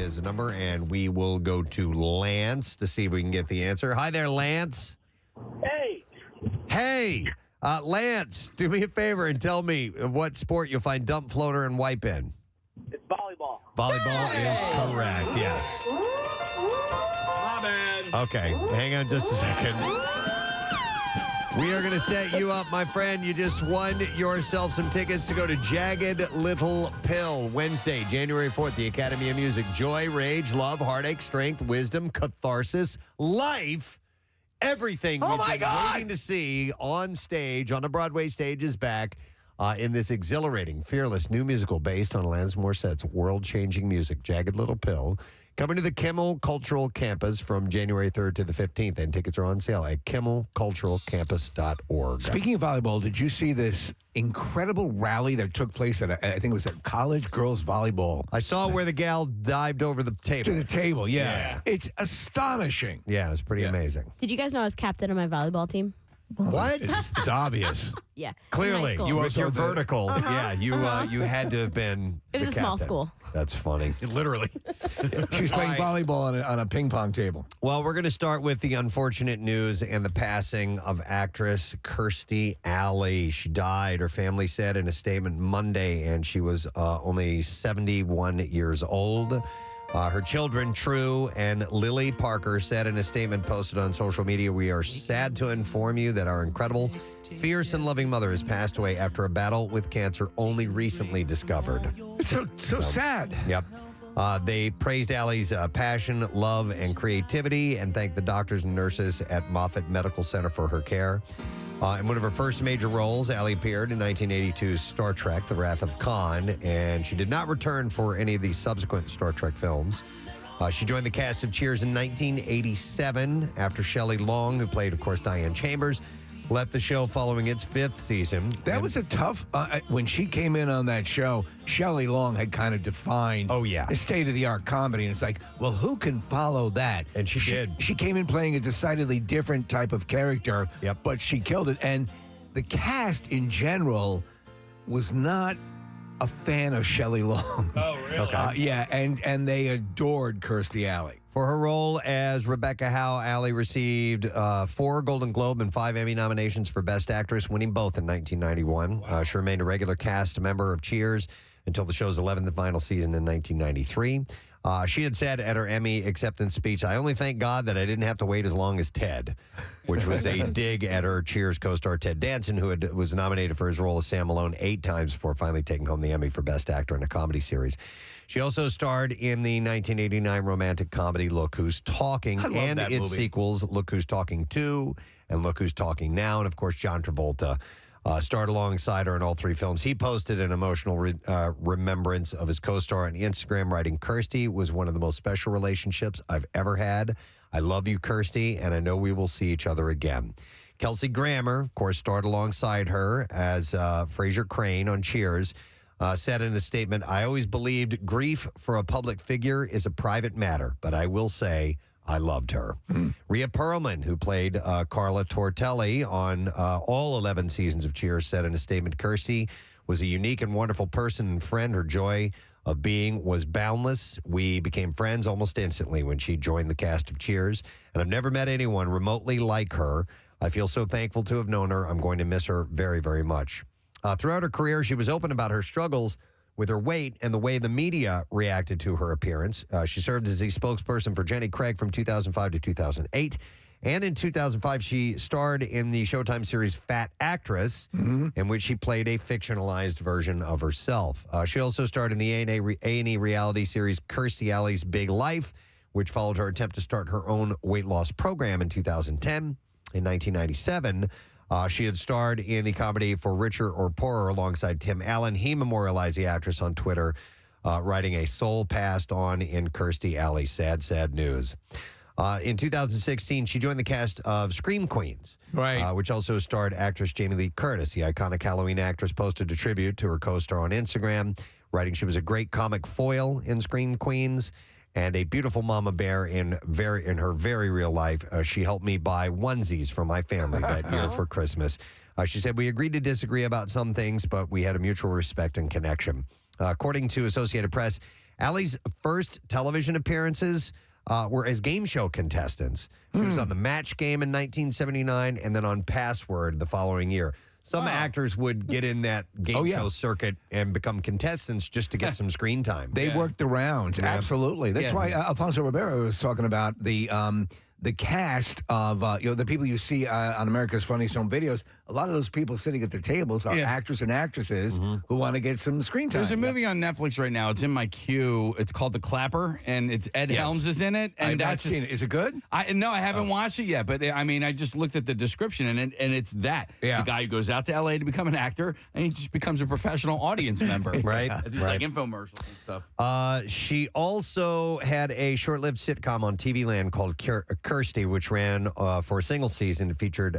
his number, and we will go to Lance to see if we can get the answer. Hi there, Lance. Hey. Hey, Lance, do me a favor and tell me what sport you'll find dump, floater, and wipe in. It's volleyball. Volleyball is correct, yes. My bad. Okay, hang on just a second. We are going to set you up, my friend. You just won yourself some tickets to go to Jagged Little Pill Wednesday, January 4th, the Academy of Music. Joy, rage, love, heartache, strength, wisdom, catharsis, life, everything you've been waiting to see on stage, on the Broadway stage is back in this exhilarating, fearless new musical based on Alanis Morissette's world-changing music, Jagged Little Pill. Coming to the Kimmel Cultural Campus from January 3rd to the 15th, and tickets are on sale at kimmelculturalcampus.org. Speaking of volleyball, did you see this incredible rally that took place at, I think it was at college girls volleyball? I saw where the gal dived over the table. To the table, yeah. It's astonishing. Yeah, it was pretty amazing. Did you guys know I was captain of my volleyball team? What? It's obvious. Yeah. Clearly, you with your vertical, you had to have been. It was the a small captain. school. That's funny. Literally. She was playing volleyball on a ping pong table. Well, we're going to start with the unfortunate news and the passing of actress Kirstie Alley. She died, her family said in a statement Monday, and she was only 71 years old. Her children, True and Lily Parker, said in a statement posted on social media, "We are sad to inform you that our incredible, fierce, and loving mother has passed away after a battle with cancer only recently discovered." It's so sad. Yep. They praised Allie's passion, love, and creativity and thanked the doctors and nurses at Moffitt Medical Center for her care. In one of her first major roles, Allie appeared in 1982's Star Trek, The Wrath of Khan, and she did not return for any of the subsequent Star Trek films. She joined the cast of Cheers in 1987 after Shelley Long, who played, of course, Diane Chambers, left the show following its 5th season. That was a tough, when she came in on that show, Shelley Long had kind of defined a state-of-the-art comedy, and it's like, well, who can follow that? And she did. She came in playing a decidedly different type of character, but she killed it. And the cast in general was not a fan of Shelley Long. Oh, really? Okay. And they adored Kirstie Alley. For her role as Rebecca Howe, Alley received 4 Golden Globe and 5 Emmy nominations for Best Actress, winning both in 1991. She remained a regular cast member of Cheers until the show's 11th and final season in 1993. She had said at her Emmy acceptance speech, "I only thank God that I didn't have to wait as long as Ted," which was a dig at her Cheers co-star Ted Danson, who was nominated for his role as Sam Malone 8 times before finally taking home the Emmy for Best Actor in a Comedy Series. She also starred in the 1989 romantic comedy Look Who's Talking and its sequels, Look Who's Talking 2 and Look Who's Talking Now. And, of course, John Travolta starred alongside her in all 3 films. He posted an emotional remembrance of his co-star on Instagram, writing, "Kirstie was one of the most special relationships I've ever had. I love you, Kirstie, and I know we will see each other again." Kelsey Grammer, of course, starred alongside her as Frasier Crane on Cheers, said in a statement, "I always believed grief for a public figure is a private matter, but I will say I loved her." Rhea Perlman, who played Carla Tortelli on all 11 seasons of Cheers, said in a statement, "Kirstie was a unique and wonderful person and friend. Her joy of being was boundless. We became friends almost instantly when she joined the cast of Cheers, and I've never met anyone remotely like her. I feel so thankful to have known her. I'm going to miss her very, very much." Throughout her career, she was open about her struggles with her weight and the way the media reacted to her appearance. She served as a spokesperson for Jenny Craig from 2005 to 2008. And in 2005, she starred in the Showtime series Fat Actress, in which she played a fictionalized version of herself. She also starred in the A&E reality series Kirstie Alley's Big Life, which followed her attempt to start her own weight loss program in 2010. In 1997, she had starred in the comedy For Richer or Poorer alongside Tim Allen. He memorialized the actress on Twitter, writing, "A soul passed on in Kirstie Alley. Sad, sad news." In 2016, she joined the cast of Scream Queens, which also starred actress Jamie Lee Curtis. The iconic Halloween actress posted a tribute to her co-star on Instagram, writing she was a great comic foil in Scream Queens and a beautiful mama bear in her very real life. She helped me buy onesies for my family that year for Christmas. She said, "We agreed to disagree about some things, but we had a mutual respect and connection." According to Associated Press, Allie's first television appearances were as game show contestants. She was on The Match Game in 1979 and then on Password the following year. Some actors would get in that game show circuit and become contestants just to get some screen time. They worked the rounds, absolutely. That's why Alfonso Ribeiro was talking about the cast of the people you see on America's Funniest Home Videos. A lot of those people sitting at their tables are actors and actresses who want to get some screen time. There's a movie on Netflix right now. It's in my queue. It's called The Clapper, and it's Ed Helms is in it. And I've not seen it. Is it good? No, I haven't watched it yet. But I mean, I just looked at the description, and it's that the guy who goes out to L.A. to become an actor, and he just becomes a professional audience member, right? These like infomercials and stuff. She also had a short-lived sitcom on TV Land called Kirstie, which ran for a single season. It featured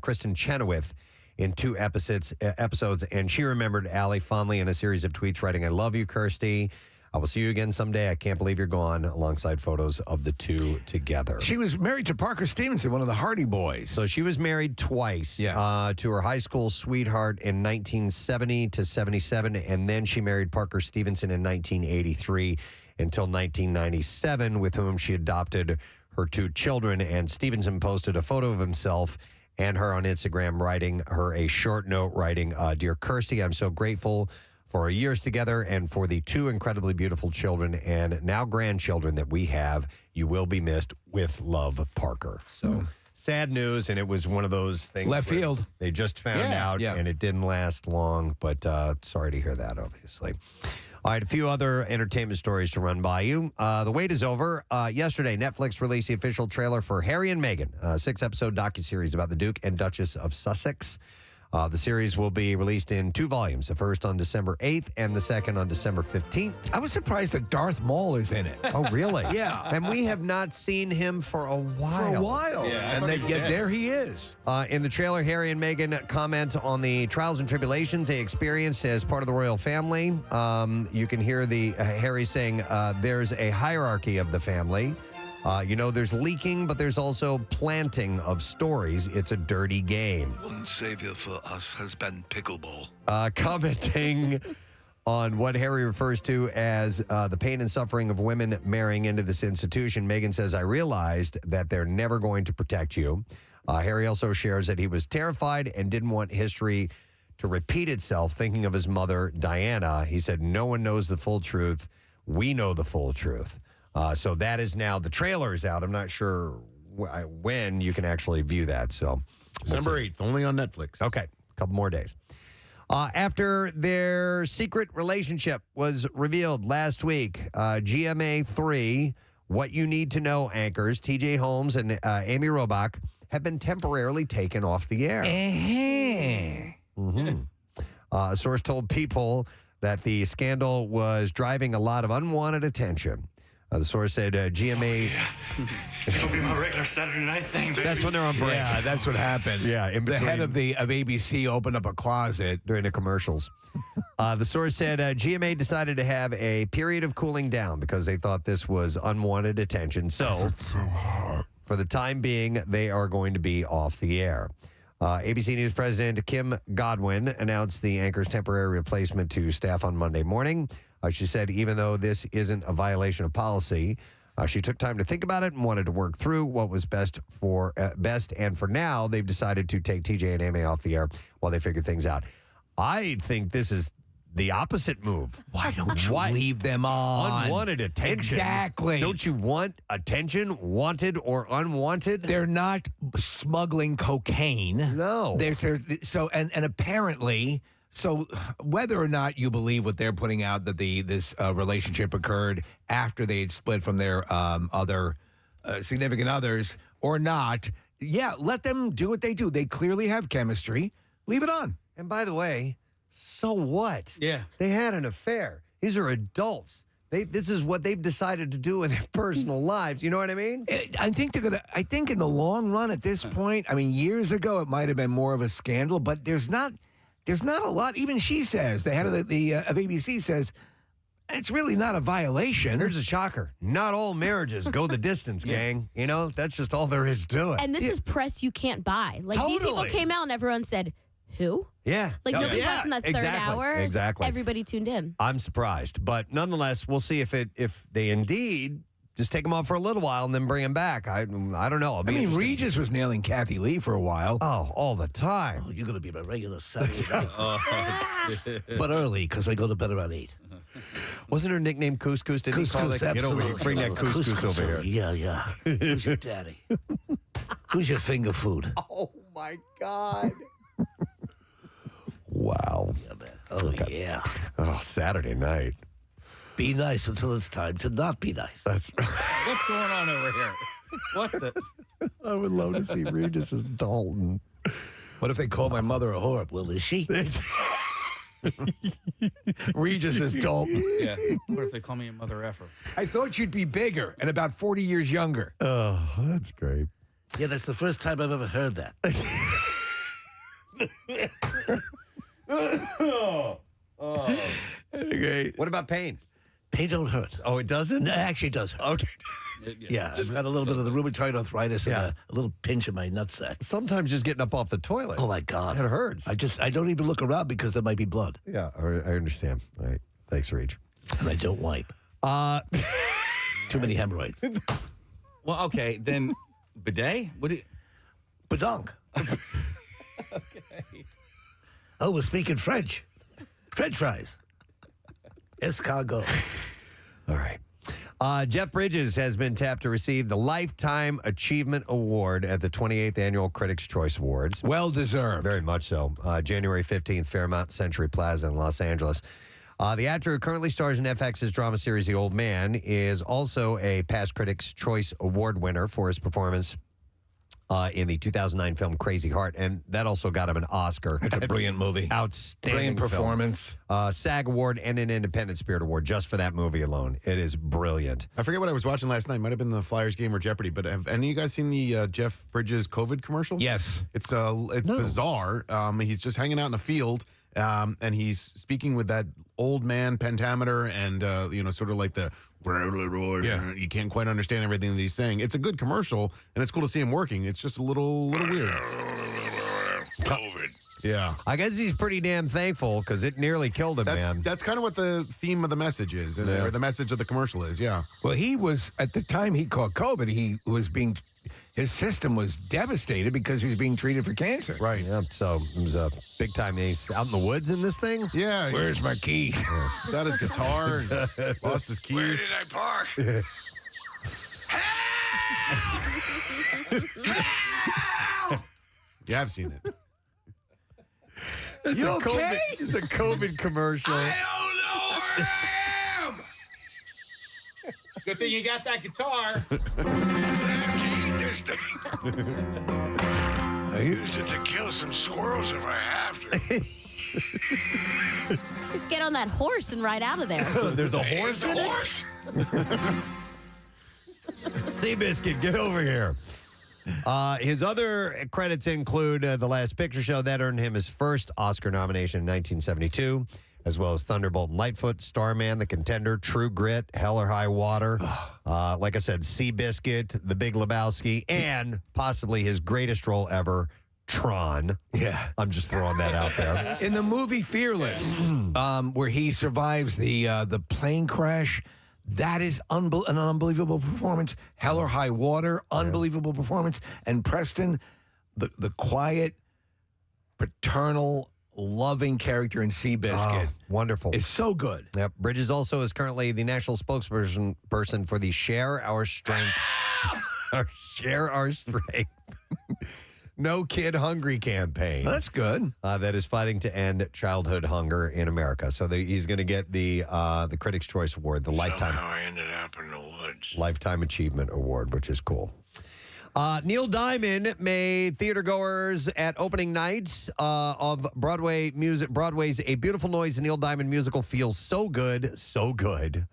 Kristen Chenoweth in 2 episodes, and she remembered Allie fondly in a series of tweets writing, "I love you, Kirstie. I will see you again someday. I can't believe you're gone," alongside photos of the two together. She was married to Parker Stevenson, one of the Hardy Boys. So she was married twice to her high school sweetheart in 1970 to 77, and then she married Parker Stevenson in 1983 until 1997, with whom she adopted her 2 children. And Stevenson posted a photo of himself and her on Instagram, writing her a short note, writing, "Dear Kirstie, I'm so grateful for our years together and for the 2 incredibly beautiful children and now grandchildren that we have. You will be missed. With love, Parker." So sad news, and it was one of those things. Left field. They just found out, and it didn't last long, but sorry to hear that, obviously. All right, a few other entertainment stories to run by you. The wait is over. Yesterday, Netflix released the official trailer for Harry and Meghan, a 6-episode docuseries about the Duke and Duchess of Sussex. The series will be released in 2 volumes, the first on December 8th and the second on December 15th. I was surprised that Darth Maul is in it. Oh, really? Yeah. And we have not seen him for a while. Yeah, and yet there he is. In the trailer, Harry and Meghan comment on the trials and tribulations they experienced as part of the royal family. You can hear Harry saying there's a hierarchy of the family. There's leaking, but there's also planting of stories. It's a dirty game. One savior for us has been pickleball. Commenting on what Harry refers to as the pain and suffering of women marrying into this institution, Meghan says, "I realized that they're never going to protect you." Harry also shares that he was terrified and didn't want history to repeat itself, thinking of his mother, Diana. He said, "No one knows the full truth. We know the full truth." So that is now, the trailer is out. I'm not sure when you can actually view that. So December 8th, only on Netflix. Okay, a couple more days. After their secret relationship was revealed last week, GMA 3, What You Need to Know anchors TJ Holmes and Amy Robach have been temporarily taken off the air. A source told People that the scandal was driving a lot of unwanted attention. The source said GMA... It'll be my regular Saturday night thing, baby. That's when they're on break. Yeah, that's what happened. Yeah, in the between. head of ABC opened up a closet during the commercials. The source said GMA decided to have a period of cooling down because they thought this was unwanted attention. So, for the time being, they are going to be off the air. ABC News President Kim Godwin announced the anchor's temporary replacement to staff on Monday morning. She said, even though this isn't a violation of policy, she took time to think about it and wanted to work through what was best. And for now, they've decided to take TJ and Amy off the air while they figure things out. I think this is the opposite move. Why don't you leave them on? Unwanted attention. Exactly. Don't you want attention, wanted or unwanted? They're not smuggling cocaine. No. And apparently... So whether or not you believe what they're putting out, that this relationship occurred after they had split from their other significant others or not, let them do what they do. They clearly have chemistry. Leave it on. And by the way, so what? Yeah. They had an affair. These are adults. This is what they've decided to do in their personal lives. You know what I mean? I think in the long run at this point, I mean, years ago it might have been more of a scandal, but there's not a lot. Even she says, the head of of ABC says, it's really not a violation. Here's a shocker. Not all marriages go the distance, gang. You know, that's just all there is to it. And this is press you can't buy. Like, these people Totally. came out and everyone said, who? Yeah. Like, Oh, nobody's yeah, watching that third exactly, hour. Exactly. Everybody tuned in. I'm surprised. But nonetheless, we'll see if they indeed just take him off for a little while and then bring him back. I don't know. I mean, Regis was nailing Kathy Lee for a while. Oh, all the time. Oh, you're going to be my regular Saturday night. But early, because I go to bed around 8. Wasn't her nickname Couscous? Did he call Couscous, that? Get over here. absolutely. Bring that couscous over here. Yeah. Who's your daddy? Who's your finger food? Oh, my God. Wow. Yeah, man. Oh, yeah. Oh, Saturday night. Be nice until it's time to not be nice. That's. What's going on over here? What the? I would love to see Regis as Dalton. What if they call my mother a whore? Well, is she? Regis is Dalton. Yeah. What if they call me a mother effer? I thought you'd be bigger and about 40 years younger. Oh, that's great. Yeah, that's the first time I've ever heard that. Great. What about pain? Pain don't hurt. Oh, it doesn't? No, actually, it does hurt. Okay. Yeah, I've got a little bit of the rheumatoid arthritis and Yeah. a little pinch in my nutsack. Sometimes just getting up off the toilet. Oh, my God. It hurts. I don't even look around because there might be blood. Yeah, I understand. All right. Thanks, Reg. And I don't wipe. Too many hemorrhoids. Well, okay, then bidet? What do you... Badonk. Okay. Oh, we're speaking French. French fries. Escargot. All right. Jeff Bridges has been tapped to receive the Lifetime Achievement Award at the 28th Annual Critics' Choice Awards. Well deserved. Very much so. January 15th, Fairmount Century Plaza in Los Angeles. The actor who currently stars in FX's drama series The Old Man is also a past Critics' Choice Award winner for his performance in the 2009 film Crazy Heart, and that also got him an Oscar. It's a brilliant movie. Outstanding Brilliant performance. Film. SAG Award and an Independent Spirit Award just for that movie alone. It is brilliant. I forget what I was watching last night. Might have been the Flyers game or Jeopardy. But have any of you guys seen the Jeff Bridges COVID commercial? Yes. It's bizarre. He's just hanging out in a field, and he's speaking with that old man pentameter, and sort of like the you can't quite understand everything that he's saying. It's a good commercial, and it's cool to see him working. It's just a little weird. COVID. Yeah. I guess he's pretty damn thankful because it nearly killed him, man. That's kind of what the theme of the message is, or the message of the commercial is, yeah. Well, he was, at the time he caught COVID, his system was devastated because he was being treated for cancer. Right. Yeah, so it was a big time. He's out in the woods in this thing? Yeah. Where's my keys? He's got his guitar and lost his keys. Where did I park? Yeah, I've seen it. It's You a okay? It's a COVID commercial. I don't know where I am. Good thing you got that guitar. I'm gonna have to eat this thing. I used it to kill some squirrels if I have to. Just get on that horse and ride out of there. There's a horse in it? Horse. Seabiscuit, get over here. His other credits include The Last Picture Show. That earned him his first Oscar nomination in 1972, as well as Thunderbolt and Lightfoot, Starman, The Contender, True Grit, Hell or High Water. Like I said, Seabiscuit, The Big Lebowski, and possibly his greatest role ever, Tron. Yeah. I'm just throwing that out there. In the movie Fearless, where he survives the plane crash, that is an unbelievable performance. Hell or High Water, unbelievable performance. And Preston, the quiet, paternal, loving character in Seabiscuit Wonderful. is so good. Yep. Bridges also is currently the national spokesperson for the Share Our Strength. Share Our Strength. No Kid Hungry campaign. That's good. That is fighting to end childhood hunger in America. So he's going to get the Critics' Choice Award, the Somehow I ended up in the woods. Lifetime Achievement Award, which is cool. Neil Diamond made theatergoers at opening nights of Broadway's A Beautiful Noise, the Neil Diamond musical feels so good, so good.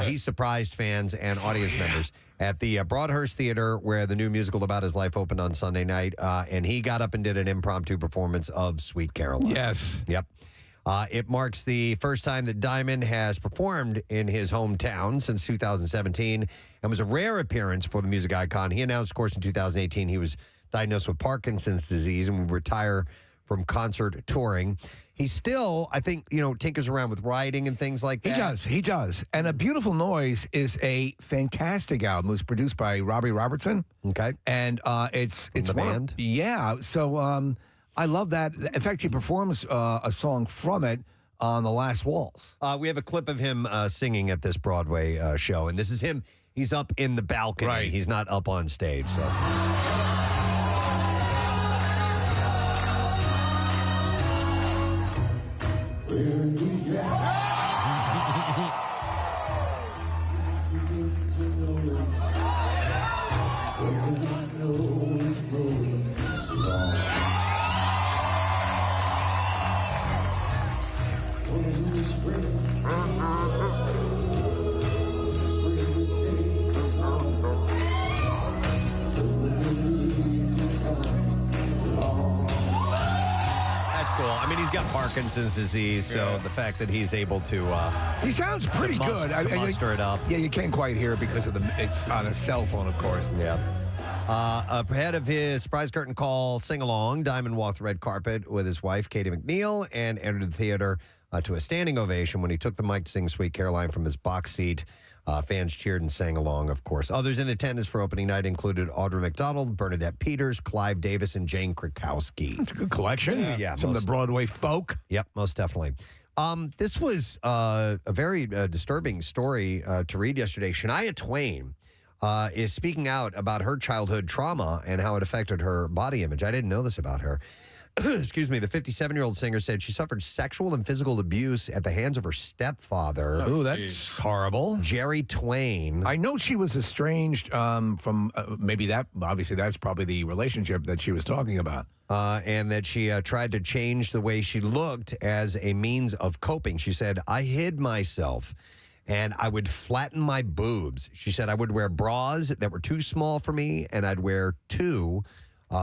He surprised fans and audience members at the Broadhurst Theater, where the new musical about his life opened on Sunday night, and he got up and did an impromptu performance of Sweet Caroline. Yes. Yep. It marks the first time that Diamond has performed in his hometown since 2017 and was a rare appearance for the music icon. He announced, of course, in 2018 he was diagnosed with Parkinson's disease and would retire from concert touring. He still, I think, tinkers around with writing and things like that. He does. And A Beautiful Noise is a fantastic album. It was produced by Robbie Robertson. Okay. And it's the band? Yeah. So I love that. In fact, he performs a song from it on The Last Waltz. We have a clip of him singing at this Broadway show, and this is him. He's up in the balcony. Right. He's not up on stage. So. I mean, he's got Parkinson's disease, so the fact that he's able to he sounds pretty good. To muster it up. Yeah, you can't quite hear it because of it's on a cell phone, of course. Yeah. Ahead of his surprise curtain call sing-along, Diamond walked the red carpet with his wife, Katie McNeil, and entered the theater to a standing ovation when he took the mic to sing Sweet Caroline from his box seat. Fans cheered and sang along, of course. Others in attendance for opening night included Audra McDonald, Bernadette Peters, Clive Davis, and Jane Krakowski. It's a good collection. Yeah, some of the Broadway folk. Yep, most definitely. This was a very disturbing story to read yesterday. Shania Twain is speaking out about her childhood trauma and how it affected her body image. I didn't know this about her. Excuse me. The 57-year-old singer said she suffered sexual and physical abuse at the hands of her stepfather. Oh, that's horrible. Jerry Twain. I know she was estranged from maybe that. Obviously, that's probably the relationship that she was talking about. And that she tried to change the way she looked as a means of coping. She said, I hid myself and I would flatten my boobs. She said, I would wear bras that were too small for me and I'd wear two.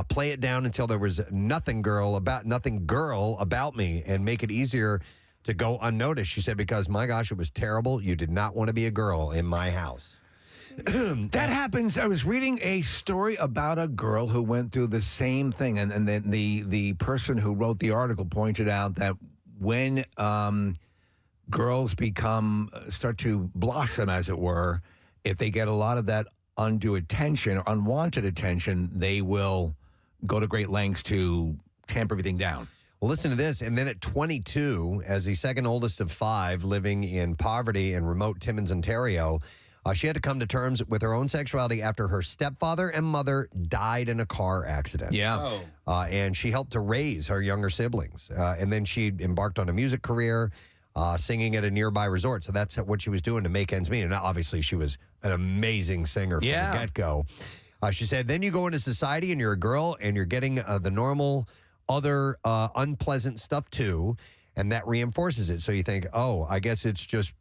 Play it down until there was nothing girl about me and make it easier to go unnoticed. She said, because my gosh, it was terrible. You did not want to be a girl in my house. That happens. I was reading a story about a girl who went through the same thing. And then the person who wrote the article pointed out that when girls start to blossom, as it were, if they get a lot of that undue attention or unwanted attention, they will go to great lengths to tamp everything down. Well, listen to this. And then at 22, as the second oldest of five living in poverty in remote Timmins, Ontario, she had to come to terms with her own sexuality after her stepfather and mother died in a car accident. Yeah. And she helped to raise her younger siblings. And then she embarked on a music career, singing at a nearby resort. So that's what she was doing to make ends meet. And obviously she was an amazing singer from the get-go. She said, then you go into society and you're a girl and you're getting the normal other unpleasant stuff too. And that reinforces it. So you think, oh, I guess it's just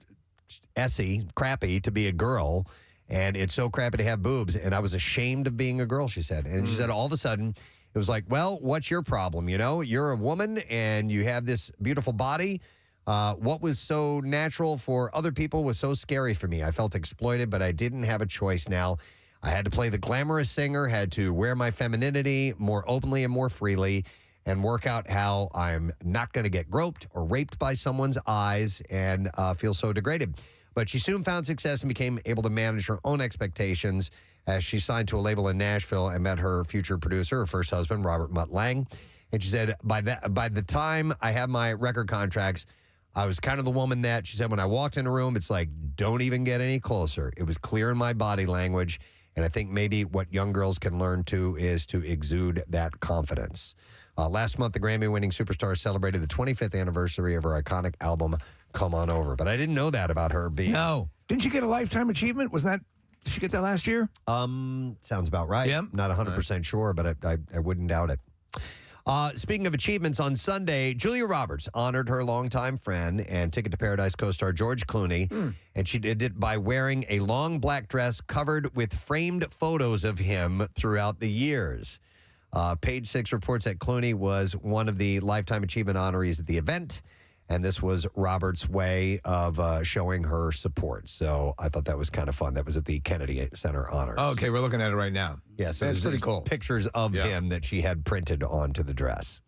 crappy to be a girl. And it's so crappy to have boobs. And I was ashamed of being a girl, she said. And she said all of a sudden, it was like, well, what's your problem? You're a woman and you have this beautiful body. What was so natural for other people was so scary for me. I felt exploited, but I didn't have a choice now. I had to play the glamorous singer, had to wear my femininity more openly and more freely, and work out how I'm not going to get groped or raped by someone's eyes and feel so degraded. But she soon found success and became able to manage her own expectations as she signed to a label in Nashville and met her future producer, her first husband, Robert Mutt Lang. And she said, by the time I had my record contracts, I was kind of the woman that, she said, when I walked in a room, it's like, don't even get any closer. It was clear in my body language. And I think maybe what young girls can learn too is to exude that confidence. Last month, the Grammy-winning superstar celebrated the 25th anniversary of her iconic album, Come On Over. But I didn't know that about her being... No. Didn't she get a Lifetime Achievement? Did she get that last year? Sounds about right. Yep. Not 100% sure, but I wouldn't doubt it. Speaking of achievements, on Sunday, Julia Roberts honored her longtime friend and Ticket to Paradise co-star George Clooney, and she did it by wearing a long black dress covered with framed photos of him throughout the years. Page Six reports that Clooney was one of the Lifetime Achievement honorees at the event, and this was Roberts' way of showing her support. So I thought that was kind of fun. That was at the Kennedy Center Honors. Okay, we're looking at it right now. Yeah, so that's pretty cool. Pictures of him that she had printed onto the dress.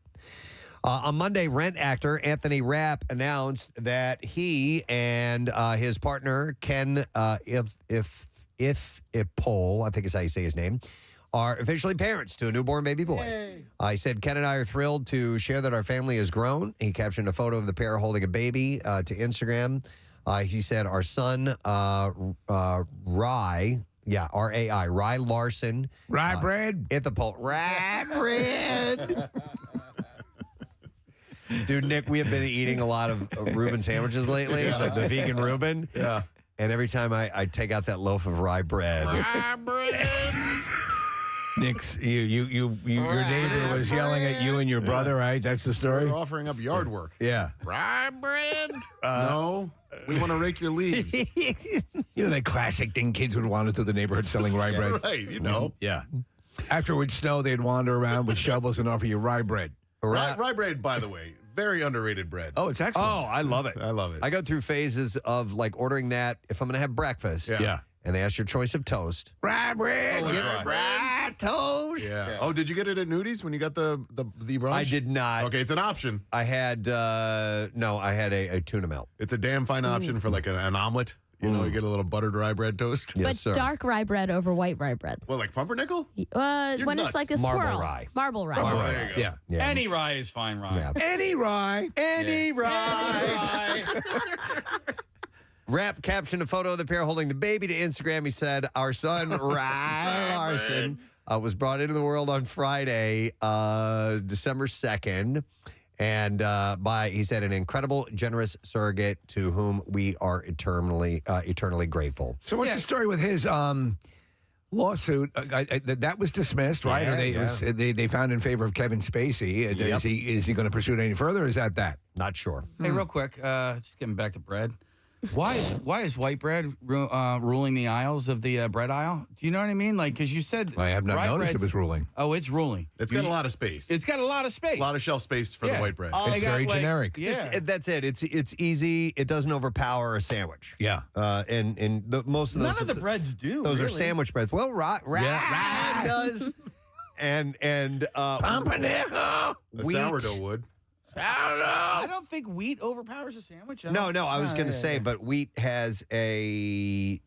On Monday, Rent actor Anthony Rapp announced that he and his partner, Ken Ipol, I think is how you say his name, are officially parents to a newborn baby boy. He said, Ken and I are thrilled to share that our family has grown. He captioned a photo of the pair holding a baby to Instagram. He said, our son, Rye, R-A-I, Rye Larson. Rye bread? Ithapol. Rye bread. Dude, Nick, we have been eating a lot of Reuben sandwiches lately, like the vegan Reuben. Yeah. And every time I take out that loaf of rye bread. Rye bread. Nick's, your neighbor was yelling at you and your brother, right? That's the story? We're offering up yard work. Yeah. Rye bread? No. We want to rake your leaves. You know that classic thing kids would wander through the neighborhood selling rye bread? Right, you know. Yeah. After it would snow, they'd wander around with shovels and offer you rye bread. Rye bread, by the way, very underrated bread. Oh, it's excellent. Oh, I love it. I love it. I go through phases of like ordering that if I'm going to have breakfast. Yeah. And they ask your choice of toast. Rye bread. Oh, that's Rye toast. Yeah. Oh, did you get it at Nudies when you got the brunch? I did not. Okay, it's an option. I had, I had a tuna melt. It's a damn fine option for like an omelet. You know, you get a little buttered rye bread toast. Yes, but sir. dark rye bread over white rye bread. Well, like pumpernickel? When nuts. it's like a Marble swirl. rye. Marble rye. Oh, there you go. Yeah. Yeah. Any rye is fine rye. Yeah. Any rye. Any rye. Rapp captioned a photo of the pair holding the baby to Instagram. He said, our son, Rye Larson, was brought into the world on Friday, December 2nd. And he said, an incredible, generous surrogate to whom we are eternally grateful. So what's the story with his lawsuit? That was dismissed, right? Yeah, or they found in favor of Kevin Spacey. Yep. Is he going to pursue it any further, or is that? Not sure. Hey, real quick, just getting back to bread. Why is white bread ruling the aisles of the bread aisle? Do you know what I mean? Like, because you said I have not rye noticed it bread's- was ruling. Oh, it's ruling. It's got a lot of space. It's got a lot of space. A lot of shelf space for the white bread. Oh, It's they got, very like- generic. Yeah. That's it. It's easy. It doesn't overpower a sandwich. Yeah. And most of those. None of the breads do. Those are really. sandwich breads. Well, rye does. And Pumpernickel. The wheat. sourdough would. I don't think wheat overpowers a sandwich. No, I was going to say, but wheat has a,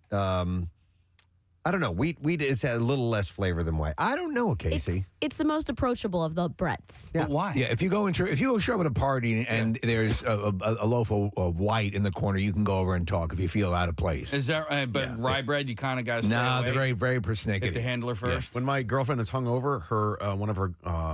I don't know. Wheat has a little less flavor than white. I don't know, Casey. It's the most approachable of the breads. But why? Yeah, if you go show up at a party and there's a loaf of white in the corner, you can go over and talk if you feel out of place. Is that but rye bread, you kind of got to stay No, away. they're very, very Get persnickety. the handler first. When my girlfriend is hungover, her one of her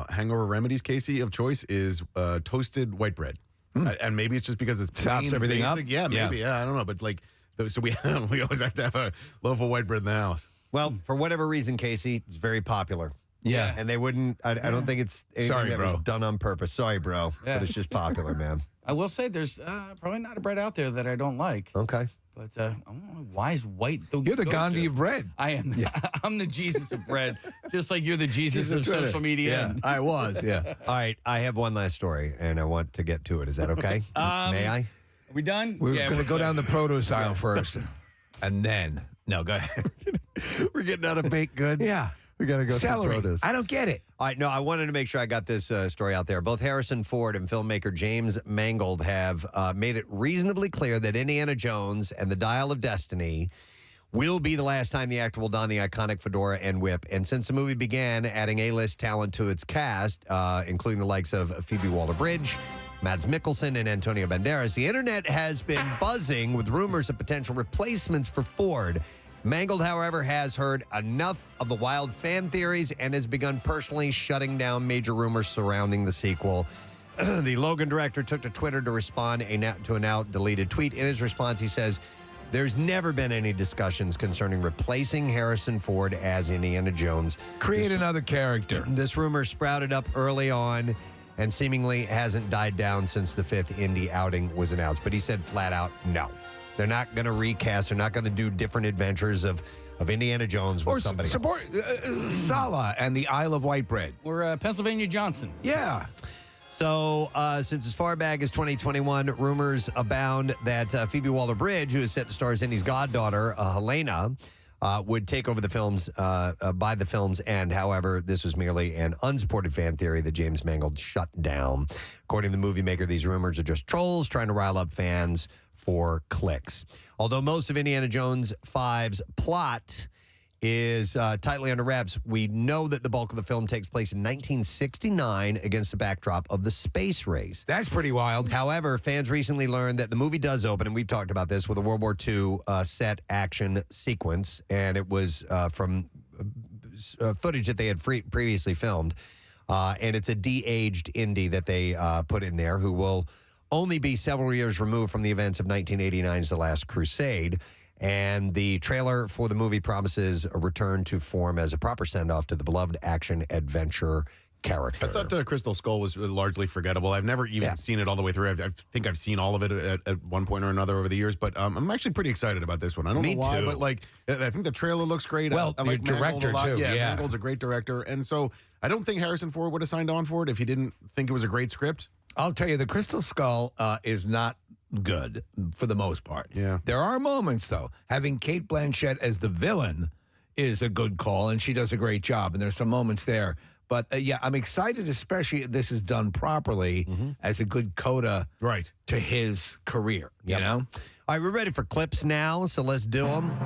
hangover remedies, Casey, of choice is toasted white bread. And maybe it's just because it's Sops plain everything basic. up? Yeah, maybe. Yeah, I don't know. But like, so we always have to have a loaf of white bread in the house. Well, for whatever reason, Casey, it's very popular. Yeah. And they wouldn't, I don't think it's anything Sorry, that bro. was done on purpose. Sorry, bro. Yeah. But it's just popular, man. I will say there's probably not a bread out there that I don't like. Okay. But I don't know, why is white the You're the go-to? Gandhi of bread. I am. I'm the Jesus of bread, just like you're the Jesus of social media. Yeah, I was. Yeah. All right. I have one last story, and I want to get to it. Is that okay? May I? Are we done? We're Yeah, going to go down the produce aisle first, and then go ahead. We're getting out of baked goods. Yeah. We got to go Celery. through produce. I don't get it. All right, no, I wanted to make sure I got this story out there. Both Harrison Ford and filmmaker James Mangold have made it reasonably clear that Indiana Jones and the Dial of Destiny will be the last time the actor will don the iconic fedora and whip. And since the movie began adding A-list talent to its cast, including the likes of Phoebe Waller-Bridge, Mads Mikkelsen, and Antonio Banderas, the internet has been buzzing with rumors of potential replacements for Ford. Mangold, however, has heard enough of the wild fan theories and has begun personally shutting down major rumors surrounding the sequel. The Logan director took to Twitter to respond to a now deleted tweet. In his response, he says, there's never been any discussions concerning replacing Harrison Ford as Indiana Jones. Create another character. This rumor sprouted up early on and seemingly hasn't died down since the fifth Indy outing was announced. But he said flat out, no. They're not going to recast. They're not going to do different adventures of Indiana Jones with somebody support Sala and the Isle of White Bread. We're Pennsylvania Johnson. Yeah. So, since as far back as 2021, rumors abound that Phoebe Waller-Bridge, who is set to star as Indy's goddaughter, Helena, would take over the films by the film's end. However, this was merely an unsupported fan theory that James Mangold shut down. According to the movie maker, these rumors are just trolls trying to rile up fans for clicks. Although most of Indiana Jones 5's plot is tightly under wraps, we know that the bulk of the film takes place in 1969 against the backdrop of the space race. That's pretty wild. However, fans recently learned that the movie does open, and we've talked about this, with a World War II set action sequence, and it was from footage that they had previously filmed, and it's a de-aged Indy that they put in there who will only be several years removed from the events of 1989's The Last Crusade. And the trailer for the movie promises a return to form as a proper send-off to the beloved action-adventure character. I thought Crystal Skull was largely forgettable. I've never even seen it all the way through. I think I've seen all of it at one point or another over the years, but I'm actually pretty excited about this one. I don't know why, but I think the trailer looks great. Well, I like the director, Mangold a lot. too. Yeah, Yeah. Mangold's a great director. And so I don't think Harrison Ford would have signed on for it if he didn't think it was a great script. I'll tell you, the Crystal Skull is not good for the most part. Yeah. There are moments, though. Having Kate Blanchett as the villain is a good call, and she does a great job, and there's some moments there. But, I'm excited, especially if this is done properly, as a good coda to his career, you know? All right, we're ready for clips now, so let's do them.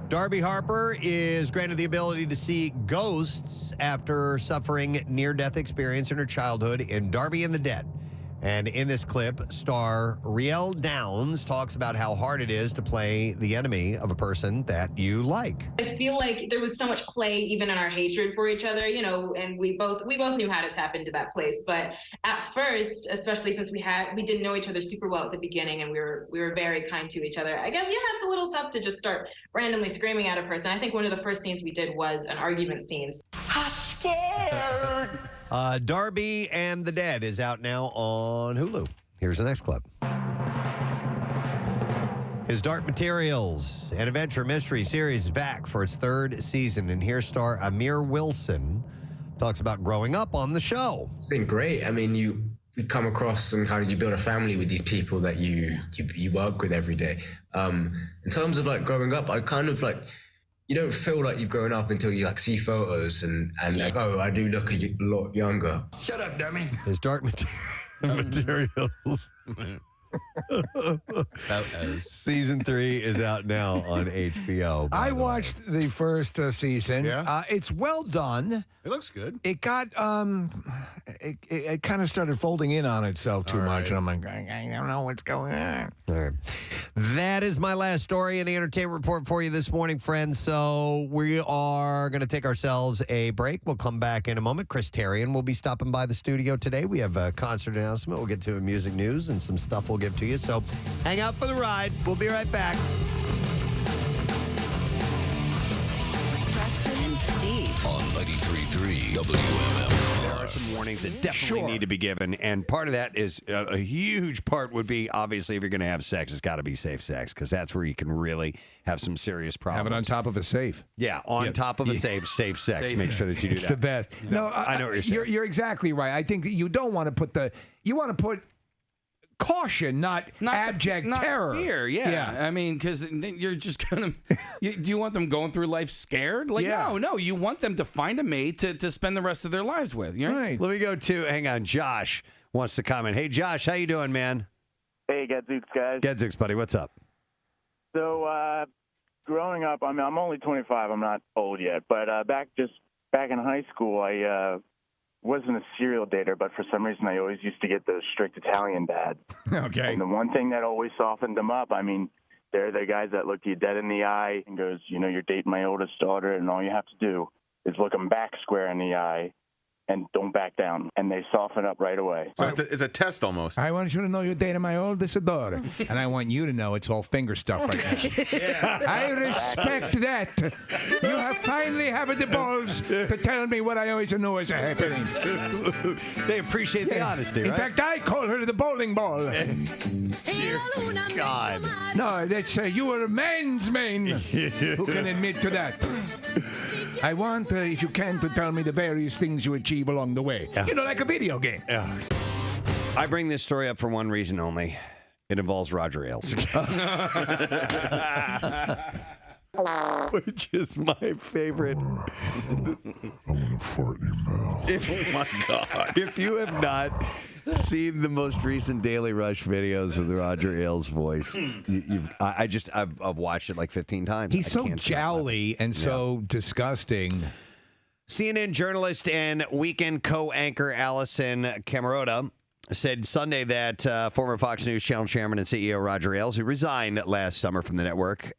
Darby Harper is granted the ability to see ghosts after suffering near-death experience in her childhood in Darby and the Dead. And in this clip, star Riel Downs talks about how hard it is to play the enemy of a person that you like. I feel like there was so much play even in our hatred for each other, and we both knew how to tap into that place. But at first, especially since we didn't know each other super well at the beginning, and we were very kind to each other. I guess it's a little tough to just start randomly screaming at a person. I think one of the first scenes we did was an argument scene. I'm scared. Darby and the Dead is out now on Hulu. Here's the next clip. His Dark Materials, an adventure mystery series, is back for its third season. And here star Amir Wilson talks about growing up on the show. It's been great. I mean, you come across and kind of you build a family with these people that you work with every day. In terms of growing up, I kind of you don't feel like you've grown up until you see photos and I do look a lot younger. Shut up, dummy. His Dark Materials. Season 3 is out now on HBO. I watched the first season. Yeah? It's well done. It looks good. It got it kind of started folding in on itself too much, and I'm like, I don't know what's going on. All right. That is my last story in the entertainment report for you this morning, friends. So we are going to take ourselves a break. We'll come back in a moment. Chris Therien will be stopping by the studio today. We have a concert announcement. We'll get to music news and some stuff we'll give to you. So hang out for the ride. We'll be right back. Preston and Steve on 93.3 WMMR. There are some warnings that definitely need to be given, and part of that is a huge part would be, obviously, if you're going to have sex, it's got to be safe sex, because that's where you can really have some serious problems. Have it on top of a safe. Yeah, on top of a safe sex. Make sure that you do It's that. the best. No, I know what you're saying. You're exactly right. I think that you don't want to put you want to put caution, not abject terror. Fear, yeah. I mean, because you're just going to... do you want them going through life scared? No. You want them to find a mate to spend the rest of their lives with. Right. Let me go to... Hang on. Josh wants to comment. Hey, Josh, how you doing, man? Hey, Gadzooks, guys. Gadzooks, buddy. What's up? So, growing up, I'm only 25. I'm not old yet. But back in high school, I... wasn't a serial dater, but for some reason I always used to get those strict Italian dads. Okay. And the one thing that always softened them up, they're the guys that look you dead in the eye and goes, you're dating my oldest daughter, and all you have to do is look them back square in the eye and don't back down. And they soften up right away. So it's a test almost. I want you to know you're dating my oldest daughter. And I want you to know it's all finger stuff right now. I respect that. You have finally have the balls to tell me what I always know is happening. They appreciate the honesty, right? In fact, I call her the bowling ball. Dear God. No, that's you are a man's man who can admit to that. I want, if you can, to tell me the various things you achieve along the way. Yeah. Like a video game. Yeah. I bring this story up for one reason only. It involves Roger Ailes. Which is my favorite. I want to fart in your mouth. Oh, my God. If you have not seen the most recent Daily Rush videos with Roger Ailes' voice, I've watched it like 15 times. He's so jowly and so disgusting. CNN journalist and weekend co-anchor Allison Camerota said Sunday that former Fox News Channel chairman and CEO Roger Ailes, who resigned last summer from the network,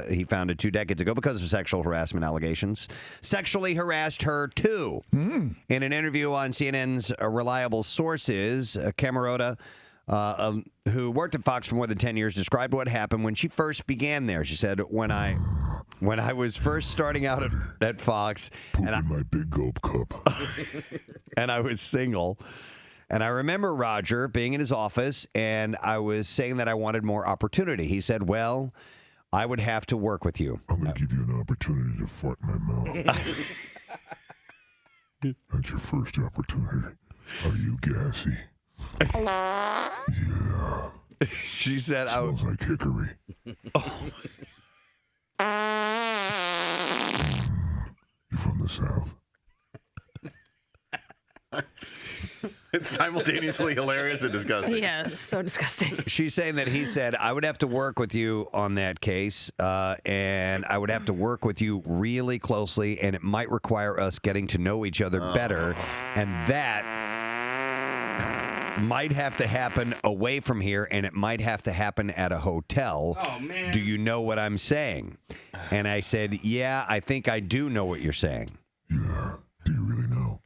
he founded 2 decades ago because of sexual harassment allegations, sexually harassed her too. In an interview on CNN's Reliable Sources, Camerota, who worked at Fox for more than 10 years, described what happened when she first began there. She said, when I was first starting out at Fox, Poop in my big gulp cup. and I was single. And I remember Roger being in his office, and I was saying that I wanted more opportunity. He said, well, I would have to work with you. I'm going to give you an opportunity to fart in my mouth. That's your first opportunity. Are you gassy? Yeah. She said, smells like hickory. You from the South? It's simultaneously hilarious and disgusting. Yeah, it's so disgusting. She's saying that he said, I would have to work with you on that case, and I would have to work with you really closely, and it might require us getting to know each other better, and that might have to happen away from here, and it might have to happen at a hotel. Oh, man. Do you know what I'm saying? And I said, yeah, I think I do know what you're saying. Yeah. Do you really know?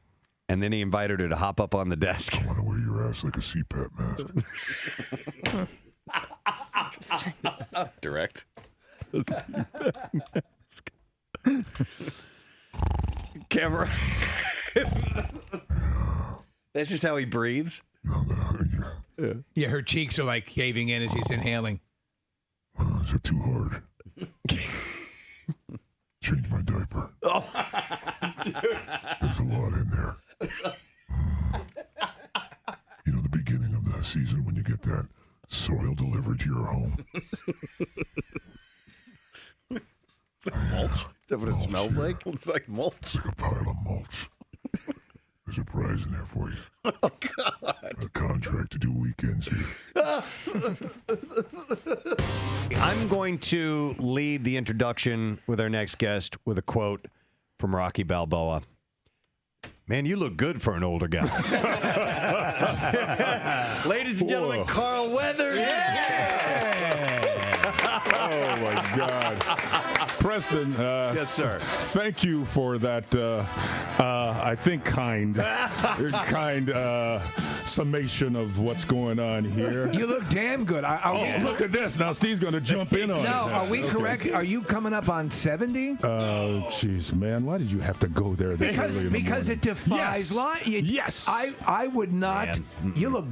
And then he invited her to hop up on the desk. I want to wear your ass like a CPAP mask. Direct. Camera. That's just how he breathes. Yeah, her cheeks are like caving in as he's inhaling. Is it too hard? Change my diaper. Oh, There's a lot in there. You know, the beginning of the season when you get that soil delivered to your home. It's like mulch. Is that what it smells like? It's like mulch. It's like a pile of mulch. There's a prize in there for you. Oh, God. A contract to do weekends here. I'm going to lead the introduction with our next guest with a quote from Rocky Balboa. Man, you look good for an older guy. Ladies and gentlemen, Carl Weathers. Oh, my God. Preston. Yes, sir. Thank you for that, I think, kind summation of what's going on here. You look damn good. Look at this. Now, Steve's going to jump in on it. No, now. are we correct? Are you coming up on 70? Jeez, man. Why did you have to go there this early in the Because it morning? defies Yes. I would not. You look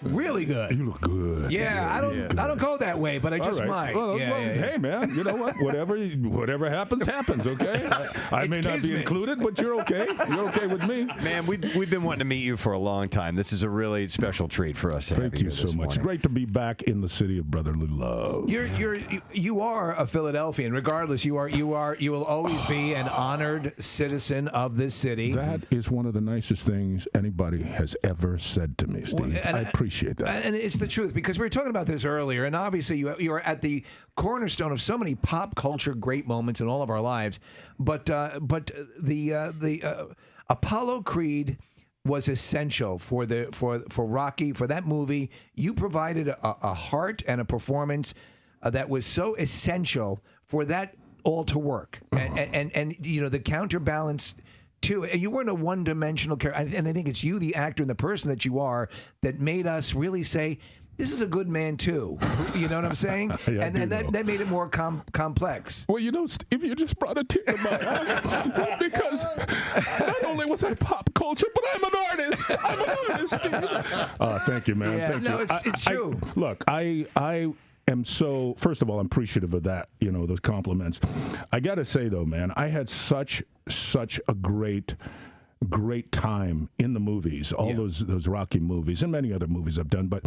really good. You look good. Yeah, I don't go that way, but I just All right. might. Well, Yeah. Hey, man, you know what? Whatever happens, okay? I may not be included, but you're okay. You're okay with me. Man, we've been wanting to meet you for a long time. This is a really special treat for us. Thank you so much. Great to be back in the city of brotherly love. You are a Philadelphian. Regardless, you will always be an honored citizen of this city. That is one of the nicest things anybody has ever said to me, Steve. I appreciate that. And it's the truth, because we were talking about this earlier, and obviously you are at the cornerstone of so many pop culture great moments in all of our lives. But the Apollo Creed was essential for Rocky, for that movie. You provided a heart and a performance that was so essential for that all to work, and you know, the counterbalance too. You weren't a one-dimensional character, and I think it's you, the actor and the person that you are, that made us really say, this is a good man too. You know what I'm saying? Yeah, and that made it more complex. Well, you know, Steve, you just brought a tear to my eye, because not only was I pop culture, but I'm an artist. I'm an artist, Steve. Thank you, man. Yeah, Thank no, you. it's true. Look, I am so, first of all, I'm appreciative of that, you know, those compliments. I got to say, though, man, I had such a great great time in the movies, all those Rocky movies and many other movies I've done. But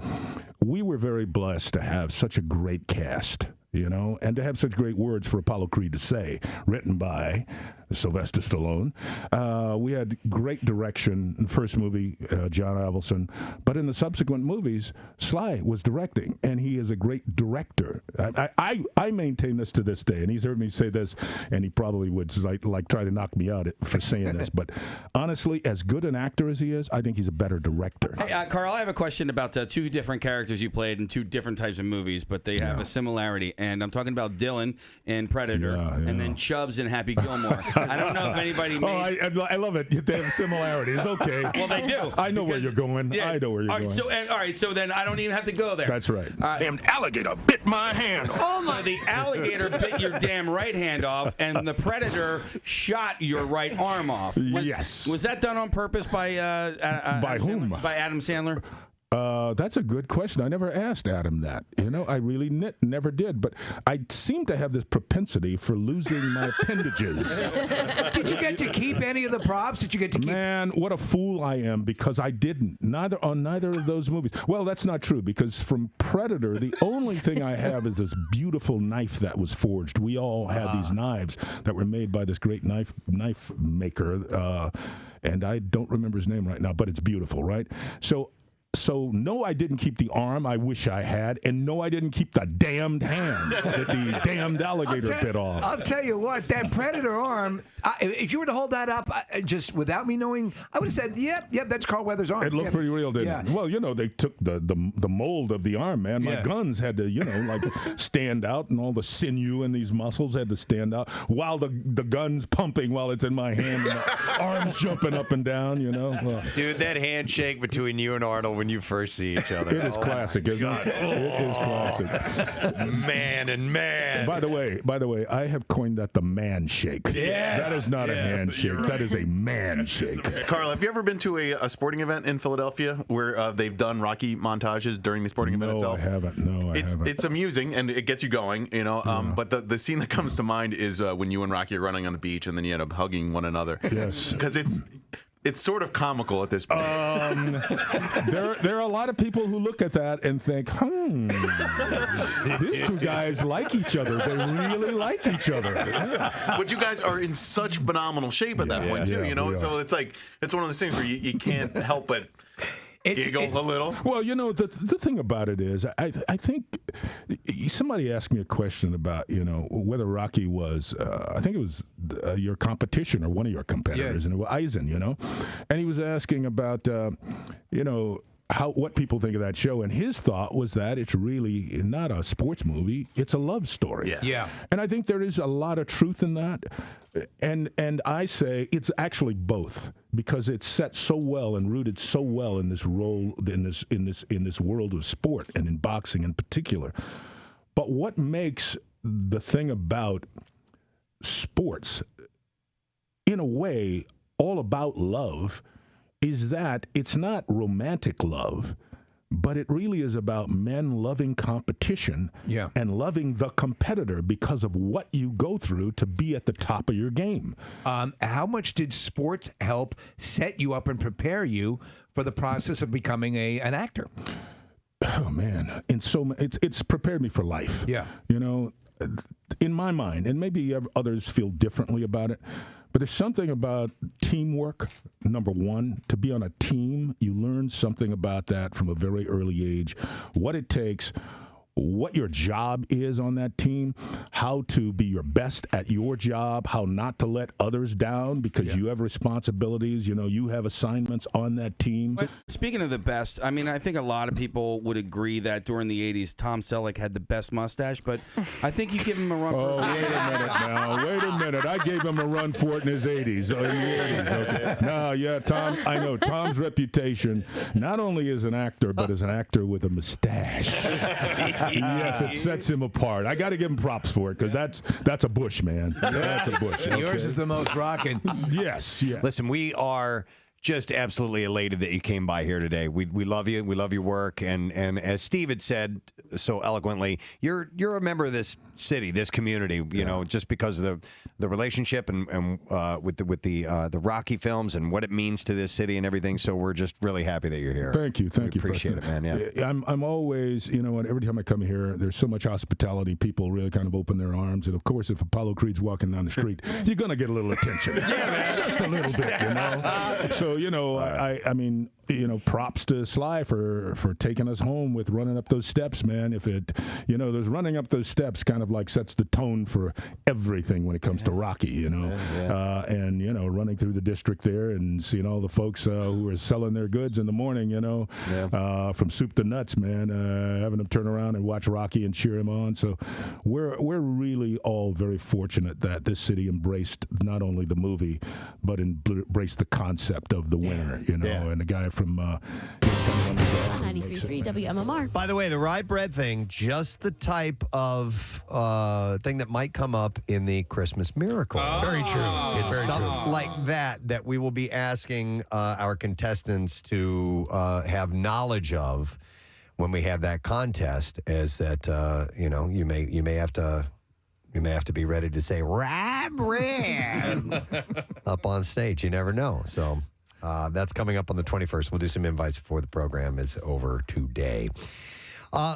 we were very blessed to have such a great cast, you know, and to have such great words for Apollo Creed to say, written by Sylvester Stallone. We had great direction in the first movie, John Avildsen, but in the subsequent movies, Sly was directing, and he is a great director. I maintain this to this day, and he's heard me say this, and he probably would like try to knock me out for saying this, but honestly, as good an actor as he is, I think he's a better director. Hey, Carl, I have a question about two different characters you played in two different types of movies, but they have a similarity, and I'm talking about Dylan in Predator, and then Chubbs in Happy Gilmore. I don't know if anybody made... I love it. They have similarities. Okay. Well, they do. I know where you're going. Yeah. I know where you're going. All right, so then I don't even have to go there. That's right. Damn alligator bit my hand. Oh my! So the alligator bit your damn right hand off, and the predator shot your right arm off. Yes. Was that done on purpose by whom? By Adam Sandler? That's a good question. I never asked Adam that. You know, I really never did. But I seem to have this propensity for losing my appendages. Did you get to keep any of the props? Did you get to keep? Man, what a fool I am, because I didn't. Neither of those movies. Well, that's not true, because from Predator, the only thing I have is this beautiful knife that was forged. We all had these knives that were made by this great knife maker, and I don't remember his name right now, but it's beautiful, right? So no, I didn't keep the arm. I wish I had. And no, I didn't keep the damned hand that the damned alligator bit off. I'll tell you what, that Predator arm, if you were to hold that up just without me knowing, I would have said, yep, that's Carl Weathers' arm. It looked pretty real, didn't it? Well, you know, they took the mold of the arm, man. My guns had to, you know, like stand out, and all the sinew in these muscles had to stand out while the gun's pumping while it's in my hand, and the arm's jumping up and down, you know. Dude, that handshake between you and Arnold when you first see each other. It is classic, isn't it? It is classic. Man and man. By the way, I have coined that the man shake. Yes. That is not a handshake. That is a man shake. Carl, have you ever been to a sporting event in Philadelphia where they've done Rocky montages during the sporting event itself? I haven't. No, I haven't. It's amusing, and it gets you going, you know. But the scene that comes to mind is when you and Rocky are running on the beach, and then you end up hugging one another. Yes. Because it's sort of comical at this point. There are a lot of people who look at that and think, these two guys like each other. They really like each other. But you guys are in such phenomenal shape at that point, too, you know? So it's like, it's one of those things where you can't help but giggle a little. Well, you know, the thing about it is, I think somebody asked me a question about, you know, whether Rocky was, I think it was your competition or one of your competitors, and it was Eisen, you know, and he was asking about, you know, what people think of that show, and his thought was that it's really not a sports movie, it's a love story. Yeah. And I think there is a lot of truth in that. And I say it's actually both, because it's set so well and rooted so well in this role in this world of sport, and in boxing in particular. But what makes the thing about sports, in a way, all about love, is that it's not romantic love, but it really is about men loving competition and loving the competitor because of what you go through to be at the top of your game. How much did sports help set you up and prepare you for the process of becoming an actor? Oh man, it's prepared me for life. Yeah, you know, in my mind, and maybe others feel differently about it, but there's something about teamwork, number one. To be on a team, you learn something about that from a very early age, what it takes, what your job is on that team, how to be your best at your job, how not to let others down because you have responsibilities, you know, you have assignments on that team. But speaking of the best, I mean, I think a lot of people would agree that during the 80s, Tom Selleck had the best mustache, but I think you give him a run for wait a minute now. Wait a minute. I gave him a run for it in his 80s. Okay. No, yeah, Tom, I know Tom's reputation, not only as an actor, but as an actor with a mustache. Yes, it sets him apart. I got to give him props for it, because that's a bush, man. That's a bush. Yours is the most rocking. Yes. Listen, we are just absolutely elated that you came by here today. We love you. We love your work. And as Steve had said so eloquently, you're a member of this city, this community. You know, just because of the relationship and with the Rocky films and what it means to this city and everything. So we're just really happy that you're here. Thank you. Thank you. Appreciate Preston. it, man. Yeah. I'm always, every time I come here, there's so much hospitality. People really kind of open their arms. And of course, if Apollo Creed's walking down the street, you're going to get a little attention. Just a little bit, So, I mean, props to Sly for taking us home with running up those steps, man. If it, those running up those steps kind of like sets the tone for everything when it comes to Rocky, and, running through the district there and seeing all the folks who are selling their goods in the morning, from soup to nuts, man, having them turn around and watch Rocky and cheer him on. So we're really all very fortunate that this city embraced not only the movie, but embraced the concept of the winner, and the guy from 93.3 WMMR. By the way, the rye bread thing, just the type of thing that might come up in the Christmas Miracle. Very true. It's Very stuff true. like that we will be asking our contestants to have knowledge of when we have that contest. Is that you may have to be ready to say rye bread up on stage. You never know. So. That's coming up on the 21st. We'll do some invites before the program is over today.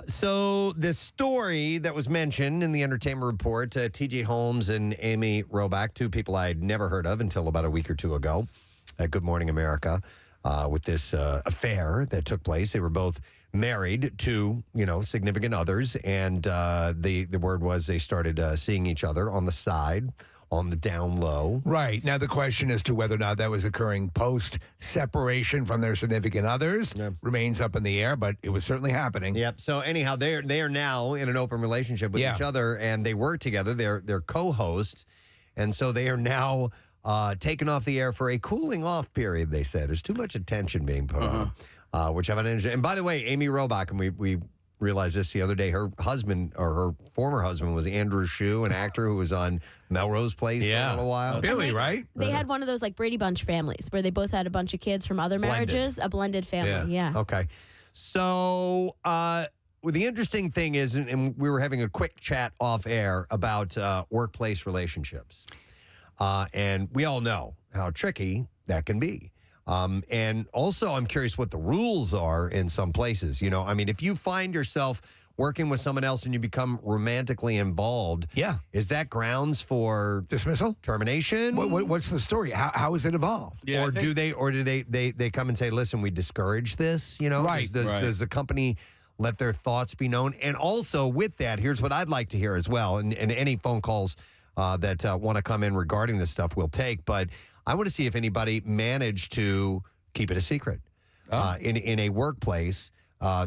So this story that was mentioned in the entertainment report, T.J. Holmes and Amy Robach, two people I had never heard of until about a week or two ago at Good Morning America, with this affair that took place. They were both married to, significant others, and the word was they started seeing each other on the side, on the down low. Right. Now, the question as to whether or not that was occurring post-separation from their significant others remains up in the air, but it was certainly happening. Yep. So anyhow, they are now in an open relationship with each other, and they work together. They're co-hosts, and so they are now taken off the air for a cooling off period, they said. There's too much attention being put on, which I haven't understood. And by the way, Amy Robach, and we realized this the other day, her husband, or her former husband, was Andrew Shue, an actor who was on Melrose Place for a little while. Billy, right? They had one of those like Brady Bunch families where they both had a bunch of kids from other marriages, a blended family. Yeah. Okay. So well, the interesting thing is, and we were having a quick chat off air about workplace relationships. And we all know how tricky that can be. And also, I'm curious what the rules are in some places. If you find yourself working with someone else and you become romantically involved, is that grounds for dismissal, termination? What's the story? How is it evolved? Yeah, or do they come and say, listen, we discourage this? Right. Does the company let their thoughts be known? And also with that, here's what I'd like to hear as well. And any phone calls that want to come in regarding this stuff we'll take. But I want to see if anybody managed to keep it a secret in a workplace,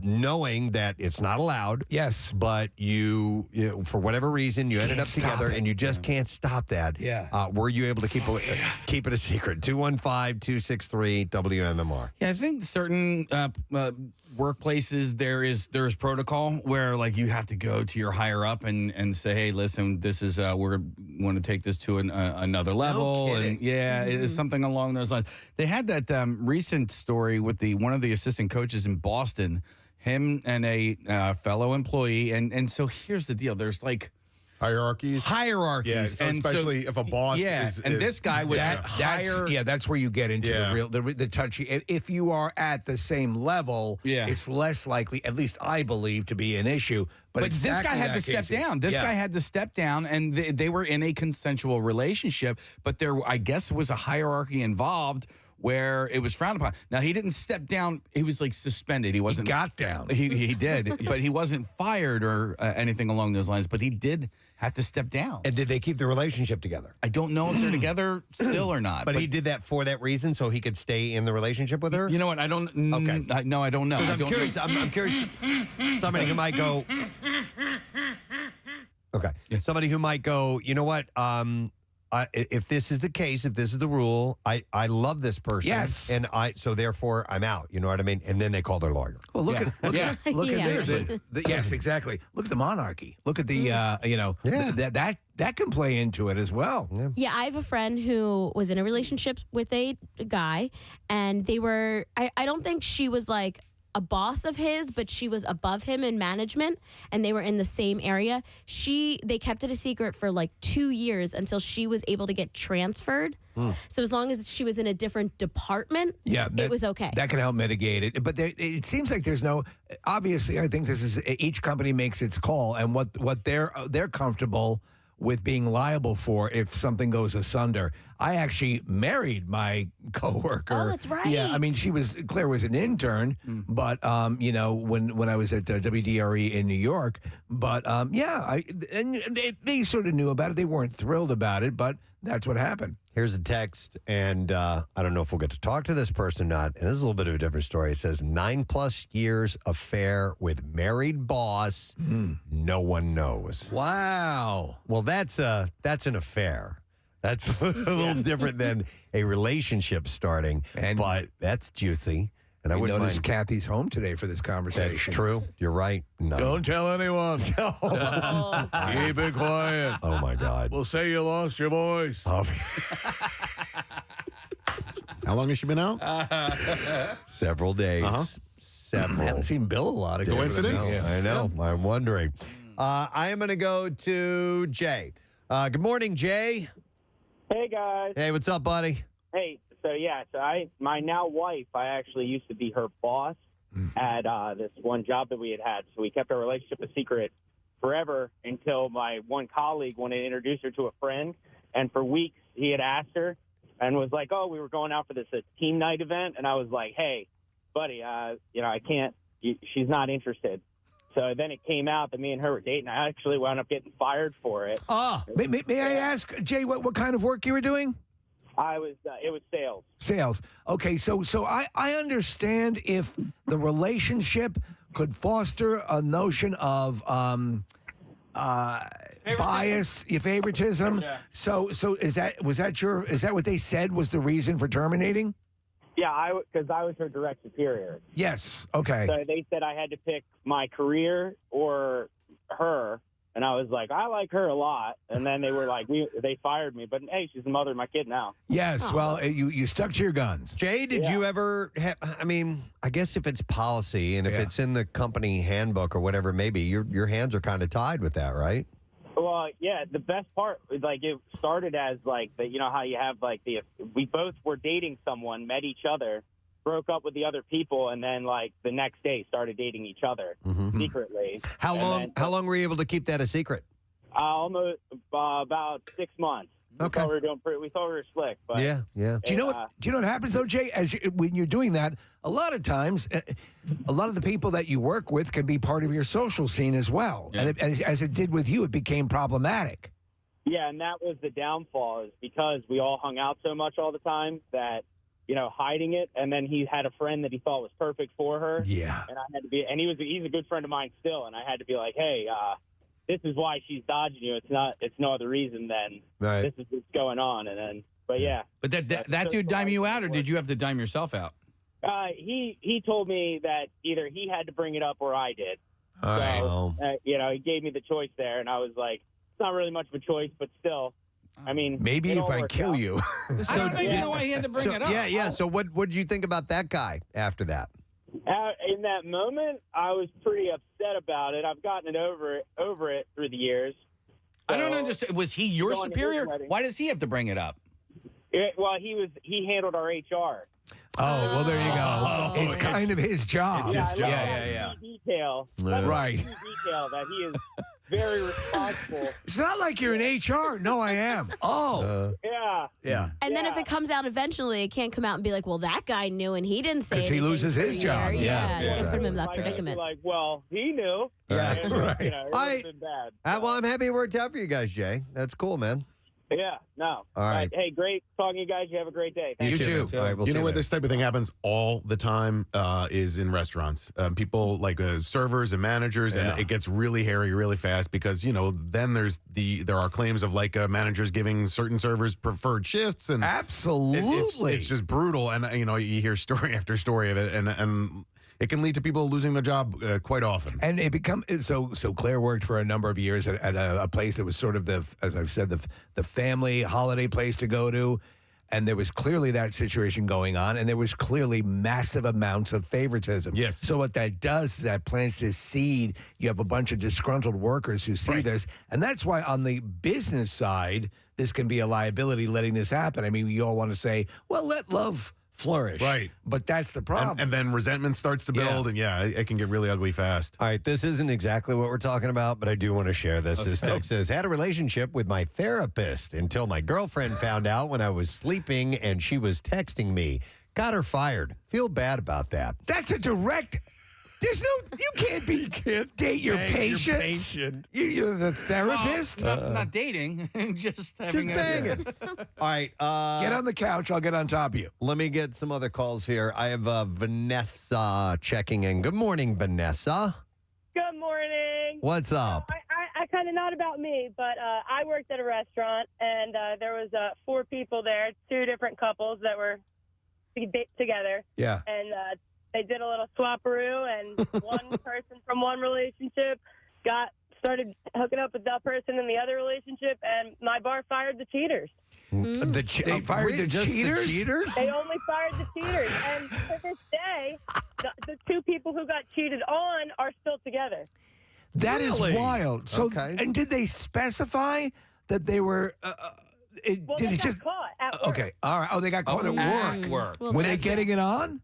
knowing that it's not allowed. Yes. But you for whatever reason, you ended up together and you just can't stop that. Yeah. Were you able to keep it a secret? 215-263-WMMR. Yeah, I think certain workplaces there's protocol where like you have to go to your higher up and say, hey, listen, this is we're want to take this to another level. No kidding. And it is something along those lines. They had that recent story with one of the assistant coaches in Boston, him and a fellow employee, and so here's the deal. There's like hierarchies. Yeah, so especially if a boss is... And this guy was that's where you get into the touchy. If you are at the same level, it's less likely, at least I believe, to be an issue. But this guy had to step down. This guy had to step down, and they were in a consensual relationship, but there, I guess, was a hierarchy involved where it was frowned upon. Now, he didn't step down. He was, like, suspended. He wasn't... He got down. He did, but he wasn't fired or anything along those lines, but he did have to step down. And did they keep the relationship together? I don't know if they're together still or not. But he did that for that reason, so he could stay in the relationship with her? You know what? I don't... Okay. No, I don't know. I'm curious. I'm curious. Somebody who might go... Okay. Somebody who might go, you know what? if this is the case, if this is the rule, I love this person. Yes. And so therefore I'm out. You know what I mean? And then they call their lawyer. Well, look at Yeah. yes, exactly. Look at the monarchy. Look at the that can play into it as well. Yeah, I have a friend who was in a relationship with a guy, and they were, I don't think she was like a boss of his, but she was above him in management, and they were in the same area. They kept it a secret for like 2 years until she was able to get transferred. So as long as she was in a different department, it was okay. That can help mitigate it. But it seems like there's no. Obviously, I think this is each company makes its call, and what they're comfortable with being liable for if something goes asunder. I actually married my coworker. Oh, that's right. Yeah, I mean, Claire was an intern, but when I was at WDRE in New York, but they sort of knew about it. They weren't thrilled about it, but that's what happened. Here's a text, and I don't know if we'll get to talk to this person or not. And this is a little bit of a different story. It says 9+ years affair with married boss. No one knows. Wow. Well, that's an affair. That's a little different than a relationship starting, but that's juicy. And I wouldn't notice mind. Kathy's home today for this conversation. That's true. You're right. No. Don't tell anyone. No. Keep it quiet. Oh, my God. We'll say you lost your voice. Oh. How long has she been out? Several days. Several. I haven't seen Bill a lot. Coincidence? I know. I'm wondering. I am going to go to Jay. Good morning, Jay. Hey, guys. Hey, what's up, buddy? Hey, my now wife, I actually used to be her boss at this one job that we had. So we kept our relationship a secret forever until my one colleague wanted to introduce her to a friend. And for weeks, he had asked her and was like, oh, we were going out for this team night event. And I was like, hey, buddy, I can't. She's not interested. So then it came out that me and her were dating. I actually wound up getting fired for it. May I ask, Jay, what kind of work you were doing? It was sales. Sales. Okay, so I understand if the relationship could foster a notion of bias, favoritism. Yeah. So is that what they said was the reason for terminating? Yeah, because I was her direct superior. Yes. Okay. So they said I had to pick my career or her, and I was like, I like her a lot. And then they were like, they fired me, but hey, she's the mother of my kid now. Yes. Well, you stuck to your guns. Jay, did you ever have, I guess if it's policy and if it's in the company handbook or whatever it may be, your hands are kind of tied with that, right? Well, yeah, the best part, like, it started as, like, how you have, like, we both were dating someone, met each other, broke up with the other people, and then, like, the next day started dating each other secretly. How long were you able to keep that a secret? Almost about 6 months. Okay. We thought we were slick, but yeah. Do you know what happens though, Jay? When you're doing that, a lot of times, a lot of the people that you work with can be part of your social scene as well. Yeah. And as it did with you, it became problematic. Yeah, and that was the downfall, is because we all hung out so much all the time that, hiding it. And then he had a friend that he thought was perfect for her. Yeah. And I had to be, and he's a good friend of mine still. And I had to be like, hey, this is why she's dodging you. It's no other reason than this is what's going on. And then, but yeah. But that dude dime you out, or did you have to dime yourself out? He told me that either he had to bring it up or I did. He gave me the choice there, and I was like, it's not really much of a choice, but still, I mean, maybe if I kill you. So I don't even know why he had to bring it up. Yeah. So what did you think about that guy after that? In that moment, I was pretty upset about it. I've gotten over it through the years. So, I don't understand. Was he your superior? Why does he have to bring it up? He handled our HR. Oh, well, there you go. It's kind of his job. It's his job. Yeah. Detail. Right. Detail that he is very responsible. It's not like you're in HR. No, I am. Oh. Yeah. And then if it comes out eventually, it can't come out and be like, well, that guy knew and he didn't say anything. Because he loses his job. Yeah. You can put him in that predicament. Like, well, he knew. Right. It would have been bad. Well, I'm happy it worked out for you guys, Jay. That's cool, man. Yeah, no. All right. Hey, great talking to you guys. You have a great day. You too. All right, we'll You see know what? later. This type of thing happens all the time is in restaurants. People like servers and managers, and it gets really hairy really fast because, then there are claims of like managers giving certain servers preferred shifts. And Absolutely. it's just brutal. And, you hear story after story of it. And it can lead to people losing their job quite often. And it so Claire worked for a number of years at a place that was sort of as I've said, the family holiday place to go to. And there was clearly that situation going on, and there was clearly massive amounts of favoritism. Yes. So what that does is that plants this seed. You have a bunch of disgruntled workers who see this, and that's why on the business side, this can be a liability letting this happen. I mean, we all want to say, well, let love flourish. Right. But that's the problem. And then resentment starts to build, and it can get really ugly fast. All right, this isn't exactly what we're talking about, but I do want to share this. This text says, had a relationship with my therapist until my girlfriend found out when I was sleeping and she was texting me. Got her fired. Feel bad about that. That's a direct. You can't date your patient. You're the therapist. Not dating, just having banging. All right. Get on the couch. I'll get on top of you. Let me get some other calls here. I have Vanessa checking in. Good morning, Vanessa. Good morning. What's up? I kind of not about me, but I worked at a restaurant, and there was 4 people there, 2 different couples that were together. Yeah. And they did a little swapperoo, and one person from one relationship started hooking up with that person in the other relationship, and my bar fired the cheaters. They fired the cheaters? They only fired the cheaters. And to this day, the 2 people who got cheated on are still together. That is wild. So, and did they specify that they were? They got caught at work. Okay, all right. Oh, they got caught at work. Well, Were they getting it on?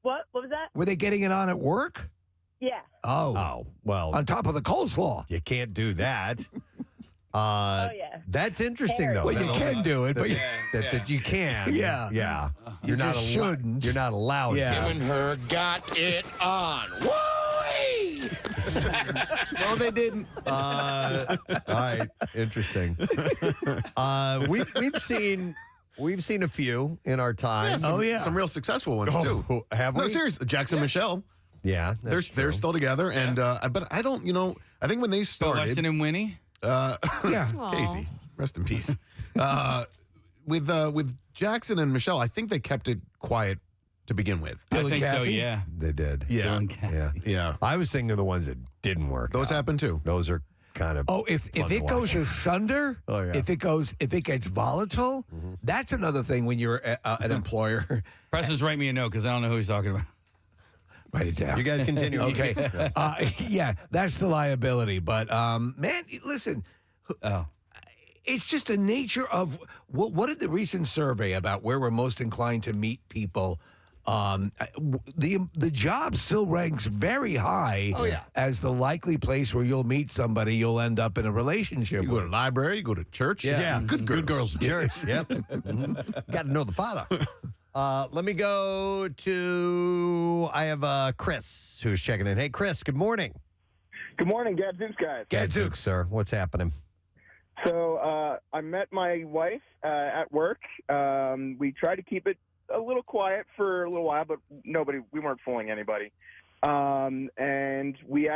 What was that? Were they getting it on at work? Yeah. Oh, well. On top of the coleslaw. You can't do that. Oh, yeah. That's interesting, though. Well, you can do it, but that you can. Yeah. Yeah. You just shouldn't. You're not allowed Yeah. to. Him and her got it on. Whee! No, they didn't. All right. Interesting. We've seen a few in our time. Some real successful ones too. Have we? No, seriously, Jackson and Michelle. Yeah, they're still together, and but I don't. I think when they started, Weston and Winnie. Casey, rest in peace. With Jackson and Michelle, I think they kept it quiet to begin with. I think so. Yeah, they did. Yeah, yeah. I was thinking of the ones that didn't work. Those happen too. Those are kind of. Oh, if it goes asunder, if it gets volatile, that's another thing when you're an employer. Preston's write me a note because I don't know who he's talking about. Write it down. You guys continue. Okay. That's the liability. But man, listen. It's just the nature of what did the recent survey about where we're most inclined to meet people. The job still ranks very high as the likely place where you'll meet somebody you'll end up in a relationship You with. go to the library, you go to church. Yeah. Good girls. Church. Yep. Got to know the father. Let me go to. I have Chris who's checking in. Hey, Chris. Good morning. Good morning, Gadzooks guys. Gadzooks, sir. What's happening? So I met my wife at work. We tried to keep it a little quiet for a little while, but we weren't fooling anybody. And we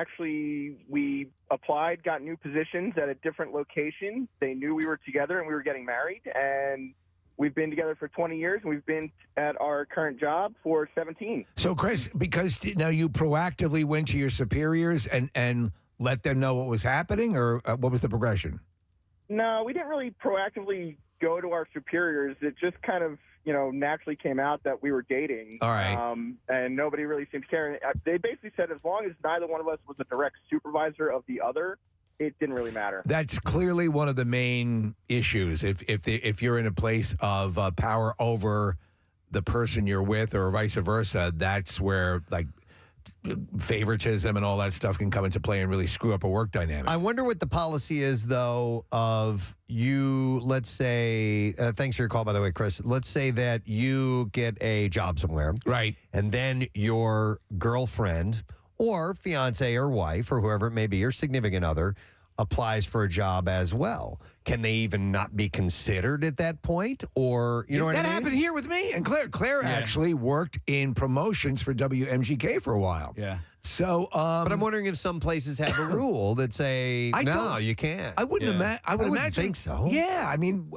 applied, got new positions at a different location. They knew we were together and we were getting married, and we've been together for 20 years, and we've been at our current job for 17. So, Chris, because now you proactively went to your superiors and let them know what was happening, or what was the progression? No, we didn't really proactively go to our superiors. It just kind of, naturally came out that we were dating. All right. And nobody really seemed to care. They basically said as long as neither one of us was a direct supervisor of the other, it didn't really matter. That's clearly one of the main issues. If you're in a place of power over the person you're with, or vice versa, that's where favoritism and all that stuff can come into play and really screw up a work dynamic. I wonder what the policy is, though, of you, let's say, thanks for your call, by the way, Chris. Let's say that you get a job somewhere. Right. And then your girlfriend or fiance or wife or whoever it may be, your significant other, applies for a job as well. Can they even not be considered at that point? Or, you know what I mean? That happened here with me and Claire. Claire actually worked in promotions for WMGK for a while. Yeah. So, but I'm wondering if some places have a rule that say, no, you can't. I wouldn't imagine. I would wouldn't imagine. think so. Yeah, I mean,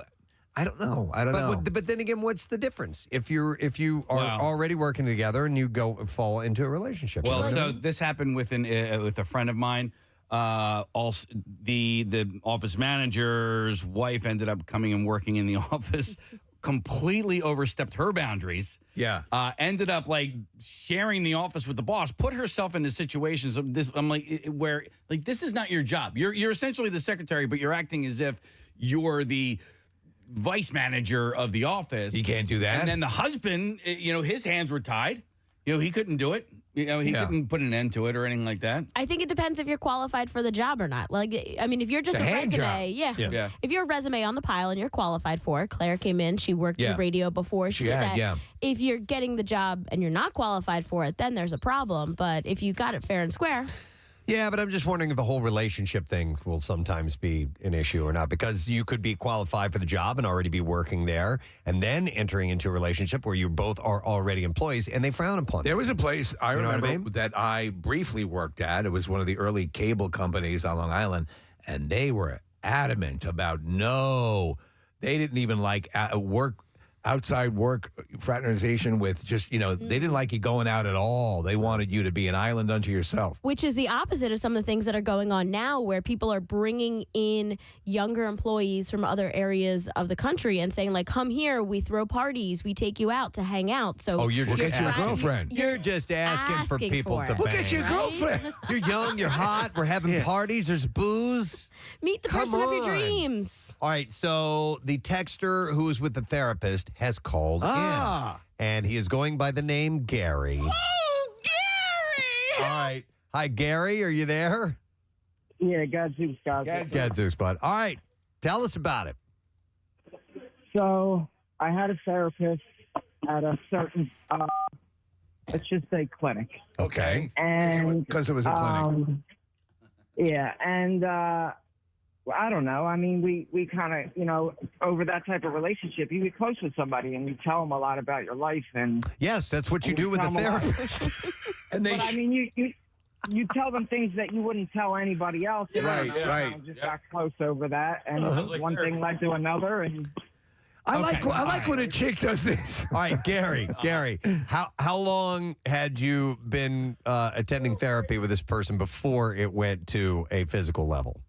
I don't know. I don't know. But then again, what's the difference if you are already working together and you fall into a relationship? Well, so this happened with with a friend of mine. Also, the office manager's wife ended up coming and working in the office. Completely overstepped her boundaries. Yeah. Ended up like sharing the office with the boss. Put herself into situations of this. I'm like, where like this is not your job. You're essentially the secretary, but you're acting as if you're the vice manager of the office. You can't do that. And then the husband, his hands were tied. He couldn't do it. He couldn't put an end to it or anything like that. I think it depends if you're qualified for the job or not. Like, I mean, if you're just a resume, yeah. If you're a resume on the pile and you're qualified for it, Claire came in, she worked in radio before, she did that. Yeah. If you're getting the job and you're not qualified for it, then there's a problem. But if you got it fair and square. Yeah, but I'm just wondering if the whole relationship thing will sometimes be an issue or not, because you could be qualified for the job and already be working there and then entering into a relationship where you both are already employees and they frown upon There it. was a place I remember I mean? that I briefly worked at. It was one of the early cable companies on Long Island, and they were adamant about they didn't even like outside work fraternization with just, they didn't like you going out at all. They wanted you to be an island unto yourself. Which is the opposite of some of the things that are going on now, where people are bringing in younger employees from other areas of the country and saying, like, come here, we throw parties, we take you out to hang out. So you're we'll get you a girlfriend. You're just asking for people to We'll bang. get you a girlfriend. You're young, you're hot, we're having parties, there's booze. Meet the Come person of your on. dreams. All right, so the texter who is with the therapist has called in, and he is going by the name Gary. Oh, Gary! All right. Hi, Gary. Are you there? Yeah, Gadzooks, guys. Gadzooks, bud. All right. Tell us about it. So I had a therapist at a certain, let's just say clinic. Okay. And because it was a clinic. Yeah, and I don't know. I mean, we kind of, over that type of relationship, you get close with somebody and you tell them a lot about your life. And yes, that's what you do with a therapist. And but I mean, you tell them things that you wouldn't tell anybody else. And Right. I just got close over that, and one thing led to another, and. I like when a chick does this. All right, Gary, how long had you been attending therapy with this person before it went to a physical level?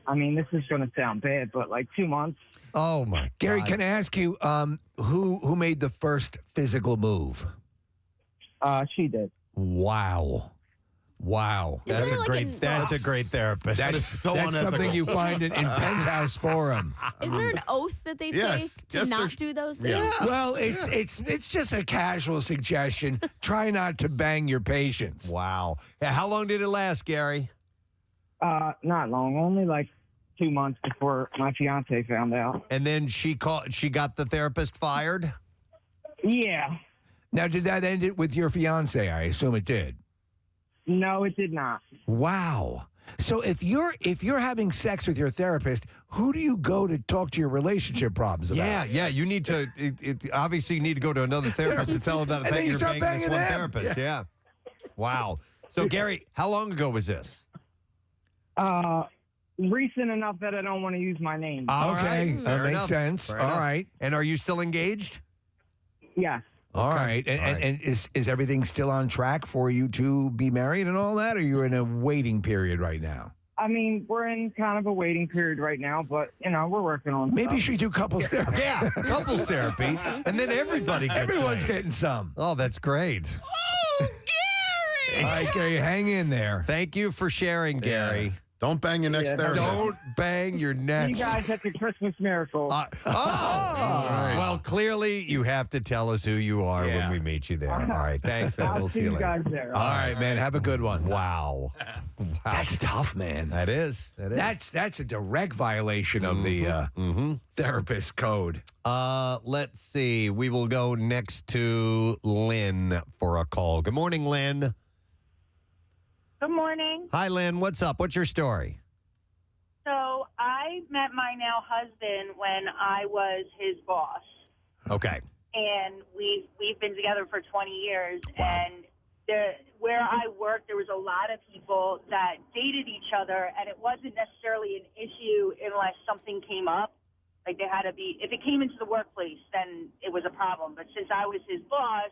I mean, this is going to sound bad, but like 2 months. Oh my Gary, God. can I ask you who made the first physical move? She did. Wow. That's a great therapist. That's something you find in Penthouse Forum. Isn't there an oath that they take to not do those things? Yeah. Well, it's just a casual suggestion. Try not to bang your patients. Wow. Yeah, how long did it last, Gary? Not long, only like 2 months before my fiance found out. And then she got the therapist fired? Yeah. Now, did that end it with your fiance? I assume it did. No, it did not. Wow. So if you're having sex with your therapist, who do you go to talk to your relationship problems about? Yeah. You need to. Obviously, you need to go to another therapist to tell them about the And then fact you you're start banging this one banging them. therapist. Yeah. Wow. So, Gary, how long ago was this? Recent enough that I don't want to use my name. Okay, Fair that makes enough. sense. Fair All enough. right. And are you still engaged? Yes. All right. And is everything still on track for you to be married and all that, or you're in a waiting period right now? I mean, we're in kind of a waiting period right now, but, we're working on Maybe you stuff. should do couples therapy. Yeah, couples therapy. And then everybody gets Everyone's some. getting some. Oh, that's great. All right, Gary, hang in there. Thank you for sharing, Gary. Don't bang your next therapist. Don't bang your You next. guys at the Christmas miracle. Well, clearly you have to tell us who you are when we meet you there. All right, thanks, man. I'll We'll see you later. guys there. All right, man. Have a good one. Wow. That's tough, man. That is. That's a direct violation of the therapist code. Let's see. We will go next to Lynn for a call. Good morning, Lynn. Good morning. Hi, Lynn. What's up? What's your story? So I met my now husband when I was his boss, Okay. and we've been together for 20 years. Wow. And where I worked, there was a lot of people that dated each other, and it wasn't necessarily an issue unless something came up. Like they had to be, if it came into the workplace, then it was a problem. But since I was his boss,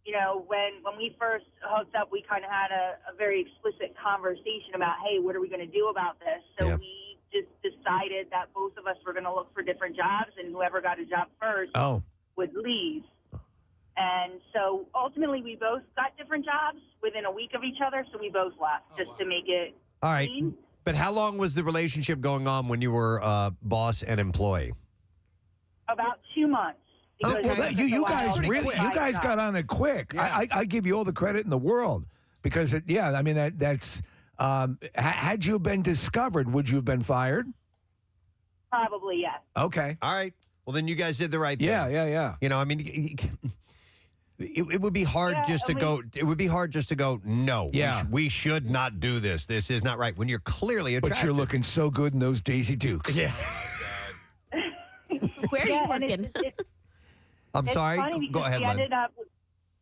you know, when we first hooked up, we kind of had a very explicit conversation about, hey, what are we going to do about this? So we just decided that both of us were going to look for different jobs, and whoever got a job first would leave. And so ultimately, we both got different jobs within a week of each other, so we both left just to make it All right. clean. But how long was the relationship going on when you were boss and employee? About 2 months. Oh, because well, it took a you while guys to really, find you guys jobs. got on it quick. I give you all the credit in the world because I mean that's had you been discovered, would you have been fired? Probably, yes. Okay. All right. Well, then you guys did the right thing. Yeah. You know, I mean, it would be hard just to go. It would be hard just to go. No. Yeah. We should not do this. This is not right. When you're clearly attracted. But you're looking so good in those Daisy Dukes. Yeah. Where are you and working? I'm it's sorry. funny Go because ahead, Len.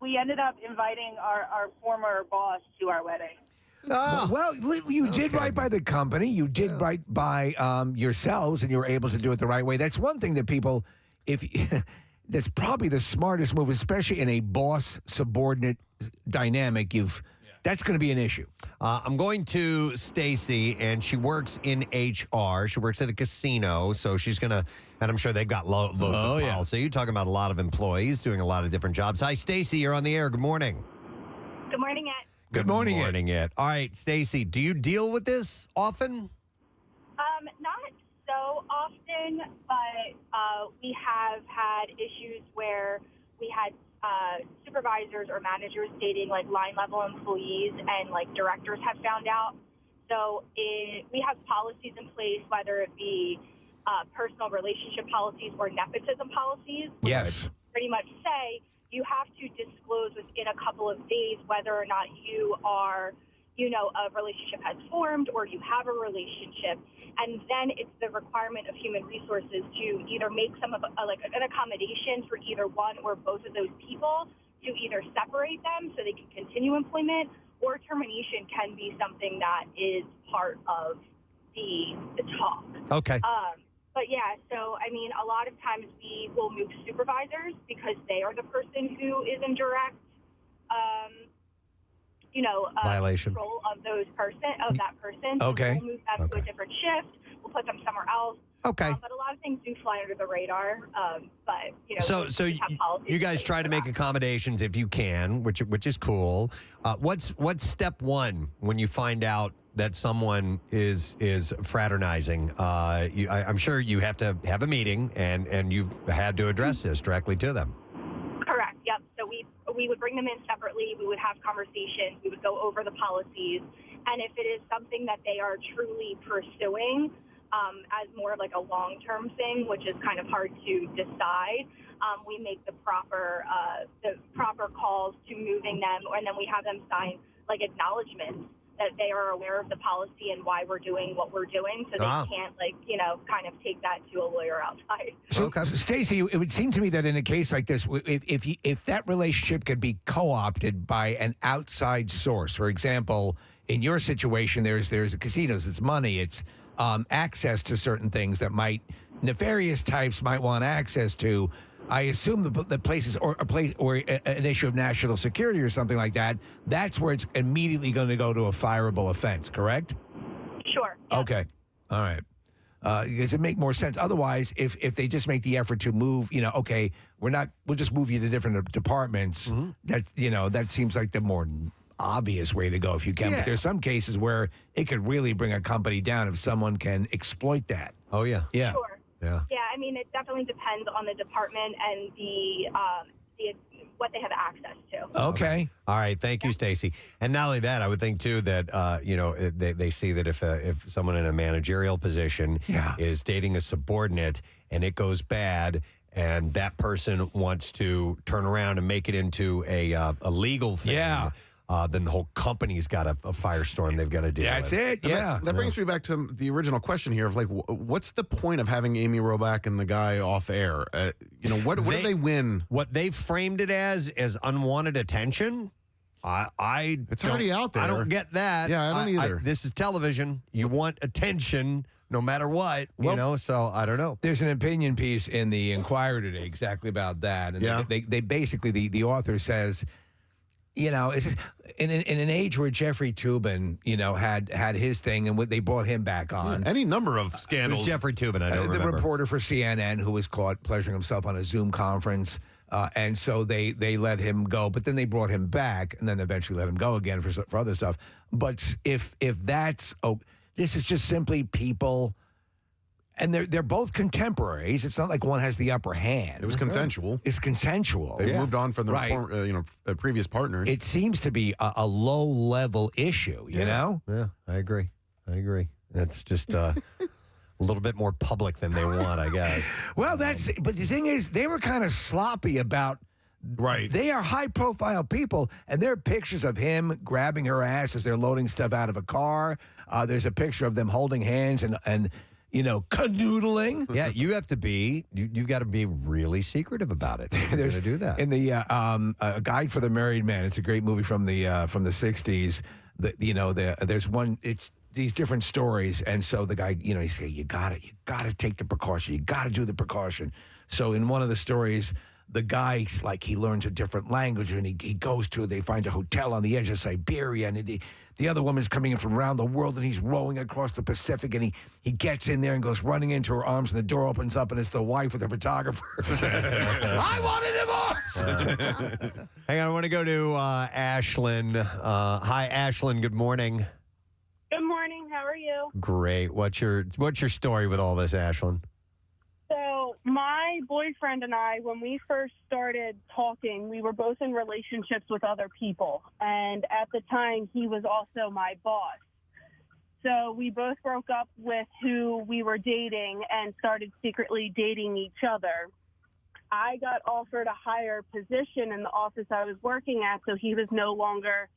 we ended up inviting our former boss to our wedding. Well, you did right by the company. You did right by yourselves, and you were able to do it the right way. That's one thing that people, that's probably the smartest move, especially in a boss-subordinate dynamic. That's going to be an issue. I'm going to Stacy, and she works in HR. She works at a casino, so she's going to, and I'm sure they've got loads of policy. You're talking about a lot of employees doing a lot of different jobs. Hi, Stacy. You're on the air. Good morning. Good morning, Ed. Good morning, Ed. Morning, Ed. All right, Stacy, do you deal with this often? Not so often, but we have had issues where we had supervisors or managers dating like line level employees, and like directors have found out. So we have policies in place, whether it be personal relationship policies or nepotism policies. Yes. Pretty much say you have to disclose within a couple of days whether or not you are, a relationship has formed or you have a relationship. And then it's the requirement of human resources to either make some of an accommodation for either one or both of those people to either separate them so they can continue employment, or termination can be something that is part of the talk. Okay. But yeah, so I mean, a lot of times we will move supervisors because they are the person who is in direct, violation control of that person. Okay. So we'll move them to a different shift. We'll put them somewhere else. Okay. But a lot of things do fly under the radar. But So we have policies you in guys place try for to make that. accommodations if you can, which is cool. What's step one when you find out that someone is fraternizing? I'm sure you have to have a meeting, and you've had to address this directly to them. Correct. Yep. So we would bring them in separately. We would have conversations. We would go over the policies, and if it is something that they are truly pursuing as more of like a long-term thing, which is kind of hard to decide, we make the proper calls to moving them, and then we have them sign like acknowledgments that they are aware of the policy and why we're doing what we're doing, so they can't kind of take that to a lawyer outside. So, Stacey, it would seem to me that in a case like this, if that relationship could be co-opted by an outside source, for example, in your situation, there's casinos, it's money, it's access to certain things that nefarious types might want access to. I assume the places or a place or an issue of national security or something like that. That's where it's immediately going to go to a fireable offense. Correct? Sure. Okay. All right. Does it make more sense? Otherwise, if they just make the effort to move, okay, we'll just move you to different departments. Mm-hmm. That seems like the more obvious way to go if you can. Yeah. But there's some cases where it could really bring a company down if someone can exploit that. Oh yeah. Yeah. Sure. Yeah. Yeah, I mean, it definitely depends on the department and the what they have access to. Okay. All right. Thank you, Stacy. And not only that, I would think too that they see that if someone in a managerial position is dating a subordinate and it goes bad, and that person wants to turn around and make it into a legal thing. Yeah. then the whole company's got a firestorm they've got to deal with. That's it. And Yeah. That brings me back to the original question here of like, what's the point of having Amy Robach and the guy off air? What do they win? What they've framed it as unwanted attention. It's already out there. I don't get that. Yeah, I don't either. This is television. You want attention no matter what, so I don't know. There's an opinion piece in the Inquirer today exactly about that. And they basically, the author says, it's just, in an age where Jeffrey Toobin, had his thing and they brought him back on. Any number of scandals. Who's Jeffrey Toobin? I don't remember. The reporter for CNN who was caught pleasuring himself on a Zoom conference. And so they let him go, but then they brought him back and then eventually let him go again for other stuff. But if that's, this is just simply people, and they're both contemporaries. It's not like one has the upper hand. It was consensual. It's consensual. They moved on from their previous partners. It seems to be a low-level issue, you know? Yeah, I agree. That's just a little bit more public than they want, I guess. Well, but the thing is, they were kind of sloppy about. Right. They are high-profile people, and there are pictures of him grabbing her ass as they're loading stuff out of a car. There's a picture of them holding hands and canoodling. Yeah, you have to be. You got to be really secretive about it. There's to do that in the a Guide for the Married Man. It's a great movie from the '60s. There's one. It's these different stories, and so the guy, he said, you gotta take the precaution. You gotta do the precaution. So in one of the stories, the guy's like, he learns a different language, and he goes to, they find a hotel on the edge of Siberia, and the other woman's coming in from around the world, and he's rowing across the Pacific, and he gets in there and goes running into her arms, and the door opens up, and it's the wife with the photographer. I want a divorce! Hang on, I want to go to Ashlyn. Hi, Ashlyn. Good morning. Good morning. How are you? Great. What's your story with all this, Ashlyn? So my boyfriend and I, when we first started talking, we were both in relationships with other people. And at the time, he was also my boss. So we both broke up with who we were dating and started secretly dating each other. I got offered a higher position in the office I was working at, so he was no longer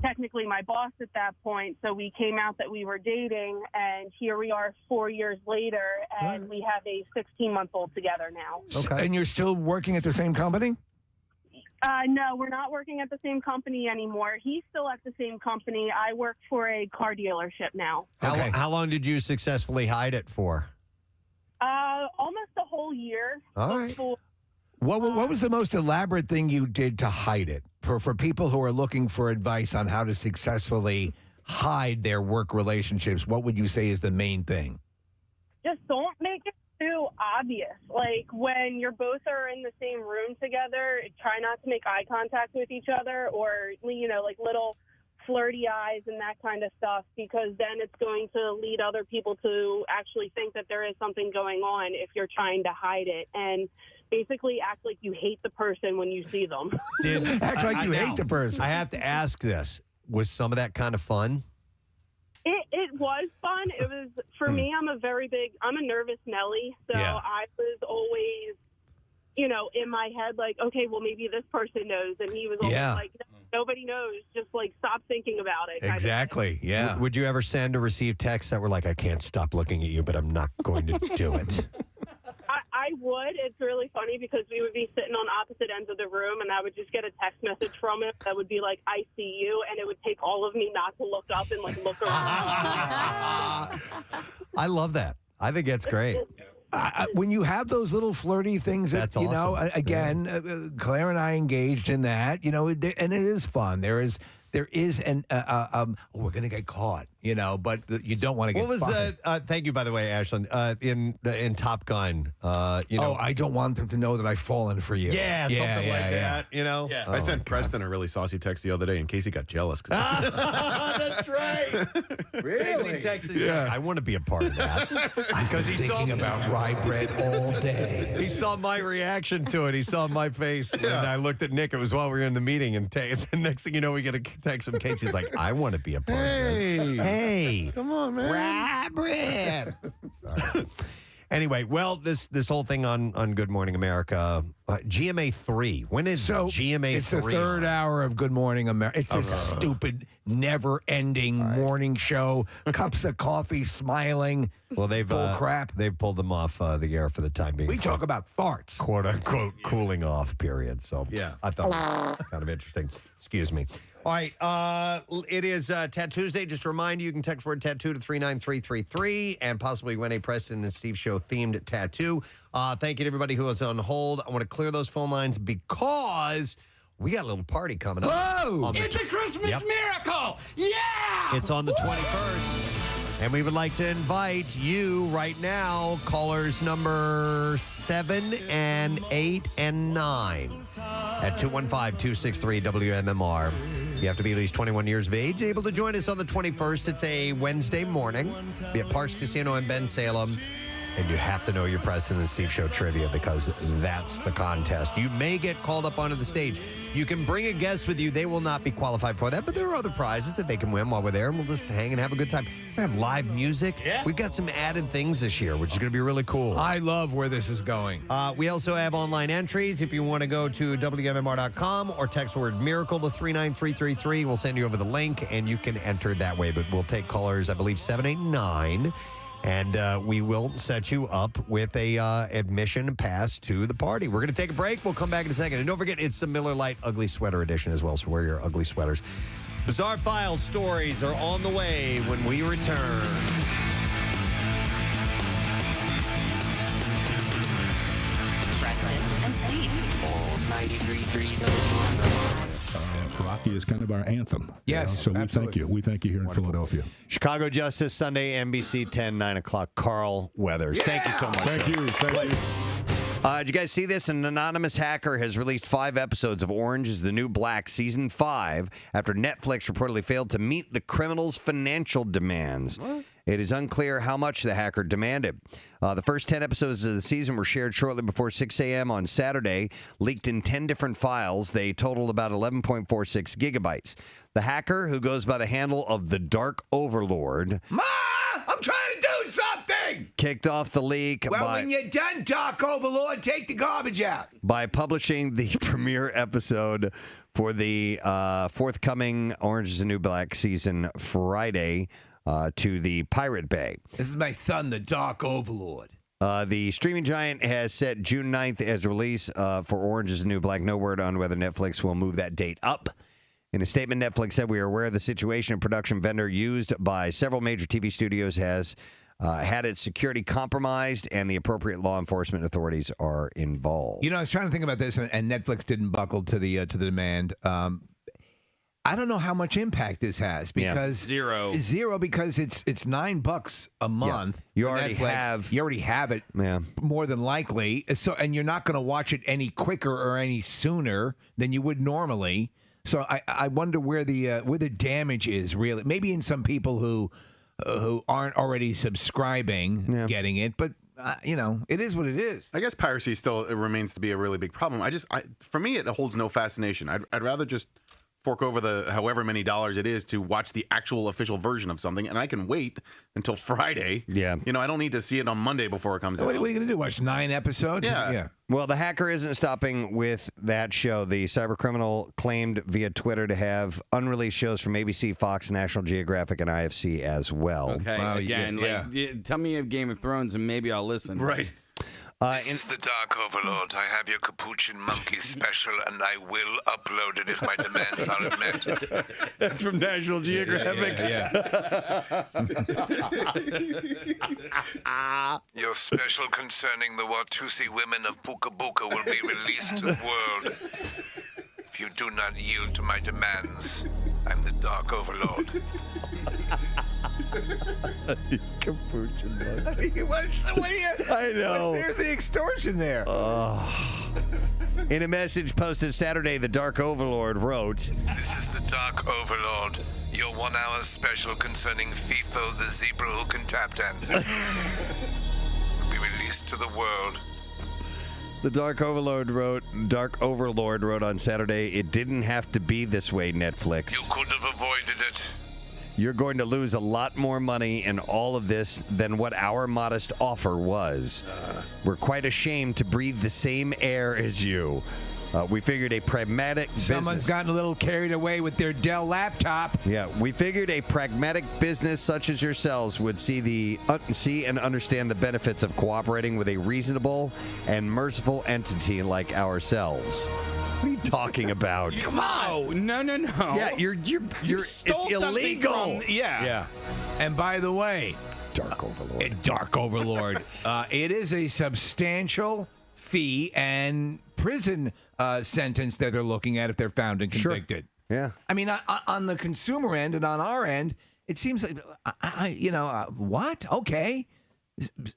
technically my boss at that point. So we came out that we were dating, and here we are 4 years later, and we have a 16-month-old together now. Okay. And you're still working at the same company? No, we're not working at the same company anymore. He's still at the same company. I work for a car dealership now. How long did you successfully hide it for? Almost a whole year. All right. What was the most elaborate thing you did to hide it? For people who are looking for advice on how to successfully hide their work relationships, what would you say is the main thing? Just don't make it too obvious. Like when you're both are in the same room together, try not to make eye contact with each other, or like little flirty eyes and that kind of stuff, because then it's going to lead other people to actually think that there is something going on if you're trying to hide it. And basically act like you hate the person when you see them. Act like you hate the person. I have to ask this. Was some of that kind of fun? It was fun. It was, for me, I'm a nervous Nelly. So Yeah. I was always, in my head, like, okay, well, maybe this person knows. And he was always like, nobody knows. Just like, stop thinking about it. Exactly. Yeah. Would you ever send or receive texts that were like, I can't stop looking at you, but I'm not going to do it? I would. It's really funny because we would be sitting on opposite ends of the room, and I would just get a text message from him that would be like, I see you, and it would take all of me not to look up and like look around. I love that. I think that's great. When you have those little flirty things, That's awesome. again, Claire and I engaged in that, and it is fun. There is an we're going to get caught, but you don't want to get What was fired. that? Thank you, by the way, Ashlyn. In Top Gun, I don't want them to know that I've fallen for you. Yeah, something like that. Yeah. I sent Preston a really saucy text the other day in case he got jealous. That's right. Really? Texas, I want to be a part of that because he saw Thinking about rye bread all day. He saw my reaction to it. He saw my face, and I looked at Nick. It was while we were in the meeting, and the next thing you know, we get a text from Casey's like, "I want to be a part of this." Hey, come on, man. rye bread. Anyway, well, this whole thing on Good Morning America, GMA 3. When is GMA 3? It's the third hour of Good Morning America. It's a stupid, never-ending morning show. Cups of coffee, smiling. Well, they've full crap. They've pulled them off the air for the time being. We talk about farts, quote unquote, cooling off period. So yeah, I thought it was kind of interesting. Excuse me. All right, it is Tattoo Tuesday. Just to remind you, you can text word tattoo to 39333 and possibly win a Preston and Steve Show themed tattoo. Thank you to everybody who was on hold. I want to clear those phone lines because we got a little party coming up. Whoa! It's a Christmas miracle! Yeah! It's on the 21st. And we would like to invite you right now, callers number 7 and 8 and 9 at 215-263-WMMR. You have to be at least 21 years of age, able to join us on the 21st. It's a Wednesday morning. Be at Parks Casino in Bensalem. And you have to know your Preston and Steve Show trivia because that's the contest. You may get called up onto the stage. You can bring a guest with you. They will not be qualified for that, but there are other prizes that they can win while we're there, and we'll just hang and have a good time. We'll have live music. Yeah. We've got some added things this year, which is going to be really cool. I love where this is going. We also have online entries. If you want to go to WMMR.com or text word miracle to 39333, we'll send you over the link, and you can enter that way. But we'll take callers, I believe, 7, 8, 9. And we will set you up with a admission pass to the party. We're going to take a break. We'll come back in a second. And don't forget, it's the Miller Lite Ugly Sweater Edition as well, so wear your ugly sweaters. Bizarre File stories are on the way when we return. Preston and Steve. All 93.3 Rocky is kind of our anthem. Yes, so we thank you. We thank you here in Philadelphia. Chicago Justice, Sunday, NBC 10, 9 o'clock. Carl Weathers. Yeah! Thank you so much. Thank you. Thank you. Did you guys see this? An anonymous hacker has released 5 episodes of Orange is the New Black Season 5 after Netflix reportedly failed to meet the criminal's financial demands. What? It is unclear how much the hacker demanded. The first 10 episodes of the season were shared shortly before 6 a.m. on Saturday, leaked in 10 different files. They totaled about 11.46 gigabytes. The hacker, who goes by the handle of the Dark Overlord... Ma! I'm trying to do something! Kicked off the leak when you're done, Dark Overlord, take the garbage out. By publishing the premiere episode for the forthcoming Orange is the New Black season Friday to the Pirate Bay. This is my son, the Dark Overlord. The streaming giant has set June 9th as release for Orange is the New Black. No word on whether Netflix will move that date up. In a statement, Netflix said, "We are aware of the situation. A production vendor used by several major TV studios has had its security compromised, and the appropriate law enforcement authorities are involved." You know, I was trying to think about this, and Netflix didn't buckle to the demand. I don't know how much impact this has because Zero because it's $9 a month. Yeah. You already have it. Yeah. More than likely. So, and you're not going to watch it any quicker or any sooner than you would normally. So I wonder where the damage is really. Maybe in some people who aren't already subscribing, getting it, but it is what it is. I guess piracy still remains to be a really big problem. For me, it holds no fascination. I'd rather just fork over the however many dollars it is to watch the actual official version of something, and I can wait until Friday. Yeah. I don't need to see it on Monday before it comes out. What are you going to do? Watch 9 episodes? Yeah. Well, the hacker isn't stopping with that show. The cybercriminal claimed via Twitter to have unreleased shows from ABC, Fox, National Geographic, and IFC as well. Okay, tell me of Game of Thrones and maybe I'll listen. Right. This is the Dark Overlord. I have your Capuchin Monkey special, and I will upload it if my demands are met. That's from National Geographic. Your special concerning the Watusi women of Buka Buka will be released to the world. If you do not yield to my demands, I'm the Dark Overlord. Capuchin Monkey. I know. There's the extortion there. In a message posted Saturday, the Dark Overlord wrote, "This is the Dark Overlord, your 1-hour special concerning FIFO, the zebra who can tap dance. Will be released to the world." The Dark Overlord wrote on Saturday, "It didn't have to be this way, Netflix. You could have avoided it. You're going to lose a lot more money in all of this than what our modest offer was. We're quite ashamed to breathe the same air as you. We figured a pragmatic Someone's gotten a little carried away with their Dell laptop. Yeah, we figured a pragmatic business such as yourselves would see and understand the benefits of cooperating with a reasonable and merciful entity like ourselves. What are you talking about? Come on! No. Yeah, you're stole it's something illegal. from- yeah. And by the way, Dark Overlord. It is a substantial fee and prison sentence that they're looking at if they're found and convicted. Yeah. I mean, on the consumer end and on our end, it seems like, what? Okay.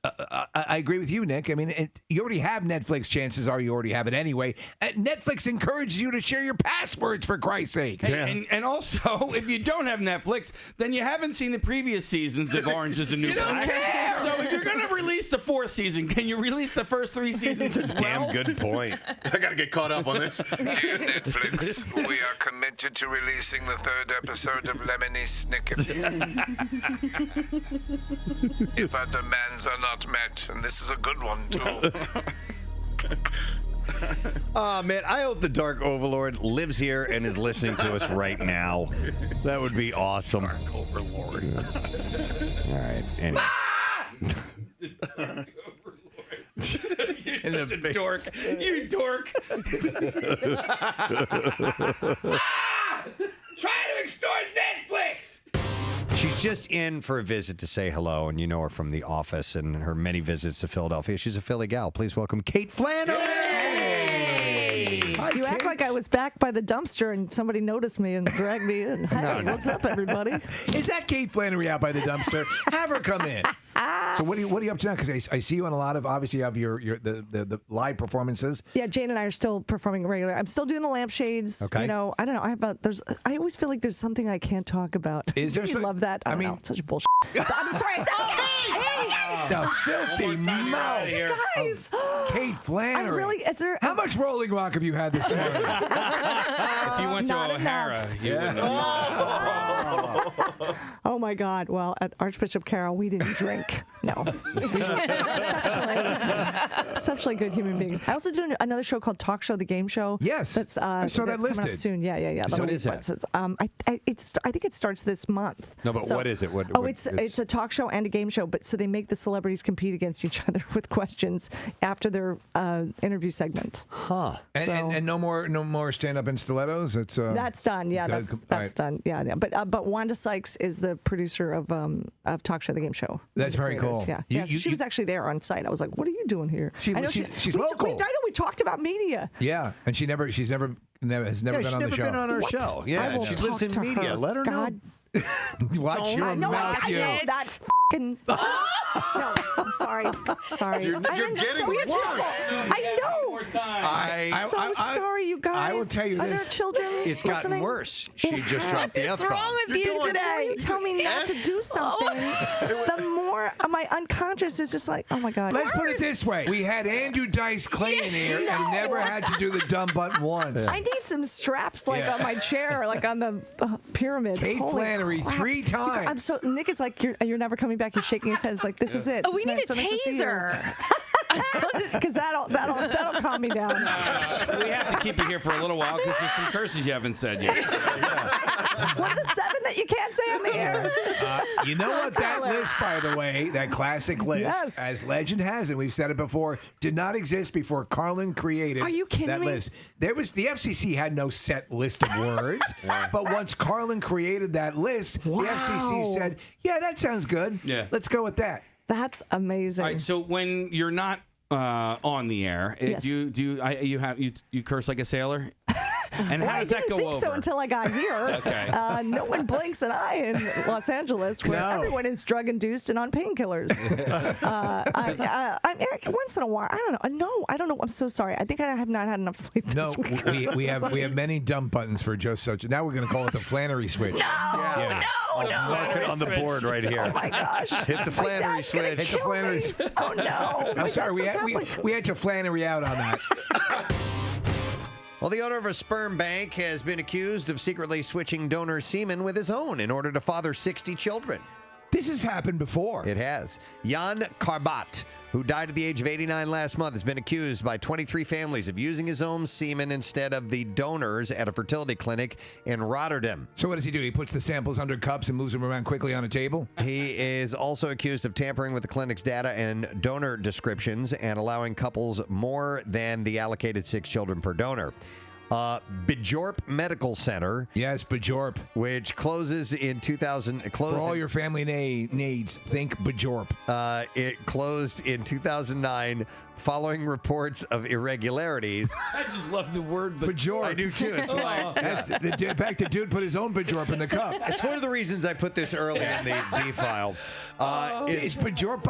I agree with you, Nick. I mean, you already have Netflix. Chances are you already have it anyway. Netflix encourages you to share your passwords, for Christ's sake. Hey, and also, if you don't have Netflix, then you haven't seen the previous seasons of Orange is the New You don't Black. care. So if you're going to release the 4th season, can you release the first 3 seasons as well? Damn good point. I got to get caught up on this. Dear Netflix, we are committed to releasing the 3rd episode of Lemony Snicket. If our demands are not met, and this is a good one, too. Oh, man, I hope the Dark Overlord lives here and is listening to us right now. That would be awesome. Dark Overlord. All right, anyway. You're such a dork. You dork. Try to extort Netflix! She's just in for a visit to say hello, and you know her from The Office and her many visits to Philadelphia. She's a Philly gal. Please welcome Kate Flannery. Hi, You act like I was back by the dumpster and somebody noticed me and dragged me in. Hey, what's up, everybody? Is that Kate Flannery out by the dumpster? Have her come in. So what are you up to now? Because I see you on a lot of, obviously you have the live performances. Yeah, Jane and I are still performing regular. I'm still doing the lampshades. Okay. You know, I don't know. I always feel like there's something I can't talk about. Is there you love that? I mean, it's such bullshit. But I'm sorry. I said The filthy mouth. guys. Kate Flannery. I'm really. Is there? How much Rolling Rock have you had this morning? If you went to Not O'Hara, enough. you wouldn't have. Oh my God! Well, at Archbishop Carroll, we didn't drink. No, exceptionally good human beings. I also do another show called Talk Show, the game show. Yes, that's I saw that's that coming up listed. soon. Yeah. So what is it? I think it starts this month. No, but what is it? It's a talk show and a game show. But so they make the celebrities compete against each other with questions after their interview segment. Huh. And no more stand up in stilettos. It's that's done. Yeah, that's done. Yeah. But Wanda Sykes is the producer of Talk Show, the game show. That's very cool. Yeah. She was actually there on site. I was like, "What are you doing here?" She's local. I know we talked about media. Yeah, and she's never she's never been on the show. Been on our show. Yeah, she lives in media. Her. Let her know. Watch your mouth, I know that fucking. No, I'm sorry. You're getting worse. I know. I'm sorry, you guys. I will tell you Are this. there children It's gotten listening? worse. She just dropped the F-bomb. What's wrong with you today? You tell me not to do something. The more my unconscious is just like, oh my God. Let's put it this way: we had Andrew Dice Clay in here and never had to do the dumb button once. I need some straps like on my chair, or like on the pyramid. Kate Holy Flannery crap. 3 times. I'm so Nick is like, you're never coming back. He's shaking his head. It's like, this is it. Oh, we It's need nice- a so nice to see you. taser. Because that'll calm me down. We have to keep you here for a little while because there's some curses you haven't said yet. What are the 7 that you can't say on the air? You know what? That list, by the way, that classic list, Yes. as legend has it, we've said it before, did not exist before Carlin created Are you kidding that me? list. The FCC had no set list of words, but once Carlin created that list, the FCC said, "Yeah, that sounds good. Yeah. Let's go with that." That's amazing. All right, so when you're not on the air, Yes. you curse like a sailor? And how does that go I didn't think so over? until I got here. Okay. No one blinks an eye in Los Angeles, where No. everyone is drug induced and on painkillers. Once in a while, I don't know. No, I don't know. I'm so sorry. I think I have not had enough sleep this No, week. we have many dumb buttons for Joe Socha. Now we're going to call it the Flannery switch. No. Mark it on the board right here. Oh my gosh. Hit the Flannery dad's gonna switch. Hit the Flannery switch. Oh no. I'm sorry, we That's had, so we had to Flannery out on that. Well, the owner of a sperm bank has been accused of secretly switching donor semen with his own in order to father 60 children. This has happened before. It has. Jan Karbat, who died at the age of 89 last month, has been accused by 23 families of using his own semen instead of the donors at a fertility clinic in Rotterdam. So what does he do? He puts the samples under cups and moves them around quickly on a table? He is also accused of tampering with the clinic's data and donor descriptions and allowing couples more than the allocated 6 children per donor. Bajorp Medical Center. Yes, Bajorp. Which closes in 2000. For all your family needs, think Bajorp. It closed in 2009 following reports of irregularities. I just love the word Bajorp. I do too. It's why. In fact, the dude put his own Bajorp in the cup. It's one of the reasons I put this early in the D file. Is Bajorp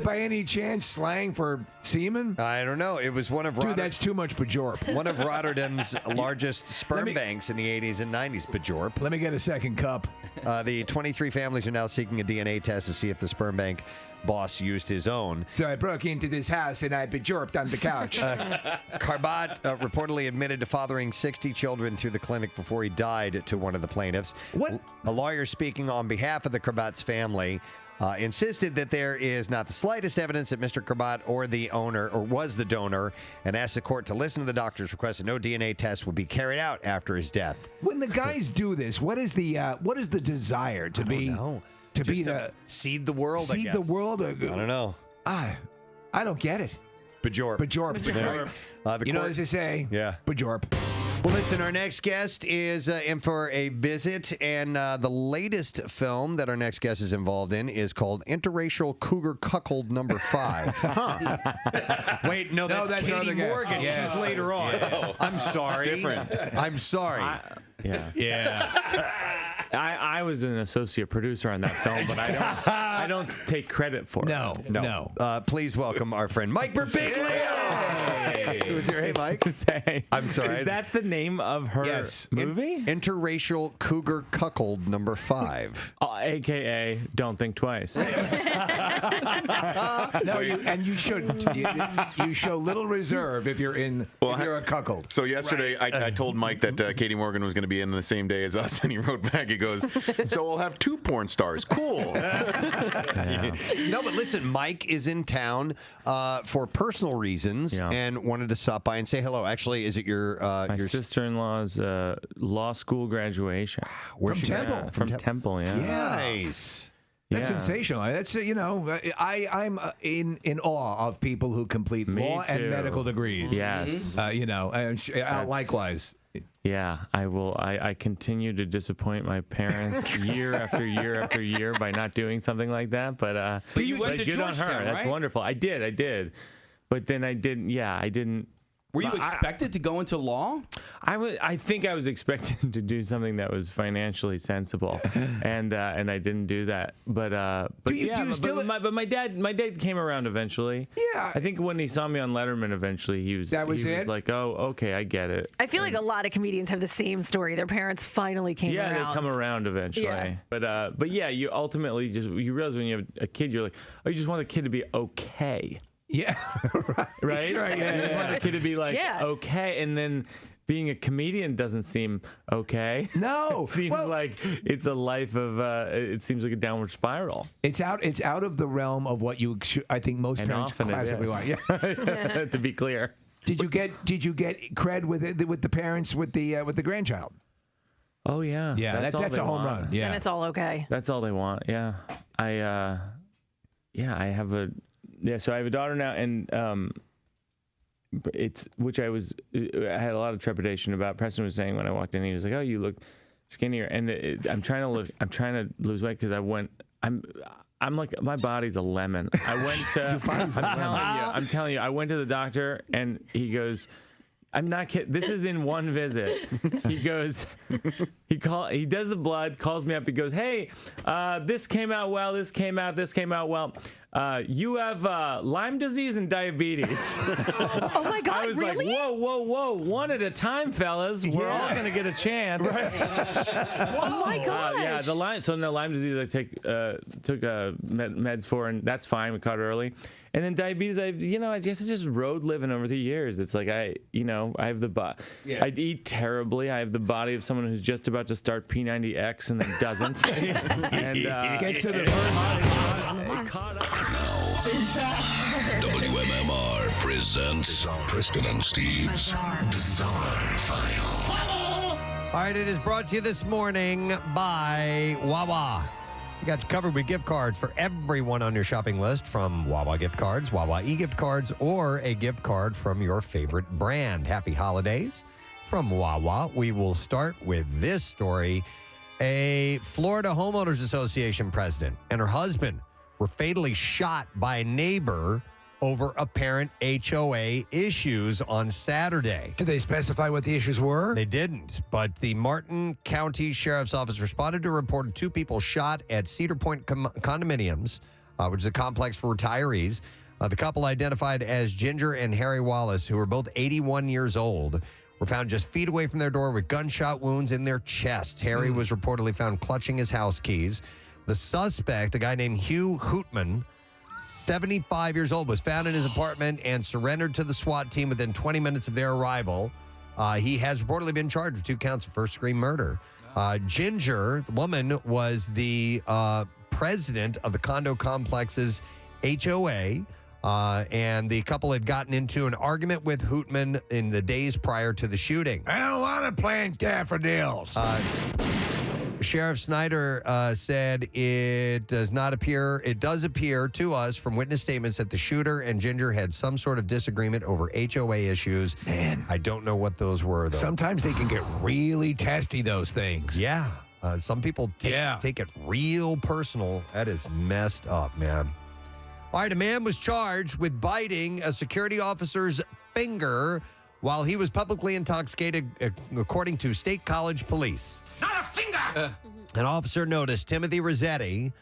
by any chance slang for semen? I don't know. It was one of Dude, that's too much Bajorp. One of Rotterdam's largest sperm banks in the 80s and 90s, Bajorp. Let me get a second cup. The 23 families are now seeking a DNA test to see if the sperm bank boss used his own. So I broke into this house and I Bajorped on the couch. Karbat reportedly admitted to fathering 60 children through the clinic before he died to one of the plaintiffs. What? A lawyer speaking on behalf of the Karbat's family insisted that there is not the slightest evidence that Mr. Karbat or the owner or was the donor, and asked the court to listen to the doctor's request that no DNA test would be carried out after his death. When the guys do this, what is the desire to be? To Just be to seed the world. I Seed guess. the world. I don't know. I don't get it. Bajorp. Bajorp. You know, as they say. Yeah. Bajorp. Well, listen, our next guest is in for a visit, and the latest film that our next guest is involved in is called Interracial Cougar Cuckold No. 5. Wait, no, that's our Katie other guest. Morgan. Yes. She's later on. Yeah. I'm sorry. Different. I'm sorry. I was an associate producer on that film, but I don't take credit for it. No. Please welcome our friend Mike Birbiglio. Who's here? Hey, Mike. Hey. I'm sorry. Is that the name of her movie? Interracial Cougar Cuckold No. 5. AKA Don't Think Twice. No, you shouldn't. You show little reserve if you're a cuckold. So yesterday, I told Mike that Katie Morgan was going to be in the same day as us, and he wrote back. He goes, "So we'll have 2 porn stars. Cool." No, but listen, Mike is in town for personal reasons and wanted to stop by and say hello. Actually, is it your My sister-in-law's law school graduation? Where's From Temple. From Temple, yeah. Nice. That's Yeah. sensational. That's I'm in awe of people who complete law and too. medical degrees. Yes. Likewise. Yeah, I will. I continue to disappoint my parents year after year after year by not doing something like that. But you went to good on her. Georgetown, That's right? wonderful. I did. But then I didn't. Yeah, I didn't. Were you expected to go into law? I think I was expected to do something that was financially sensible, and I didn't do that. But my dad came around eventually. Yeah. I think when he saw me on Letterman, eventually he was like, oh, okay, I get it. I feel like a lot of comedians have the same story. Their parents finally came around. Yeah, they come around eventually. Yeah. But yeah, you ultimately you realize when you have a kid, you're like, oh, you just want the kid to be okay. Yeah. Right? Right, yeah, You just want the kid to be like, Yeah. okay, and then being a comedian doesn't seem okay. No. It seems like it's a life of, it seems like a downward spiral. It's out of the realm of what I think most And parents often it classically is. want. Yeah. To be clear. Did you get cred with the parents with the grandchild? Oh, yeah. Yeah, that's all a they home want. run. Yeah. And it's all okay. That's all they want. Yeah. I have so I have a daughter now, and I had a lot of trepidation about. Preston was saying when I walked in, he was like, "Oh, you look skinnier," and I'm trying to lose weight because I'm like, my body's a lemon. I went to, I'm telling you, I went to the doctor and he goes, I'm not kidding. This is in one visit. He goes, he does the blood, calls me up. He goes, hey, this came out well. This came out well. You have Lyme disease and diabetes. Oh my God! I was really? like, whoa, one at a time, fellas. We're all gonna get a chance. Oh my gosh! Yeah, the Lyme. So no, Lyme disease. I took meds for, and that's fine. We caught it early. And then diabetes, I guess it's just road living over the years. It's like I have the body. Yeah. I eat terribly. I have the body of someone who's just about to start P90X and then doesn't. And Gets to the first. caught up. WMMR presents Preston and Steve's Bizarre File. All right, it is brought to you this morning by Wawa. We got you covered with gift cards for everyone on your shopping list, from Wawa gift cards, Wawa e-gift cards, or a gift card from your favorite brand. Happy holidays from Wawa. We will start with this story. A Florida Homeowners Association president and her husband were fatally shot by a neighbor over apparent HOA issues on Saturday. Did they specify what the issues were? They didn't, but the Martin County Sheriff's Office responded to a report of 2 people shot at Cedar Point condominiums, which is a complex for retirees. The couple, identified as Ginger and Harry Wallace, who were both 81 years old, were found just feet away from their door with gunshot wounds in their chest. Harry was reportedly found clutching his house keys. The suspect, a guy named Hugh Hootman, 75 years old, was found in his apartment and surrendered to the SWAT team within 20 minutes of their arrival. He has reportedly been charged with 2 counts of first-degree murder. Ginger, the woman, was the president of the condo complex's HOA, and the couple had gotten into an argument with Hootman in the days prior to the shooting. I don't want to plant daffodils. Sheriff Snyder said it does appear to us from witness statements that the shooter and Ginger had some sort of disagreement over HOA issues. Man. I don't know what those were, though. Sometimes they can get really testy, those things. Yeah. Some people take it real personal. That is messed up, man. All right, a man was charged with biting a security officer's finger while he was publicly intoxicated, according to State College Police. Not a finger! An officer noticed Timothy Rossetti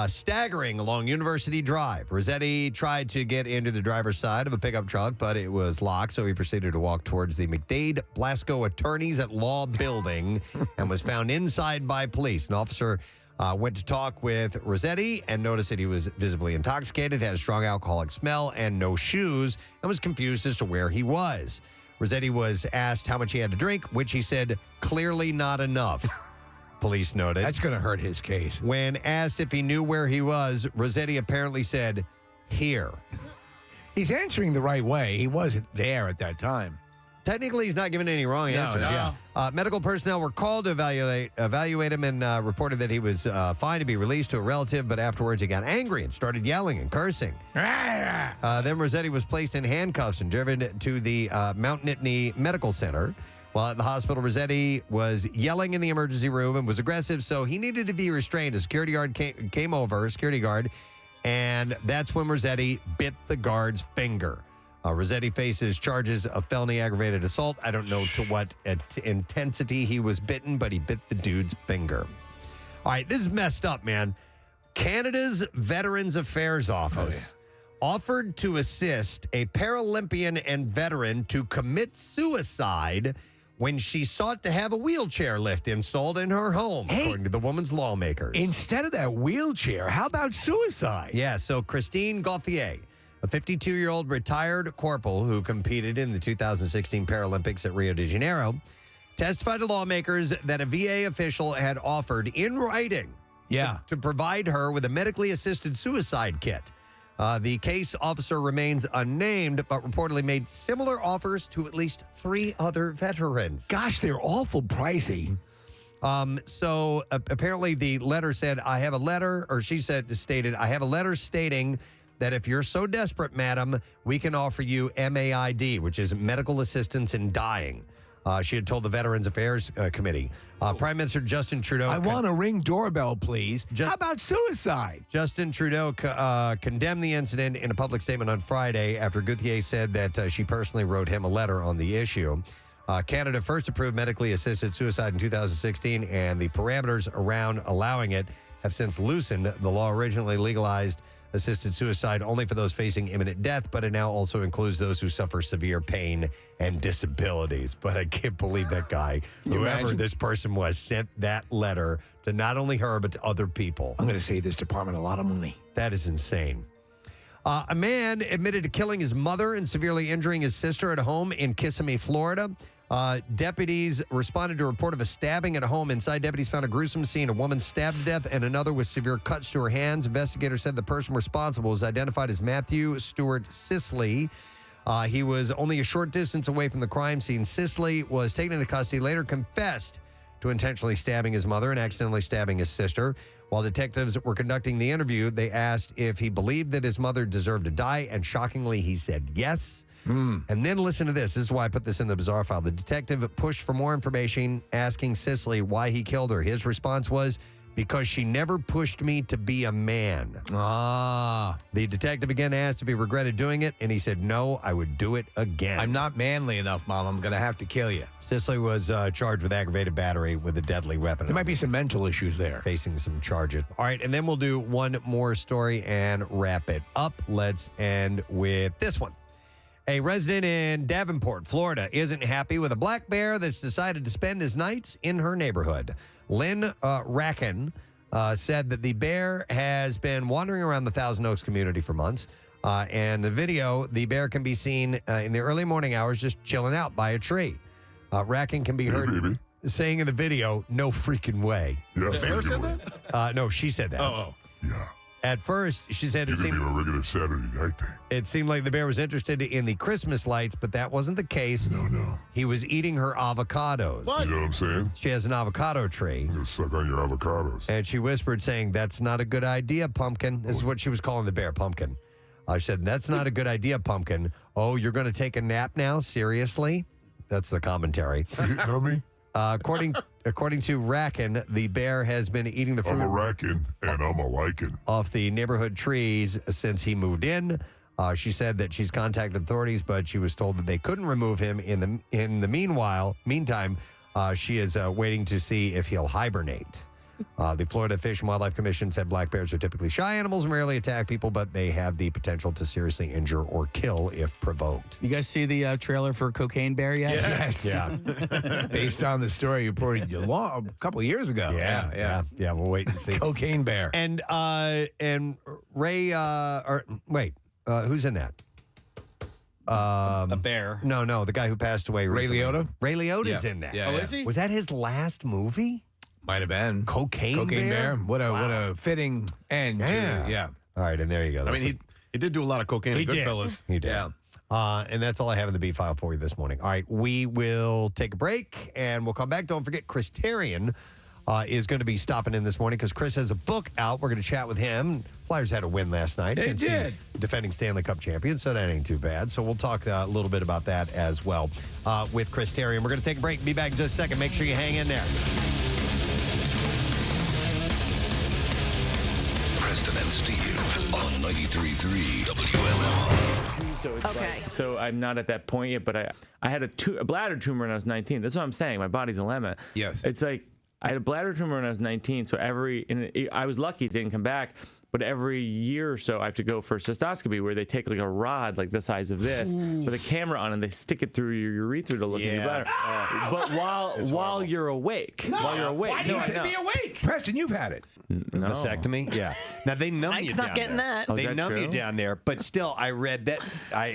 staggering along University Drive. Rossetti tried to get into the driver's side of a pickup truck, but it was locked, so he proceeded to walk towards the McDade Blasco Attorneys at Law building and was found inside by police. An officer went to talk with Rossetti and noticed that he was visibly intoxicated, had a strong alcoholic smell, and no shoes, and was confused as to where he was. Rossetti was asked how much he had to drink, which he said, clearly not enough, police noted. That's going to hurt his case. When asked if he knew where he was, Rossetti apparently said, here. He's answering the right way. He wasn't there at that time. Technically, he's not giving any wrong answers. No. Yeah. Medical personnel were called to evaluate him and reported that he was fine to be released to a relative, but afterwards he got angry and started yelling and cursing. Then Rossetti was placed in handcuffs and driven to the Mount Nittany Medical Center. While at the hospital, Rossetti was yelling in the emergency room and was aggressive, so he needed to be restrained. A security guard came over, and that's when Rossetti bit the guard's finger. Rossetti faces charges of felony aggravated assault. I don't know to what intensity he was bitten, but he bit the dude's finger. All right, this is messed up, man. Canada's Veterans Affairs Office offered to assist a Paralympian and veteran to commit suicide when she sought to have a wheelchair lift installed in her home, according to the woman's lawmakers. Instead of that wheelchair, how about suicide? Yeah, so Christine Gauthier, a 52-year-old retired corporal who competed in the 2016 Paralympics at Rio de Janeiro, testified to lawmakers that a VA official had offered in writing to provide her with a medically assisted suicide kit. The case officer remains unnamed, but reportedly made similar offers to at least 3 other veterans. Gosh, they're awful pricey. So apparently the letter said, I have a letter stating that if you're so desperate, madam, we can offer you MAID, which is medical assistance in dying. She had told the Veterans Affairs Committee. Prime Minister Justin Trudeau... I want a Ring doorbell, please. How about suicide? Justin Trudeau condemned the incident in a public statement on Friday after Gauthier said that she personally wrote him a letter on the issue. Canada first approved medically assisted suicide in 2016, and the parameters around allowing it have since loosened. The law originally legalized assisted suicide only for those facing imminent death, but it now also includes those who suffer severe pain and disabilities. But I can't believe that guy, whoever this person was, sent that letter to not only her, but to other people. I'm going to save this department a lot of money. That is insane. A man admitted to killing his mother and severely injuring his sister at a home in Kissimmee, Florida. Deputies responded to a report of a stabbing at a home. Inside, deputies found a gruesome scene. A woman stabbed to death and another with severe cuts to her hands. Investigators said the person responsible was identified as Matthew Stewart Sisley. He was only a short distance away from the crime scene. Sisley was taken into custody, later confessed to intentionally stabbing his mother and accidentally stabbing his sister. While detectives were conducting the interview, they asked if he believed that his mother deserved to die, and shockingly, he said yes. And then listen to this. This is why I put this in the bizarre file. The detective pushed for more information, asking Sisley why he killed her. His response was, because she never pushed me to be a man. The detective again asked if he regretted doing it, and he said, no, I would do it again. I'm not manly enough, Mom. I'm going to have to kill you. Sisley was charged with aggravated battery with a deadly weapon. There might be some mental issues there. Facing some charges. All right, and then we'll do one more story and wrap it up. Let's end with this one. A resident in Davenport, Florida, isn't happy with a black bear that's decided to spend his nights in her neighborhood. Lynn Racken said that the bear has been wandering around the Thousand Oaks community for months. And the video, the bear can be seen in the early morning hours just chilling out by a tree. Racken can be heard saying in the video, no freaking way. Yeah, the bear said that? No, she said that. Oh. Yeah. At first, she said it seemed a regular Saturday night thing. It seemed like the bear was interested in the Christmas lights, but that wasn't the case. No. He was eating her avocados. What? You know what I'm saying? She has an avocado tree. I'm going to suck on your avocados. And she whispered, saying, that's not a good idea, Pumpkin. This is what she was calling the bear, Pumpkin. She said, that's not a good idea, Pumpkin. Oh, you're going to take a nap now? Seriously? That's the commentary. You hitting on me? According to Racken, the bear has been eating the fruit. I'm a Racken, and I'm a lichen. Off the neighborhood trees since he moved in. She said that she's contacted authorities, but she was told that they couldn't remove him. In the meantime, she is waiting to see if he'll hibernate. The Florida Fish and Wildlife Commission said black bears are typically shy animals and rarely attack people, but they have the potential to seriously injure or kill if provoked. You guys see the trailer for Cocaine Bear yet? Yes. Yeah. Based on the story you reported a couple of years ago. Yeah. We'll wait and see. Cocaine Bear. And Ray, who's in that? A bear. No, the guy who passed away recently. Ray Liotta? Ray Liotta's in that. Is he? Was that his last movie? Might have been. Cocaine Bear? What a fitting end. Yeah. All right, and there you go. I mean, he did do a lot of cocaine in Goodfellas. He did. Yeah. And that's all I have in the B file for you this morning. All right, we will take a break, and we'll come back. Don't forget, Chris Therien is going to be stopping in this morning because Chris has a book out. We're going to chat with him. Flyers had a win last night. They against did. the defending Stanley Cup champion, so that ain't too bad. So we'll talk a little bit about that as well with Chris Therien. We're going to take a break. Be back in just a second. Make sure you hang in there. Preston and Steve on 93.3 WMMR. So I'm not at that point yet, but I had a bladder tumor when I was 19. That's what I'm saying. My body's a lemon. Yes. It's like I had a bladder tumor when I was 19, so I was lucky it didn't come back. But every year or so, I have to go for a cystoscopy where they take like a rod like the size of this with a camera on and they stick it through your urethra to look in your bladder. But while you're awake, Why do you have to be awake? Preston, you've had it. No. Vasectomy? Yeah. Now, they numb Mike's you not down getting there. that. Oh, is They that numb you true? down there, but still, I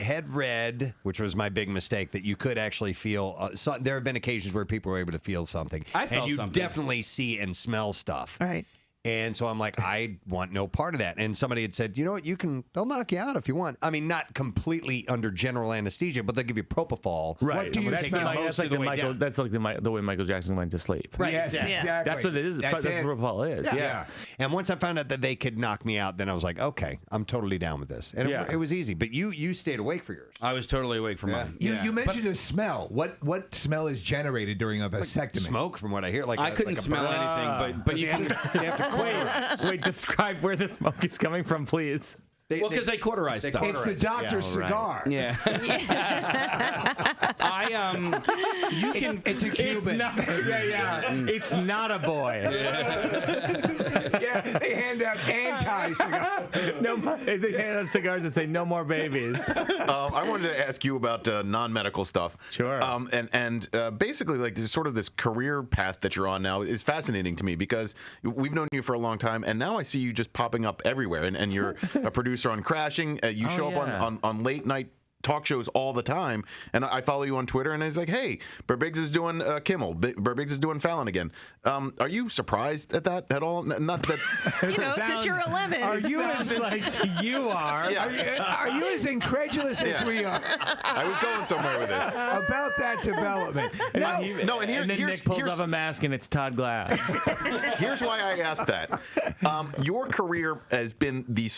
had read, which was my big mistake, that you could actually feel, there have been occasions where people were able to feel something. I felt and you something. definitely see and smell stuff. All right. And so I'm like, I want no part of that. And somebody had said, you know what, they'll knock you out if you want. I mean, not completely under general anesthesia, but they'll give you propofol. Right. What do you that's smell? like the way Michael Jackson went to sleep. Right. Yes, exactly. That's what it is. That's what propofol is. Yeah. And once I found out that they could knock me out, then I was like, okay, I'm totally down with this. And it was easy. But you stayed awake for yours. I was totally awake for mine. You mentioned a smell. What smell is generated during a vasectomy? Smoke, from what I hear. I couldn't smell anything, but you have to Wait, describe where the smoke is coming from, please. because they cauterize stuff. It's the doctor's cigar. Yeah. It's a Cuban. It's not a boy. Yeah, they hand out anti-cigars. They hand out cigars and say no more babies. I wanted to ask you about non-medical stuff. Sure. And basically, like, this sort of this career path that you're on now is fascinating to me because we've known you for a long time, and now I see you just popping up everywhere. And you're a producer on Crashing. You show up on late night talk shows all the time, and I follow you on Twitter, and it's like, hey, Burbiggs is doing Kimmel, Burbiggs is doing Fallon again. Are you surprised at that at all? Not that since you're 11. Are you Sounds like you are? Yeah. Are you as incredulous as we are? I was going somewhere with this. About that development. No, and then Nick pulls off a mask and it's Todd Glass. Here's why I asked that. Your career has been the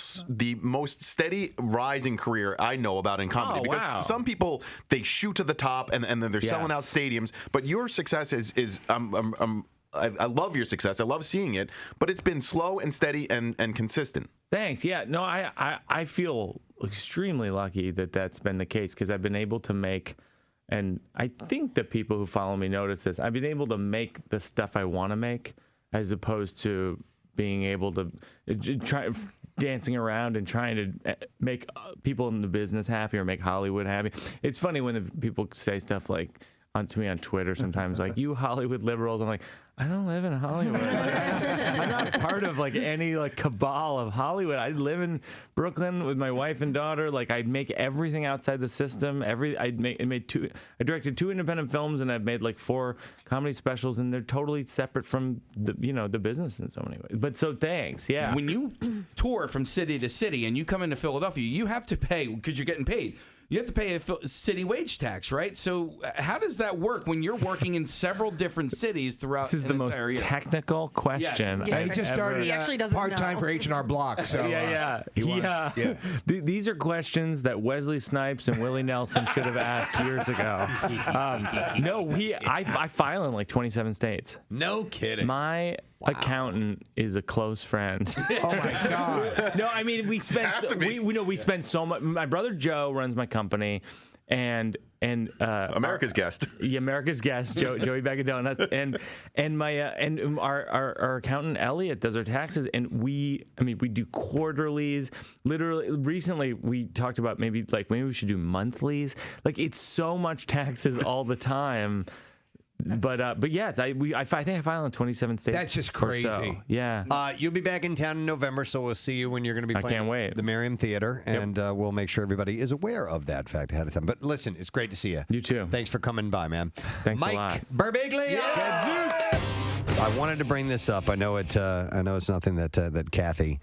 most steady rising career I know about in comedy. Because some people, they shoot to the top and then they're selling out stadiums. But your success is I love your success. I love seeing it. But it's been slow and steady and consistent. Thanks. Yeah. No, I feel extremely lucky that that's been the case because I've been able to make, and I think that people who follow me notice this, I've been able to make the stuff I want to make as opposed to being able to try dancing around and trying to make people in the business happy or make Hollywood happy. It's funny when the people say stuff like to me on Twitter sometimes, like, you Hollywood liberals. I'm like, I don't live in Hollywood. I'm not part of like any like cabal of Hollywood. I live in Brooklyn with my wife and daughter. Like, I'd make everything outside the system. I directed 2 independent films, and I've made like 4 comedy specials, and they're totally separate from the the business in so many ways. But so thanks, yeah. When you tour from city to city and you come into Philadelphia, you have to pay because you're getting paid. You have to pay a city wage tax, right? So how does that work when you're working in several different cities throughout? This is the most technical question. Yes. He just started part-time for H&R Block. So These are questions that Wesley Snipes and Willie Nelson should have asked years ago. I file in like 27 states. No kidding. My accountant is a close friend. Oh my God! No, I mean we spend so much. My brother Joe runs my company, and America's Guest. Yeah, America's Guest, Joey Bag of Donuts, and my and our accountant Elliot does our taxes, and we do quarterlies. Literally, recently we talked about maybe we should do monthlies. Like, it's so much taxes all the time. But yeah, I think I file in 27 states. That's just crazy. So. Yeah. You'll be back in town in November, so we'll see you when you're going to be playing can't wait. the Merriam Theater, and we'll make sure everybody is aware of that fact ahead of time. But listen, it's great to see you. You too. Thanks for coming by, man. Thanks Mike a lot. Birbiglia. I wanted to bring this up. I know it's nothing that Kathy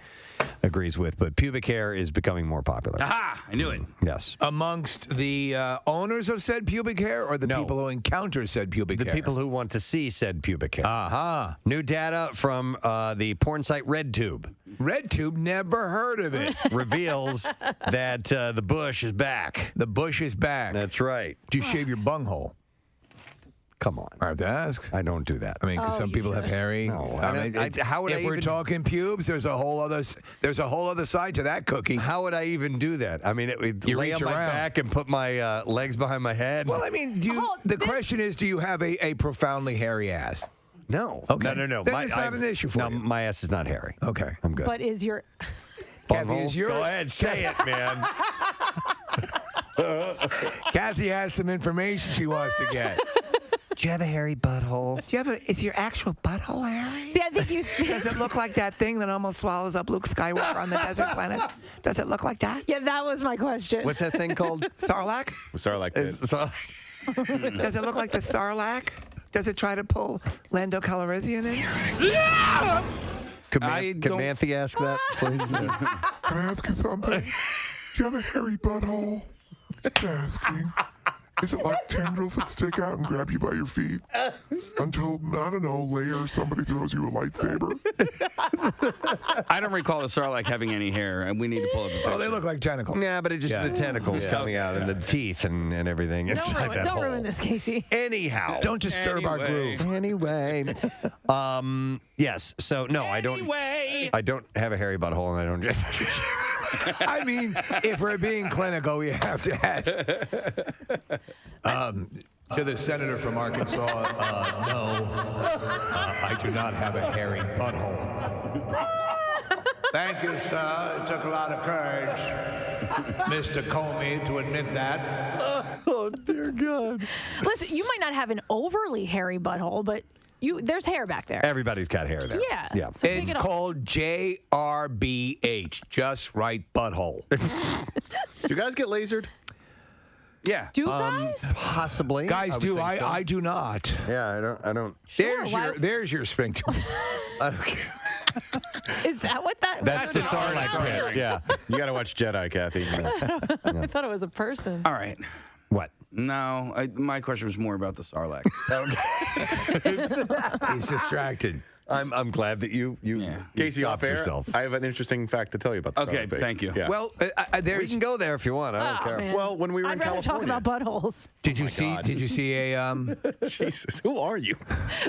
agrees with, but pubic hair is becoming more popular. Aha! I knew it. Yes. Amongst the owners of said pubic hair, or the people who encounter said pubic hair? The people who want to see said pubic hair. Aha. New data from the porn site RedTube. RedTube, never heard of it. Reveals that the bush is back. The bush is back. That's right. Do you shave your bunghole? Come on. I have to ask. I don't do that. I mean, because some people have hairy. No, how would if we're talking pubes, there's a whole other side to that cookie. How would I even do that? I mean, you lay on my back and put my legs behind my head. Well, I mean, the question is, do you have a profoundly hairy ass? No. Okay. No. Then it's not an issue for you. No, my ass is not hairy. Okay. I'm good. But is your Kathy, Go ahead, say it, man. Kathy has some information she wants to get. Do you have a hairy butthole? Is your actual butthole hairy? See, I think you. Does it look like that thing that almost swallows up Luke Skywalker on the desert planet? Does it look like that? Yeah, that was my question. What's that thing called? Sarlacc? The Sarlacc pit. Does it look like the Sarlacc? Does it try to pull Lando Calrissian in? Could Manthe ask that, please? Can I ask you something? Do you have a hairy butthole? Just asking. Is it like tendrils that stick out and grab you by your feet until, I don't know, later somebody throws you a lightsaber? I don't recall the Sarlacc having any hair, and we need to pull up the picture. Oh, they look like tentacles. Yeah, but it's just the tentacles coming out and the teeth and everything. Don't ruin this, Casey. Anyhow. Don't disturb our groove. Anyway. Yes. So, no, I don't. Anyway. I don't have a hairy butthole, and I don't. I mean, if we're being clinical, we have to ask. To the senator from Arkansas, no, I do not have a hairy butthole. Thank you, sir. It took a lot of courage, Mr. Comey, to admit that. Oh, dear God. Listen, you might not have an overly hairy butthole, but there's hair back there. Everybody's got hair there. Yeah. Yeah. So take It's it off. called JRBH, just right butthole. Do you guys get lasered? Yeah. Do guys? Possibly. Guys would do. think so. I do not. Yeah, I don't. There's your sphincter. I don't care. Is that what that? That's the Sarlacc pit. Yeah. You got to watch Jedi, Kathy. I thought it was a person. All right. What? No, my question was more about the Sarlacc. He's distracted. I'm glad that you Casey, off air, yourself. I have an interesting fact to tell you about the Okay, Sarlacc pit. thank you. Yeah. Well, We can go there if you want. I don't care. Man. Well, when we were I'd in rather talk California. about buttholes. Did you see? Did you see a? Jesus, who are you?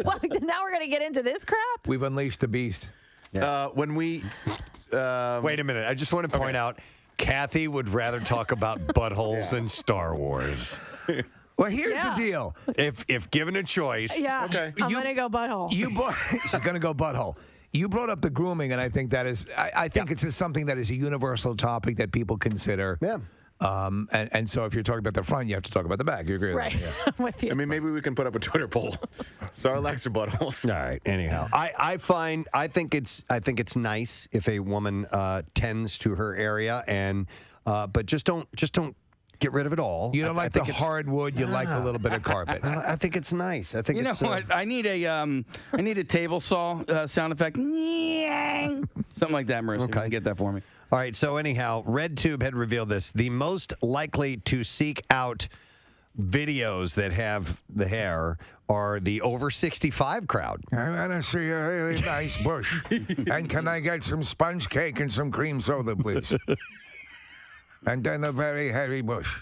Well, now we're gonna get into this crap. We've unleashed the beast. When we. Wait a minute. I just want to point out, Kathy would rather talk about buttholes than Star Wars. Well, here's the deal. If given a choice. Yeah. Okay. I'm gonna go butthole. She's going to go butthole. You brought up the grooming, and I think that is. I think it's just something that is a universal topic that people consider. Yeah. And so if you're talking about the front, you have to talk about the back. You agree with Right. that? Yeah. I'm with you. I mean, maybe we can put up a Twitter poll. Sarlaccs or buttholes? All right. Anyhow, I think it's nice if a woman tends to her area but just don't get rid of it all. You don't like the hardwood. You like a little bit of carpet. I think it's nice. I think You know it's what? I need a table saw sound effect. Something like that, Marissa. Okay. You can get that for me. All right. So anyhow, RedTube had revealed this. The most likely to seek out videos that have the hair are the over 65 crowd. I want to see a really nice bush. And can I get some sponge cake and some cream soda, please? And then a very hairy bush.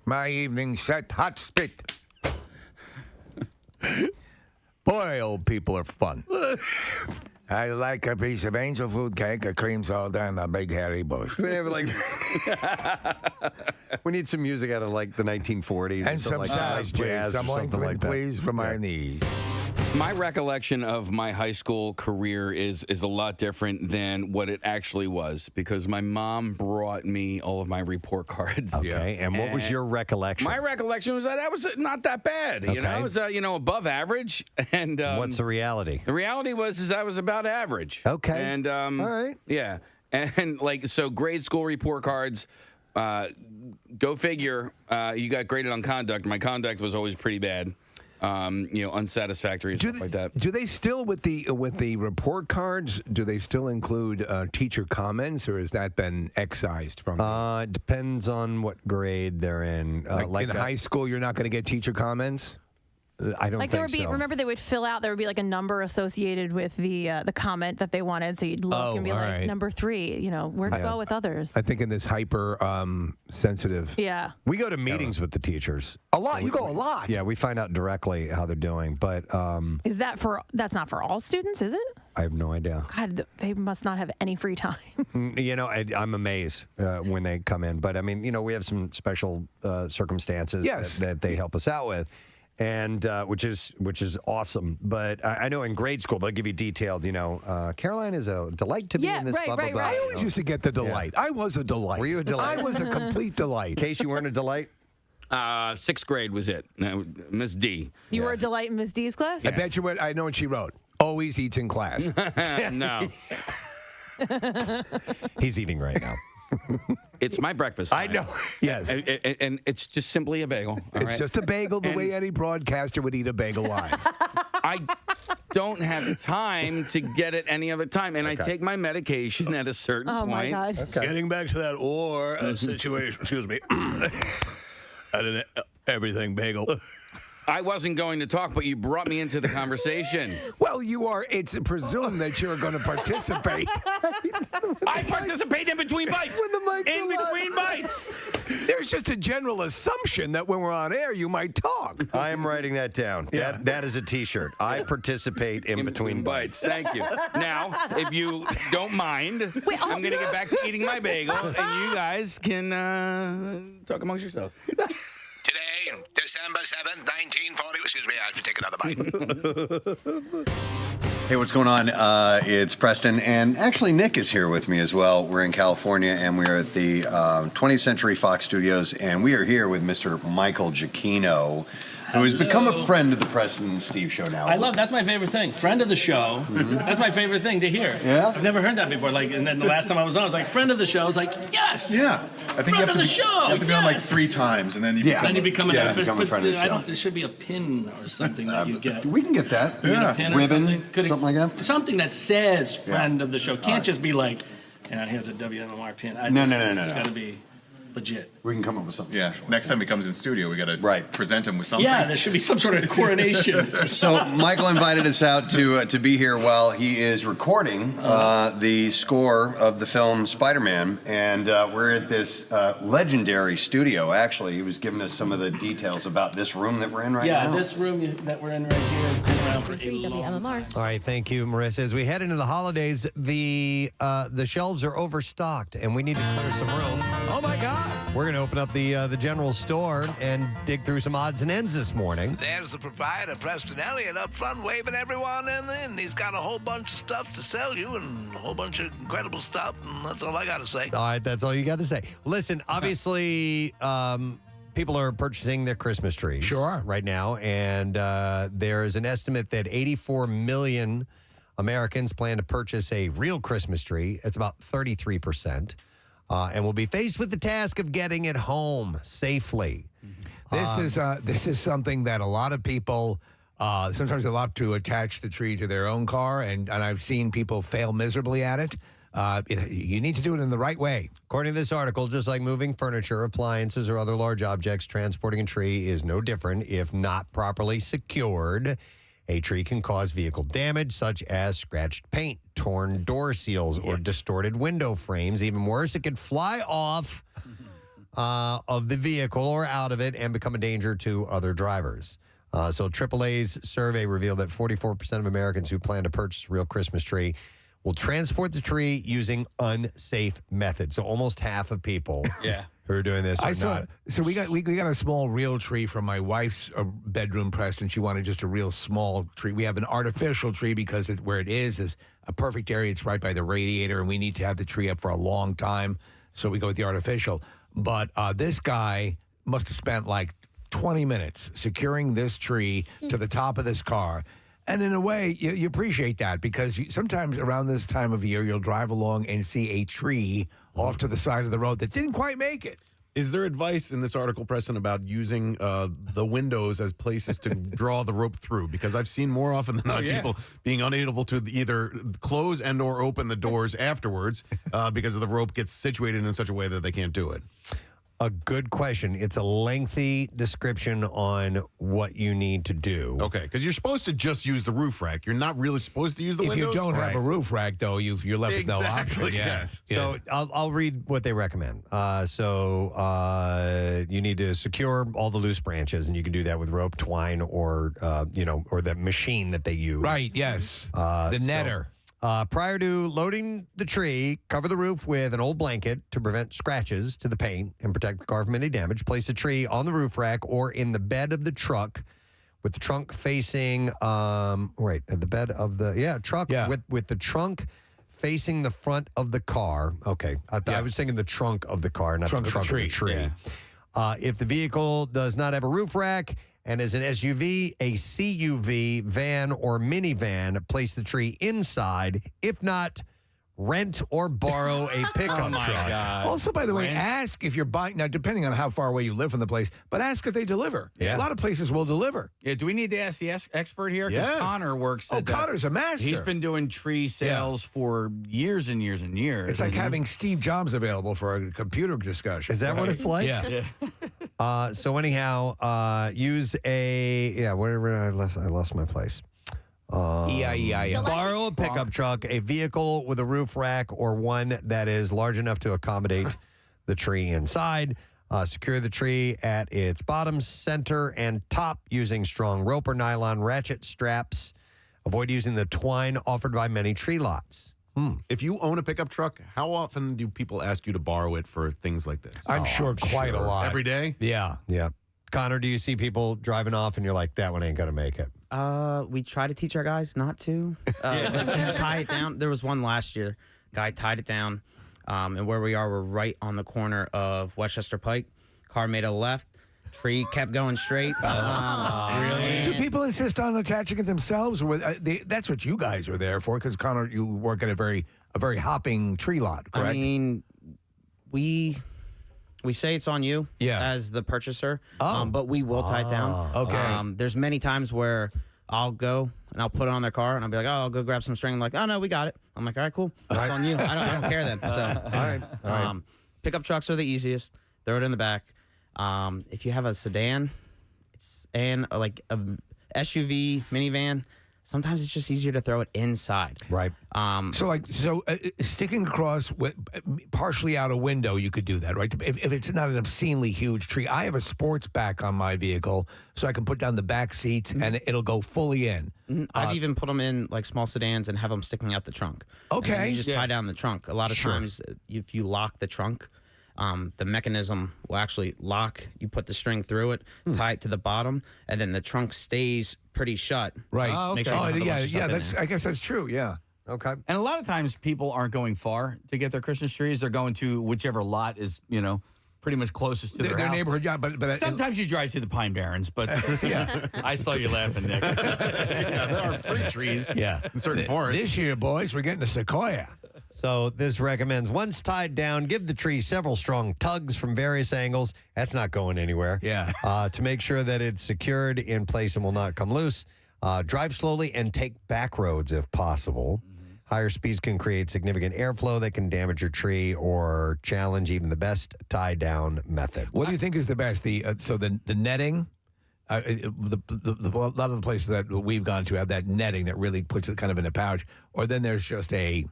My evening set, hot spit. Boy, old people are fun. I like a piece of angel food cake, a cream soda, and a big hairy bush. We have we need some music out of like the 1940s And some like sound, nice please. jazz Some or something like that. please, from my knees. My recollection of my high school career is a lot different than what it actually was because my mom brought me all of my report cards. Okay, and what was your recollection? My recollection was that I was not that bad. You know, I was above average. And what's the reality? The reality was I was about average. Okay, and all right, yeah, and so grade school report cards. Go figure. You got graded on conduct. My conduct was always pretty bad. Unsatisfactory and stuff like that. Do they still with the report cards? Do they still include teacher comments, or has that been excised from? It depends on what grade they're in. Like in high school, you're not going to get teacher comments. I don't like there would be. Remember, they would fill out. There would be like a number associated with the comment that they wanted. So you'd look and be like, right. number 3. Work well with others. I think in this hyper sensitive. Yeah. We go to meetings with the teachers a lot. You go a lot. Yeah, we find out directly how they're doing. But is that that's not for all students? Is it? I have no idea. God, they must not have any free time. I'm amazed when they come in. But I mean, we have some special circumstances that they help us out with. And which is awesome, but I know in grade school they'll give you detailed. Caroline is a delight to be in this. Right, blah, blah, right, blah. right. I always used to get the delight. Yeah. I was a delight. Were you a delight? I was a complete delight. Case you weren't a delight. 6th grade was it. Miss D. You were a delight in Miss D's class. I bet you what I know what she wrote. Always eats in class. No. He's eating right now. It's my breakfast. I know. Yes. And it's just simply a bagel. It's just a bagel the way any broadcaster would eat a bagel live. I don't have time to get it any other time. And I take my medication at a certain point. My God. Okay. Getting back to that situation, excuse me, at an everything bagel. I wasn't going to talk, but you brought me into the conversation. Well, it's presumed that you're going to participate. I participate in between bites. In between bites. There's just a general assumption that when we're on air, you might talk. I am writing that down. Yeah. That is a T-shirt. I participate in between bites. Thank you. Now, if you don't mind, I'm going to get back to eating my bagel, and you guys can talk amongst yourselves. Today, December 7th, 1940. Excuse me, I have to take another bite. Hey, what's going on? It's Preston, and actually Nick is here with me as well. We're in California, and we're at the 20th Century Fox Studios, and we are here with Mr. Michael Giacchino, who has become a friend of the Preston and Steve show now. That's my favorite thing. Friend of the show. That's my favorite thing to hear. Yeah? I've never heard that before. And then the last time I was on, I was like, friend of the show. I was like, yes! Yeah. I think friend of the show! You have to be on like 3 times, and then you become an become a friend of the show. There should be a pin or something that you get. We can get that. You get a pin or Ribbon, something like that. Something that says friend of the show. Can't just be like, here's a WMMR pin. No. It's got to be legit. We can come up with something. Yeah. Next time he comes in studio, we got to present him with something. Yeah, there should be some sort of coronation. So Michael invited us out to be here while he is recording the score of the film Spider-Man, and we're at this legendary studio. Actually, he was giving us some of the details about this room that we're in right now. Yeah, this room that we're in right here has been around for a long time. All right, thank you, Marissa. As we head into the holidays, the shelves are overstocked, and we need to clear some room. Oh my God! We're going to open up the general store and dig through some odds and ends this morning. There's the proprietor, Preston Elliott, up front waving everyone in. He's got a whole bunch of stuff to sell you and a whole bunch of incredible stuff, and that's all I got to say. All right, that's all you got to say. Listen, obviously, people are purchasing their Christmas trees right now, and there is an estimate that 84 million Americans plan to purchase a real Christmas tree. It's about 33%. And will be faced with the task of getting it home safely. This is something that a lot of people sometimes they love to attach the tree to their own car, and I've seen people fail miserably at it. You need to do it in the right way. According to this article, just like moving furniture, appliances, or other large objects, transporting a tree is no different if not properly secured. A tree can cause vehicle damage, such as scratched paint, torn door seals, or distorted window frames. Even worse, it could fly off of the vehicle or out of it and become a danger to other drivers. So AAA's survey revealed that 44% of Americans who plan to purchase a real Christmas tree will transport the tree using unsafe methods. So almost half of people who are doing this are not. So we got a small real tree from my wife's bedroom, Preston. She wanted just a real small tree. We have an artificial tree because where it is a perfect area. It's right by the radiator, and we need to have the tree up for a long time. So we go with the artificial. But this guy must have spent like 20 minutes securing this tree to the top of this car. And in a way, you appreciate that because sometimes around this time of year, you'll drive along and see a tree off to the side of the road that didn't quite make it. Is there advice in this article, Preston, about using the windows as places to draw the rope through? Because I've seen more often than not people being unable to either close and or open the doors afterwards because the rope gets situated in such a way that they can't do it. A good question. It's a lengthy description on what you need to do. Okay, because you're supposed to just use the roof rack. You're not really supposed to use the windows. If you don't have a roof rack, though, you're left with no option. Yes. So I'll read what they recommend. You need to secure all the loose branches, and you can do that with rope, twine, or or the machine that they use. Right. Yes. The netter. Prior to loading the tree, cover the roof with an old blanket to prevent scratches to the paint and protect the car from any damage. Place the tree on the roof rack or in the bed of the truck with the trunk facing, at the bed of the, truck with the trunk facing the front of the car. Okay. I was thinking the trunk of the car, not the trunk of the tree. Yeah. If the vehicle does not have a roof rack, and as an SUV, a CUV, van, or minivan, place the tree inside. If not, rent or borrow a pickup truck. God. Also, by the way, ask if you're buying, now depending on how far away you live from the place, but ask if they deliver. Yeah. A lot of places will deliver. Yeah, do we need to ask the expert here? Because Connor works at Connor's a master. He's been doing tree sales for years and years and years. It's like having Steve Jobs available for a computer discussion. Is that what it's like? Yeah. So anyhow, use a, whatever, I lost my place. Borrow a pickup truck, a vehicle with a roof rack, or one that is large enough to accommodate the tree inside. Secure the tree at its bottom, center, and top using strong rope or nylon ratchet straps. Avoid using the twine offered by many tree lots. If you own a pickup truck, how often do people ask you to borrow it for things like this? I'm sure a lot. Every day? Yeah. Yeah. Connor, do you see people driving off and you're like, that one ain't going to make it? We try to teach our guys not to. Like just tie it down. There was one last year. Guy tied it down. And where we are, we're right on the corner of Westchester Pike. Car made a left. Tree kept going straight. Really? Do people insist on attaching it themselves? Or that's what you guys are there for, because Connor, you work at a very hopping tree lot, correct? I mean, we say it's on you as the purchaser, but we will tie it down. Okay. There's many times where I'll go and I'll put it on their car and I'll be like, oh, I'll go grab some string. I'm like, oh, no, we got it. I'm like, all right, cool. It's on you. I don't care then. So, all right. Pickup trucks are the easiest. Throw it in the back. If you have a sedan and like a SUV minivan, sometimes it's just easier to throw it inside. Right. So sticking across with partially out a window, you could do that, right? If it's not an obscenely huge tree. I have a sports back on my vehicle, so I can put down the back seats and it'll go fully in. I've even put them in like small sedans and have them sticking out the trunk. Okay. And you just tie down the trunk. A lot of times, if you lock the trunk, the mechanism will actually lock. You put the string through it, tie it to the bottom, and then the trunk stays pretty shut. Right. Oh, okay. I guess that's true. Yeah. Okay. And a lot of times people aren't going far to get their Christmas trees. They're going to whichever lot is, pretty much closest to their house. neighborhood. Yeah, but sometimes you drive to the Pine Barrens, but I saw you laughing, Nick. There are fruit trees. Yeah. In certain forests. This year, boys, we're getting a sequoia. So this recommends, once tied down, give the tree several strong tugs from various angles. That's not going anywhere. Yeah. To make sure that it's secured in place and will not come loose. Drive slowly and take back roads if possible. Higher speeds can create significant airflow that can damage your tree or challenge even the best tie-down methods. What do you think is the best? The netting? A lot of the places that we've gone to have that netting that really puts it kind of in a pouch, or then there's just a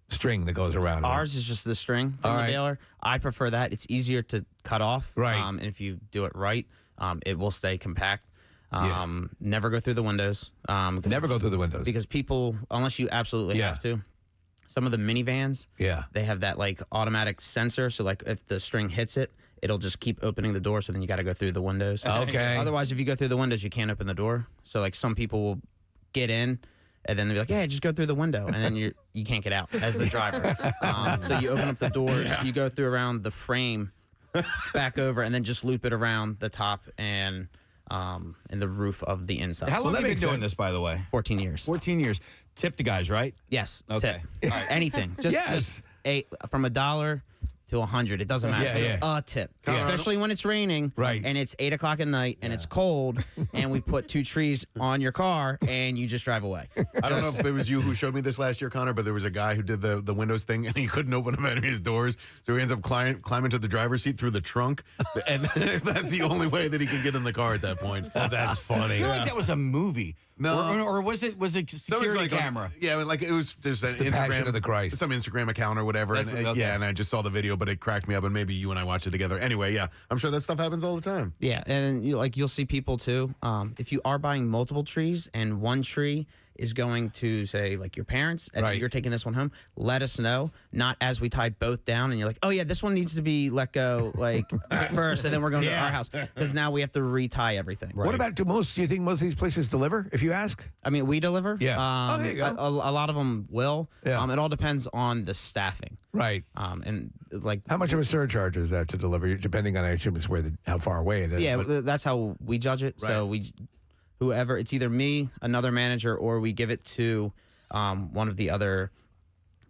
string that goes around. Ours is just the string from the baler. I prefer that. It's easier to cut off. Right. And if you do it right, it will stay compact. Never go through the windows. Never go through the windows. Because people, unless you absolutely have to, some of the minivans, they have that like automatic sensor. So like if the string hits it, it'll just keep opening the door. So then you got to go through the windows. Okay. Otherwise, if you go through the windows, you can't open the door. So like some people will get in and then they'll be like, yeah, just go through the window. And then you can't get out as the driver. So you open up the doors, you go through around the frame, back over, and then just loop it around the top and the roof of the inside. How long have you been doing this, by the way? 14 years. 14 years. Tip the guys, right? Yes. Okay. Tip. All right. Anything. Just from $1 to 100. It doesn't matter. Just a tip. Especially when it's raining. Right. And it's 8 o'clock at night and it's cold and we put 2 trees on your car and you just drive away. I don't know if it was you who showed me this last year, Connor, but there was a guy who did the windows thing and he couldn't open up any of his doors. So he ends up climbing to the driver's seat through the trunk. And that's the only way that he could get in the car at that point. Oh, that's funny. I feel like that was a movie. No. Or was it security camera? Like it was just an the Instagram. Passion of the Christ. Some Instagram account or whatever. That's And, and I just saw the video, but it cracked me up, and maybe you and I watched it together. Anyway, I'm sure that stuff happens all the time. Yeah, and you'll see people too. If you are buying multiple trees and one tree is going to say like your parents and you're taking this one home, let us know. Not as we tie both down and you're like, oh yeah, this one needs to be let go like first, and then we're going to our house, because now we have to retie everything. What about do you think most of these places deliver? If you ask, I mean, we deliver. Yeah. There you go. A lot of them will. Yeah. It all depends on the staffing. Right. And like how much of a surcharge is that to deliver? Depending on, I assume, it's how far away it is. Yeah, but that's how we judge it. So whoever, it's either me, another manager, or we give it to one of the other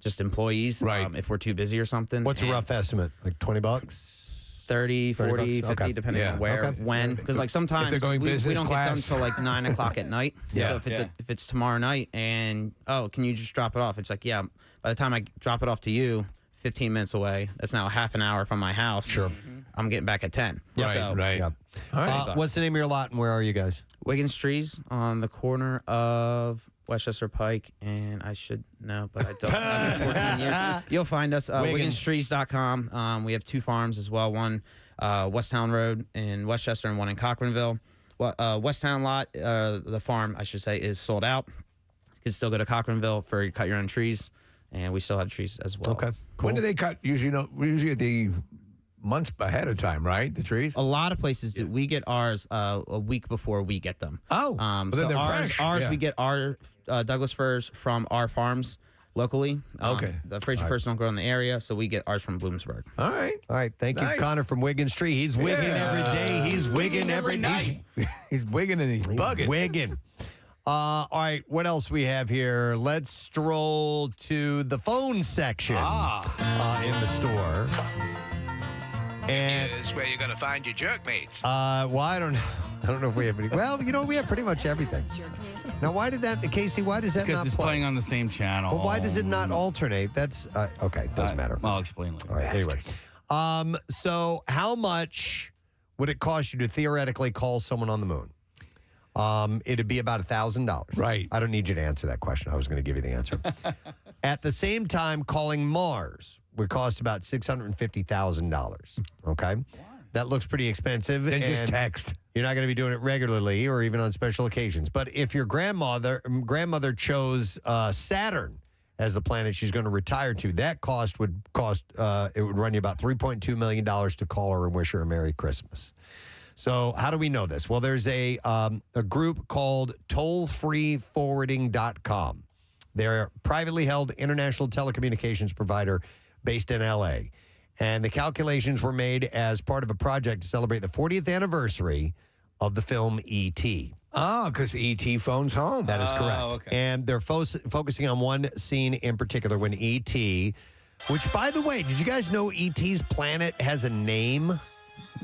just employees if we're too busy or something. What's a rough estimate? Like $20? 30, 40, 50, Okay. depending on where, when. Because like sometimes they're going we business don't class. get done till like 9 o'clock at night. So if it's tomorrow night and, can you just drop it off? It's like, by the time I drop it off to you, 15 minutes away, that's now half an hour from my house. Sure. I'm getting back at 10. Right. Yeah. All right. What's the name of your lot and where are you guys? Wiggins Trees on the corner of Westchester Pike, and I should know, but I don't. I've been 14 years. You'll find us WigginsTrees.com. We have 2 farms as well. One Westtown Road in Westchester and one in Cochranville. Westtown lot, the farm, I should say, is sold out. You can still go to Cochranville for cut your own trees, and we still have trees as well. Okay. When do they cut? Usually at the months ahead of time, right? The trees. A lot of places do. We get ours a week before we get them. Oh, so then they're ours, fresh. ours Yeah. we get our Douglas firs from our farms locally. Okay. The Fraser firs don't grow in the area, so we get ours from Bloomsburg. All right. All right. Thank Nice. you, Connor from Wiggins Tree. He's wigging every day. He's wigging every night. He's wigging and he's bugging. Wigging. All right. What else we have here? Let's stroll to the phone section in the store. And It's where you're going to find your jerk mates. well, I don't know if we have any. Well, we have pretty much everything. Now, why did that, Casey? Why does that Because not it's play? playing on the same channel. Well, why does it not alternate? That's okay. Doesn't matter. I'll explain later. All right. Anyway, so how much would it cost you to theoretically call someone on the moon? It'd be about $1,000. Right. I don't need you to answer that question. I was going to give you the answer. At the same time, calling Mars would cost about $650,000. Okay. That looks pretty expensive. Then just and text. You're not going to be doing it regularly or even on special occasions. But if your grandmother chose Saturn as the planet she's going to retire to, that it would run you about $3.2 million to call her and wish her a Merry Christmas. So how do we know this? Well, there's a group called tollfreeforwarding.com. They're a privately held international telecommunications provider based in L.A., and the calculations were made as part of a project to celebrate the 40th anniversary of the film E.T. Oh, because E.T. phones home. That is correct. okay. And they're focusing on one scene in particular when E.T., which, by the way, did you guys know E.T.'s planet has a name?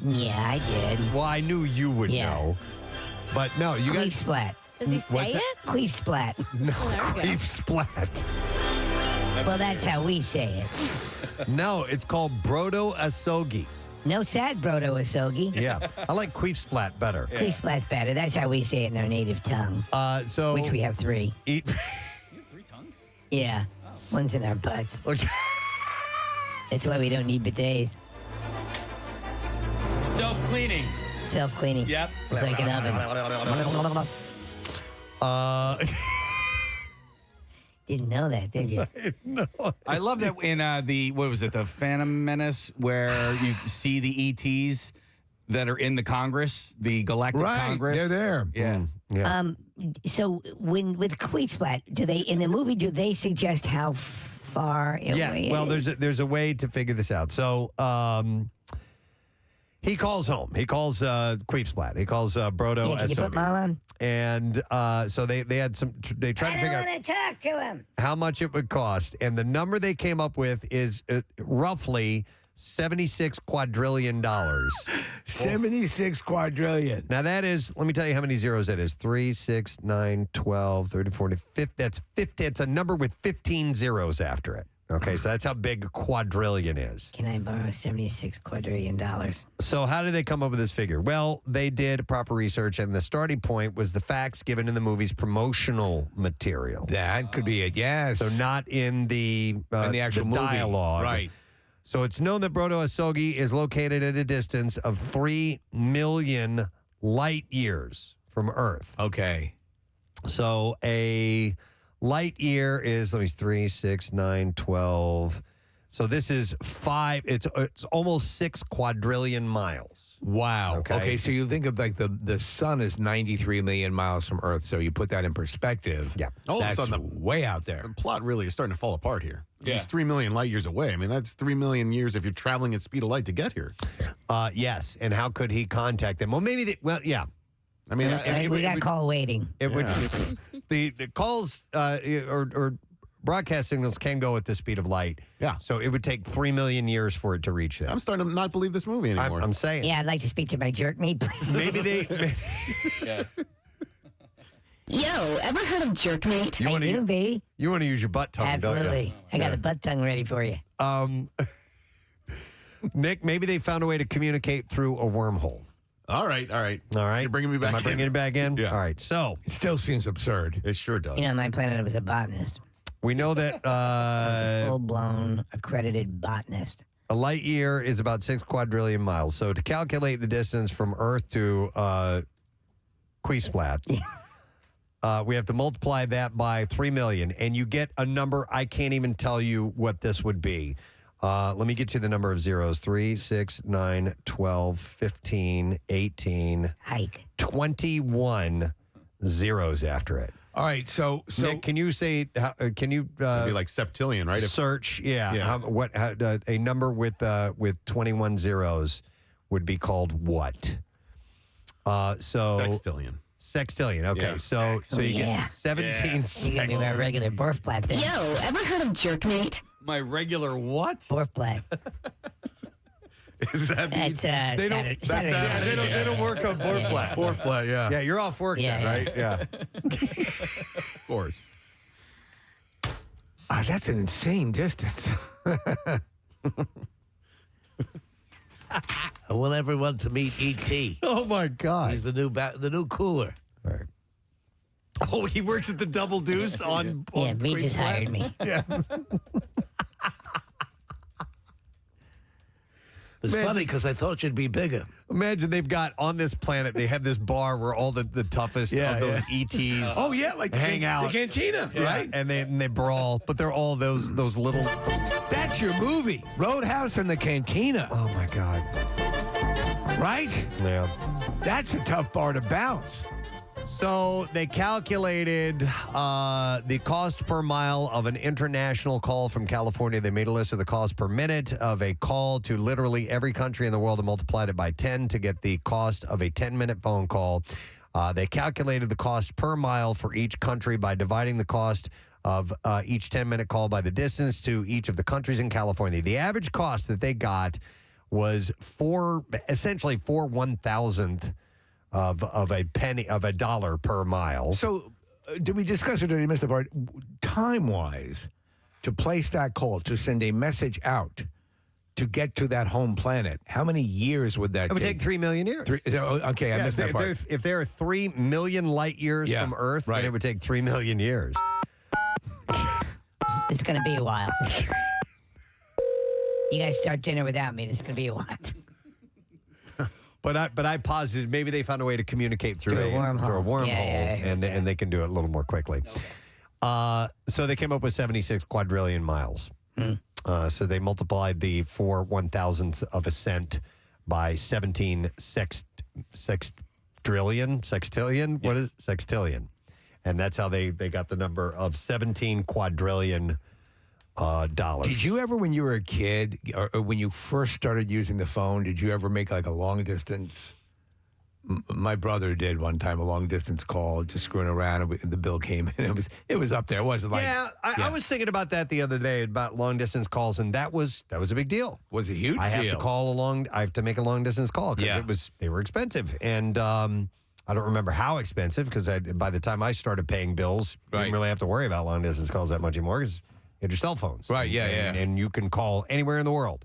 Yeah, I did. Well, I knew you would know. But no, you guys... Queef splat. Does he say What's that? it? Queef splat. No, there we go. Queef splat. Well, that's how we say it. No, it's called Brodo Asogi. No sad brodo asogi. Yeah, I like Queef splat better. Queef splat's better. That's how we say it in our native tongue. So Which we have 3. Eat. You have 3 tongues? Yeah. One's in our butts. Okay. That's why we don't need bidets. Self-cleaning. Self-cleaning. Yep. It's like an oven. Didn't know that, did you? No. I love that in the Phantom Menace, where you see the ETs that are in the Congress, the Galactic Congress. They're there. Yeah. Yeah. So with Queef splat, do they suggest how far away? Yeah. Well, it is? there's a way to figure this out. So he calls home. He calls Queef splat. He calls Brodo Yeah, can you put Asogi. Mom on? And so they tried to figure out I want to talk to him. how much it would cost, and the number they came up with is roughly $76 quadrillion. 76 quadrillion. Now that is, let me tell you how many zeros that is. 3, 6, 9, 12, 30, 40, 50. That's 50. It's a number with 15 zeros after it. Okay, so that's how big a quadrillion is. Can I borrow $76 quadrillion? So how did they come up with this figure? Well, they did proper research, and the starting point was the facts given in the movie's promotional material. That could be it, yes. So not in the actual movie. dialogue. Right. So it's known that Brodo Asogi is located at a distance of 3 million light years from Earth. Okay. So a light year is, 3, 6, 9, 12. So this is 5. It's almost 6 quadrillion miles. Wow. Okay. Okay, so you think of like the sun is 93 million miles from Earth. So you put that in perspective. Yeah. All of a That's sudden, way out there. The plot really is starting to fall apart here. Yeah. It's 3 million light years away. I mean, that's 3 million years if you're traveling at speed of light to get here. Yes. And how could he contact them? Well, maybe. Yeah. I mean, We got call waiting. It would. The calls or broadcast signals can go at the speed of light. Yeah. So it would take 3 million years for it to reach them. I'm starting to not believe this movie anymore. I'm saying. Yeah, I'd like to speak to my jerk mate, please. Maybe they. Yeah. Yo, ever heard of jerk mate? You I wanna do, u- B. You want to use your butt tongue, Absolutely. I got Yeah. a butt tongue ready for you. Nick, maybe they found a way to communicate through a wormhole. All right. You're bringing me back Am I in. bringing it back in? Yeah. All right. So It still seems absurd. It sure does. You know, on my planet, I was a botanist. we know that Full-blown accredited botanist. a light year is about 6 quadrillion miles. So to calculate the distance from Earth to Queesplat, we have to multiply that by 3 million, and you get a number I can't even tell you what this would be. Let me get you the number of zeros. 3, 6, 9, 12, 15, 18. Hike. 21 zeros after it. All right, so Nick, can you say? Can you? It'd be like septillion, right? Search. A number with 21 zeros would be called what? Sextillion. Sextillion. Okay, Yeah. so you get 17. You're gonna be my regular Borfblatt then. Yo, ever heard of jerkmate? My regular what? Borfblatt. Is that That's They don't. Saturday. They don't work on Borfblatt. Borfblatt, yeah. Yeah, you're off work then, right? Yeah. Of course. That's an insane distance. I want everyone to meet E.T. Oh my God! He's the new cooler. All right. Oh, he works at the Double Deuce on. Yeah, Regis hired me. Yeah. It's funny because I thought you'd be bigger. Imagine they've got on this planet. They have this bar where all the toughest of those ETs. Oh yeah, like hang out, the cantina, yeah, right? And they brawl, but they're all those little. That's your movie, Roadhouse and the Cantina. Oh my God! Right? Yeah. That's a tough bar to bounce. So they calculated the cost per mile of an international call from California. They made a list of the cost per minute of a call to literally every country in the world and multiplied it by 10 to get the cost of a 10-minute phone call. They calculated the cost per mile for each country by dividing the cost of each 10-minute call by the distance to each of the countries in California. The average cost that they got was essentially 1,000th of a dollar per mile. So, did we discuss it, or did we miss the part? Time-wise, to place that call, to send a message out, to get to that home planet, how many years would that take? It would take 3 million years. Okay, I missed that part. If there are 3 million light years from Earth, then it would take 3 million years. It's gonna be a while. You guys start dinner without me. This is gonna be a while. But I posited maybe they found a way to communicate through a wormhole, and they can do it a little more quickly. So they came up with 76 quadrillion miles. So they multiplied the 1,000th of a cent by 17 sextillion. What is it? Sextillion? And that's how they got the number of 17 quadrillion dollars. Did you ever, when you were a kid, or when you first started using the phone, did you ever make like a long distance? My brother did one time, a long distance call, just screwing around, and the bill came in. It was up there. It wasn't like I was thinking about that the other day about long distance calls, and that was a big deal. Was a huge deal. I have to make a long distance call because they were expensive, and I don't remember how expensive because by the time I started paying bills, you didn't really have to worry about long distance calls that much anymore because you had your cell phones, right? And you can call anywhere in the world.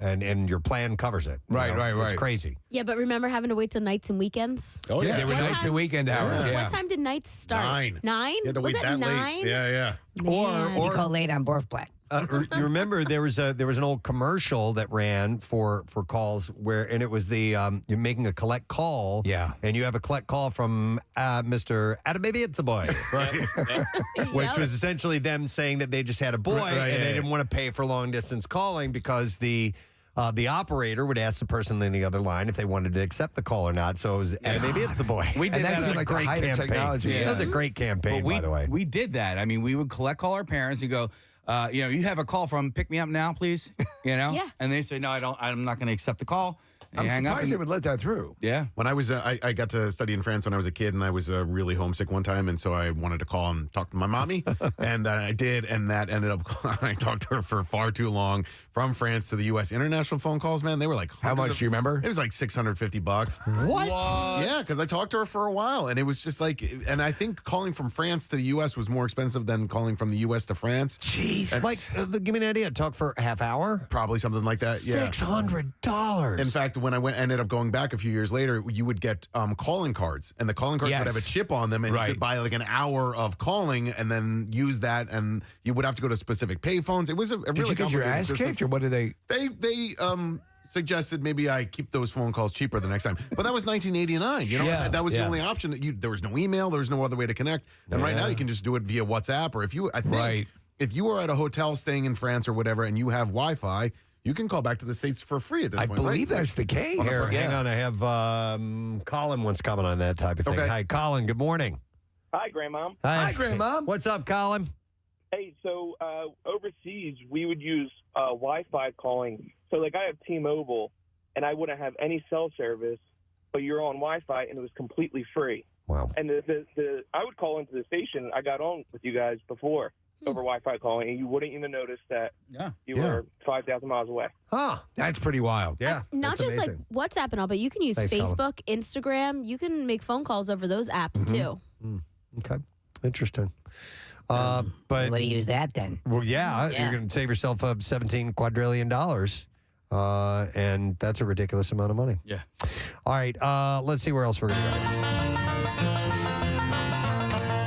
And your plan covers it. Right. It's crazy. Yeah, but remember having to wait till nights and weekends? Oh, yeah. There were nights and weekend hours, What time did nights start? 9. 9? You had to Was wait it that 9? late. Yeah. You call late on Borfblatt. You remember there was an old commercial that ran for calls and it was you're making a collect call, and you have a collect call from Mr. Adababy, it's a boy, right? Which was essentially them saying that they just had a boy and they didn't want to pay for long distance calling because the operator would ask the person in the other line if they wanted to accept the call or not. So it was Adababy, it's a boy. We did that that was a like great campaign. technology. That was a great campaign, by the way. We did that. I mean, we would call our parents and go, you have a call from Pick Me Up Now, please. Yeah. And they say, no, I'm not going to accept the call. And I'm hang up surprised they would let that through. Yeah. When I was, I got to study in France when I was a kid, and I was really homesick one time, and so I wanted to call and talk to my mommy, and I did, and that ended up, I talked to her for far too long from France to the U.S. International phone calls, man, they were like, how much do you remember? It was like $650. What? Yeah, because I talked to her for a while, and it was just like, and I think calling from France to the U.S. was more expensive than calling from the U.S. to France. Jeez. Give me an idea. Talk for a half hour? Probably something like that, yeah. $600. In fact, when I ended up going back a few years later, you would get calling cards, and the calling cards would have a chip on them, and you could buy like an hour of calling and then use that, and you would have to go to specific pay phones. It was a really Did you get your ass system. kicked, or what did they? They suggested maybe I keep those phone calls cheaper the next time, but that was 1989. You know, that was the only option. There was no email, there was no other way to connect, and right now you can just do it via WhatsApp, or if you, I think. if you are at a hotel staying in France or whatever and you have Wi-Fi, you can call back to the States for free at this point. I believe right? that's the case. Here, hang on. I have Colin wants comment on that type of thing. Okay. Hi, Colin. Good morning. Hi, Grandmom. Hi, Grandmom. What's up, Colin? Hey, so overseas, we would use Wi-Fi calling. So, like, I have T-Mobile, and I wouldn't have any cell service, but you're on Wi-Fi, and it was completely free. Wow. And I would call into the station. I got on with you guys before over Wi-Fi calling, and you wouldn't even notice that you were 5,000 miles away. Huh. That's pretty wild. Yeah. Not that's just amazing. like WhatsApp and all, but you can use Thanks, Colin. Facebook, Instagram. You can make phone calls over those apps too. Okay. Interesting. But What do you use that then? well, yeah, Yeah. you're going to save yourself $17 quadrillion. And that's a ridiculous amount of money. Yeah. All right. Let's see where else we're going to go.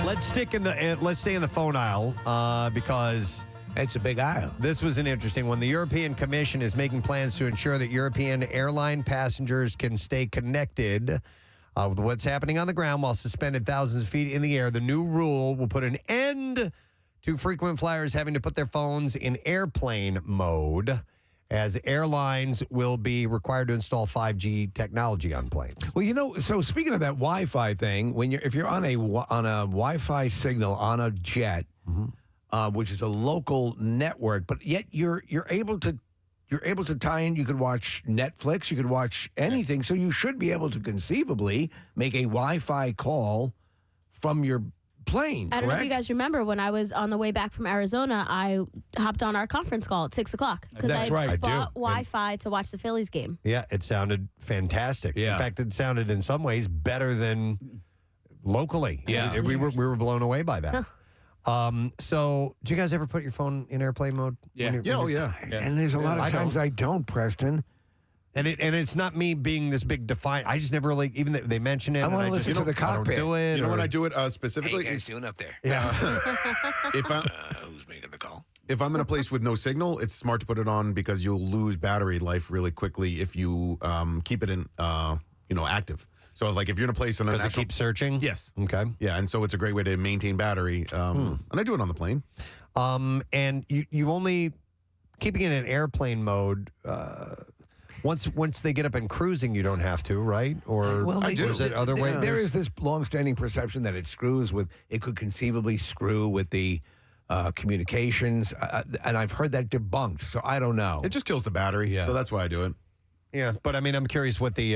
Let's stay in the phone aisle because it's a big aisle. This was an interesting one. The European Commission is making plans to ensure that European airline passengers can stay connected with what's happening on the ground while suspended thousands of feet in the air. The new rule will put an end to frequent flyers having to put their phones in airplane mode, as airlines will be required to install 5G technology on planes. Well, so speaking of that Wi-Fi thing, if you're on a Wi-Fi signal on a jet, which is a local network, but yet you're able to tie in. You could watch Netflix, you could watch anything. So you should be able to conceivably make a Wi-Fi call from your plane. I don't know if correct? you guys remember when I was on the way back from Arizona, I hopped on our conference call at 6 o'clock because That's right. I do. bought Wi-Fi to watch the Phillies game. Yeah, it sounded fantastic. Yeah. In fact, it sounded in some ways better than locally. Yeah. We were blown away by that. So, do you guys ever put your phone in airplane mode? Yeah. And there's a lot of times I don't, Preston. And it's not me being this big defiant. I just never really, even they mention it. I and wanna just listen to the I don't cockpit. do it. You know or- when I do it specifically? Hey, you guys doing up there? Yeah. Who's making the call? If I'm in a place with no signal, it's smart to put it on because you'll lose battery life really quickly if you keep it in, active. So, like, if you're in a place on a Does it natural, keep searching? yes, Okay. yeah, and so it's a great way to maintain battery. And I do it on the plane. And you only keeping it in airplane mode. Once they get up and cruising, you don't have to, right? Or they is it other way? There is this long-standing perception that it could conceivably screw with the communications, and I've heard that debunked. So I don't know. It just kills the battery. Yeah. So that's why I do it. Yeah, but I mean, I'm curious what the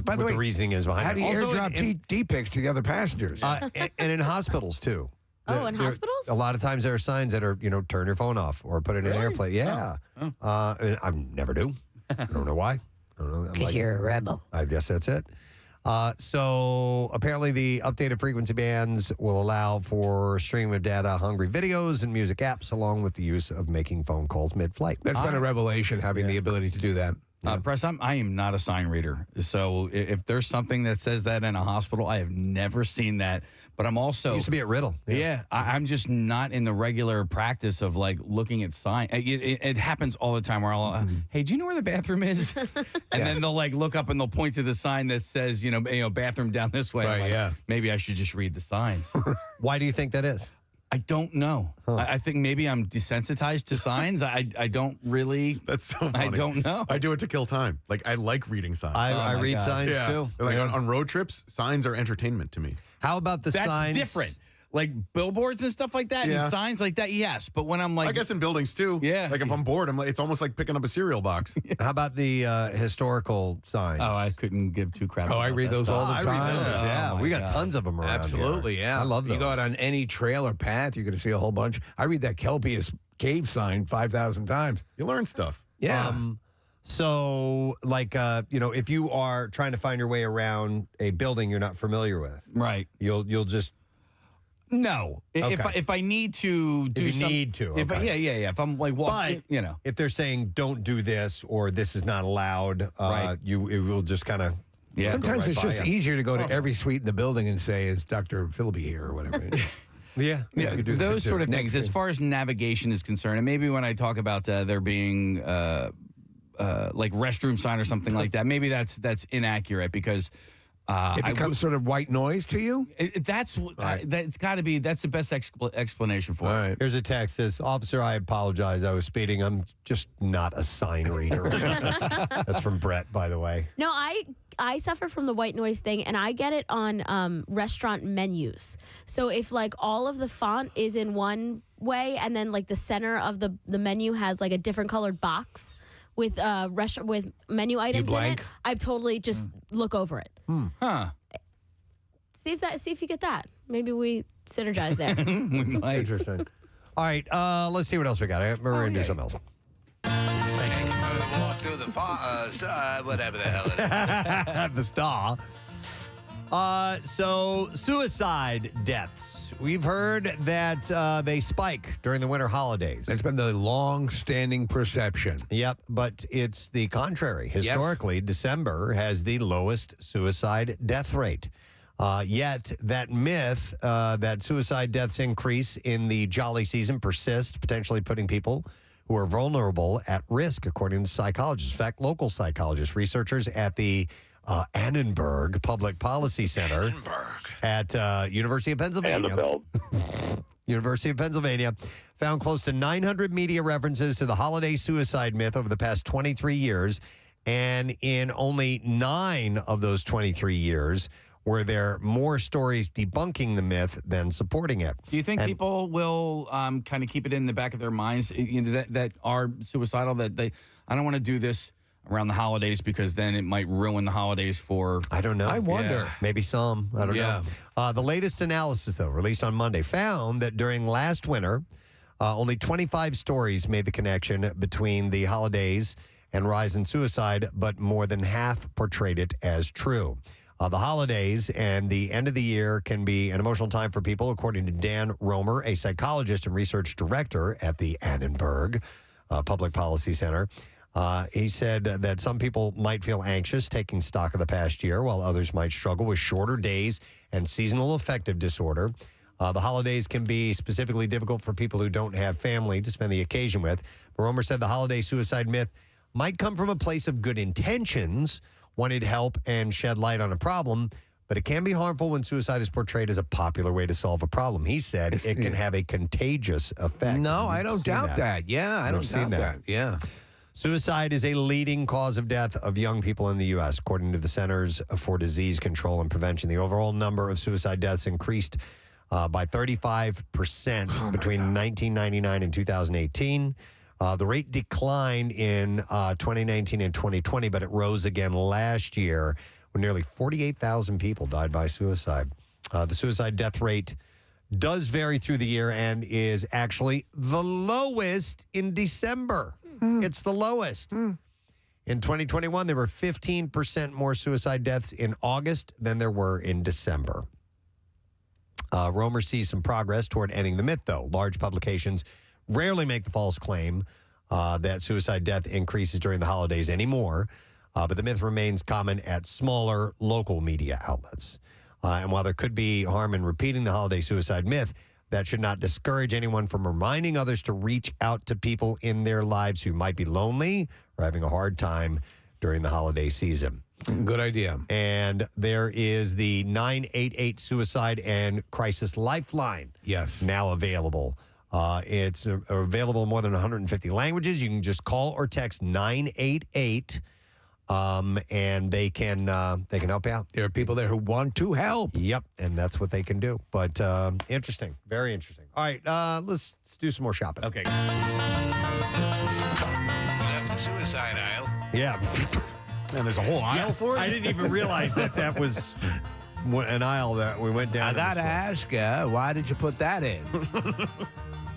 By the way, reasoning is behind how it. do you Also, airdrop D-pics to the other passengers? and in hospitals too. Oh, in hospitals? A lot of times there are signs that are, turn your phone off or put it in airplane. Yeah. And I never do. I don't know why. I don't know. I'm Because you're a rebel. I guess that's it. So apparently the updated frequency bands will allow for streaming of data, hungry videos, and music apps, along with the use of making phone calls mid-flight. That's been a revelation, having the ability to do that. Press, I am not a sign reader. So if there's something that says that in a hospital, I have never seen that. But I'm also Used to be at Riddle. Yeah, I'm just not in the regular practice of like looking at sign. It happens all the time where I'll, hey, do you know where the bathroom is? And then they'll like look up and they'll point to the sign that says, bathroom down this way. Right, I'm like, yeah. Maybe I should just read the signs. Why do you think that is? I don't know. I think maybe I'm desensitized to signs. I don't really. That's so funny. I don't know. I do it to kill time. Like, I like reading signs. I read signs too. Like on road trips, signs are entertainment to me. How about the That's signs? different. Like billboards and stuff like that, Yeah. and signs like that, yes. But when I'm like, I guess in buildings too. Yeah. Like if I'm bored, I'm like, it's almost like picking up a cereal box. How about the historical signs? oh, I couldn't give two craps. Oh, I about read that those stuff. all the I read time. those, yeah. Oh, my We got God. tons of them around Absolutely, here. yeah. I love those. You go out on any trail or path, you're going to see a whole bunch. I read that Kelpius cave sign 5,000 times. You learn stuff. Yeah. So, like, if you are trying to find your way around a building you're not familiar with, Right. you'll just No. Okay. If I need to do If you some- need to, If I, okay. yeah. If I'm like walking, But if they're saying don't do this or this is not allowed, Right. it will just kind of. Yeah. Sometimes it's just easier to go to Oh. every suite in the building and say, is Dr. Philby here or whatever. Yeah, Yeah, you could do that those too. sort of things. As far as navigation is concerned, and maybe when I talk about there being like restroom sign or something like that, maybe that's inaccurate because It becomes sort of white noise to you? That's got to be, that's the best explanation for it. Here's a text that says, Officer, I apologize. I was speeding. I'm just not a sign reader. That's from Brett, by the way. No, I suffer from the white noise thing, and I get it on restaurant menus. So if like all of the font is in one way, and then like the center of the menu has like a different colored box with with menu items in it, I totally just look over it. Huh. See if you get that. Maybe we synergize there. Interesting. All right, let's see what else we got. We're going to do something else. Walk through the whatever the hell it is. The star. So suicide deaths. We've heard that they spike during the winter holidays. It's been the long-standing perception. Yep, but it's the contrary. Historically, December has the lowest suicide death rate. Yet that myth that suicide deaths increase in the jolly season persists, potentially putting people who are vulnerable at risk, according to psychologists. In fact, local psychologists, researchers at the Annenberg Public Policy Center at University of Pennsylvania. University of Pennsylvania found close to 900 media references to the holiday suicide myth over the past 23 years. And in only 9 of those 23 years, were there more stories debunking the myth than supporting it. Do you think people will kind of keep it in the back of their minds, that are suicidal, that I don't want to do this around the holidays because then it might ruin the holidays for... I don't know. I wonder. Yeah. Maybe some. I don't know. The latest analysis, though, released on Monday, found that during last winter, only 25 stories made the connection between the holidays and rise in suicide, but more than half portrayed it as true. The holidays and the end of the year can be an emotional time for people, according to Dan Romer, a psychologist and research director at the Annenberg Public Policy Center. He said that some people might feel anxious taking stock of the past year, while others might struggle with shorter days and seasonal affective disorder. The holidays can be specifically difficult for people who don't have family to spend the occasion with. Romer said the holiday suicide myth might come from a place of good intentions, wanting to help and shed light on a problem, but it can be harmful when suicide is portrayed as a popular way to solve a problem. He said it can have a contagious effect. No, I don't doubt that. Yeah, I don't doubt that. Yeah. Suicide is a leading cause of death of young people in the U.S., according to the Centers for Disease Control and Prevention. The overall number of suicide deaths increased by 35% between 1999 and 2018. The rate declined in 2019 and 2020, but it rose again last year when nearly 48,000 people died by suicide. The suicide death rate does vary through the year and is actually the lowest in December. It's the lowest. In 2021, there were 15% more suicide deaths in August than there were in December. Romer sees some progress toward ending the myth, though. Large publications rarely make the false claim that suicide death increases during the holidays anymore, but the myth remains common at smaller local media outlets. And while there could be harm in repeating the holiday suicide myth, that should not discourage anyone from reminding others to reach out to people in their lives who might be lonely or having a hard time during the holiday season. Good idea. And there is the 988 Suicide and Crisis Lifeline. Yes. Now available. It's available in more than 150 languages. You can just call or text 988, and they can help you out. There are people there who want to help. Yep, and that's what they can do. But interesting, very interesting. All right, let's do some more shopping. Okay. Left the suicide aisle. Yeah. Man, there's a whole aisle for it? I didn't even realize that was an aisle that we went down. I got to ask you, why did you put that in?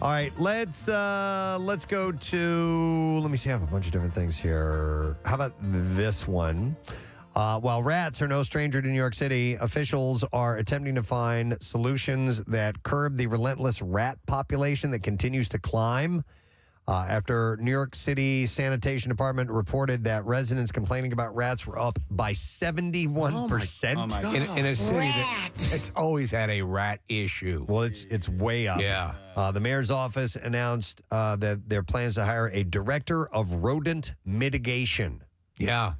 All right, let's go to, let me see, I have a bunch of different things here. How about this one? While rats are no stranger to New York City, officials are attempting to find solutions that curb the relentless rat population that continues to climb. After New York City Sanitation Department reported that residents complaining about rats were up by 71%. Oh my God. In a city that's always had a rat issue. Well, it's way up. Yeah. The mayor's office announced that their plans to hire a director of rodent mitigation. Yeah.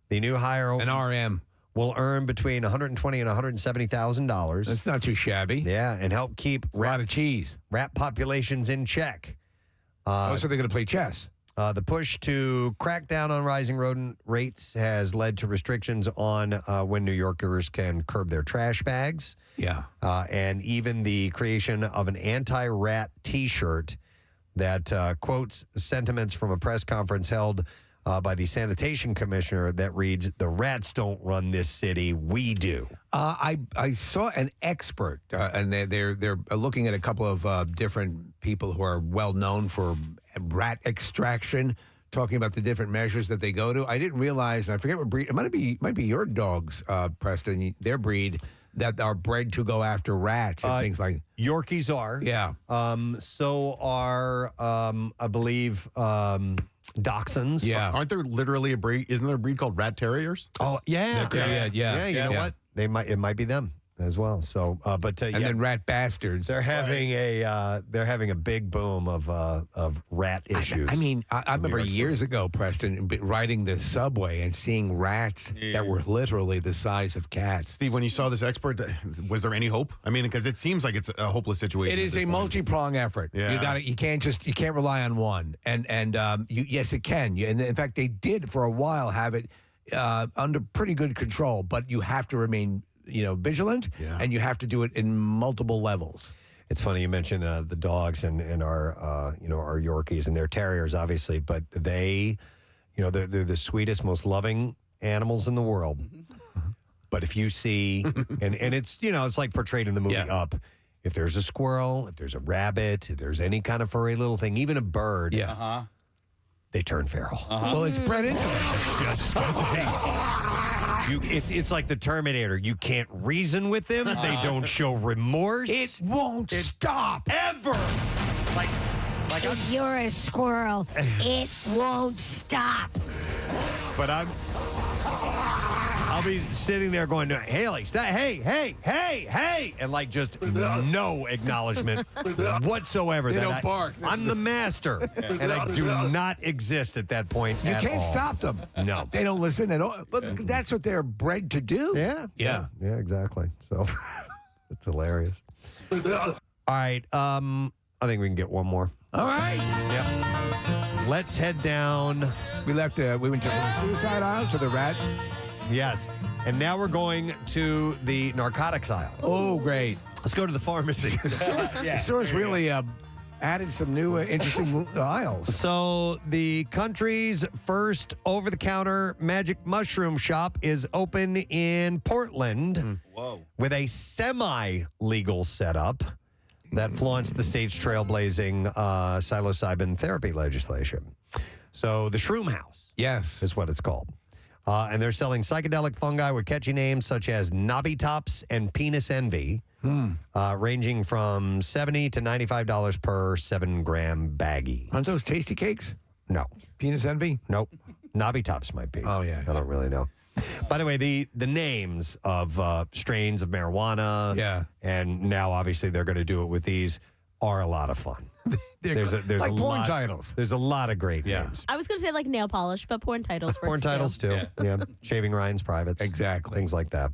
The new hire, an RM, will earn between $120,000 and $170,000. That's not too shabby. Yeah, and help keep a lot of cheese. rat populations in check. So they're going to play chess. The push to crack down on rising rodent rates has led to restrictions on when New Yorkers can curb their trash bags. Yeah. And even the creation of an anti-rat T-shirt that quotes sentiments from a press conference held by the sanitation commissioner that reads, "The rats don't run this city, we do." I saw an expert, and they're looking at a couple of different people who are well known for rat extraction, talking about the different measures that they go to. I didn't realize, and I forget what breed. It might be your dogs, Preston, their breed that are bred to go after rats and things like. Yorkies are, yeah. So are I believe. Dachshunds. Yeah. Aren't there literally a breed? Isn't there a breed called rat terriers? Oh, yeah. Yeah. You know what? It might be them as well. So, but and then rat bastards. They're having a big boom of rat issues. I mean, I remember years ago, Preston, riding the subway and seeing rats that were literally the size of cats. Steve, when you saw this expert, was there any hope? I mean, because it seems like it's a hopeless situation. It is a multi-prong effort. Yeah. You can't rely on one. And yes, it can. And in fact, they did for a while have it under pretty good control, but you have to remain vigilant, and you have to do it in multiple levels. It's funny you mentioned the dogs and our our Yorkies and their terriers, obviously, but they're the sweetest, most loving animals in the world. But if you see, and it's it's like portrayed in the movie Up. If there's a squirrel, if there's a rabbit, if there's any kind of furry little thing, even a bird, they turn feral. Well, it's bred into them. It's just it's like the Terminator. You can't reason with them. They don't show remorse. It won't stop ever. Like if you're a squirrel, it won't stop. But I'll be sitting there going, "Haley, stop! Hey!" and like just no acknowledgement whatsoever. They that don't bark. I'm the master, and I do not exist at that point. You at can't all. stop them. No, they don't listen at all. But that's what they're bred to do. Yeah, exactly. So it's hilarious. All right, I think we can get one more. All right. Yep. Let's head down. We went from the suicide aisle to the rat. Yes. And now we're going to the narcotics aisle. Oh, great. Let's go to the pharmacy. The store's really added some new interesting aisles. So the country's first over-the-counter magic mushroom shop is open in Portland with a semi-legal setup that flaunts the state's trailblazing psilocybin therapy legislation. So the Shroom House is what it's called. And they're selling psychedelic fungi with catchy names such as Knobby Tops and Penis Envy, ranging from $70 to $95 per 7-gram baggie. Aren't those tasty cakes? No. Penis Envy? Nope. Knobby Tops might be. Oh, yeah. I don't really know. By the way, the names of strains of marijuana, and now obviously they're going to do it with these, are a lot of fun. There's like a porn lot, titles. There's a lot of great names. I was going to say like nail polish, but porn titles. Porn works titles too. Yeah. Shaving Ryan's Privates. Exactly. Things like that.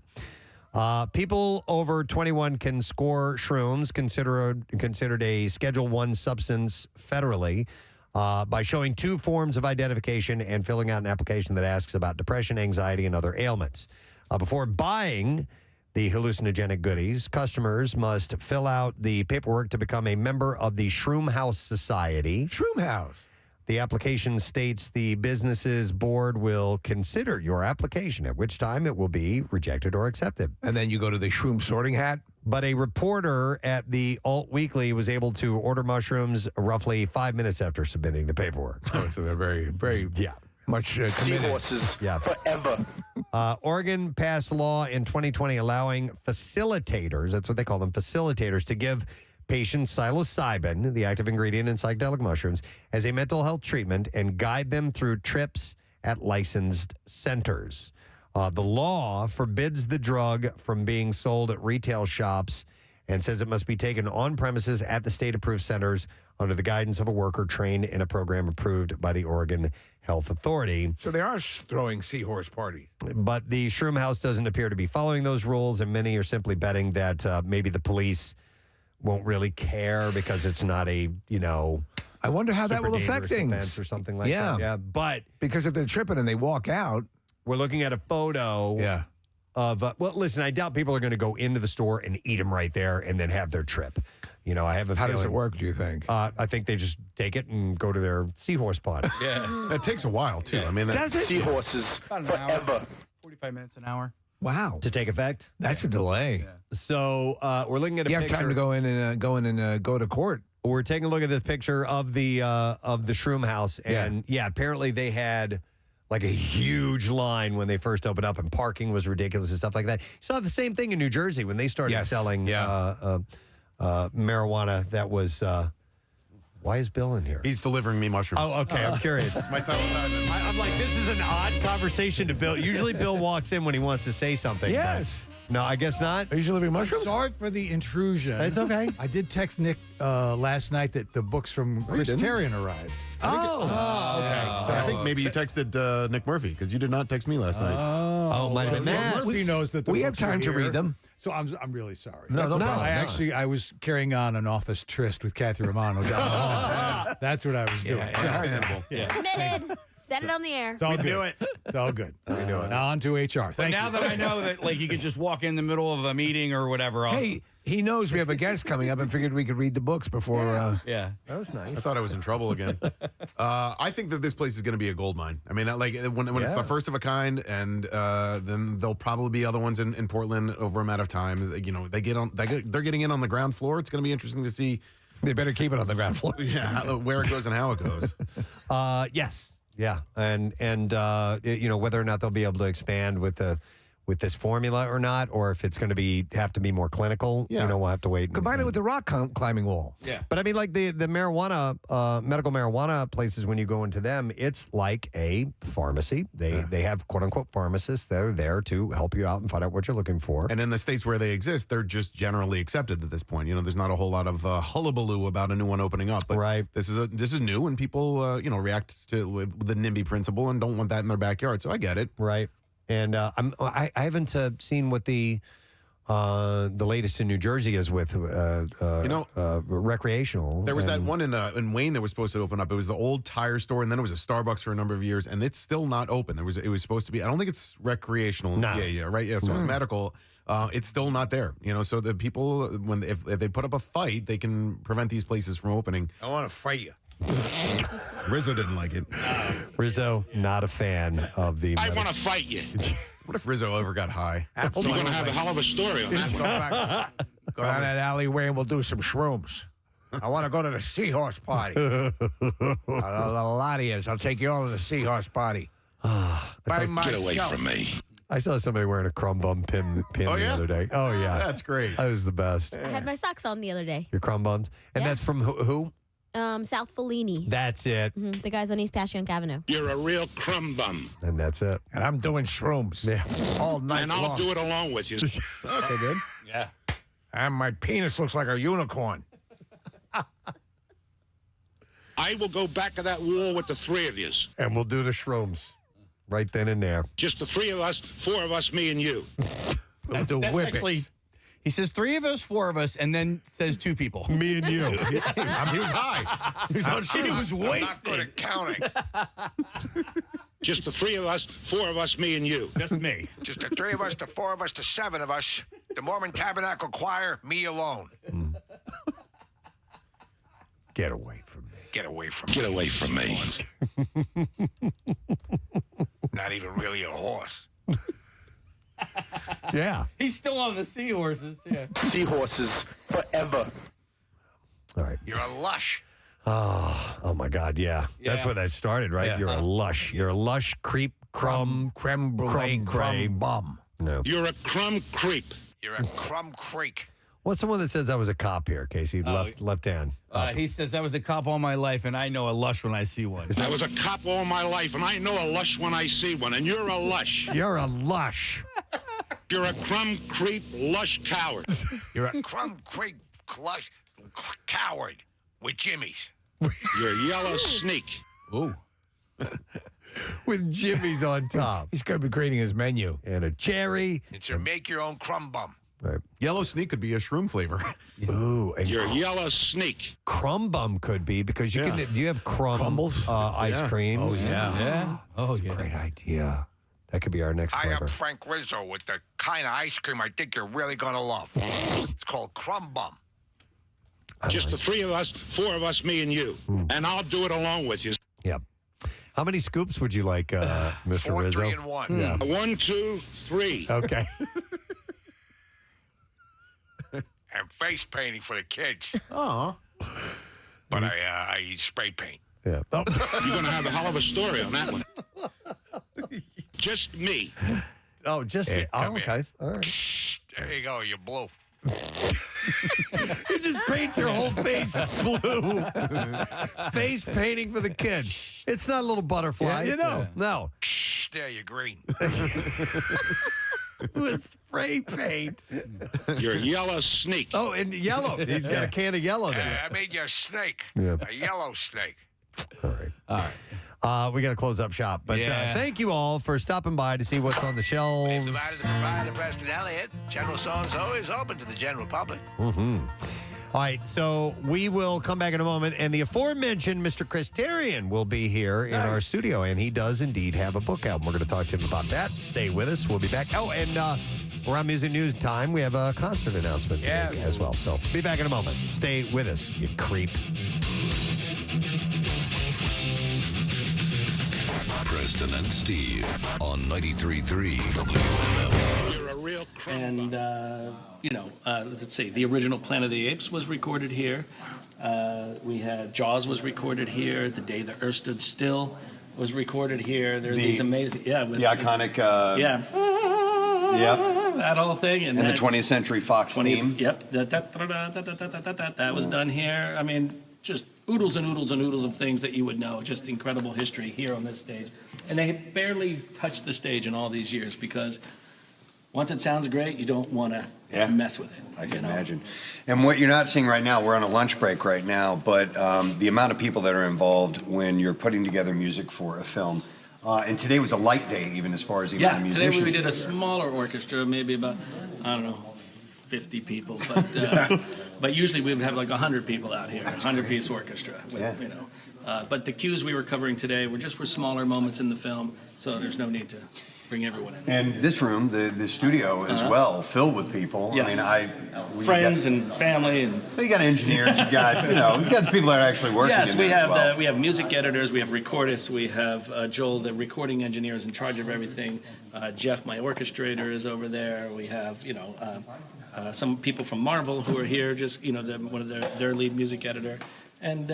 People over 21 can score shrooms, considered a Schedule I substance federally, by showing 2 forms of identification and filling out an application that asks about depression, anxiety, and other ailments. Before buying the hallucinogenic goodies, customers must fill out the paperwork to become a member of the Shroom House Society. Shroom House. The application states the business's board will consider your application, at which time it will be rejected or accepted. And then you go to the Shroom sorting hat. But a reporter at the Alt Weekly was able to order mushrooms roughly 5 minutes after submitting the paperwork. Oh, so they're very, very much committed. Seahorses forever. Oregon passed a law in 2020 allowing facilitators, that's what they call them, facilitators, to give patients psilocybin, the active ingredient in psychedelic mushrooms, as a mental health treatment and guide them through trips at licensed centers. The law forbids the drug from being sold at retail shops and says it must be taken on premises at the state-approved centers under the guidance of a worker trained in a program approved by the Oregon Health Authority. So they are throwing seahorse parties. But the Shroom House doesn't appear to be following those rules, and many are simply betting that maybe the police won't really care because it's not a, I wonder how that super will affect dangerous things. event or something like that. Yeah, but because if they're tripping and they walk out, we're looking at a photo. Yeah. Of well, listen, I doubt people are going to go into the store and eat them right there and then have their trip. I have a how feeling. does it work? Do you think? I think they just take it and go to their seahorse pod. Yeah, it takes a while too. I mean, Does it? Seahorses About an hour. 45 minutes an hour. Wow. To take effect. That's a delay. So we're looking at a You have picture. time to go in and go to court. We're taking a look at this picture of the Shroom House, and apparently they had like a huge line when they first opened up, and parking was ridiculous and stuff like that. You saw the same thing in New Jersey when they started selling marijuana. That was. Why is Bill in here? He's delivering me mushrooms. Oh, okay. I'm curious. My son was out. I'm like, this is an odd conversation to Bill. Usually Bill walks in when he wants to say something. Yes. No, I guess not. Are you delivering mushrooms? Sorry for the intrusion. It's okay. I did text Nick last night that the books from Chris Therien arrived. Okay. I think maybe you texted Nick Murphy because you did not text me last night. Oh, might have been that. Murphy knows that we have books are time to here. read them. So I'm really sorry. No, no problem. I was carrying on an office tryst with Kathy Romano down the hall. That's what I was doing. Understandable. Submitted. Send it on the air. It's all good. do it. It's all good. We do it. Now on to HR. But Thank now you. that I know that, you could just walk in the middle of a meeting or whatever. Hey, he knows we have a guest coming up and figured we could read the books before. Yeah. That was nice. I thought I was in trouble again. I think that this place is going to be a gold mine. I mean, when it's the first of a kind, and then there'll probably be other ones in Portland over a matter of time. They're getting in on the ground floor. It's going to be interesting to see. They better keep it on the ground floor. Yeah, where it goes and how it goes. Yes. Yeah. And whether or not they'll be able to expand with this formula or not, or if it's going to have to be more clinical, we'll have to wait. Combine it with the rock climbing wall. Yeah. But I mean, like the marijuana, medical marijuana places, when you go into them, it's like a pharmacy. They have quote unquote pharmacists that are there to help you out and find out what you're looking for. And in the states where they exist, they're just generally accepted at this point. There's not a whole lot of hullabaloo about a new one opening up. But right. This is new, and people react to with the NIMBY principle and don't want that in their backyard. So I get it. Right. And I haven't seen what the latest in New Jersey is with recreational. There was that one in Wayne that was supposed to open up. It was the old tire store, and then it was a Starbucks for a number of years, and it's still not open. It was supposed to be. I don't think it's recreational. No. Yeah, right. Yeah, so it's medical. It's still not there. So the people, if they put up a fight, they can prevent these places from opening. I want to fight you. Rizzo didn't like it. Rizzo, not a fan of the. I want to fight you. What if Rizzo ever got high? You're going to have a hell of a story on that one. Go down that alleyway and we'll do some shrooms. I want to go to the seahorse party. A lot of years. I'll take you all to the seahorse party. Get away from me. I saw somebody wearing a crumb bum pin the other day. Oh, yeah. That's great. That was the best. I had my socks on the other day. Your crumb bums? And that's from who? South Fellini. That's it. Mm-hmm. The guys on East Passyunk Avenue. You're a real crumb bum. And that's it. And I'm doing shrooms. Yeah. All night And I'll long. do it along with you. Okay, good. Yeah. And my penis looks like a unicorn. I will go back to that wall with the three of you. And we'll do the shrooms right then and there. Just the three of us, four of us, me and you. We'll do That's whippets. actually, he says 3 of us, 4 of us, and then says 2 people. Me and you. He was high. He was on He was I'm not wasted. good at counting. Just the three of us, four of us, me and you. Just me. Just the 3 of us, the 4 of us, the 7 of us. The Mormon Tabernacle Choir, me alone. Get away from me. Get away from me. Get away from me. Not even really a horse. Yeah. He's still on the seahorses. Yeah. Seahorses forever. All right. You're a lush. Oh my God. Yeah. That's where that started, right? Yeah. You're a lush. You're a lush creep crumb brulee, crumb bum. No. You're a crumb creep. You're a crumb creek. What's someone that says I was a cop here, Casey? Left hand. He says, I was a cop all my life, and I know a lush when I see one. I was a cop all my life, and I know a lush when I see one, and you're a lush. You're a lush. You're a crumb creep lush coward. You're a crumb creep clutch coward with Jimmy's. You're a yellow sneak. Ooh. With Jimmy's on top. He's going to be creating his menu. And a cherry. It's your make your own crumb bum. Right. Yellow sneak could be a shroom flavor. Ooh, and You're a yellow sneak. crumb bum could be because you can. You have Crumbles? ice creams. Oh, yeah. Oh, yeah. Great idea. That could be our next I flavor. am Frank Rizzo with the kind of ice cream I think you're really going to love. It's called crumb bum. Just the three of us, four of us, me and you. And I'll do it along with you. Yep. How many scoops would you like, Mr. 4, Rizzo? 3, and 1. Yeah. 1, 2, 3. Okay. And face painting for the kids. Oh. But I use spray paint. Yeah. Oh. You're going to have a hell of a story on that one. Just me. Oh, just Hey, oh, come okay. here. All right. There you go, you're blue. You just paint your whole face blue. Face painting for the kids. It's not a little butterfly. Yeah, you know. No. There, you're green. With spray paint. You're a yellow sneak. Oh, and yellow. He's got a can of yellow there. I made you a snake. Yeah. A yellow snake. All right. We got to close up shop. But thank you all for stopping by to see what's on the shelves. Provided the provider, Preston Elliott. General so-and-so is open to the general public. Mm-hmm. All right, so we will come back in a moment, and the aforementioned Mr. Chris Therien will be here in our studio, and he does indeed have a book album. We're going to talk to him about that. Stay with us. We'll be back. Oh, and around music news time, we have a concert announcement to make as well. So be back in a moment. Stay with us, you creep. Preston and Steve on 93.3 WMMR. You're a real And, let's see, the original Planet of the Apes was recorded here. We had Jaws was recorded here. The Day the Earth Stood Still was recorded here. There are these amazing, the iconic, yep, that whole thing. And the 20th Century Fox theme. Yep, that was done here. I mean, just oodles and oodles and oodles of things that you would know. Just incredible history here on this stage. And they barely touched the stage in all these years because once it sounds great, you don't want to mess with it. I can imagine. And what you're not seeing right now, we're on a lunch break right now, but the amount of people that are involved when you're putting together music for a film. And today was a light day, even as far as the amount of musicians. Today we did a smaller orchestra, maybe about, 50 people. But usually we would have like 100 people out here, 100-piece orchestra. With, but the cues we were covering today were just for smaller moments in the film, so there's no need to bring everyone in. And this room, the studio as well, filled with people. Yes. I mean, friends and family, and you got engineers. You got you got the people that are actually working. Yes, in we there have as well. we have music editors, we have recordists, we have Joel, the recording engineer, is in charge of everything. Jeff, my orchestrator, is over there. We have some people from Marvel who are here, just one of their lead music editor. And,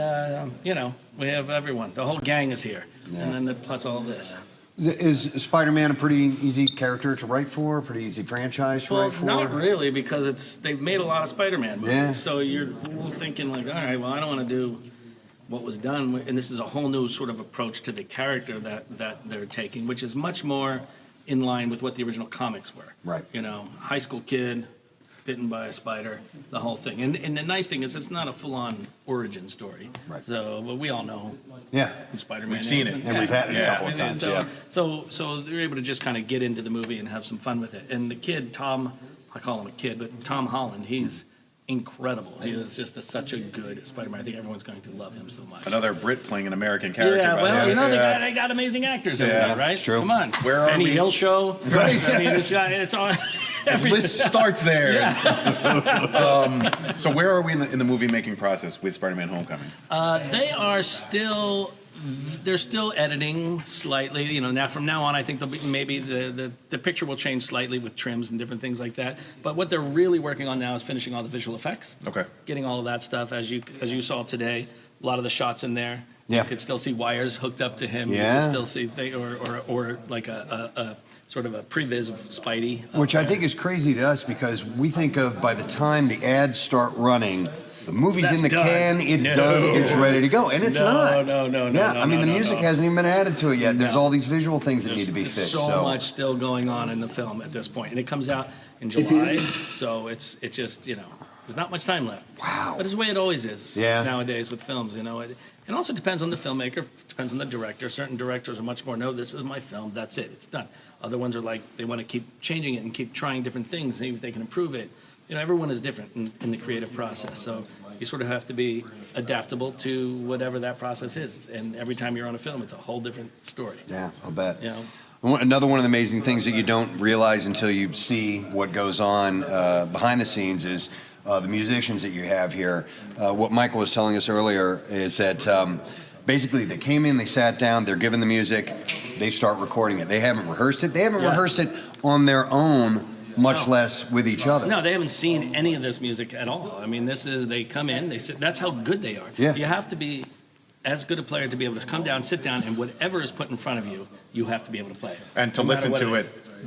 we have everyone. The whole gang is here. And then plus all of this. Is Spider-Man a pretty easy character to write for? Pretty easy franchise to write for? Not really, because they've made a lot of Spider-Man movies. Yeah. So you're thinking like, all right, well, I don't want to do what was done. And this is a whole new sort of approach to the character that they're taking, which is much more in line with what the original comics were. Right. High school kid, bitten by a spider, the whole thing. And the nice thing is it's not a full-on origin story. Right. So, but we all know who Spider-Man We've seen is. it. And we've had it a couple of times, So they're able to just kind of get into the movie and have some fun with it. And the kid, Tom, I call him a kid, but Tom Holland, he's incredible. He is just such a good Spider-Man. I think everyone's going to love him so much. Another Brit playing an American character. Yeah, by well, the way. they got amazing actors over Yeah, there, right? it's true. Come on. Where are Benny we? Hill show. Right. I mean, it's on. The list starts there. Yeah. So where are we in the movie making process with Spider-Man: Homecoming? They are still. They're still editing slightly. Now from now on, I think maybe the picture will change slightly with trims and different things like that. But what they're really working on now is finishing all the visual effects. Okay. Getting all of that stuff, as you saw today, a lot of the shots in there. Yeah. You could still see wires hooked up to him. Yeah. You could still see or like a sort of a previs of Spidey. Which I think is crazy to us because we think of by the time the ads start running, the movie's That's in the done. can, it's No. done, it's ready to go. And it's not. No. Yeah, I mean, the music hasn't even been added to it yet. There's No. all these visual things that need to be There's fixed. so much still going on in the film at this point, and it comes out in July, so it's just, you know, there's not much time left. Wow. But it's the way it always is nowadays with films, you know. It also depends on the filmmaker, depends on the director. Certain directors are much more, no, this is my film, that's it, it's done. Other ones are like, they want to keep changing it and keep trying different things, see if they can improve it. You know, everyone is different in the creative process, so you sort of have to be adaptable to whatever that process is. And every time you're on a film, it's a whole different story. Yeah, I'll bet. You know? Another one of the amazing things that you don't realize until you see what goes on behind the scenes is the musicians that you have here. What Michael was telling us earlier is that basically they came in, they sat down, they're given the music, they start recording it. They haven't rehearsed it. They haven't rehearsed it on their own, much less with each other. No, they haven't seen any of this music at all. I mean, they come in, they sit, that's how good they are. Yeah. You have to be as good a player to be able to come down, sit down, and whatever is put in front of you, you have to be able to play. And to No matter listen what to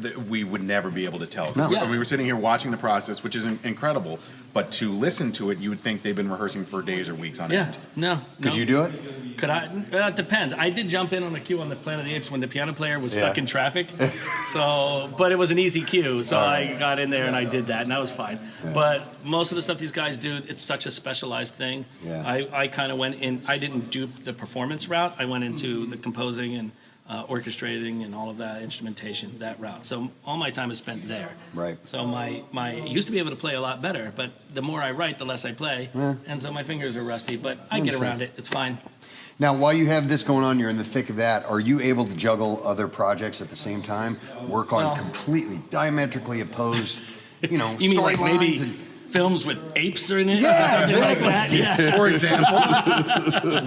is. we would never be able to tell. 'Cause No. we, Yeah. we were sitting here watching the process, which is incredible. But to listen to it, you would think they've been rehearsing for days or weeks on Yeah, end. no. Could you do it? Could I? It depends. I did jump in on the cue on the Planet of the Apes when the piano player was stuck Yeah. in traffic. So, but it was an easy cue, so I got in there and I did that, and that was fine. But most of the stuff these guys do, it's such a specialized thing. Yeah. I kind of went in. I didn't do the performance route. I went into the composing and orchestrating and all of that instrumentation, that route. So all my time is spent there. Right. So I used to be able to play a lot better, but the more I write, the less I play, and so my fingers are rusty. But I get around it. It's fine. Now, while you have this going on, you're in the thick of that. Are you able to juggle other projects at the same time? Work on Well- completely diametrically opposed, you know, You mean like storylines maybe and films with apes in it? Yeah, or something like that? Yeah. For example,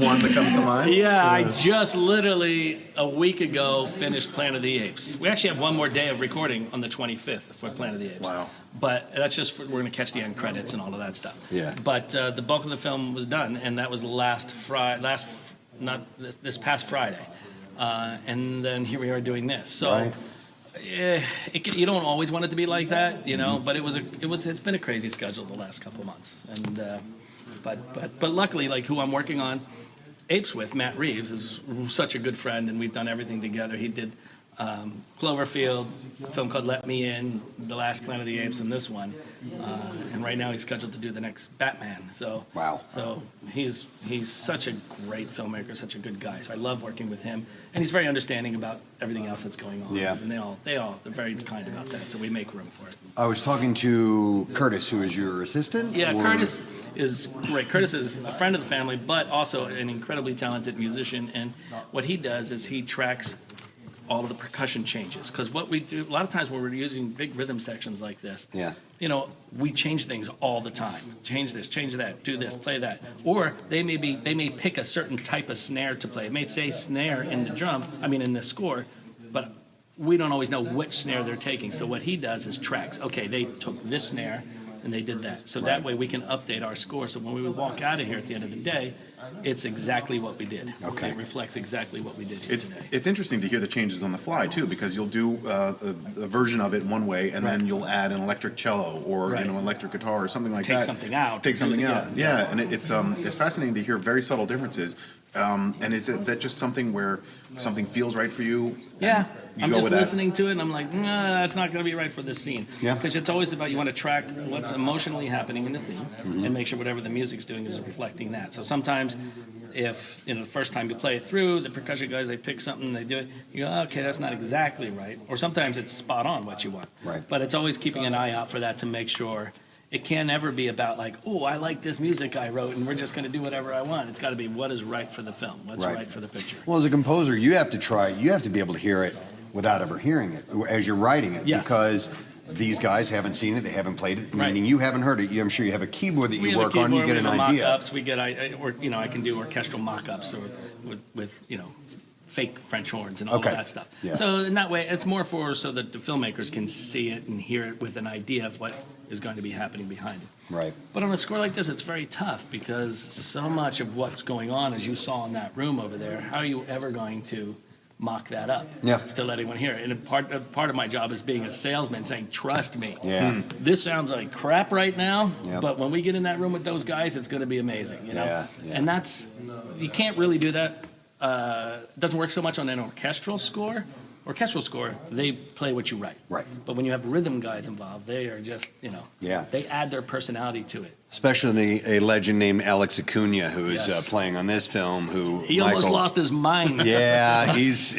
one that comes to mind. Yeah, I just literally a week ago finished Planet of the Apes. We actually have one more day of recording on the 25th for Planet of the Apes. Wow. But that's just we're going to catch the end credits and all of that stuff. Yeah. But the bulk of the film was done, and that was this past Friday. And then here we are doing this. So. Right. You don't always want it to be like that, you know. But it's been a crazy schedule the last couple of months, and but luckily, like who I'm working on Apes with, Matt Reeves, is such a good friend, and we've done everything together. He did Cloverfield, a film called Let Me In, the last Planet of the Apes, and this one, and right now he's scheduled to do the next Batman. So wow. So he's such a great filmmaker, such a good guy. So I love working with him, and he's very understanding about everything else that's going on. Yeah. And they're very kind about that. So we make room for it. I was talking to Curtis, who is your assistant? Yeah, or- Curtis is great. Curtis is a friend of the family, but also an incredibly talented musician. And what he does is he tracks all of the percussion changes. Because what we do, a lot of times when we're using big rhythm sections like this, Yeah. you know, we change things all the time. Change this, change that, do this, play that. Or they may pick a certain type of snare to play. It may say snare in the score, but we don't always know which snare they're taking. So what he does is tracks. Okay, they took this snare and they did that. So that way we can update our score. So when we walk out of here at the end of the day, it's exactly what we did. Okay. It reflects exactly what we did here today. It's interesting to hear the changes on the fly too, because you'll do a version of it one way, and then you'll add an electric cello or Right. electric guitar or something like Take that. something out. Take something Use it, out. yeah. Yeah, and it's fascinating to hear very subtle differences. And is that just something where something feels right for you? Yeah. You I'm go just with that? listening to it and I'm like, nah, that's not going to be right for this scene. Yeah. Because it's always about you want to track what's emotionally happening in the scene Mm-hmm. and make sure whatever the music's doing is reflecting that. So sometimes if, the first time you play it through, the percussion guys, they pick something, they do it, you go, okay, that's not exactly right. Or sometimes it's spot on what you want. Right. But it's always keeping an eye out for that to make sure it can't ever be about like, oh, I like this music I wrote and we're just going to do whatever I want. It's got to be what is right for the film, what's Right. right for the picture. Well, as a composer, you have to be able to hear it without ever hearing it as you're writing it. Yes. Because these guys haven't seen it, they haven't played it, Right. meaning you haven't heard it. I'm sure you have a keyboard that We you have a work on, you keyboard, get we an have idea. mock-ups, I can do orchestral mock-ups or with fake French horns and all Okay. of that stuff. Yeah. So in that way, it's more so that the filmmakers can see it and hear it with an idea of what is going to be happening behind it. Right. But on a score like this, it's very tough because so much of what's going on, as you saw in that room over there, how are you ever going to mock that up to let anyone hear it. And part of my job is being a salesman, saying, trust me, this sounds like crap right now, but when we get in that room with those guys, it's going to be amazing, you know? And that's, you can't really do that. It doesn't work so much on an orchestral score. Orchestral score, they play what you write. Right. But when you have rhythm guys involved, they are just, you know, they add their personality to it. Especially a legend named Alex Acuna, who is playing on this film. He almost lost his mind. Yeah, he's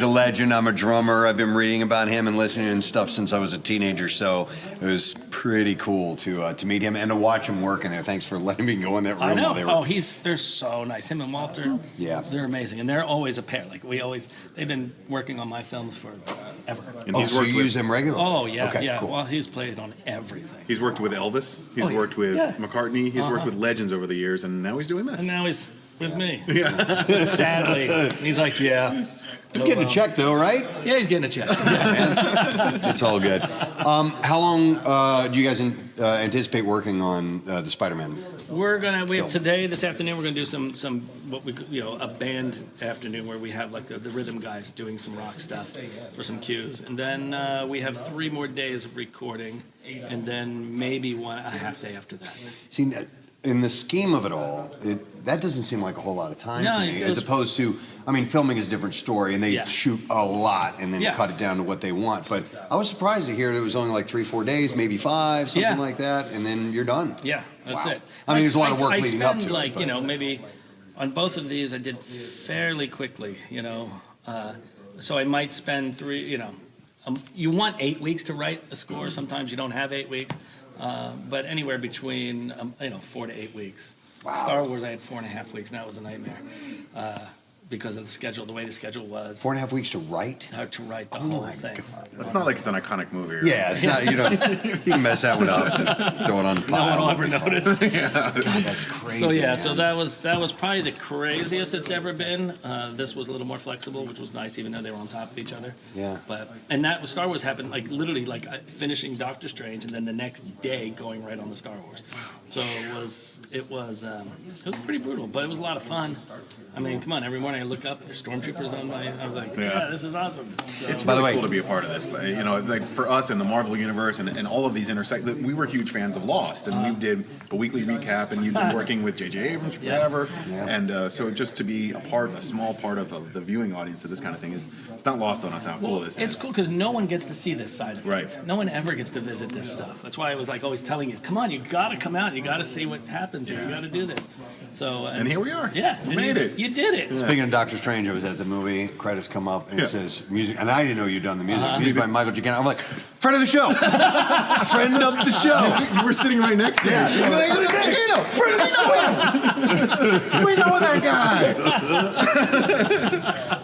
a legend. I'm a drummer. I've been reading about him and listening and stuff since I was a teenager. So it was pretty cool to meet him and to watch him work in there. Thanks for letting me go in that room. I know. While They're so nice. Him and Walter. They're amazing, and they're always a pair. Like they've been working on my films for ever. And so you use them regularly? Oh yeah, okay, yeah. Cool. Well, he's played on everything. He's worked with Elvis. He's worked with McCartney. He's worked with legends over the years, and now he's doing this. And now he's with me. Sadly. And he's like, He's getting a check, though, right? Yeah, he's getting a check. It's all good. How long do you guys anticipate working on the Spider-Man? We have this afternoon, we're gonna do some what we, a band afternoon where we have like the rhythm guys doing some rock stuff for some cues. And then we have 3 more days of recording, and then maybe a half day after that. See, in the scheme of it all, that doesn't seem like a whole lot of time to me, as opposed to, I mean, filming is a different story, and they shoot a lot and then cut it down to what they want. But I was surprised to hear it was only like 3-4 days, maybe 5, something like that, and then you're done. Yeah, that's it. I mean, there's a lot of work leading up to it. I spend like, maybe on both of these I did fairly quickly, so I might spend 3, you want 8 weeks to write a score. Sometimes you don't have 8 weeks. But anywhere between 4 to 8 weeks. Wow. Star Wars, I had 4.5 weeks, and that was a nightmare because of the schedule, the way the schedule was. 4.5 weeks to write? To write the whole thing. It's not like it's an iconic movie. Yeah, it's not. You can mess that one up and throw it on the pile. No one will ever notice. God, that's crazy. So that was probably the craziest it's ever been. This was a little more flexible, which was nice, even though they were on top of each other. Yeah. And that Star Wars happened like literally like finishing Doctor Strange, and then the next day going right on the Star Wars. So it was pretty brutal, but it was a lot of fun. I mean, come on! Every morning I look up, there's stormtroopers on I was like, this is awesome. So, it's really cool to be a part of this. But like for us in the Marvel universe and all of these we were huge fans of Lost, and we did a weekly recap, and you've been working with J.J. Abrams forever, and so just to be a small part of the viewing audience of this kind of thing it's not lost on us how cool this is. It's cool because no one gets to see this side of things. Right. No one ever gets to visit this stuff. That's why I was like always telling you, come on, you got to come out, you got to see what happens here, you got to do this. So and here we are. Yeah, we made it. You did it. Speaking of Doctor Strange, I was at the movie. Credits come up and it says music, and I didn't know you'd done the music. Music by Michael Giacchino. I'm like, friend of the show, friend of the show. You were sitting right next to me. I'm like, Giacchino, friend of the show. We know that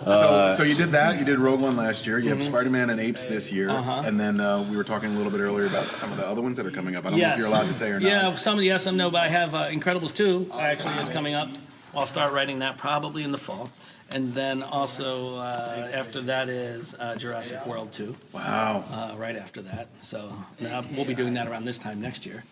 guy. So you did that. You did Rogue One last year. You have Spider-Man and Apes this year, and then we were talking a little bit earlier about some of the other ones that are coming up. I don't know if you're allowed to say or not. Yeah, some yes, some no. But I have Incredibles 2 actually is coming up. I'll start writing that probably in the fall. And then also after that is Jurassic World 2. Wow. Right after that. So we'll be doing that around this time next year.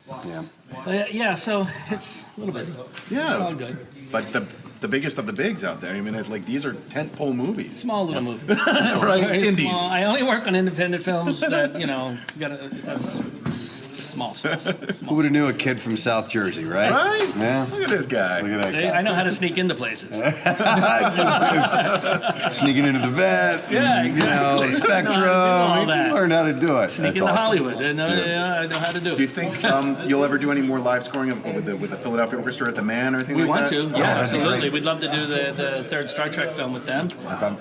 Yeah. So it's a little busy. Yeah. It's all good. But the biggest of the bigs out there. I mean, these are tentpole movies. Small little movies. Right. Very Indies. Small. I only work on independent films that, that's small stuff. Who would have knew a kid from South Jersey, right? Right? Yeah. Look at this guy. Look at that See, guy. I know how to sneak into places. Sneaking into the vet. Yeah, exactly. Spectrum. All that. Learn how to do it. Sneak into Hollywood. I know how to do it. Do you think you'll ever do any more live scoring with the Philadelphia Orchestra at the Man or anything We like want that? to, yeah, absolutely. We'd love to do the third Star Trek film with them.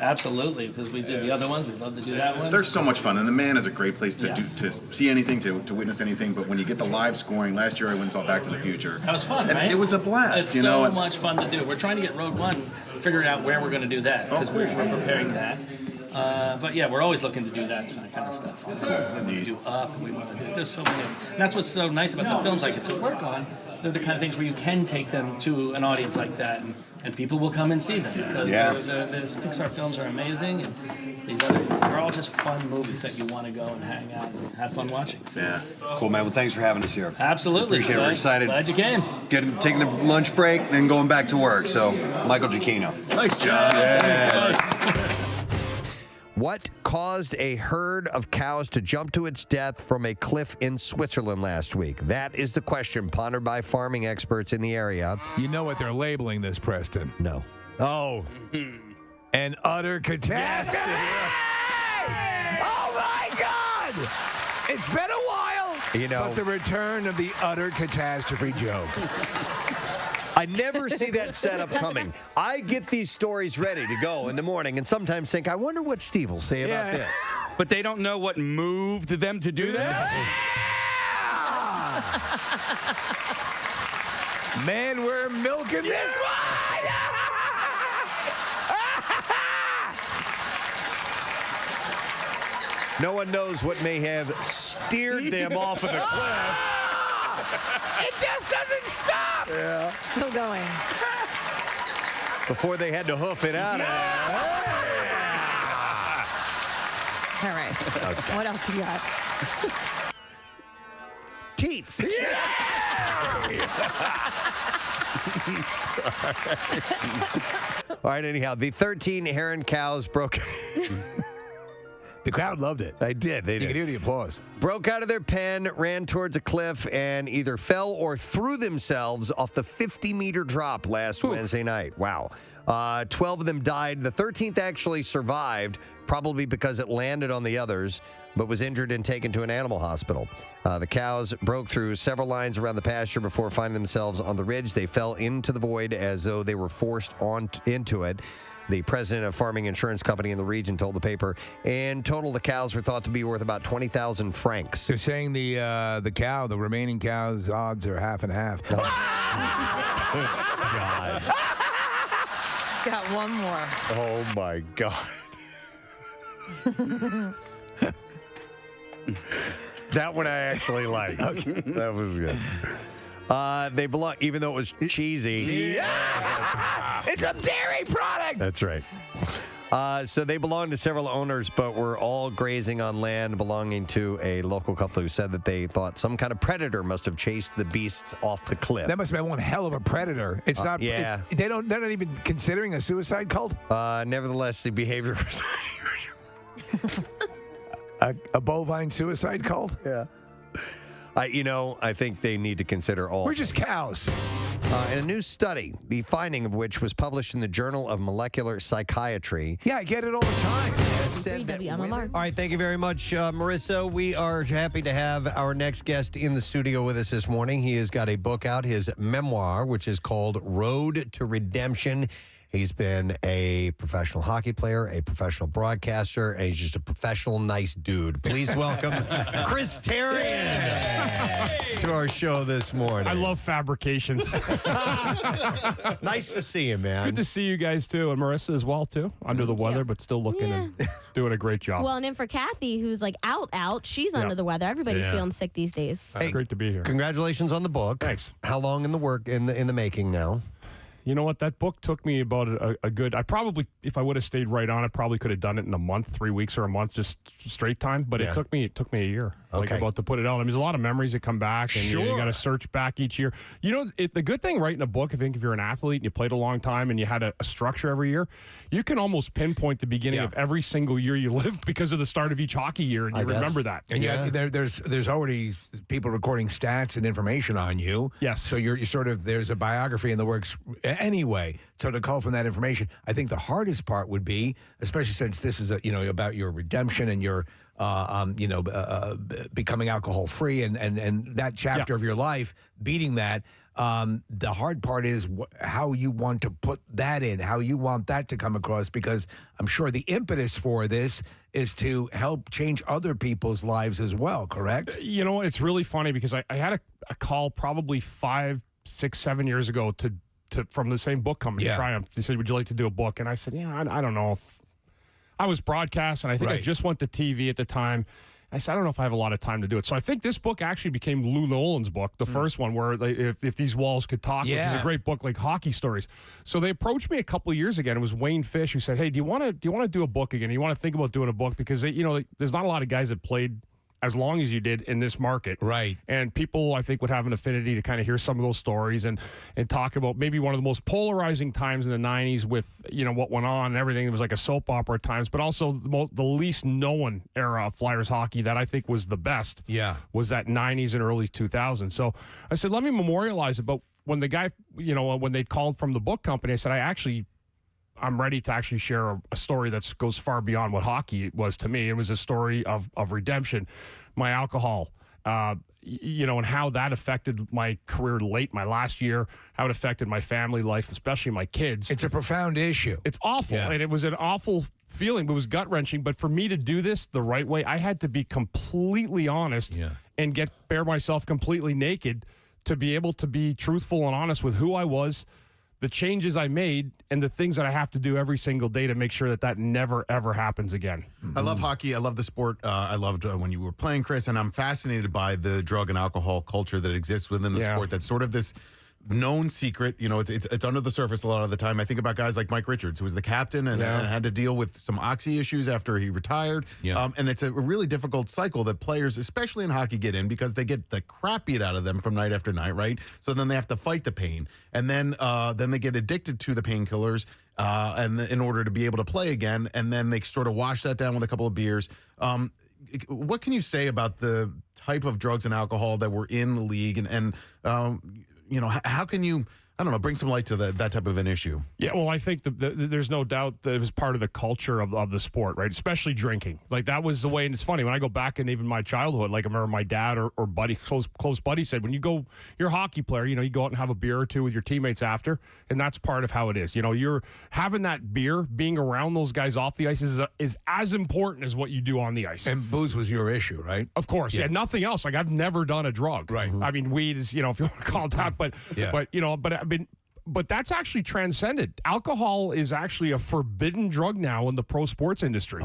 Absolutely, because we did the other ones. We'd love to do that one. They're so much fun, and the Man is a great place to see anything, to witness anything. But when you get the live scoring, last year I went and saw Back to the Future. That was fun, and right? It was a blast. It's so much fun to do. We're trying to get Road One figured out where we're going to do that because we're preparing that. But yeah, we're always looking to do that kind of stuff. We want to do Up. We want to do. There's so many. And that's what's so nice about the films I get to work on. They're the kind of things where you can take them to an audience like that, and people will come and see them because the Pixar films are amazing, and they're all just fun movies that you want to go and hang out and have fun watching. So. Yeah. Cool, man. Well, thanks for having us here. Absolutely. Appreciate it. We're excited. Glad you came. Taking a lunch break, then going back to work. So, Michael Giacchino. Nice job. Yes. What caused a herd of cows to jump to its death from a cliff in Switzerland last week? That is the question pondered by farming experts in the area. You know what they're labeling this, Preston? No. Oh. An utter catastrophe. Oh, my God! It's been a while, but the return of the utter catastrophe joke. I never see that setup coming. I get these stories ready to go in the morning and sometimes think, I wonder what Steve will say about this. But they don't know what moved them to do that? Man, we're milking this one! No one knows what may have steered them off of the cliff. It just doesn't stop. Yeah. Still going. Before they had to hoof it out. All right. Okay. What else you got? Teats. All right, anyhow, the 13 Heron cows broke. The crowd loved it. They did. You can hear the applause. Broke out of their pen, ran towards a cliff, and either fell or threw themselves off the 50-meter drop last Wednesday night. Wow. 12 of them died. The 13th actually survived, probably because it landed on the others, but was injured and taken to an animal hospital. The cows broke through several lines around the pasture before finding themselves on the ridge. They fell into the void as though they were forced into it. The president of farming insurance company in the region told the paper, in total, the cows were thought to be worth about 20,000 francs. They're saying the remaining cow's odds are half and half. God. Got one more. Oh, my God. That one I actually like. Okay. That was good. They belong, even though it was cheesy. It's a dairy product. That's right. So they belong to several owners, but were all grazing on land belonging to a local couple who said that they thought some kind of predator must have chased the beasts off the cliff. That must have been one hell of a predator. It's not. Yeah. They're not even considering a suicide cult. Nevertheless, the behavior was a bovine suicide cult. Yeah. I think they need to consider all. We're just cows. In a new study, the finding of which was published in the Journal of Molecular Psychiatry. Yeah, I get it all the time. WMMR. All right, thank you very much, Marissa. We are happy to have our next guest in the studio with us this morning. He has got a book out, his memoir, which is called Road to Redemption. He's been a professional hockey player, a professional broadcaster, and he's just a professional, nice dude. Please welcome Chris Therien to our show this morning. I love fabrications. Nice to see you, man. Good to see you guys, too, and Marissa as well, too. Under the weather, but still looking and doing a great job. Well, and then for Kathy, who's like out, she's under the weather. Everybody's feeling sick these days. It's great to be here. Congratulations on the book. Thanks. How long in the work in the making now? You know what? That book took me about a good. I probably, if I would have stayed right on it, probably could have done it in a month, 3 weeks or a month, just straight time. But it took me a year. Okay. About to put it out. I mean, there's a lot of memories that come back, and you got to search back each year. You know, the good thing writing a book, I think, if you're an athlete and you played a long time and you had a structure every year, you can almost pinpoint the beginning of every single year you lived because of the start of each hockey year, and you remember that. And there's already people recording stats and information on you. Yes. So you're sort of, there's a biography in the works anyway. So to cull from that information, I think the hardest part would be, especially since this is about your redemption and your becoming alcohol free and that chapter of your life, beating that. The hard part is how you want to put that in, how you want that to come across, because I'm sure the impetus for this is to help change other people's lives as well, correct? You know, it's really funny because I had a call probably 5, 6, 7 years ago to from the same book company, Triumph. They said, would you like to do a book? And I said, I don't know. I was broadcast, and I think I just went to TV at the time. I said, I don't know if I have a lot of time to do it. So I think this book actually became Lou Nolan's book, the first one, where if these walls could talk, which is a great book, like hockey stories. So they approached me a couple of years ago, and it was Wayne Fish who said, hey, do you want to do a book again? Do you want to think about doing a book? Because there's not a lot of guys that played as long as you did in this market. Right. And people, I think, would have an affinity to kind of hear some of those stories and talk about maybe one of the most polarizing times in the 90s with, what went on and everything. It was like a soap opera at times, but also the least known era of Flyers hockey that I think was the best. Yeah. Was that 90s and early 2000s. So I said, let me memorialize it. But when the guy, when they called from the book company, I said, I'm ready to actually share a story that goes far beyond what hockey was to me. It was a story of redemption, my alcohol, and how that affected my career my last year, how it affected my family life, especially my kids. It's a profound issue. It's awful, and it was an awful feeling. It was gut-wrenching, but for me to do this the right way, I had to be completely honest and bare myself completely naked to be able to be truthful and honest with who I was, the changes I made, and the things that I have to do every single day to make sure that never, ever happens again. I love hockey. I love the sport. I loved when you were playing, Chris, and I'm fascinated by the drug and alcohol culture that exists within the sport. That's sort of this known secret. It's under the surface a lot of the time. I think about guys like Mike Richards, who was the captain and had to deal with some oxy issues after he retired. And it's a really difficult cycle that players, especially in hockey, get in because they get the crap beat out of them from night after night, right? So then they have to fight the pain. And then they get addicted to the painkillers and in order to be able to play again. And then they sort of wash that down with a couple of beers. What can you say about the type of drugs and alcohol that were in the league and how can you, bring some light to that type of an issue? Yeah, well, I think there's no doubt that it was part of the culture of the sport, right? Especially drinking. Like, that was the way, and it's funny, when I go back in even my childhood, like I remember my dad or buddy, close buddy said, when you're a hockey player, you go out and have a beer or two with your teammates after, and that's part of how it is. You're having that beer, being around those guys off the ice is as important as what you do on the ice. And booze was your issue, right? Of course, yeah, nothing else. Like, I've never done a drug. Right. I mean, weed is, if you want to call it that, but that's actually transcended. Alcohol is actually a forbidden drug now in the pro sports industry.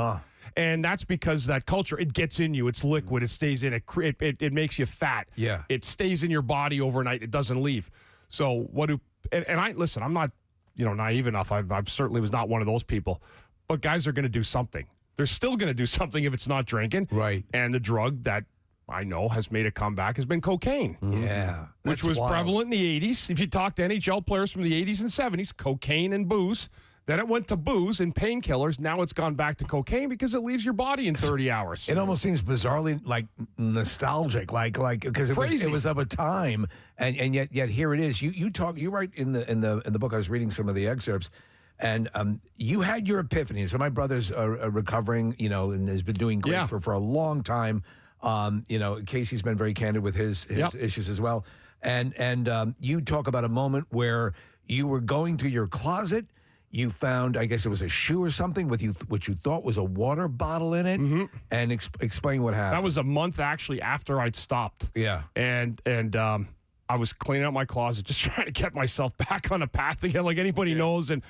And that's because that culture, it gets in you. It's liquid. It stays in. It makes you fat. Yeah. It stays in your body overnight. It doesn't leave. So listen, I'm not, naive enough. I certainly was not one of those people. But guys are going to do something. They're still going to do something if it's not drinking. Right. And the drug that I know has made a comeback has been cocaine. Yeah. Which was prevalent in the 80s. If you talk to NHL players from the 80s and 70s, cocaine and booze. Then it went to booze and painkillers. Now it's gone back to cocaine because it leaves your body in 30 hours. It almost seems bizarrely nostalgic, because it was of a time, and yet here it is. You write in the book. I was reading some of the excerpts. And you had your epiphany. So my brother's recovering, and has been doing great for a long time. Casey's been very candid with his issues as well. And you talk about a moment where you were going through your closet. You found, I guess it was a shoe or something with which you thought was a water bottle in it. Mm-hmm. And explain what happened. That was a month actually after I'd stopped. Yeah. And I was cleaning out my closet, just trying to get myself back on a path again, like anybody knows, and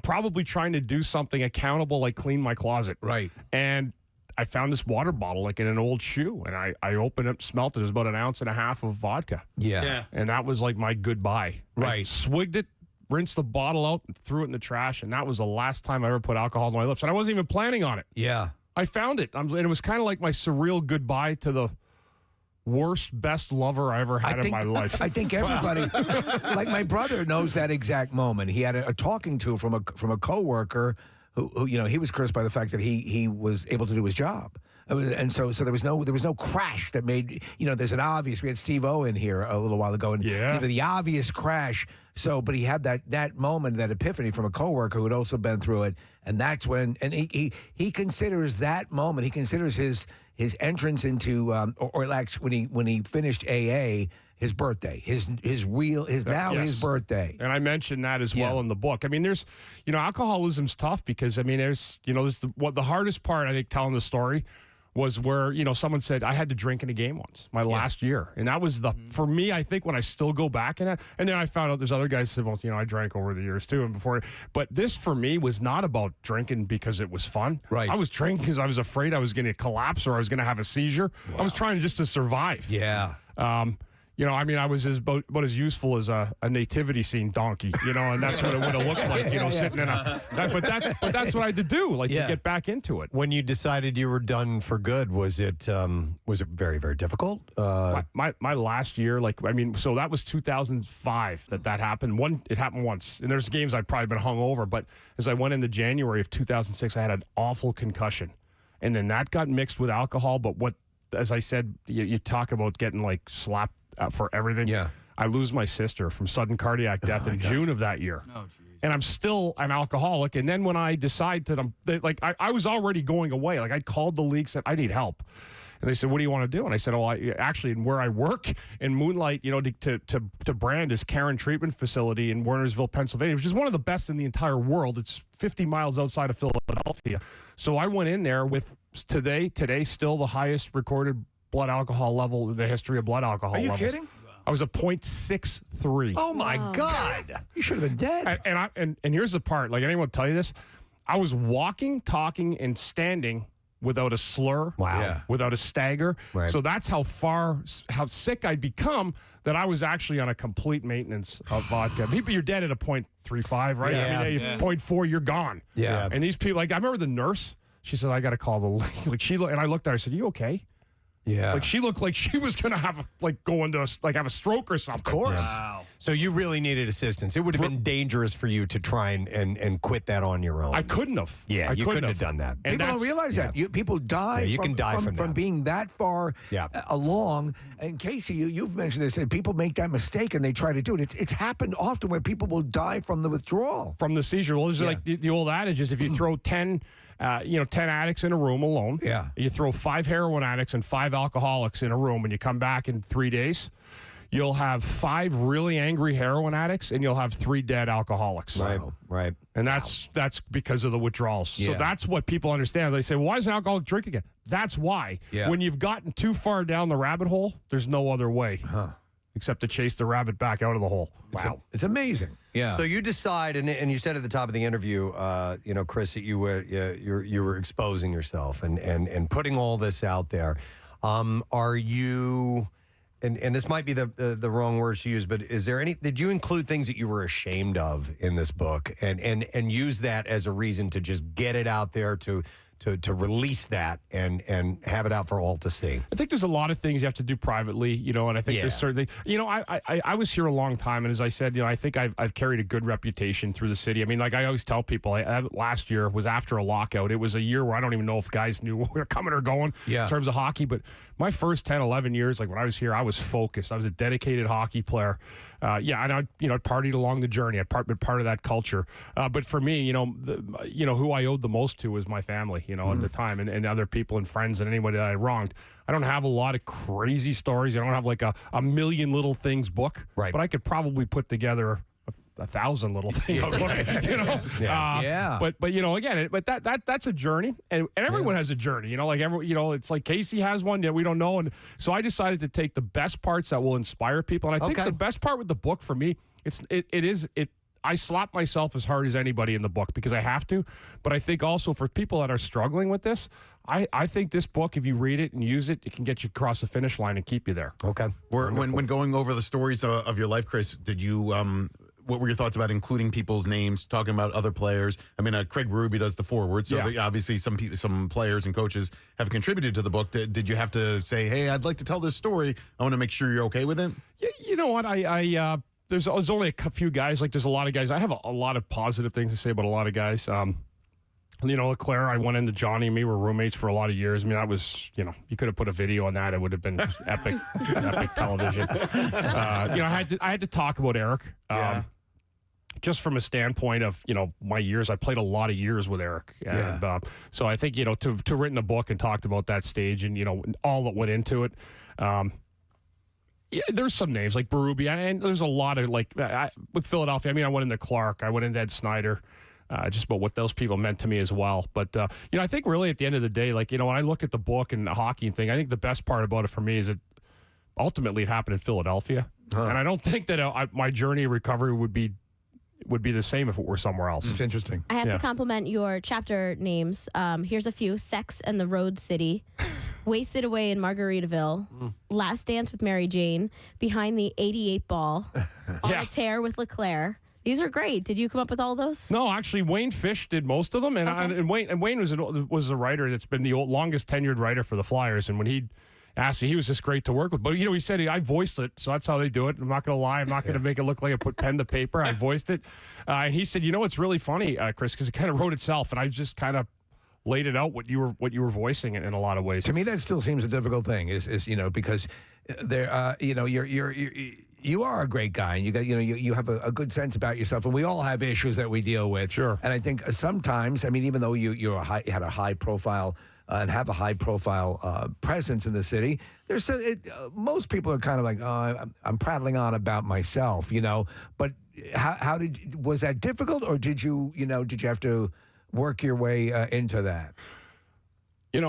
probably trying to do something accountable, like clean my closet. Right. And I found this water bottle, like in an old shoe, and I opened it, smelt it. It was about 1.5 ounces of vodka. Yeah. And that was like my goodbye. Right. I swigged it, rinsed the bottle out, and threw it in the trash, and that was the last time I ever put alcohol on my lips. And I wasn't even planning on it. Yeah. I found it, and it was kind of like my surreal goodbye to the best lover I ever had in my life. I think everybody, like my brother, knows that exact moment. He had a talking to from a coworker who he was cursed by the fact that he was able to do his job. And so there was no crash that made, there's an obvious, we had Steve-O in here a little while ago, and the obvious crash. So, but he had that moment, that epiphany from a coworker who had also been through it. And that's when, and he considers that moment, he considers his entrance into, or actually when he finished AA, his birthday, his birthday. And I mentioned that as well in the book. I mean, there's, alcoholism's tough because, there's the hardest part, I think, telling the story was where, someone said, I had to drink in a game once, my last year. And that was for me, I think, when I still go back in it. And then I found out there's other guys who said, well, I drank over the years too. But this for me was not about drinking because it was fun. Right. I was drinking because I was afraid I was going to collapse or I was going to have a seizure. Wow. I was trying just to survive. Yeah. I mean, I was about as useful as a nativity scene donkey, and that's what it would have looked like, sitting in a. But that's what I had to do, to get back into it. When you decided you were done for good, was it very, very difficult? My last year, so that was 2005 that happened. It happened once, and there's games I'd probably been hung over. But as I went into January of 2006, I had an awful concussion, and then that got mixed with alcohol. But as I said, you talk about getting slapped for everything. Yeah. I lose my sister from sudden cardiac death in June of that year. Oh, geez. And I'm still an alcoholic. And then when I decide I was already going away. I called the league, said, I need help. And they said, what do you want to do? And I said, actually, where I work in Moonlight, to brand is Caron Treatment Facility in Wernersville, Pennsylvania, which is one of the best in the entire world. It's 50 miles outside of Philadelphia. So I went in there with today still the highest recorded blood alcohol level in the history of blood alcohol levels. Are you kidding? I was a 0.63. Oh my God! You should have been dead. And here's the part. Anyone tell you this? I was walking, talking, and standing without a slur. Wow. Yeah. Without a stagger. Right. So that's how sick I'd become that I was actually on a complete maintenance of vodka. People, you're dead at a 0.35, right? Yeah. I mean, 0.4, you're gone. Yeah. And these people, I remember the nurse. She said, I got to call the and I looked at her. I said, you okay? Yeah. She looked like she was going to have have a stroke or something. Of course. Wow. So you really needed assistance. It would have been dangerous for you to try and quit that on your own. I couldn't have. Yeah, you couldn't have done that. And People don't realize that. People die. Yeah, you can die from that. being that far along. And Casey, you've mentioned this, and people make that mistake and they try to do it. It's happened often where people will die from the withdrawal, from the seizure. Well, this is like the old adage is if you throw 10 addicts in a room alone. Yeah. You throw 5 heroin addicts and 5 alcoholics in a room, and you come back in 3 days. You'll have 5 really angry heroin addicts, and you'll have 3 dead alcoholics. Right. And that's because of the withdrawals. So that's what people understand. They say, well, why does an alcoholic drink again? That's why. Yeah. When you've gotten too far down the rabbit hole, there's no other way except to chase the rabbit back out of the hole. Wow. It's amazing. Yeah. So you decide, and you said at the top of the interview, Chris, that you were exposing yourself and putting all this out there. Are you? And this might be the wrong words to use, but did you include things that you were ashamed of in this book and use that as a reason to just get it out there to release that and have it out for all to see? I think there's a lot of things you have to do privately, and I think there's certain things. I was here a long time, and as I said, I think I've carried a good reputation through the city. I mean, I always tell people, last year was after a lockout. It was a year where I don't even know if guys knew where we were coming or going in terms of hockey, but my first 10, 11 years, when I was here, I was focused. I was a dedicated hockey player. And I partied along the journey. I'd been part of that culture. But for me, who I owed the most to was my family, at the time, and other people and friends and anybody that I wronged. I don't have a lot of crazy stories. I don't have a million little things book. Right. But I could probably put together 1,000 little things. But again, that's a journey, and everyone has a journey. It's like Casey has one that we don't know, and so I decided to take the best parts that will inspire people. And I think the best part with the book for me, I slap myself as hard as anybody in the book because I have to, but I think also for people that are struggling with this, I think this book, if you read it and use it, it can get you across the finish line and keep you there. Okay. When going over the stories of your life, Chris, did you what were your thoughts about including people's names, talking about other players? I mean, Craig Berube does the foreword, so obviously some players and coaches have contributed to the book. Did you have to say, hey, I'd like to tell this story. I want to make sure you're okay with it? You know what? There's only a few guys. There's a lot of guys. I have a lot of positive things to say about a lot of guys. Claire, I went into Johnny and me were roommates for a lot of years. I mean, that was, you could have put a video on that. It would have been epic television. I had to talk about Eric. Just from a standpoint of, my years, I played a lot of years with Eric. And so I think, to written a book and talked about that stage and, all that went into it. There's some names like Berube, and there's a lot of with Philadelphia. I mean, I went into Clark, I went into Ed Snyder, just about what those people meant to me as well. But I think really at the end of the day, when I look at the book and the hockey thing, I think the best part about it for me is that ultimately it happened in Philadelphia, and I don't think that my journey of recovery would be the same if it were somewhere else. It's interesting. I have to compliment your chapter names. Here's a few: Sex and the Road City, Wasted Away in Margaritaville, Last Dance with Mary Jane, Behind the 88 Ball, On a Tear with LeClaire. These are great. Did you come up with all those? No, actually, Wayne Fish did most of them, and Wayne was a writer that's been the longest tenured writer for the Flyers. And when he asked me, he was just great to work with. But he said I voiced it, so that's how they do it. I'm not going to lie. I'm not going to make it look like I put pen to paper. I voiced it, and he said, it's really funny, Chris, because it kind of wrote itself, and I just kind of laid it out what you were voicing in a lot of ways. To me, that still seems a difficult thing. Is because there, you are a great guy, and you have a good sense about yourself, and we all have issues that we deal with. Sure. And I think sometimes, even though you had a high profile and have a high profile presence in the city, most people are kind of like, I'm prattling on about myself, But was that difficult, or did you have to work your way into that? It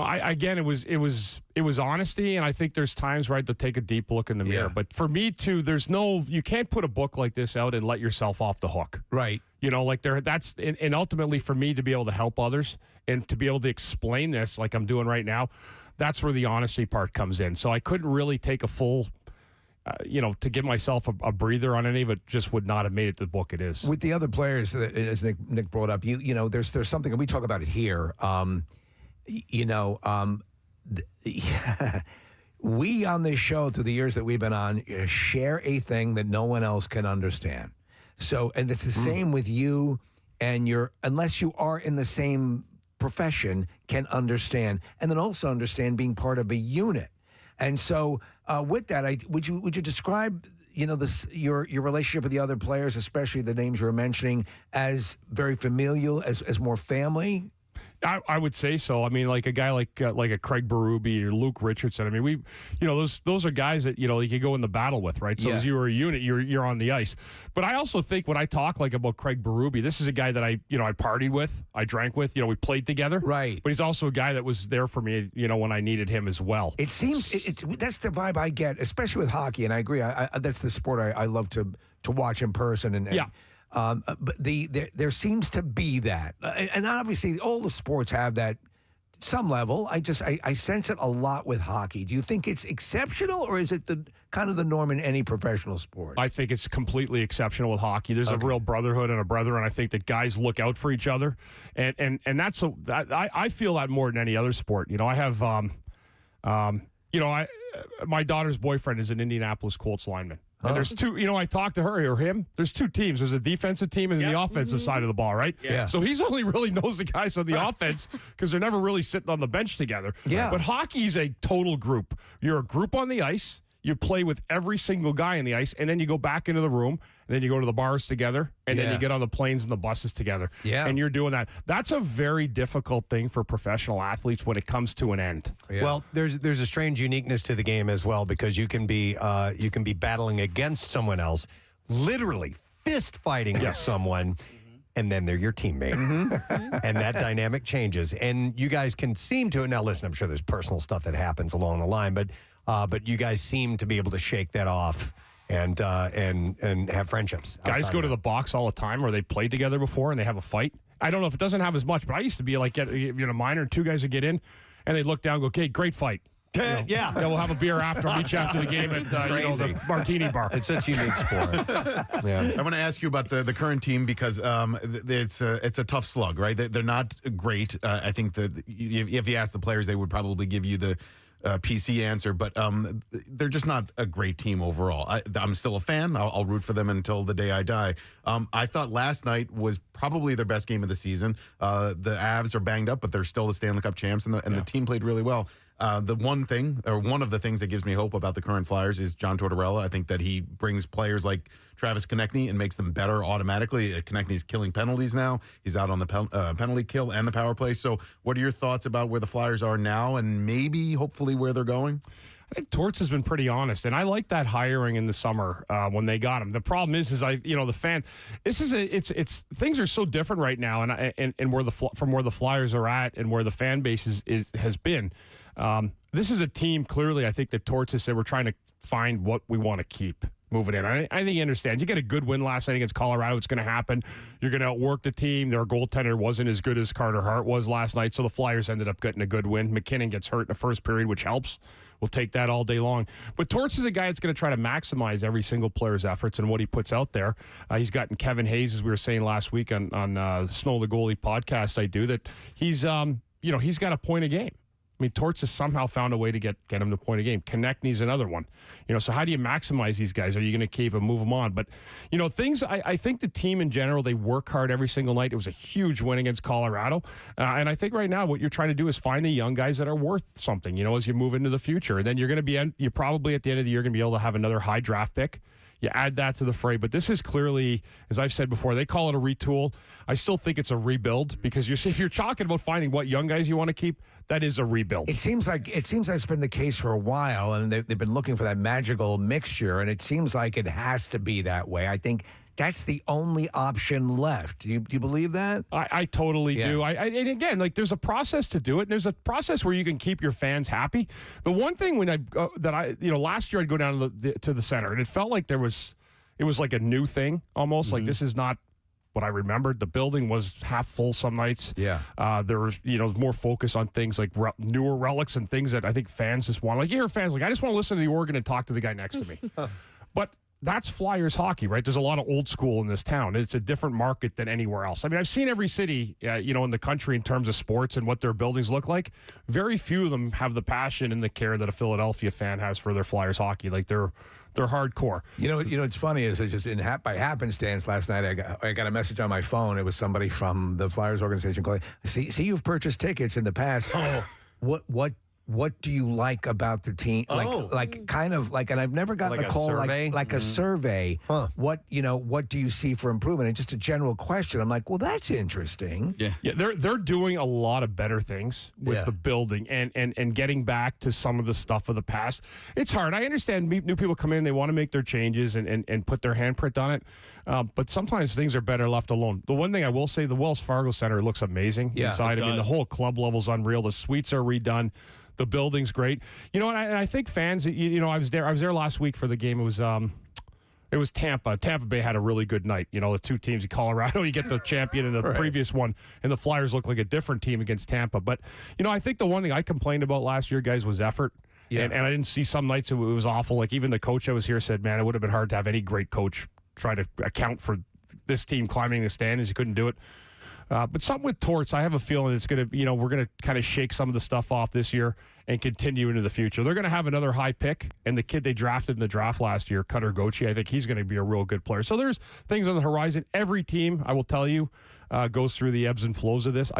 was honesty, and I think there's times, right, to take a deep look in the mirror. But for me too, you can't put a book like this out and let yourself off the hook. Right. And ultimately for me to be able to help others and to be able to explain this like I'm doing right now, that's where the honesty part comes in. So I couldn't really take a full, to give myself a breather on any of it, just would not have made it the book it is. With the other players, as Nick brought up, there's something, and we talk about it here. We on this show, through the years that we've been on, share a thing that no one else can understand. So, and it's the same with you and unless you are in the same profession, can understand, and then also understand being part of a unit. And so, with that, would you describe your relationship with the other players, especially the names you were mentioning, as very familial, as more family? I would say so. I mean, like a guy like a Craig Berube or Luke Richardson. I mean, those are guys that you could go in the battle with, right? So as you were a unit, you're on the ice. But I also think when I talk about Craig Berube, this is a guy that I partied with, I drank with, we played together, right? But he's also a guy that was there for me, when I needed him as well. It seems that's the vibe I get, especially with hockey, and I agree. That's the sport I love to watch in person, and yeah. But there seems to be that, and obviously all the sports have that some level. I sense it a lot with hockey. Do you think it's exceptional, or is it the kind of the norm in any professional sport? I think it's completely exceptional with hockey. There's a real brotherhood and a brethren. I think that guys look out for each other, and that's I feel that more than any other sport. I have my daughter's boyfriend is an Indianapolis Colts lineman. And there's two, I talked to her or him. There's two teams. There's a defensive team and the offensive side of the ball, right? Yeah. So he's only really knows the guys on the offense because they're never really sitting on the bench together. Yeah. But hockey's a total group. You're a group on the ice. You play with every single guy on the ice, and then you go back into the room, and then you go to the bars together, and then you get on the planes and the buses together. Yeah. And you're doing that. That's a very difficult thing for professional athletes when it comes to an end. Yeah. Well, there's a strange uniqueness to the game as well, because you can be battling against someone else, literally fist fighting with someone, and then they're your teammate. And that dynamic changes. And you guys can seem to, now listen, I'm sure there's personal stuff that happens along the line, but you guys seem to be able to shake that off and have friendships. Guys go to the box all the time, or they played together before and they have a fight. I don't know if it doesn't have as much, but I used to be like, minor, two guys would get in and they'd look down and go, okay, great fight. Yeah, we'll have a beer after, meet you after the game at the martini bar. It's such a unique sport. Yeah. I want to ask you about the current team, because it's a tough slug, right? They're not great. I think that if you ask the players, they would probably give you the PC answer, but they're just not a great team overall. I'm still a fan. I'll root for them until the day I die. I thought last night was probably their best game of the season. The Avs are banged up, but they're still the Stanley Cup champs, and the team played really well. The one of the things that gives me hope about the current Flyers is John Tortorella. I think that he brings players like Travis Konechny and makes them better automatically. Konechny's killing penalties now. He's out on the penalty kill and the power play. So what are your thoughts about where the Flyers are now and maybe, hopefully, where they're going? I think Torts has been pretty honest, and I like that hiring in the summer when they got him. The problem is the fans. It's things are so different right now, and where from where the Flyers are at and where the fan base has been. This is a team, clearly, I think that Torts has said we're trying to find what we want to keep. moving in. I think he understands. You get a good win last night against Colorado, it's going to happen. You're going to outwork the team. Their goaltender wasn't as good as Carter Hart was last night, so the Flyers ended up getting a good win. McKinnon gets hurt in the first period, which helps. We'll take that all day long. But Torts is a guy that's going to try to maximize every single player's efforts and what he puts out there. He's gotten Kevin Hayes, as we were saying last week on Snow the Goalie podcast I do, that he's he's got a point a game. I mean, Torts has somehow found a way to get him to point a game. Konechny's another one. So how do you maximize these guys? Are you going to keep them, move them on? But, things, I think the team in general, they work hard every single night. It was a huge win against Colorado. And I think right now what you're trying to do is find the young guys that are worth something, as you move into the future. And then you're probably at the end of the year going to be able to have another high draft pick. You add that to the fray. But this is clearly, as I've said before, they call it a retool. I still think it's a rebuild because if you're talking about finding what young guys you want to keep, that is a rebuild. It seems like it's been the case for a while, and they've been looking for that magical mixture, and it seems like it has to be that way. I think that's the only option left. Do you believe that? I totally do. And again, there's a process to do it, and there's a process where you can keep your fans happy. The one thing last year I'd go down to the center, and it felt like it was like a new thing almost. Mm-hmm. Like this is not what I remembered. The building was half full some nights. Yeah. There was more focus on things like newer relics and things that I think fans just want. Like you hear fans I just want to listen to the organ and talk to the guy next to me. But that's Flyers hockey, right? There's a lot of old school in this town. It's a different market than anywhere else. I mean, I've seen every city, in the country in terms of sports and what their buildings look like. Very few of them have the passion and the care that a Philadelphia fan has for their Flyers hockey. Like they're hardcore. It's funny is just by happenstance last night I got a message on my phone. It was somebody from the Flyers organization calling. See you've purchased tickets in the past. Oh, what do you like about the team? Like kind of like, and I've never gotten a call like a survey. Huh. What do you see for improvement? And just a general question. I'm like, well, that's interesting. Yeah. They're doing a lot of better things with the building and getting back to some of the stuff of the past. It's hard. I understand new people come in, they want to make their changes and put their handprint on it. But sometimes things are better left alone. The one thing I will say, the Wells Fargo Center looks amazing inside. I mean, the whole club level's unreal. The suites are redone. The building's great. And I think fans, I was there last week for the game. It was Tampa. Tampa Bay had a really good night. The two teams in Colorado, you get the champion in the previous one, and the Flyers look like a different team against Tampa. But, I think the one thing I complained about last year, guys, was effort. Yeah. And I didn't see some nights it was awful. Like even the coach I was here said, man, it would have been hard to have any great coach try to account for this team climbing the standings. He couldn't do it. But something with Torts, I have a feeling it's going to, we're going to kind of shake some of the stuff off this year and continue into the future. They're going to have another high pick, and the kid they drafted in the draft last year, Cutter Gauthier, I think he's going to be a real good player. So there's things on the horizon. Every team, I will tell you, goes through the ebbs and flows of this.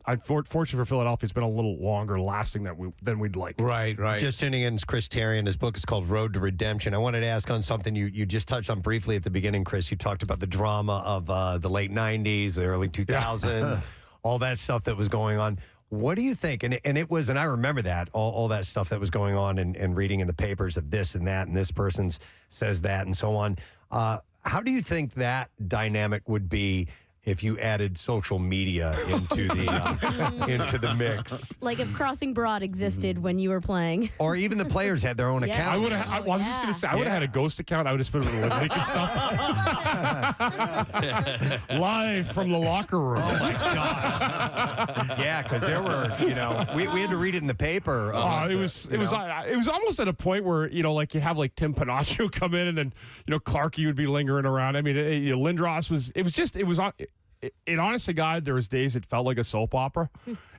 I'm fortunate for Philadelphia, it's been a little longer lasting than we'd like. Right. Just tuning in, Chris Therien. His book is called Road to Redemption. I wanted to ask on something you just touched on briefly at the beginning, Chris. You talked about the drama of the late 90s, the early 2000s, all that stuff that was going on. What do you think? And it was, and I remember that, all that stuff that was going on and reading in the papers of this and that, and this person says that and so on. How do you think that dynamic would be if you added social media into the mix? Like if Crossing Broad existed when you were playing. Or even the players had their own account. I would have. I was just going to say, I would have had a ghost account. I would have spent it with naked stuff. Live from the locker room. Oh my God. Yeah, because there were, we had to read it in the paper. It was almost at a point where like you have like Tim Panaccio come in and then Clarkie would be lingering around. I mean, Lindros was. It honestly, God, there was days it felt like a soap opera,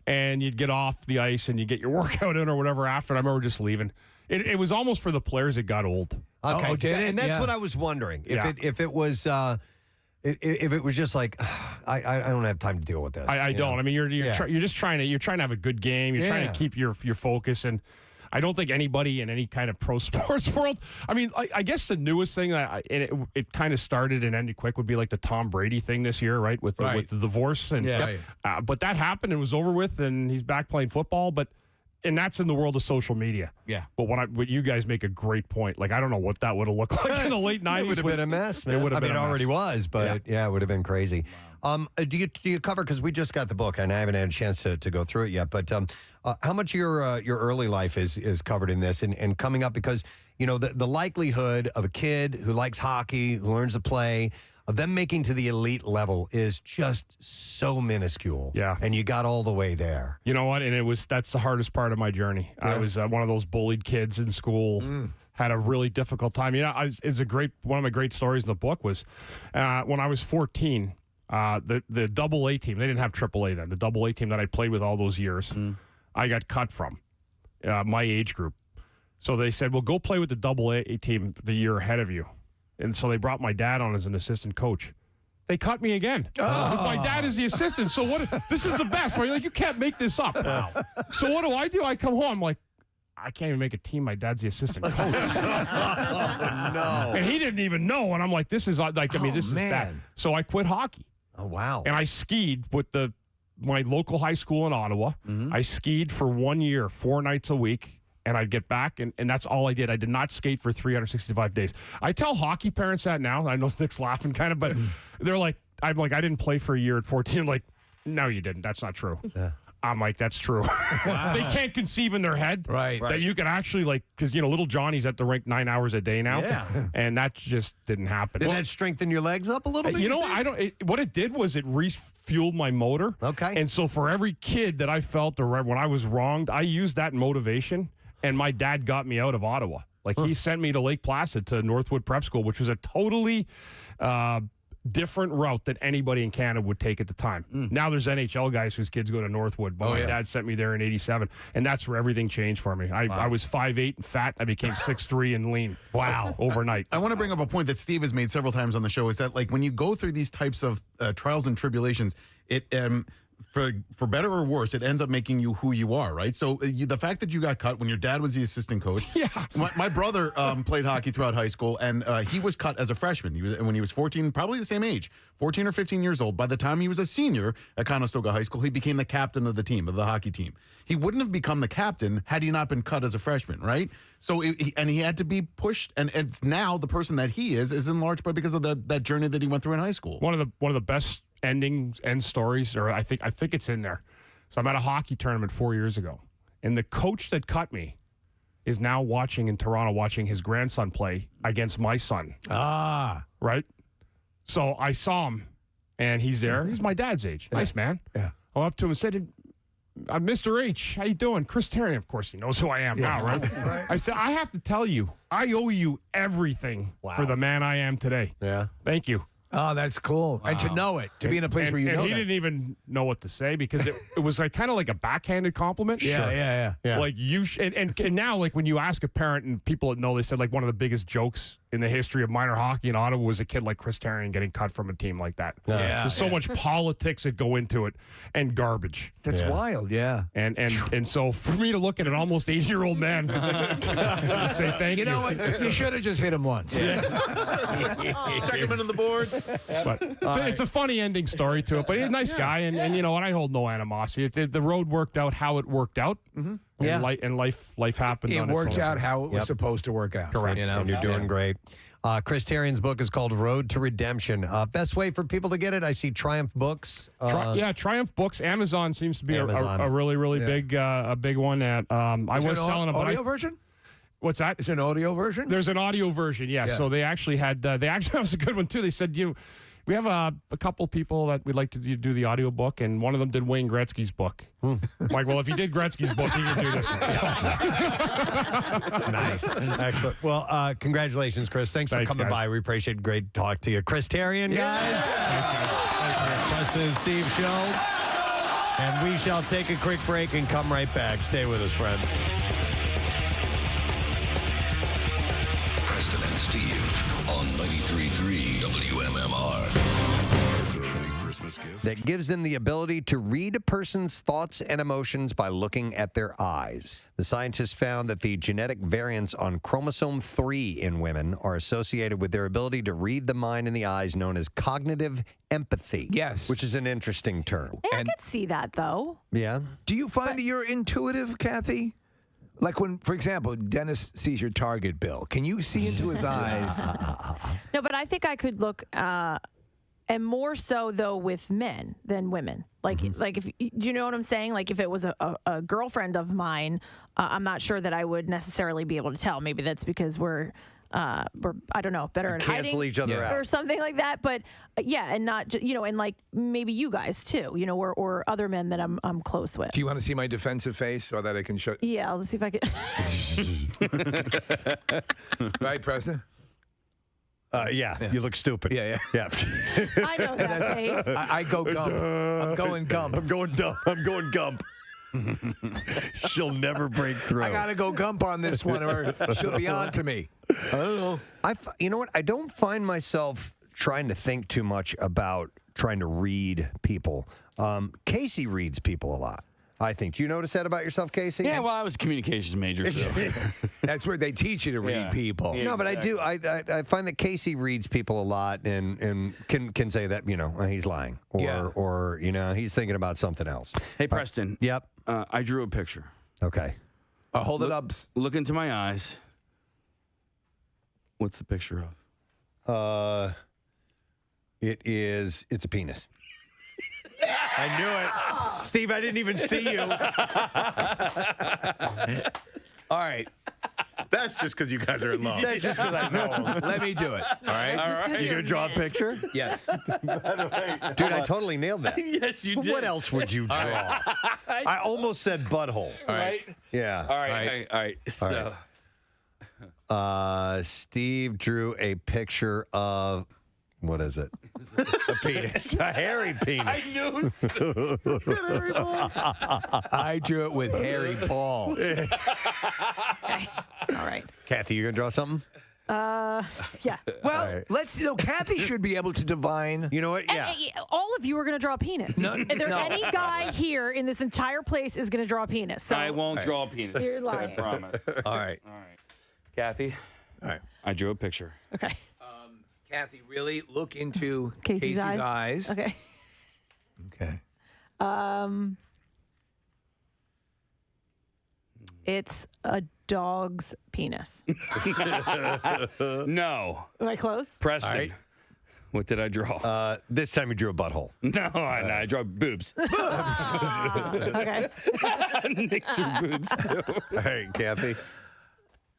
and you'd get off the ice and you get your workout in or whatever after. And I remember just leaving. It was almost for the players. It got old. Okay, and that's what I was wondering. If it was just like I don't have time to deal with this. I don't. I mean, you're just trying to have a good game. You're trying to keep your focus, and I don't think anybody in any kind of pro sports world. I mean, I guess the newest thing it kind of started and ended quick would be like the Tom Brady thing this year, right? With the divorce, and but that happened and was over with, and he's back playing football. But and that's in the world of social media. Yeah. But what you guys make a great point. Like, I don't know what that would have looked like in the late 90s. It would have been a mess, man. It would have been it a mess. already was, but yeah, it would have been crazy. Do you cover, because we just got the book and I haven't had a chance to go through it yet, but how much of your early life is covered in this and coming up? Because, you know, the likelihood of a kid who likes hockey, who learns to play, of them making to the elite level is just so minuscule. Yeah. And you got all the way there. You know what? And that's the hardest part of my journey. Yeah. I was one of those bullied kids in school. Had a really difficult time. You know, one of my great stories in the book was when I was 14, the double A team, they didn't have triple A then, the double A team that I played with all those years, I got cut from my age group. So they said, well, go play with the double A team the year ahead of you. And so they brought my dad on as an assistant coach. They cut me again. With my dad as the assistant. So this is the best. Right? Like, you can't make this up. So what do? I come home, I'm like, I can't even make a team. My dad's the assistant coach. No. And he didn't even know. And I'm like, this is like, this is bad. So I quit hockey. Oh, wow. And I skied with my local high school in Ottawa. I skied for 1 year, 4 nights a week. And I'd get back, and that's all I did. I did not skate for 365 days. I tell hockey parents that now. I know Nick's laughing kind of, but they're like, I didn't play for a year at 14. I'm like, no, you didn't. That's not true. Yeah. I'm like, that's true. Wow. They can't conceive in their head that you can actually, like, because, you know, little Johnny's at the rink 9 hours a day now. Yeah. And that just didn't happen. Did that strengthen your legs up a little bit? You know, what it did was it refueled my motor. Okay. And so for every kid that I felt when I was wronged, I used that motivation. And my dad got me out of Ottawa. Like, he sent me to Lake Placid to Northwood Prep School, which was a totally different route that anybody in Canada would take at the time. Now there's NHL guys whose kids go to Northwood, but my dad sent me there in '87, and that's where everything changed for me. I was 5'8" and fat. I became 6'3" and lean. Wow. Overnight. I want to bring up a point that Steve has made several times on the show, is that, like, when you go through these types of trials and tribulations, it for better or worse, it ends up making you who you are, right? So the fact that you got cut when your dad was the assistant coach. Yeah. My brother played hockey throughout high school, and he was cut as a freshman. When he was 14, probably the same age, 14 or 15 years old. By the time he was a senior at Conestoga High School, he became the captain of the hockey team. He wouldn't have become the captain had he not been cut as a freshman, right? So he had to be pushed, and it's now the person that he is in large part because of that journey that he went through in high school. One of the best end stories, or I think it's in there. So I'm at a hockey tournament 4 years ago, and the coach that cut me is now watching in Toronto, watching his grandson play against my son. Right? So I saw him, and he's there. He's my dad's age. Nice man. Yeah. I went up to him and said, Mr. H, how you doing? Chris Therien. Of course, he knows who I am now, right? I said, I have to tell you, I owe you everything for the man I am today. Yeah. Thank you. Oh, that's cool. Wow. And to know it, to be in a place where you know he that. didn't even know what to say because it was like kind of like a backhanded compliment. Yeah. Like and now, like, when you ask a parent and people that know, they said, like, one of the biggest jokes in the history of minor hockey in Ottawa was a kid like Chris Therien getting cut from a team like that. There's so much politics that go into it and garbage. That's wild, yeah. And so for me to look at an almost 80-year-old man and say thank you. You know what? You should have just hit him once. Check him into the boards. But it's a funny ending story to it. But he's a nice guy, and you know, and I hold no animosity. The road worked out how it worked out. Mm-hmm. And life happened. It worked out how it was supposed to work out. Correct. You know? And you're doing great. Chris Therien's book is called Road to Redemption. Best way for people to get it? I see Triumph Books. Triumph Books. Amazon seems to be a really big one. I was selling a audio version. What's that? It's an audio version. There's an audio version. Yeah. So they actually had. That was a good one too. They said we have a couple people that we'd like to do the audio book, and one of them did Wayne Gretzky's book. I'm like, well, if he did Gretzky's book, he can do this one. Nice. Excellent. Well, congratulations, Chris. Thanks for coming by. We appreciate it. Great talk to you. Chris Therien, guys. Thanks, guys. Preston and Steve show. And we shall take a quick break and come right back. Stay with us, friends. Preston and Steve on 93.3 WMMR. Early Christmas that gives them the ability to read a person's thoughts and emotions by looking at their eyes. The scientists found that the genetic variants on chromosome 3 in women are associated with their ability to read the mind in the eyes, known as cognitive empathy. Yes. Which is an interesting term. Hey, I could see that, though. Yeah. Do you find that you're intuitive, Kathy? Like when, for example, Dennis sees your Target bill. Can you see into his eyes? No, but I think I could look, and more so though with men than women. Like, if do you know what I'm saying? Like, if it was a girlfriend of mine, I'm not sure that I would necessarily be able to tell. Maybe that's because we're I don't know, better at hiding, cancel each other out or something like that. But yeah, and not and like maybe you guys too, or other men that I'm close with. Do you want to see my defensive face so that I can show? Yeah, let's see if I can. Right, Preston? Yeah, you look stupid. Yeah. I know that face. I go gump. I'm going gump. I'm going dumb. I'm going gump. She'll never break through. I gotta go gump on this one, or she'll be on to me. I don't know. You know what? I don't find myself trying to think too much about trying to read people. Casey reads people a lot, I think. Do you notice that about yourself, Casey? Yeah, well, I was a communications major, so. That's where they teach you to read people. Yeah, no, but exactly. I find that Casey reads people a lot and can say that, he's lying or he's thinking about something else. Hey, Preston. Yep. I drew a picture. Okay. Hold it up. Look into my eyes. What's the picture of? It's a penis. I knew it. Steve, I didn't even see you. All right. That's just because you guys are in love. That's just because I know. Let me do it. All right. You gonna draw a picture? Yes. Dude, I totally nailed that. Yes, you did. What else would you draw? I almost said butthole. All right. Yeah. All right. So. Steve drew a picture of, what is it? A penis. A hairy penis. I knew it was I drew it with hairy balls. Okay. All right. Kathy, you gonna draw something? Yeah. Well, Kathy should be able to divine. You know what? Yeah. And all of you are going to draw a penis. Any guy here in this entire place is going to draw a penis. So I won't draw a penis. You're lying. I promise. All right. Kathy. All right. I drew a picture. Okay. Kathy, really look into Casey's eyes. Okay. Okay. It's a dog's penis. No. Am I close? Preston. All right. What did I draw? This time you drew a butthole. No, I drew boobs. Okay. Nick drew boobs too. All right, Kathy.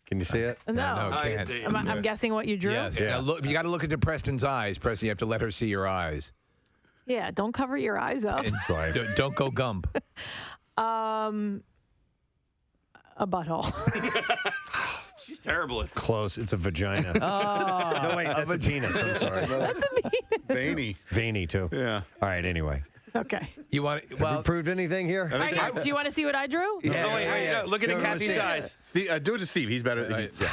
Can you see it? No. No, can't. I'm guessing what you drew? Yes. Yeah. Now look, you got to look into Preston's eyes. Preston, you have to let her see your eyes. Yeah, don't cover your eyes up. And don't go gump. A butthole. She's terrible at Close. It's a vagina. No, wait, that's a penis. I'm sorry. That's a penis. Veiny, too. Yeah. All right, anyway. Okay. You want? Have you proved anything here? All right, do you want to see what I drew? Yeah, Oh, wait, no. Look at No, Kathy's see it. eyes. Steve, do it to Steve. He's better. Right. All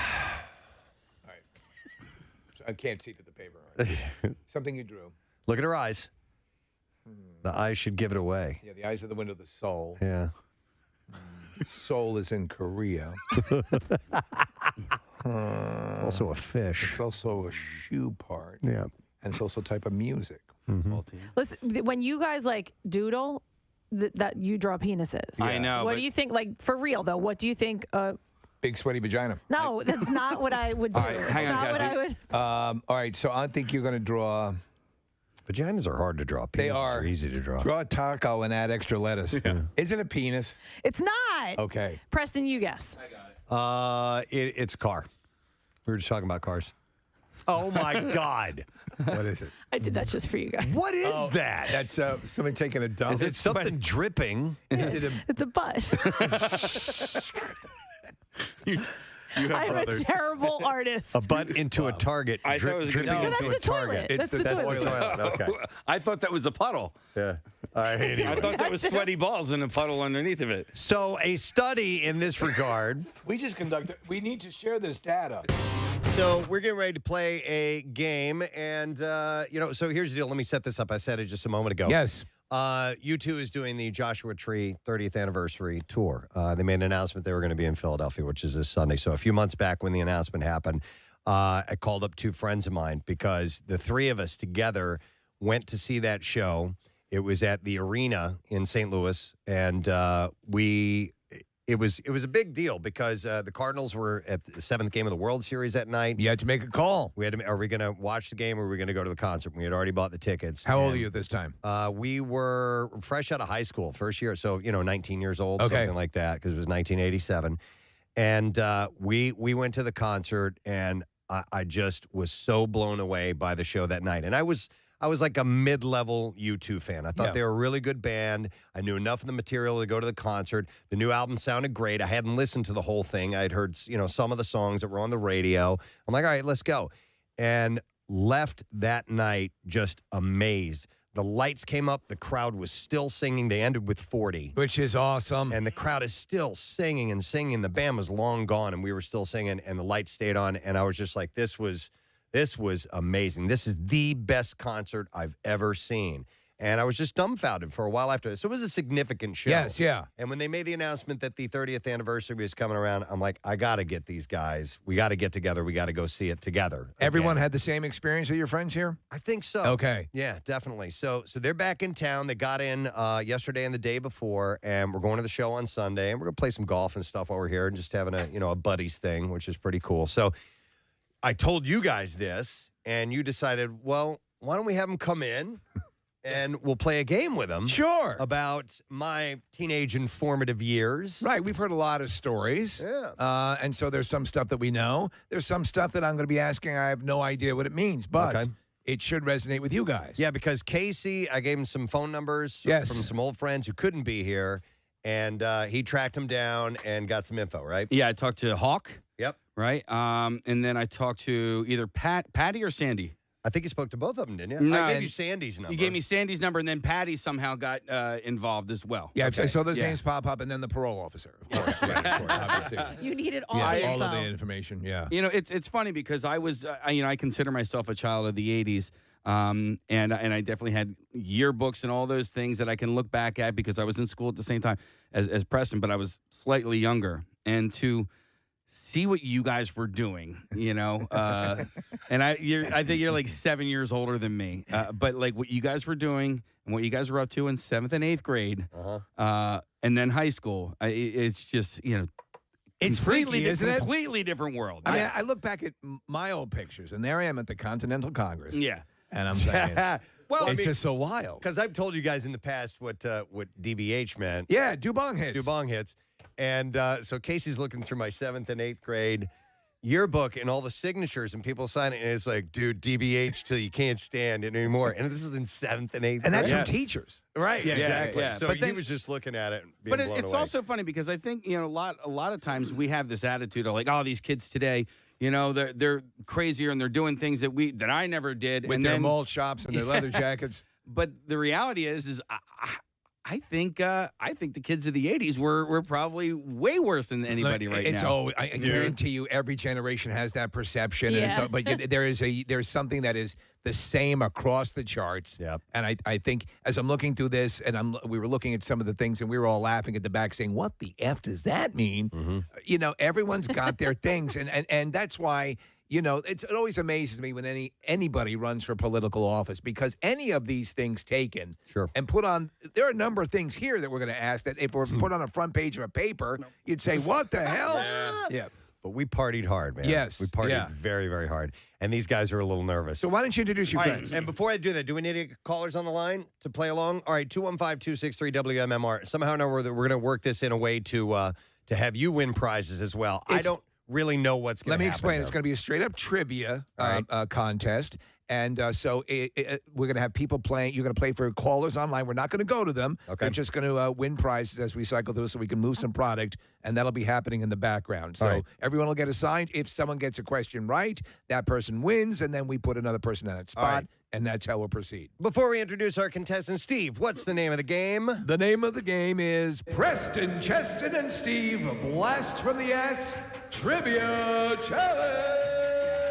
right. I can't see to the paper. Something you drew. Look at her eyes. The eyes should give it away. Yeah, the eyes are the window of the soul. Yeah. Soul is in Korea. It's also a fish. It's also a shoe part. Yeah. And it's also a type of music. Listen, when you guys doodle, that you draw penises. I know. What do you think? For real though, what do you think? Big sweaty vagina. No, that's not what I would do. All right, hang on, not what I would. All right, so I think you're going to draw. Vaginas are hard to draw. Penises They are easy to draw. Draw a taco and add extra lettuce. Yeah. Is it a penis? It's not. Okay. Preston, you guess. It's a car. We were just talking about cars. Oh my God. What is it? I did that just for you guys. What is that? That's somebody taking a dump. Is it something dripping? Is it It's a butt. You have I'm brothers. a terrible artist. A butt into a target. I thought it was dripping gonna be- into No, a that's the target. toilet. It's That's the toilet. Okay. I thought that was a puddle. Yeah. All right. I Anyway. thought that was sweaty balls in a puddle underneath of it. So a study in this regard. We just conducted. We need to share this data. So we're getting ready to play a game, and so here's the deal. Let me set this up. I said it just a moment ago. Yes. U2 is doing the Joshua Tree 30th anniversary tour. They made an announcement they were going to be in Philadelphia, which is this Sunday. So a few months back when the announcement happened, I called up two friends of mine because the three of us together went to see that show. It was at the Arena in St. Louis, and it was a big deal because the Cardinals were at the 7th game of the World Series that night. You had to make a call. We had to. Are we going to watch the game or are we going to go to the concert? We had already bought the tickets. How old are you at this time? We were fresh out of high school, first year, so 19 years old, Okay. something like that, because it was 1987. And we went to the concert, and I just was so blown away by the show that night. And I was like a mid-level U2 fan. I thought they were a really good band. I knew enough of the material to go to the concert. The new album sounded great. I hadn't listened to the whole thing. I'd heard, some of the songs that were on the radio. I'm like, all right, let's go. And left that night just amazed. The lights came up. The crowd was still singing. They ended with 40. Which is awesome. And the crowd is still singing and singing. The band was long gone, and we were still singing, and the lights stayed on. And I was just like, this was amazing. This is the best concert I've ever seen. And I was just dumbfounded for a while after this. So it was a significant show. Yes, yeah. And when they made the announcement that the 30th anniversary was coming around, I'm like, I got to get these guys. We got to get together. We got to go see it together. Everyone had the same experience of your friends here? I think so. Okay. Yeah, definitely. So they're back in town. They got in yesterday and the day before, and we're going to the show on Sunday, and we're going to play some golf and stuff while we're here and just having a buddies thing, which is pretty cool. So I told you guys this, and you decided, well, why don't we have them come in and we'll play a game with them? Sure. About my teenage and formative years. Right. We've heard a lot of stories. Yeah. And so there's some stuff that we know. There's some stuff that I'm going to be asking. I have no idea what it means, but it should resonate with you guys. Yeah, because Casey, I gave him some phone numbers from some old friends who couldn't be here, and he tracked them down and got some info, right? Yeah, I talked to Hawk. Yep. Right. And then I talked to either Patty or Sandy. I think you spoke to both of them, didn't you? No, I gave you Sandy's number. You gave me Sandy's number, and then Patty somehow got involved as well. Yeah, I saw those names pop up, and then the parole officer, of course. Obviously. You needed all Yeah, the all info. of the information, yeah. It's funny because I was, I consider myself a child of the 80s. And I definitely had yearbooks and all those things that I can look back at because I was in school at the same time as Preston, but I was slightly younger. And to see what you guys were doing, and I think you're like 7 years older than me, but like what you guys were doing and what you guys were up to in 7th and 8th grade, and then high school, it's just It's freaky, isn't it? Completely different world. I mean, I look back at my old pictures, and there I am at the Continental Congress. Yeah. And I'm saying, Well, it's just so wild. Because I've told you guys in the past what DBH meant. Yeah, Dubong hits. Dubong hits. And so Casey's looking through my 7th and 8th grade yearbook and all the signatures and people signing, and it's like, dude, DBH till you can't stand it anymore. And this is in 7th and 8th grade. And that's from teachers. Right, Yeah, exactly. yeah. So But he then- was just looking at it and being But blown it's away. also funny because I think a lot of times we have this attitude of like, oh, these kids today, they're crazier and they're doing things that I never did. With and their then, malt shops and their leather jackets. But the reality is I think the kids of the 80s were probably way worse than anybody right now. I guarantee you, every generation has that perception. Yeah. And but yet there's something that is the same across the charts. Yep. And I think as I'm looking through this, and we were looking at some of the things, and we were all laughing at the back, saying, "What the f does that mean?" Mm-hmm. Everyone's got their things, and that's why. It always amazes me when anybody runs for political office, because any of these things taken and put on, there are a number of things here that we're going to ask that if we're put on a front page of a paper, you'd say, what the hell? Yeah. But we partied hard, man. Yes, We partied yeah. very, very hard. And these guys are a little nervous. So why don't you introduce your All right, friends? and before I do that, do we need any callers on the line to play along? All right, 215-263-WMMR. Somehow or another, we're going to work this in a way to have you win prizes as well. I don't really know what's going to happen. Let me explain. Though. It's going to be a straight-up trivia contest. And so we're going to have people playing. You're going to play for callers online. We're not going to go to them. Okay. They're just going to win prizes as we cycle through so we can move some product, and that'll be happening in the background. So everyone will get assigned. If someone gets a question right, that person wins, and then we put another person in that spot, and that's how we'll proceed. Before we introduce our contestant, Steve, what's the name of the game? The name of the game is Preston, Cheston, and Steve Blast from the Ass Trivia Challenge.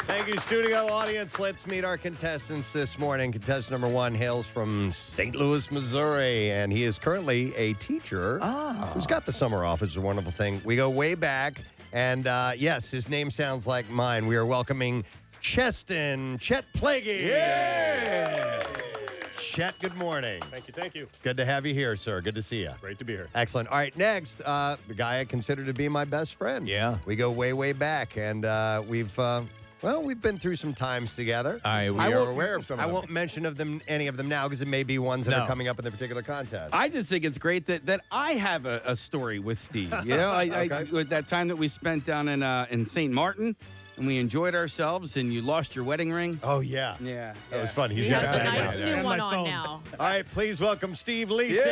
Thank you, studio audience. Let's meet our contestants this morning. Contestant number 1 hails from St. Louis, Missouri, and he is currently a teacher who's got the summer off. It's a wonderful thing. We go way back, and yes, his name sounds like mine. We are welcoming Chet Plaguey. Yeah! Chet, good morning. Thank you. Good to have you here, sir. Good to see you. Great to be here. Excellent. All right, next, the guy I consider to be my best friend. Yeah. We go way, way back, and we've been through some times together. We are aware of some of them. I won't mention any of them now because it may be ones that are coming up in the particular contest. I just think it's great that I have a story with Steve. You know, I with that time that we spent down in St. Martin, and we enjoyed ourselves, and you lost your wedding ring. Oh, yeah. Yeah. That was fun. He's He got has a that nice now. new one on now. All right, please welcome Steve Leasick.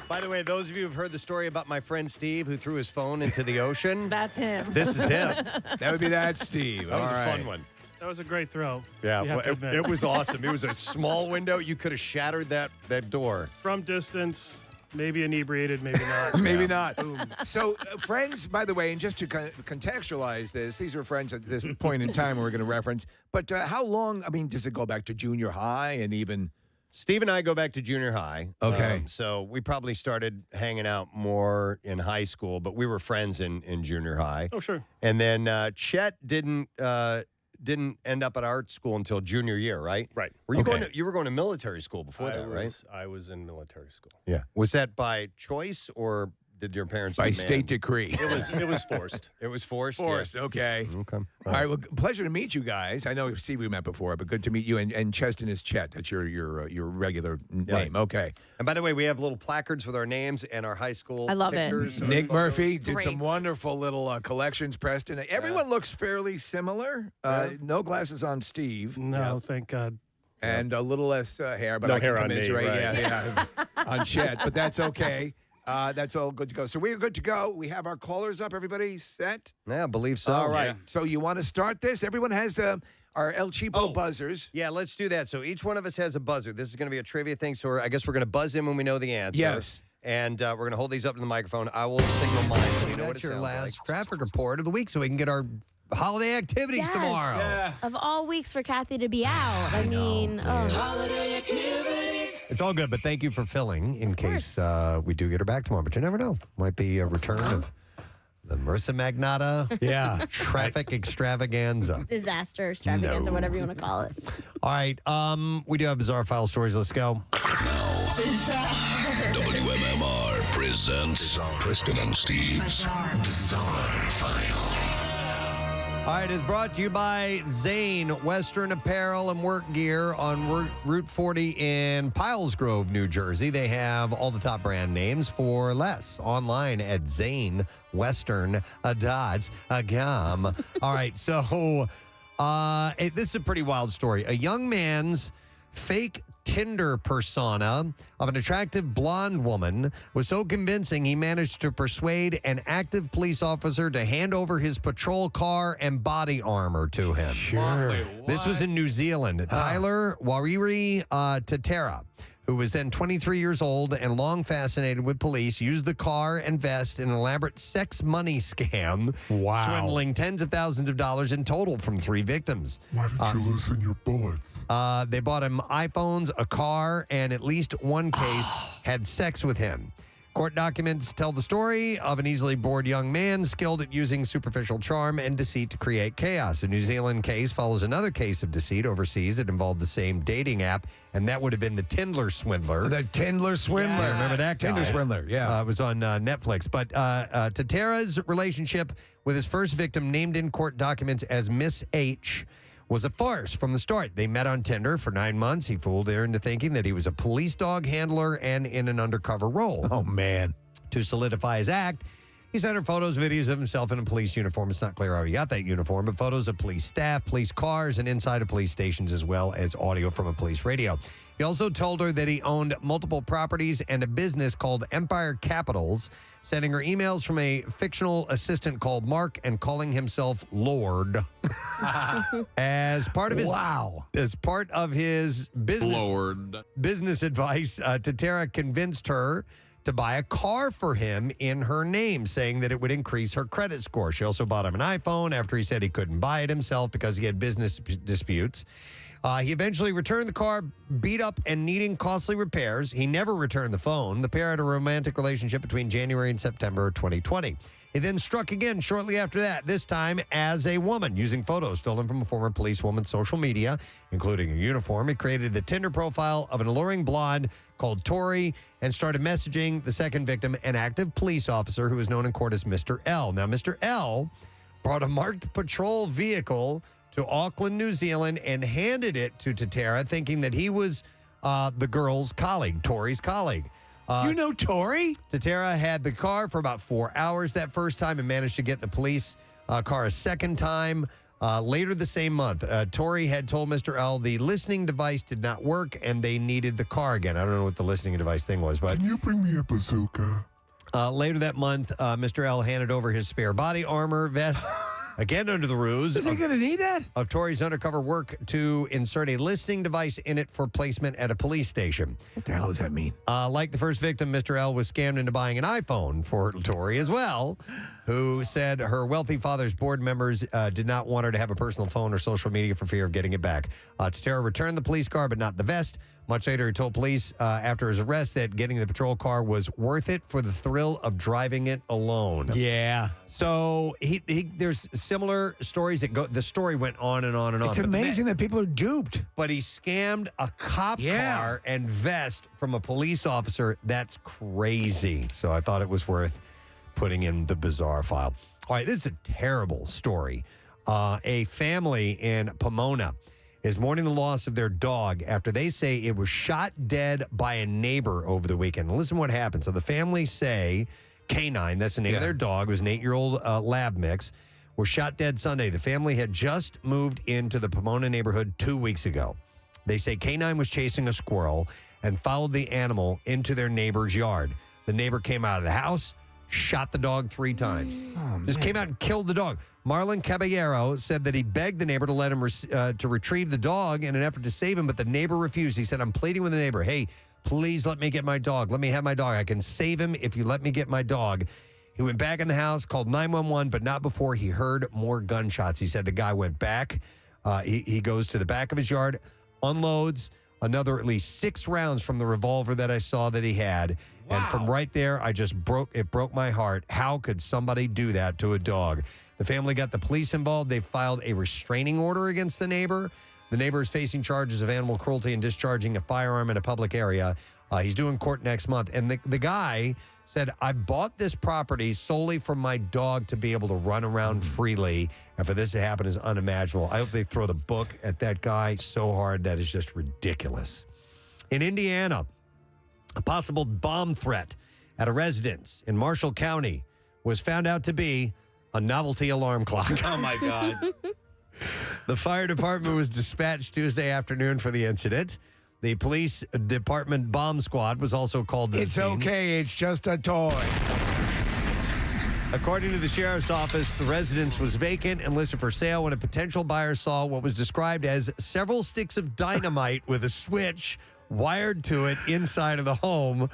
By the way, those of you who've heard the story about my friend Steve who threw his phone into the ocean. That's him. This is him. That would be that Steve. That was All a right. fun one. That was a great throw. Yeah, You have to admit. it was awesome. It was a small window. You could have shattered that door. From distance, maybe inebriated, maybe not. Maybe not. So, friends, by the way, and just to contextualize this, these are friends at this point in time we're going to reference. But how long, does it go back to junior high and even... Steve and I go back to junior high. Okay. So we probably started hanging out more in high school, but we were friends in junior high. Oh, sure. And then Chet didn't end up at art school until junior year, right? Right. Were you you were going to military school before that, right? I was in military school. Yeah. Was that by choice or did your parents By demand? state decree. It was forced. It was forced? Forced, Yeah. okay. Okay. All right, well, pleasure to meet you guys. I know Steve we met before, but good to meet you. And Cheston is Chet. That's your regular name. Okay. And by the way, we have little placards with our names and our high school I love it. pictures. or Nick photos. Murphy did some Great. wonderful little collections, Preston. Everyone looks fairly similar. No glasses on Steve. No, thank God. And a little less hair, but No I can hair on me, commiserate. right. Yeah, on Chet, but that's okay. That's all good to go. So we're good to go. We have our callers up. Everybody set? Yeah, I believe so. All right. Yeah. So you want to start this? Everyone has our El Cheapo buzzers. Yeah, let's do that. So each one of us has a buzzer. This is going to be a trivia thing. So I guess we're going to buzz in when we know the answer. Yes. And we're going to hold these up to the microphone. I will signal mine so you know what it sounds last traffic report of the week so we can get our holiday activities Yes. tomorrow. Yeah. Of all weeks for Kathy to be out. I mean, Holiday It's all good, but thank you for filling in case we do get her back tomorrow. But you never know. Might be a return of the Marissa Magnata traffic extravaganza. disaster, extravaganza, No. whatever you want to call it. All right. We do have bizarre file stories. Let's go. WMMR presents Preston and Steve's Bizarre File. All right, it's brought to you by Zane, Western Apparel and Work Gear on Route 40 in Piles Grove, New Jersey. They have all the top brand names for less online at zanewestern.com. All right, so this is a pretty wild story. A young man's fake Tinder persona of an attractive blonde woman was so convincing he managed to persuade an active police officer to hand over his patrol car and body armor to him. Sure. This was in New Zealand. Tyler Wariri Tatera, who was then 23 years old and long fascinated with police, used the car and vest in an elaborate sex money scam, swindling tens of thousands of dollars in total from 3 victims. Why did you loosen your bullets? They bought him iPhones, a car, and at least one case had sex with him. Court documents tell the story of an easily bored young man skilled at using superficial charm and deceit to create chaos. A New Zealand case follows another case of deceit overseas that involved the same dating app, and that would have been the Tinder Swindler. The Tinder Swindler. Yeah, remember that guy? Tinder Swindler, yeah. It was on Netflix. But Tatera's relationship with his first victim, named in court documents as Miss H, was a farce from the start. They met on Tinder for 9 months. He fooled her into thinking that he was a police dog handler and in an undercover role. Oh, man. To solidify his act, he sent her photos, videos of himself in a police uniform. It's not clear how he got that uniform, but photos of police staff, police cars, and inside of police stations, as well as audio from a police radio. He also told her that he owned multiple properties and a business called Empire Capitals, sending her emails from a fictional assistant called Mark and calling himself Lord. As part of his business advice, Tatera convinced her to buy a car for him in her name, saying that it would increase her credit score. She also bought him an iPhone after he said he couldn't buy it himself because he had business disputes. He eventually returned the car, beat up and needing costly repairs. He never returned the phone. The pair had a romantic relationship between January and September 2020. He then struck again shortly after that, this time as a woman, using photos stolen from a former policewoman's social media, including a uniform. He created the Tinder profile of an alluring blonde called Tori and started messaging the second victim, an active police officer who is known in court as Mr. L. Now, Mr. L brought a marked patrol vehicle to Auckland, New Zealand, and handed it to Tatera, thinking that he was the girl's colleague, Tori's colleague. You know Tori? Tatera had the car for about 4 hours that first time and managed to get the police car a second time. Later the same month, Tori had told Mr. L the listening device did not work and they needed the car again. I don't know what the listening device thing was, but... Can you bring me a bazooka? Later that month, Mr. L handed over his spare body armor vest, again under the ruse. Is he going to need that? Of Tori's undercover work to insert a listening device in it for placement at a police station. What the hell does that mean? Like the first victim, Mr. L was scammed into buying an iPhone for Tori as well, who said her wealthy father's board members did not want her to have a personal phone or social media for fear of getting it back. Tatera returned the police car, but not the vest. Much later, he told police after his arrest that getting the patrol car was worth it for the thrill of driving it alone. Yeah. So there's similar stories that go. The story went on and on and on. It's amazing that people are duped. But he scammed a cop car and vest from a police officer. That's crazy. So I thought it was worth putting in the bizarre file. All right, this is a terrible story. A family in Pomona is mourning the loss of their dog after they say it was shot dead by a neighbor over the weekend. Listen to what happened. So the family say Canine, that's the name of their dog, it was an 8-year-old lab mix, was shot dead Sunday. The family had just moved into the Pomona neighborhood 2 weeks ago. They say Canine was chasing a squirrel and followed the animal into their neighbor's yard. The neighbor came out of the house, shot the dog 3 times. Just came out and killed the dog. Marlon Caballero said that he begged the neighbor to let him to retrieve the dog in an effort to save him, but the neighbor refused. He said, I'm pleading with the neighbor. Hey, please let me get my dog. Let me have my dog. I can save him if you let me get my dog. He went back in the house, called 911, but not before he heard more gunshots. He said the guy went back. He goes to the back of his yard, unloads another at least 6 rounds from the revolver that I saw that he had. Wow. And from right there, it broke my heart. How could somebody do that to a dog? The family got the police involved. They filed a restraining order against the neighbor. The neighbor is facing charges of animal cruelty and discharging a firearm in a public area. He's doing court next month. And the guy said, I bought this property solely for my dog to be able to run around freely. And for this to happen is unimaginable. I hope they throw the book at that guy so hard that is just ridiculous. In Indiana, a possible bomb threat at a residence in Marshall County was found out to be a novelty alarm clock. Oh, my God. The fire department was dispatched Tuesday afternoon for the incident. The police department bomb squad was also called to the scene. It's okay. It's just a toy. According to the sheriff's office, the residence was vacant and listed for sale when a potential buyer saw what was described as several sticks of dynamite with a switch wired to it inside of the home.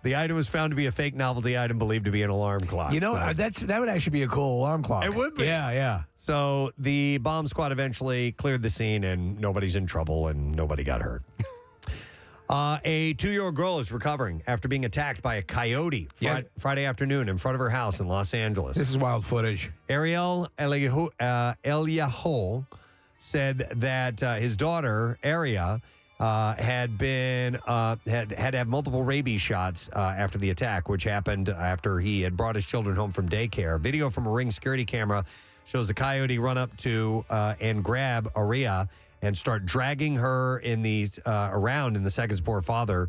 The item was found to be a fake novelty item believed to be an alarm clock. You know, that would actually be a cool alarm clock. It would be. Yeah. So the bomb squad eventually cleared the scene and nobody's in trouble and nobody got hurt. A 2-year-old girl is recovering after being attacked by a coyote Friday afternoon in front of her house in Los Angeles. This is wild footage. Ariel Eliaho said that his daughter, Aria, had to have multiple rabies shots after the attack, which happened after he had brought his children home from daycare. Video from a Ring security camera shows a coyote run up to and grab Aria and start dragging her around in the seconds before her father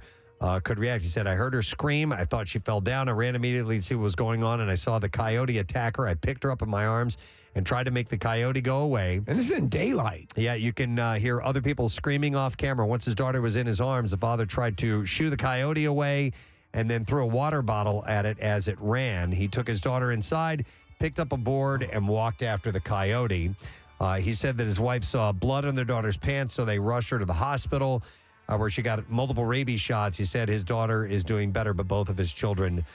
could react. He said, I heard her scream. I thought she fell down. I ran immediately to see what was going on, and I saw the coyote attack her. I picked her up in my arms and tried to make the coyote go away. And this is in daylight. Yeah, you can hear other people screaming off camera. Once his daughter was in his arms, the father tried to shoo the coyote away and then threw a water bottle at it as it ran. He took his daughter inside, picked up a board, and walked after the coyote. He said that his wife saw blood on their daughter's pants, so they rushed her to the hospital. where she got multiple rabies shots. He said his daughter is doing better, but both of his children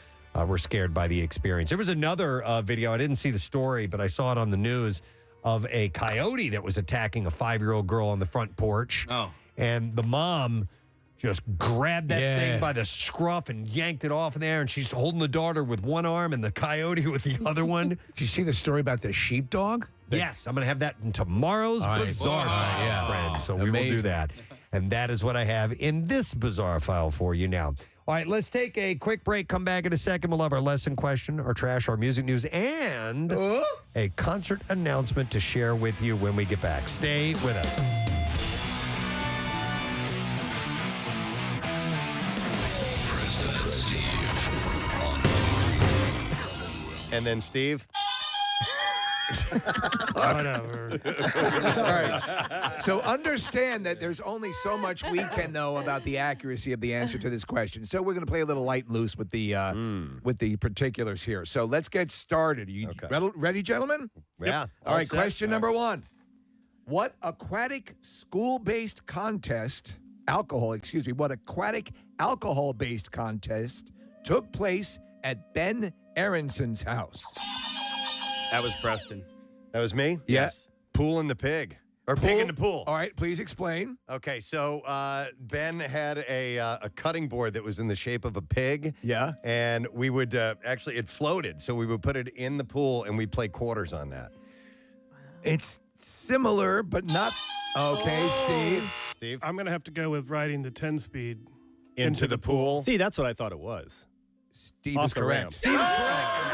were scared by the experience. There was another video. I didn't see the story, but I saw it on the news of a coyote that was attacking a 5-year-old girl on the front porch. Oh. And the mom just grabbed that thing by the scruff and yanked it off in there, and she's holding the daughter with one arm and the coyote with the other one. Did you see the story about the sheepdog? Yes, I'm going to have that in tomorrow's Bizarre File, friends. So we will do that. And that is what I have in this Bizarre File for you now. All right, let's take a quick break. Come back in a second. We'll have our lesson question, our trash, our music news, and a concert announcement to share with you when we get back. Stay with us. And then Steve. Whatever. All right. So understand that there's only so much we can know about the accuracy of the answer to this question. So we're going to play a little light and loose with the particulars here. So let's get started. Are you ready, gentlemen? Yeah. All right. Question number 1. What aquatic school-based what aquatic alcohol-based contest took place at Ben Aronson's house? That was Preston. That was me? Yes. Pool in the pig. Or pig in the pool. All right, please explain. Okay, so Ben had a cutting board that was in the shape of a pig. Yeah. And we would, actually, it floated, so we would put it in the pool, and we'd play quarters on that. It's similar, but not... Okay, Steve? I'm going to have to go with riding the 10-speed Into the pool. See, that's what I thought it was. Steve Off is the correct. ramp. Steve is correct.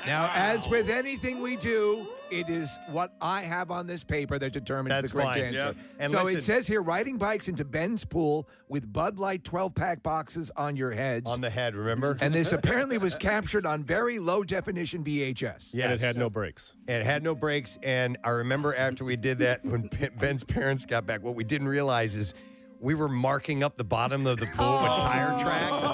Now, as with anything we do, it is what I have on this paper that determines That's the correct fine. answer. Yep. And so listen- it says here, riding bikes into Ben's pool with Bud Light 12-pack boxes on your heads. On the head, remember? And this apparently was captured on very low-definition VHS. Yes. And it had no brakes. And it had no brakes. And I remember after we did that, when Ben's parents got back, what we didn't realize is we were marking up the bottom of the pool with tire tracks.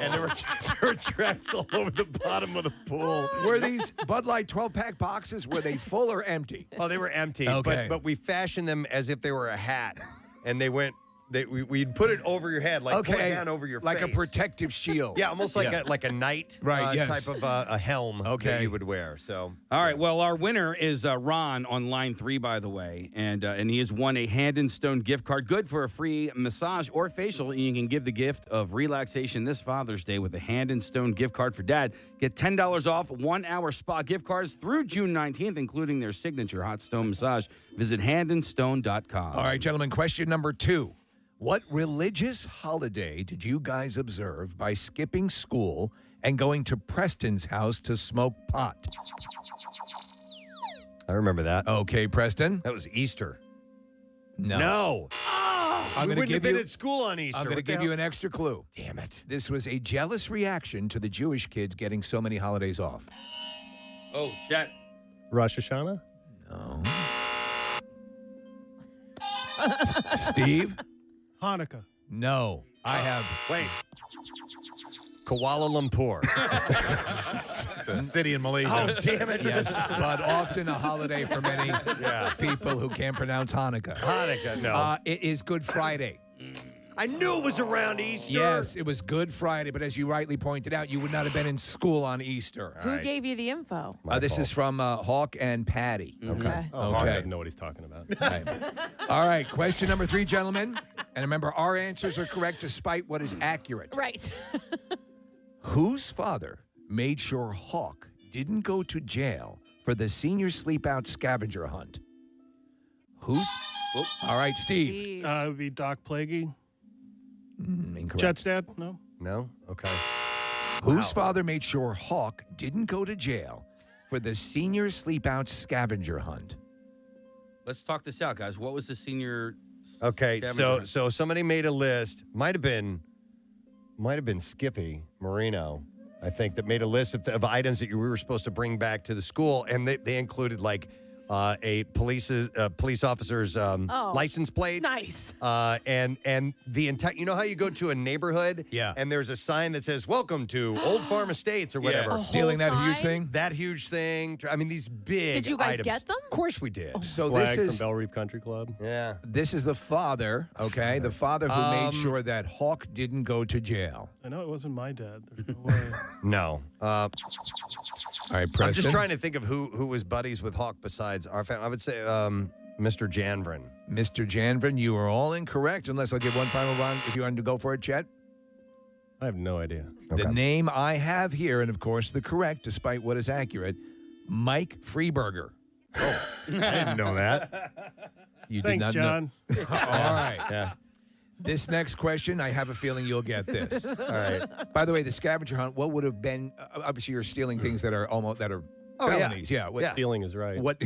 And there were tracks all over the bottom of the pool. Were these Bud Light 12-pack boxes, were they full or empty? Oh, they were empty. Okay. But we fashioned them as if they were a hat. And they went... We'd put it over your head, like pull it down over your like face. a protective shield. Yeah, almost like a knight type of a helm that you would wear. So, all right. Well, our winner is Ron on line 3, by the way, and he has won a Hand and Stone gift card, good for a free massage or facial. And you can give the gift of relaxation this Father's Day with a Hand and Stone gift card for Dad. Get $10 off 1-hour spa gift cards through June 19th, including their signature hot stone massage. Visit handandstone.com. All right, gentlemen. Question number 2. What religious holiday did you guys observe by skipping school and going to Preston's house to smoke pot? I remember that. Okay, Preston. That was Easter. No. We wouldn't have been at school on Easter. I'm going to What the give you hell? an extra clue. Damn it. This was a jealous reaction to the Jewish kids getting so many holidays off. Oh, Chet. Rosh Hashanah? No. Steve? Hanukkah. No. I have. Wait. Kuala Lumpur. It's a city in Malaysia. Oh, damn it. Yes, but often a holiday for many people who can't pronounce Hanukkah. Hanukkah, no. It is Good Friday. I knew it was around Easter. Yes, it was Good Friday, but as you rightly pointed out, you would not have been in school on Easter. Who gave you the info? This is from Hawk and Patty. Okay. Oh, Hawk doesn't know what he's talking about. All right, question number 3, gentlemen. And remember, our answers are correct despite what is accurate. Right. Whose father made sure Hawk didn't go to jail for the senior sleep out scavenger hunt? Who's? All right, Steve. It would be Doc Plaguey. Incorrect. Chet's dad? No. No? Okay. Whose father made sure Hawk didn't go to jail for the senior sleep out scavenger hunt? Let's talk this out, guys. What was the senior? Okay, scavenger? so somebody made a list. Might have been Skippy Marino, I think, that made a list of items that we were supposed to bring back to the school, and they included like a police officer's license plate. Nice. And the entire, you know how you go to a neighborhood, Yeah. and there's a sign that says "Welcome to Old Farm Estates" or whatever. A whole Stealing that huge thing? That huge thing. I mean, these big. Did you guys items. get them? Of course we did. So Flag this is from Belle Reef Country Club. Yeah. This is the father, okay? The father who made sure that Hawk didn't go to jail. I know it wasn't my dad. There's no way. No. All right, Preston. I'm just trying to think of who was buddies with Hawk besides our family. I would say Mr. Janvrin. Mr. Janvrin, you are all incorrect, unless I'll give one final round if you want to go for it, Chet. I have no idea. The name I have here, and of course the correct, despite what is accurate, Mike Freeberger. Oh, I didn't know that. You Thanks, did not John. know. All right. Yeah. This next question, I have a feeling you'll get this. All right. By the way, the scavenger hunt, what would have been, obviously you're stealing things that are felonies. Yeah. Stealing is right. What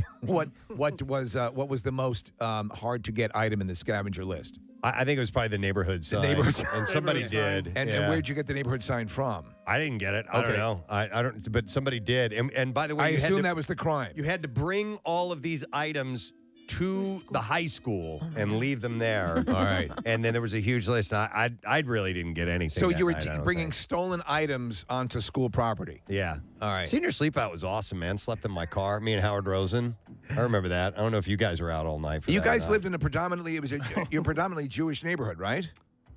was the most hard to get item in the scavenger list? I think it was probably the neighborhood sign. neighborhood sign. And somebody did. And where'd you get the neighborhood sign from? I didn't get it. I don't know. I don't. But somebody did. And by the way, I you had assume to- that was the crime. You had to bring all of these items to the high school and leave them there. All right. And then there was a huge list. And I really didn't get anything. So that you were night, I don't bringing think. stolen items onto school property. Yeah. All right. Senior sleep out was awesome, man. Slept in my car. Me and Howard Rosen. I remember that. I don't know if you guys were out all night for You that or guys not. lived in you're predominantly Jewish neighborhood, right?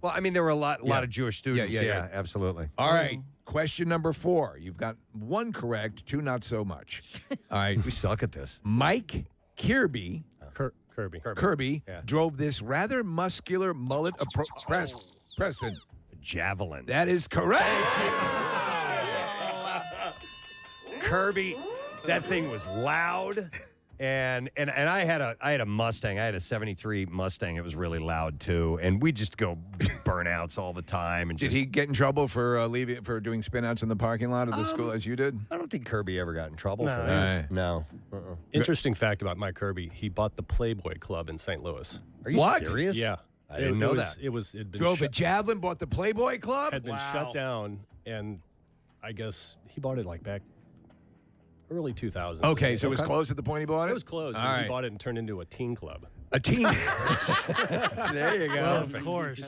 Well, I mean, there were a lot of Jewish students. Yeah. Yeah, absolutely. All right. Question number 4. You've got 1 correct, 2 not so much. All right. We suck at this. Mike Kirby. Kirby. Drove this rather muscular mullet Preston. Javelin. That is correct. Kirby, that thing was loud. And I had a Mustang. I had a 73 Mustang. It was really loud too. And we just go burnouts all the time. And Did he get in trouble for doing spinouts in the parking lot of the school as you did? I don't think Kirby ever got in trouble No. for that. No. Interesting fact about Mike Kirby: he bought the Playboy Club in St. Louis. Are you What? serious? Yeah, I didn't know that. It'd been Drove a shut, javelin, bought the Playboy Club? had been shut down, and I guess he bought it like back early 2000s. Okay, so it was closed at the point he bought it? It was closed. All and right. He bought it and turned into a teen club. A teen. There you go. Well, of course.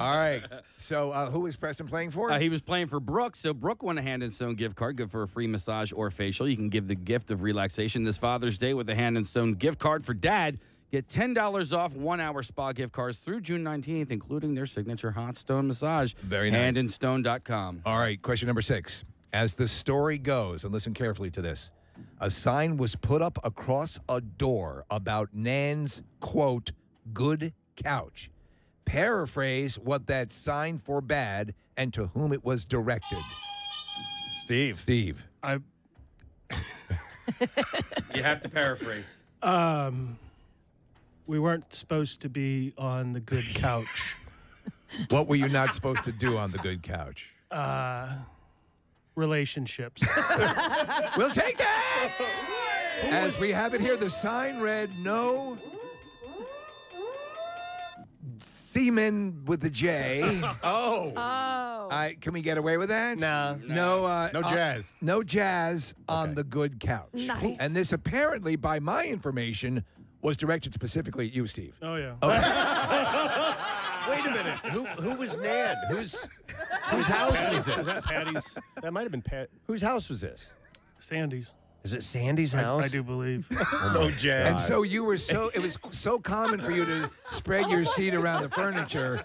All right. So who is Preston playing for? He was playing for Brooke, so Brooke won a Hand and Stone gift card, good for a free massage or facial. You can give the gift of relaxation this Father's Day with a Hand and Stone gift card for Dad. Get $10 off 1-hour spa gift cards through June 19th, including their signature hot stone massage. Very nice. Handandstone.com. All right, question number 6. As the story goes, and listen carefully to this, a sign was put up across a door about Nan's, quote, good couch. Paraphrase what that sign forbade and to whom it was directed. Steve. I You have to paraphrase. we weren't supposed to be on the good couch. What were you not supposed to do on the good couch? Relationships. We'll take that! As we have it here, the sign read, no semen with the J. Oh. Can we get away with that? No. No jazz. No jazz on the good couch. Nice. And this apparently, by my information, was directed specifically at you, Steve. Oh, yeah. Wait a minute. Who was Nan? Whose house was Was that this? Patty's? That might have been Whose house was this? Sandy's. Is it Sandy's house? I do believe. No jazz. And so it was so common for you to spread your seat around the furniture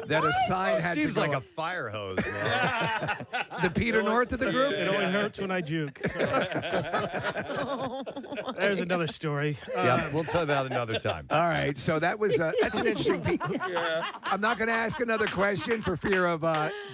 that a sign had Steve's to go like a fire hose, man. the Peter North of the group. It only hurts when I juke. So. There's another story. Yeah, we'll tell that another time. All right, so that's an interesting piece. I'm not going to ask another question for fear of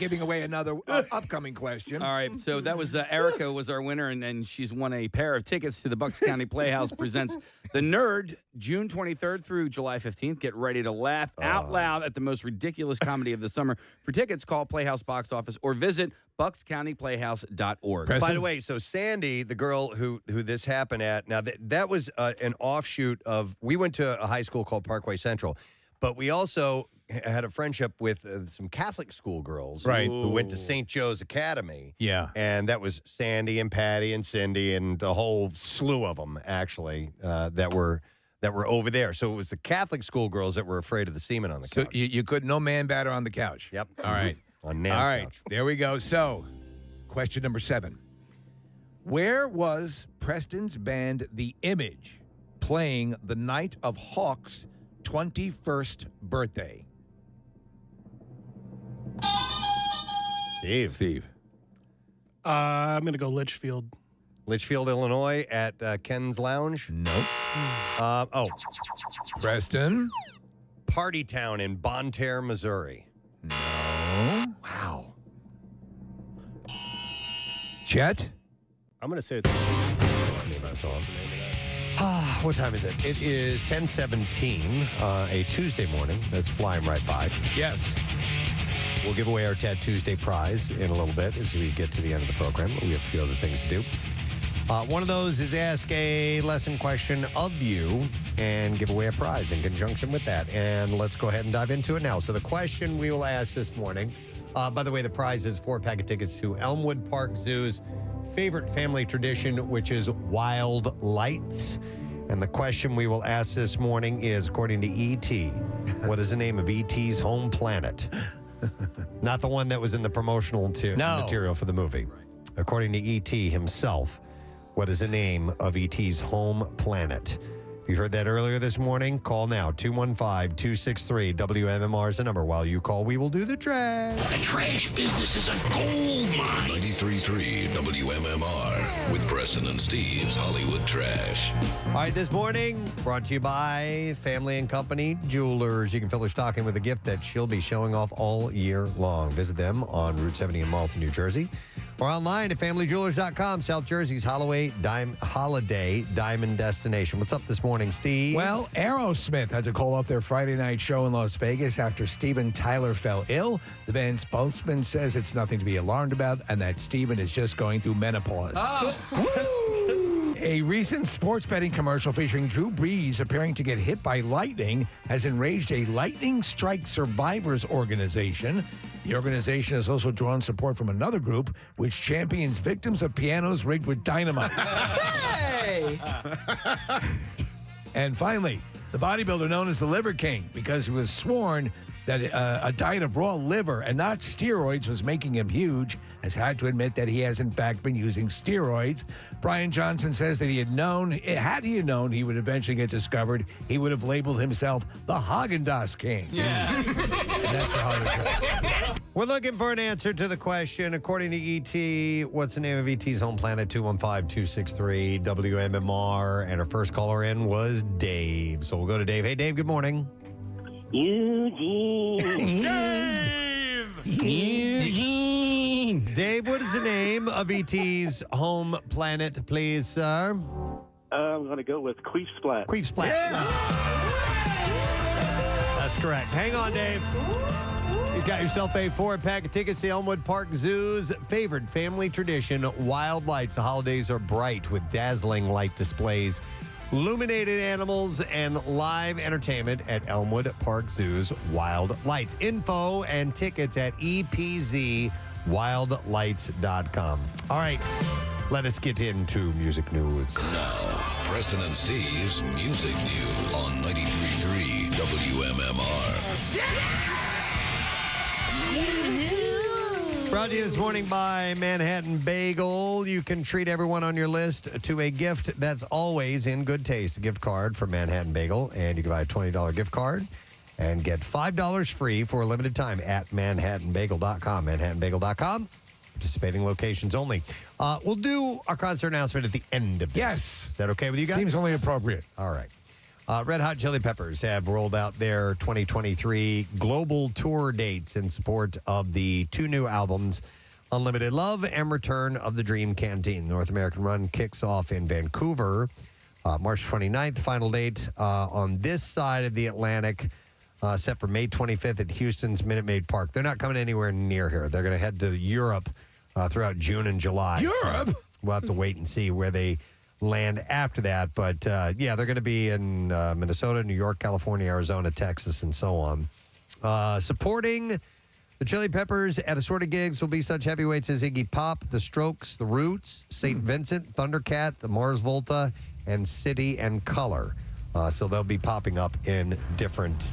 giving away another upcoming question. All right, so that was Erica was our winner, and she's won a pair of tickets to the Bucks County Playhouse presents The Nerd, June 23rd through July 15th. Get ready to laugh out loud at the most ridiculous comedy of the summer. For tickets, call Playhouse Box Office or visit buckscountyplayhouse.org. By the way, so Sandy, the girl who this happened at, now that was an offshoot of, we went to a high school called Parkway Central, but we also had a friendship with some Catholic schoolgirls Right. who went to St. Joe's Academy. Yeah. And that was Sandy and Patty and Cindy and the whole slew of them, actually, that were over there. So it was the Catholic schoolgirls that were afraid of the semen on the So couch. you could no man batter on the couch. Yep. All right. On Nan's All right. couch. There we go. So, question number 7. Where was Preston's band The Image playing the night of Hawk's 21st birthday? Steve. I'm going to go Litchfield. Litchfield, Illinois at Ken's Lounge? Nope. Preston? Party Town in Bonne Terre, Missouri. No. Wow. Chet? I'm going to say it's Name of the song. What time is it? It is 10:17, a Tuesday morning. That's flying right by. Yes. We'll give away our Tad Tuesday prize in a little bit as we get to the end of the program. We have a few other things to do. One of those is ask a lesson question of you and give away a prize in conjunction with that. And let's go ahead and dive into it now. So the question we will ask this morning, by the way, the prize is 4-pack of tickets to Elmwood Park Zoo's favorite family tradition, which is Wild Lights. And the question we will ask this morning is, according to E.T., what is the name of E.T.'s home planet? Not the one that was in the promotional material for the movie. According to E.T. himself, what is the name of E.T.'s home planet? If you heard that earlier this morning, call now. 215-263 WMMR is the number. While you call, we will do the trash. The trash business is a gold mine. 93.3 WMMR with Preston and Steve's Hollywood Trash. All right, this morning, brought to you by Family and Company Jewelers. You can fill her stocking with a gift that she'll be showing off all year long. Visit them on Route 70 in Malta, New Jersey, or online at familyjewelers.com, South Jersey's holiday diamond destination. What's up this morning, Steve? Well, Aerosmith had to call off their Friday night show in Las Vegas after Steven Tyler fell ill. The band's spokesman says it's nothing to be alarmed about and that Steven is just going through menopause. A recent sports betting commercial featuring Drew Brees appearing to get hit by lightning has enraged a lightning strike survivors organization. The organization has also drawn support from another group which champions victims of pianos rigged with dynamite. Hey! And finally, the bodybuilder known as the Liver King, because he was sworn that a diet of raw liver and not steroids was making him huge, has had to admit that he has in fact been using steroids. Brian Johnson says that had he known he would eventually get discovered, he would have labeled himself the Haagen-Dazs King. Yeah. And that's your Hollywood. We're looking for an answer to the question. According to E.T., what's the name of E.T.'s home planet? 215-263 WMMR. And our first caller in was Dave. So we'll go to Dave. Hey, Dave, good morning. Eugene. Dave, what is the name of E.T.'s home planet, please, sir? I'm going to go with Queef Splat. Queef Splat. That's correct. Hang on, Dave. You got yourself a 4-pack of tickets to Elmwood Park Zoo's favorite family tradition, Wild Lights. The holidays are bright with dazzling light displays, illuminated animals, and live entertainment at Elmwood Park Zoo's Wild Lights. Info and tickets at epzwildlights.com. All right, let us get into music news. Now, Preston and Steve's Music News on 93.3 WMMR. Brought to you this morning by Manhattan Bagel. You can treat everyone on your list to a gift that's always in good taste. A gift card for Manhattan Bagel, and you can buy a $20 gift card and get $5 free for a limited time at manhattanbagel.com. Manhattanbagel.com. Participating locations only. We'll do our concert announcement at the end of this. Yes. Is that okay with you guys? Seems only appropriate. All right. Red Hot Chili Peppers have rolled out their 2023 global tour dates in support of the 2 new albums, Unlimited Love and Return of the Dream Canteen. North American run kicks off in Vancouver March 29th. Final date on this side of the Atlantic, set for May 25th at Houston's Minute Maid Park. They're not coming anywhere near here. They're going to head to Europe throughout June and July. Europe? So we'll have to wait and see where they land after that. But, yeah, they're going to be in Minnesota, New York, California, Arizona, Texas, and so on. Supporting the Chili Peppers at assorted gigs will be such heavyweights as Iggy Pop, The Strokes, The Roots, St. Vincent, Thundercat, the Mars Volta, and City and Color. So they'll be popping up in different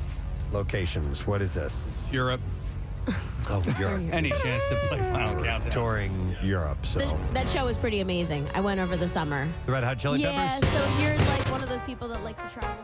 locations. What is this? Europe. Oh, Europe. Any chance to play Final Countdown? Touring Europe, so. That show was pretty amazing. I went over the summer. The Red Hot Chili Yeah, Peppers? so if you're like one of those people that likes to travel.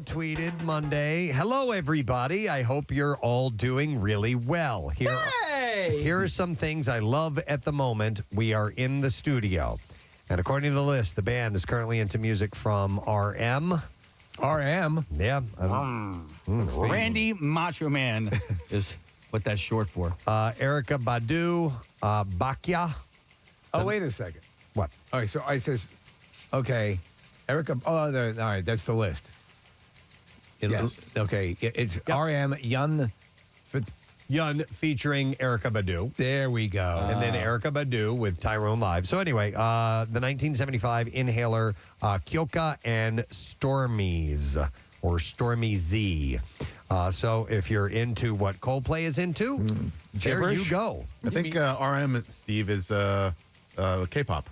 Tweeted Monday. Hello, everybody. I hope you're all doing really well. Here are some things I love at the moment. We are in the studio. And according to the list, the band is currently into music from RM. RM? Yeah. Randy Macho Man is what that's short for. Erica Badu, Bakya. Oh, wait a second. What? All right, so it says, okay, Erica. Oh, all right, that's the list. Yes. Okay, it's RM Yun. Yun featuring Erica Badu. There we go. And then Erica Badu with Tyrone Live. So anyway, the 1975 Inhaler, Kyoka and Stormies, or Stormy Z. So if you're into what Coldplay is into, there you go. I think RM, Steve, is K-pop.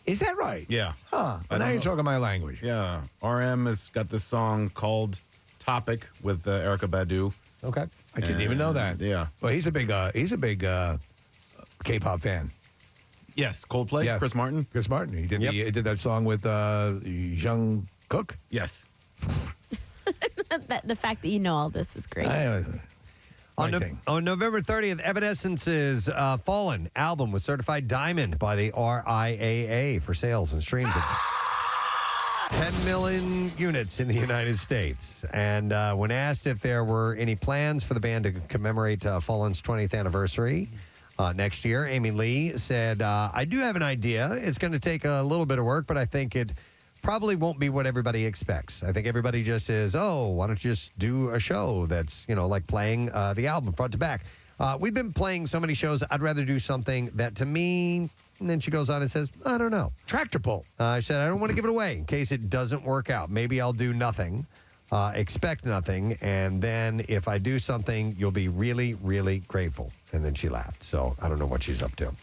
Is that right? Yeah. Huh. Well, now you're talking my language. Yeah. RM has got this song called Topic with Erica Badu. Okay. I didn't even know that. Yeah. Well, he's a big K-pop fan. Yes, Coldplay, Yeah. Chris Martin. Chris Martin. He did, he did that song with Jung Kook. Yes. The fact that you know all this is great. On November 30th, Evanescence's Fallen album was certified diamond by the RIAA for sales and streams of 10 million units in the United States. And when asked if there were any plans for the band to commemorate Fallen's 20th anniversary next year, Amy Lee said, I do have an idea. It's going to take a little bit of work, but I think it probably won't be what everybody expects. I think everybody just says, oh, why don't you just do a show that's, like playing the album front to back. We've been playing so many shows, I'd rather do something that to me, and then she goes on and says, I don't know. Tractor pull. I said, I don't want to give it away in case it doesn't work out. Maybe I'll do nothing, expect nothing, and then if I do something, you'll be really, really grateful. And then she laughed. So I don't know what she's up to.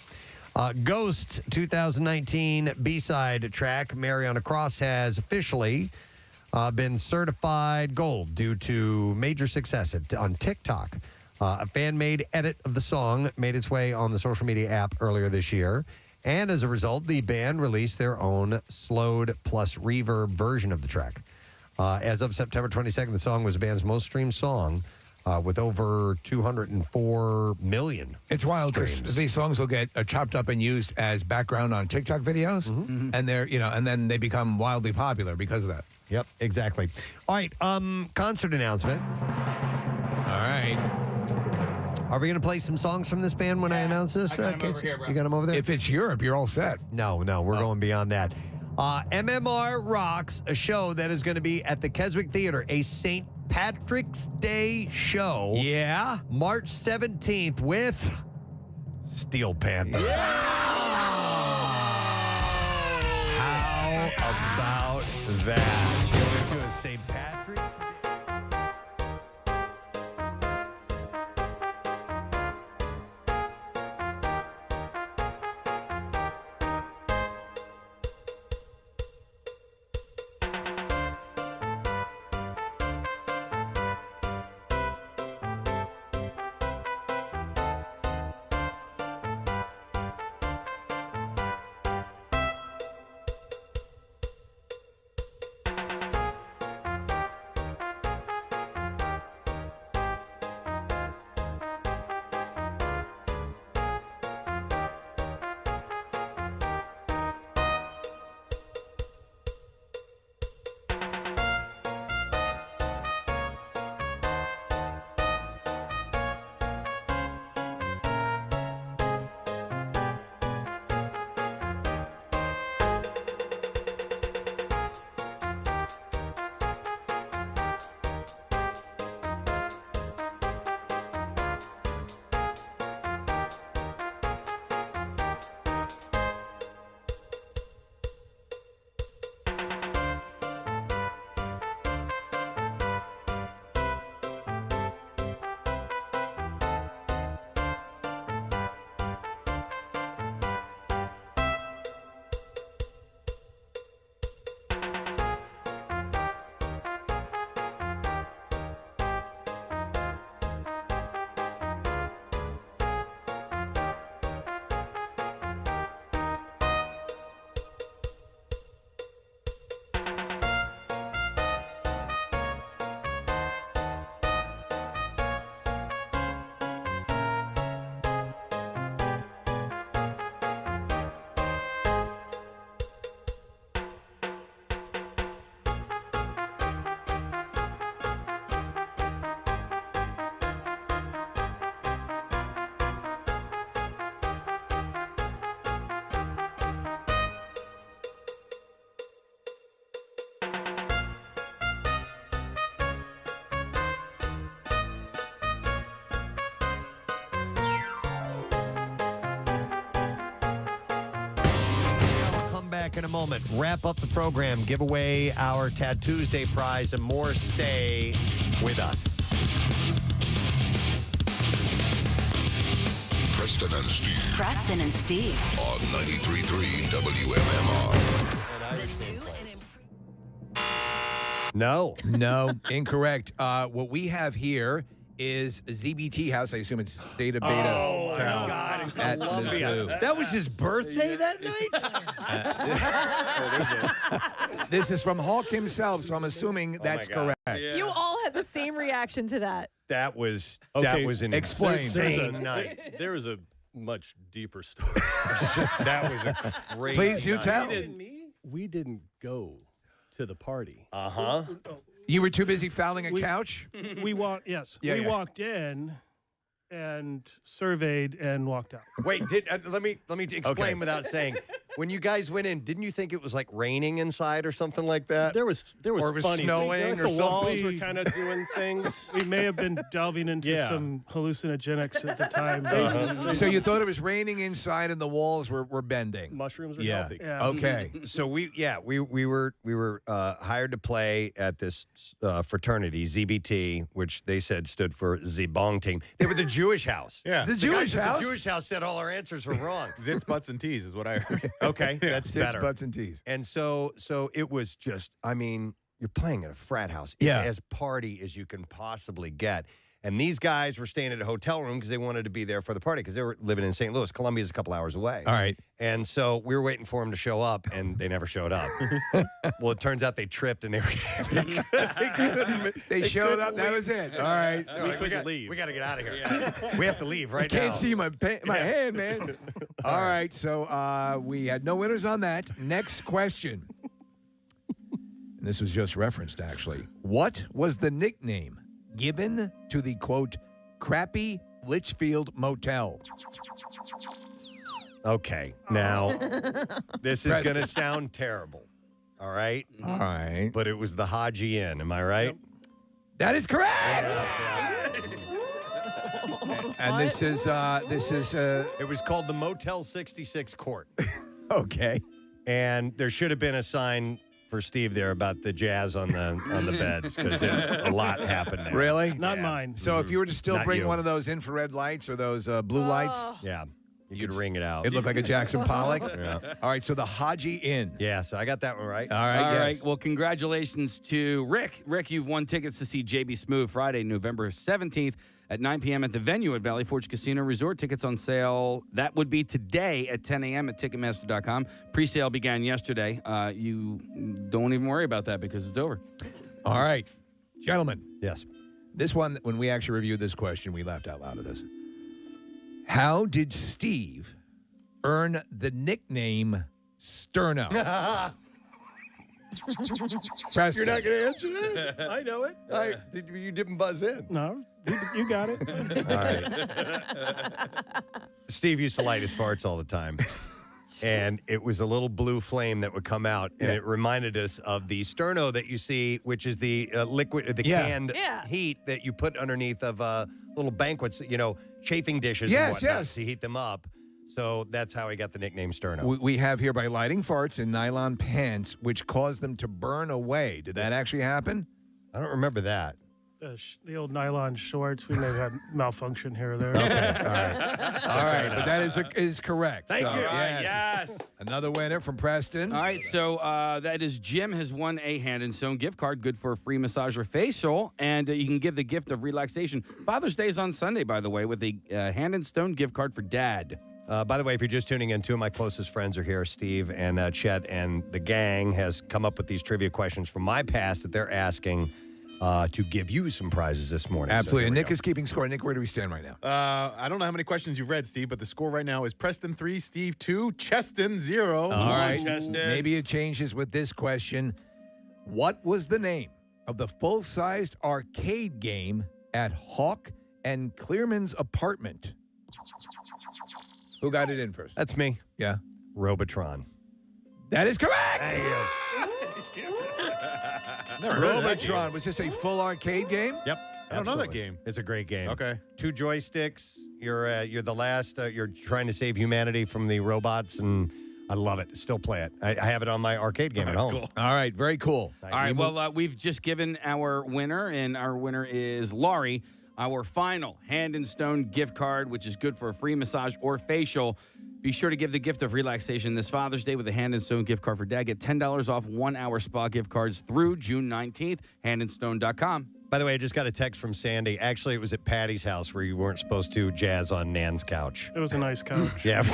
Ghost 2019 B-side track, Mary on a Cross, has officially been certified gold due to major success on TikTok. A fan-made edit of the song made its way on the social media app earlier this year. And as a result, the band released their own slowed plus reverb version of the track. As of September 22nd, the song was the band's most streamed song with over 204 million. It's wild because these songs will get chopped up and used as background on TikTok videos, and they're and then they become wildly popular because of that. Yep, exactly. All right, concert announcement. All right. Are we going to play some songs from this band when I announce this? I got 'em over here, bro. You got them over there? If it's Europe, you're all set. No, we're going beyond that. MMR Rocks, a show that is going to be at the Keswick Theater, a St. Patrick's Day show. Yeah. March 17th with Steel Panther. How about that? Going to a St. Patrick's Day. back in a moment. Wrap up the program, give away our Tad Tuesday prize, and more. Stay with us. Preston and Steve. On 93.3 WMMR. No. No, incorrect. What we have here is ZBT House. I assume it's Zeta Beta. Oh, my God. In at the Columbia. zoo. That was his birthday that night? This is from Hulk himself, so I'm assuming that's correct. You all had the same reaction to that. That was Okay, an explain. insane night. There is a much deeper story. That was a crazy Please, you night. tell. We didn't go to the party. Uh-huh. You were too busy fouling a couch? We walked. Yes, Yeah, we yeah. walked in and surveyed and walked out. Wait, let me explain without saying. When you guys went in, didn't you think it was like raining inside or something like that? There was or it was funny. snowing the or walls something. were kind of doing things. We may have been delving into Yeah. some hallucinogenics at the time. So you thought it was raining inside and the walls were bending? Mushrooms are Yeah. healthy. Yeah. Okay. So we were hired to play at this fraternity, ZBT, which they said stood for Zibong Team. They were the Jewish house. Yeah. The The Jewish guys at house? the Jewish house said all our answers were wrong. Zits, butts, and teas is what I heard. Okay, that's Six better. butts and teas. And so it was just, I mean, you're playing at a frat house. It's Yeah. as party as you can possibly get. And these guys were staying at a hotel room because they wanted to be there for the party because they were living in St. Louis. Columbia's a couple hours away. All right. And so we were waiting for them to show up, and they never showed up. Well, it turns out they tripped, and They showed up. That was it. All right. They're like, couldn't leave. We got to get out of here. We have to leave right I now. can't see my hand, man. All right. So we had no winners on that. Next question. And this was just referenced, actually. What was the nickname given to the, quote, crappy Litchfield Motel? Okay, now this is Preston. going to sound terrible. All right, All right. but it was the Haji Inn. Am I right? That is correct. And this is It was called the Motel 66 Court, okay. and there should have been a sign for Steve there about the jazz on the beds because a lot happened there. Really? Not mine. So if you were to still Not bring you. one of those infrared lights or those blue lights, Yeah, you could ring it out. it looked like a Jackson Pollock. Yeah. All right. So the Haji Inn. Yeah, so I got that one right. All right. All yes. right. Well, congratulations to Rick. Rick, you've won tickets to see JB Smoove Friday, November 17th at 9 p.m. at the venue at Valley Forge Casino Resort. Tickets on sale. That would be today at 10 a.m. at Ticketmaster.com. Pre-sale began yesterday. You don't even worry about that because it's over. All right, gentlemen. Yes. This one, when we actually reviewed this question, we laughed out loud at this. How did Steve earn the nickname Sterno? Preston. You're not going to answer that? I know it. You didn't buzz in. No, you got it. All right. Steve used to light his farts all the time. And it was a little blue flame that would come out, and it reminded us of the sterno that you see, which is the liquid, the canned heat that you put underneath of little banquets, chafing dishes and whatnot to heat them up. So that's how he got the nickname Sterno. We have here by lighting farts in nylon pants, which caused them to burn away. Did that actually happen? I don't remember that. The old nylon shorts. We may have had malfunction here or there. Okay, all right. All right, but that is correct. Thank So, you. Yes. Another winner from Preston. All right, so that is Jim has won a Hand and Stone gift card, good for a free massage or facial, and you can give the gift of relaxation. Father's Day is on Sunday, by the way, with a Hand and Stone gift card for Dad. By the way, if you're just tuning in, two of my closest friends are here, Steve and Chet, and the gang has come up with these trivia questions from my past that they're asking to give you some prizes this morning. Absolutely. So And Nick is keeping score. Nick, where do we stand right now? I don't know how many questions you've read, Steve, but the score right now is Preston 3, Steve 2, Cheston 0. All right. Maybe it changes with this question. What was the name of the full-sized arcade game at Hawk and Clearman's apartment? Who got it in first? That's me. Yeah. Robotron. That is correct. Thank you. Robotron. Was this a full arcade game? Yep. I don't know that absolutely. game. It's a great game. Okay. 2 joysticks. You're the last. You're trying to save humanity from the robots and I love it. Still play it. I have it on my arcade game at home. Cool. All right, very cool. All right, well, we've just given our winner, and our winner is Laurie, our final Hand and Stone gift card, which is good for a free massage or facial. Be sure to give the gift of relaxation this Father's Day with a Hand and Stone gift card for Dad. Get $10 off 1-hour spa gift cards through June 19th. Handandstone.com. By the way, I just got a text from Sandy. Actually, it was at Patty's house where you weren't supposed to jazz on Nan's couch. It was a nice couch. Yeah.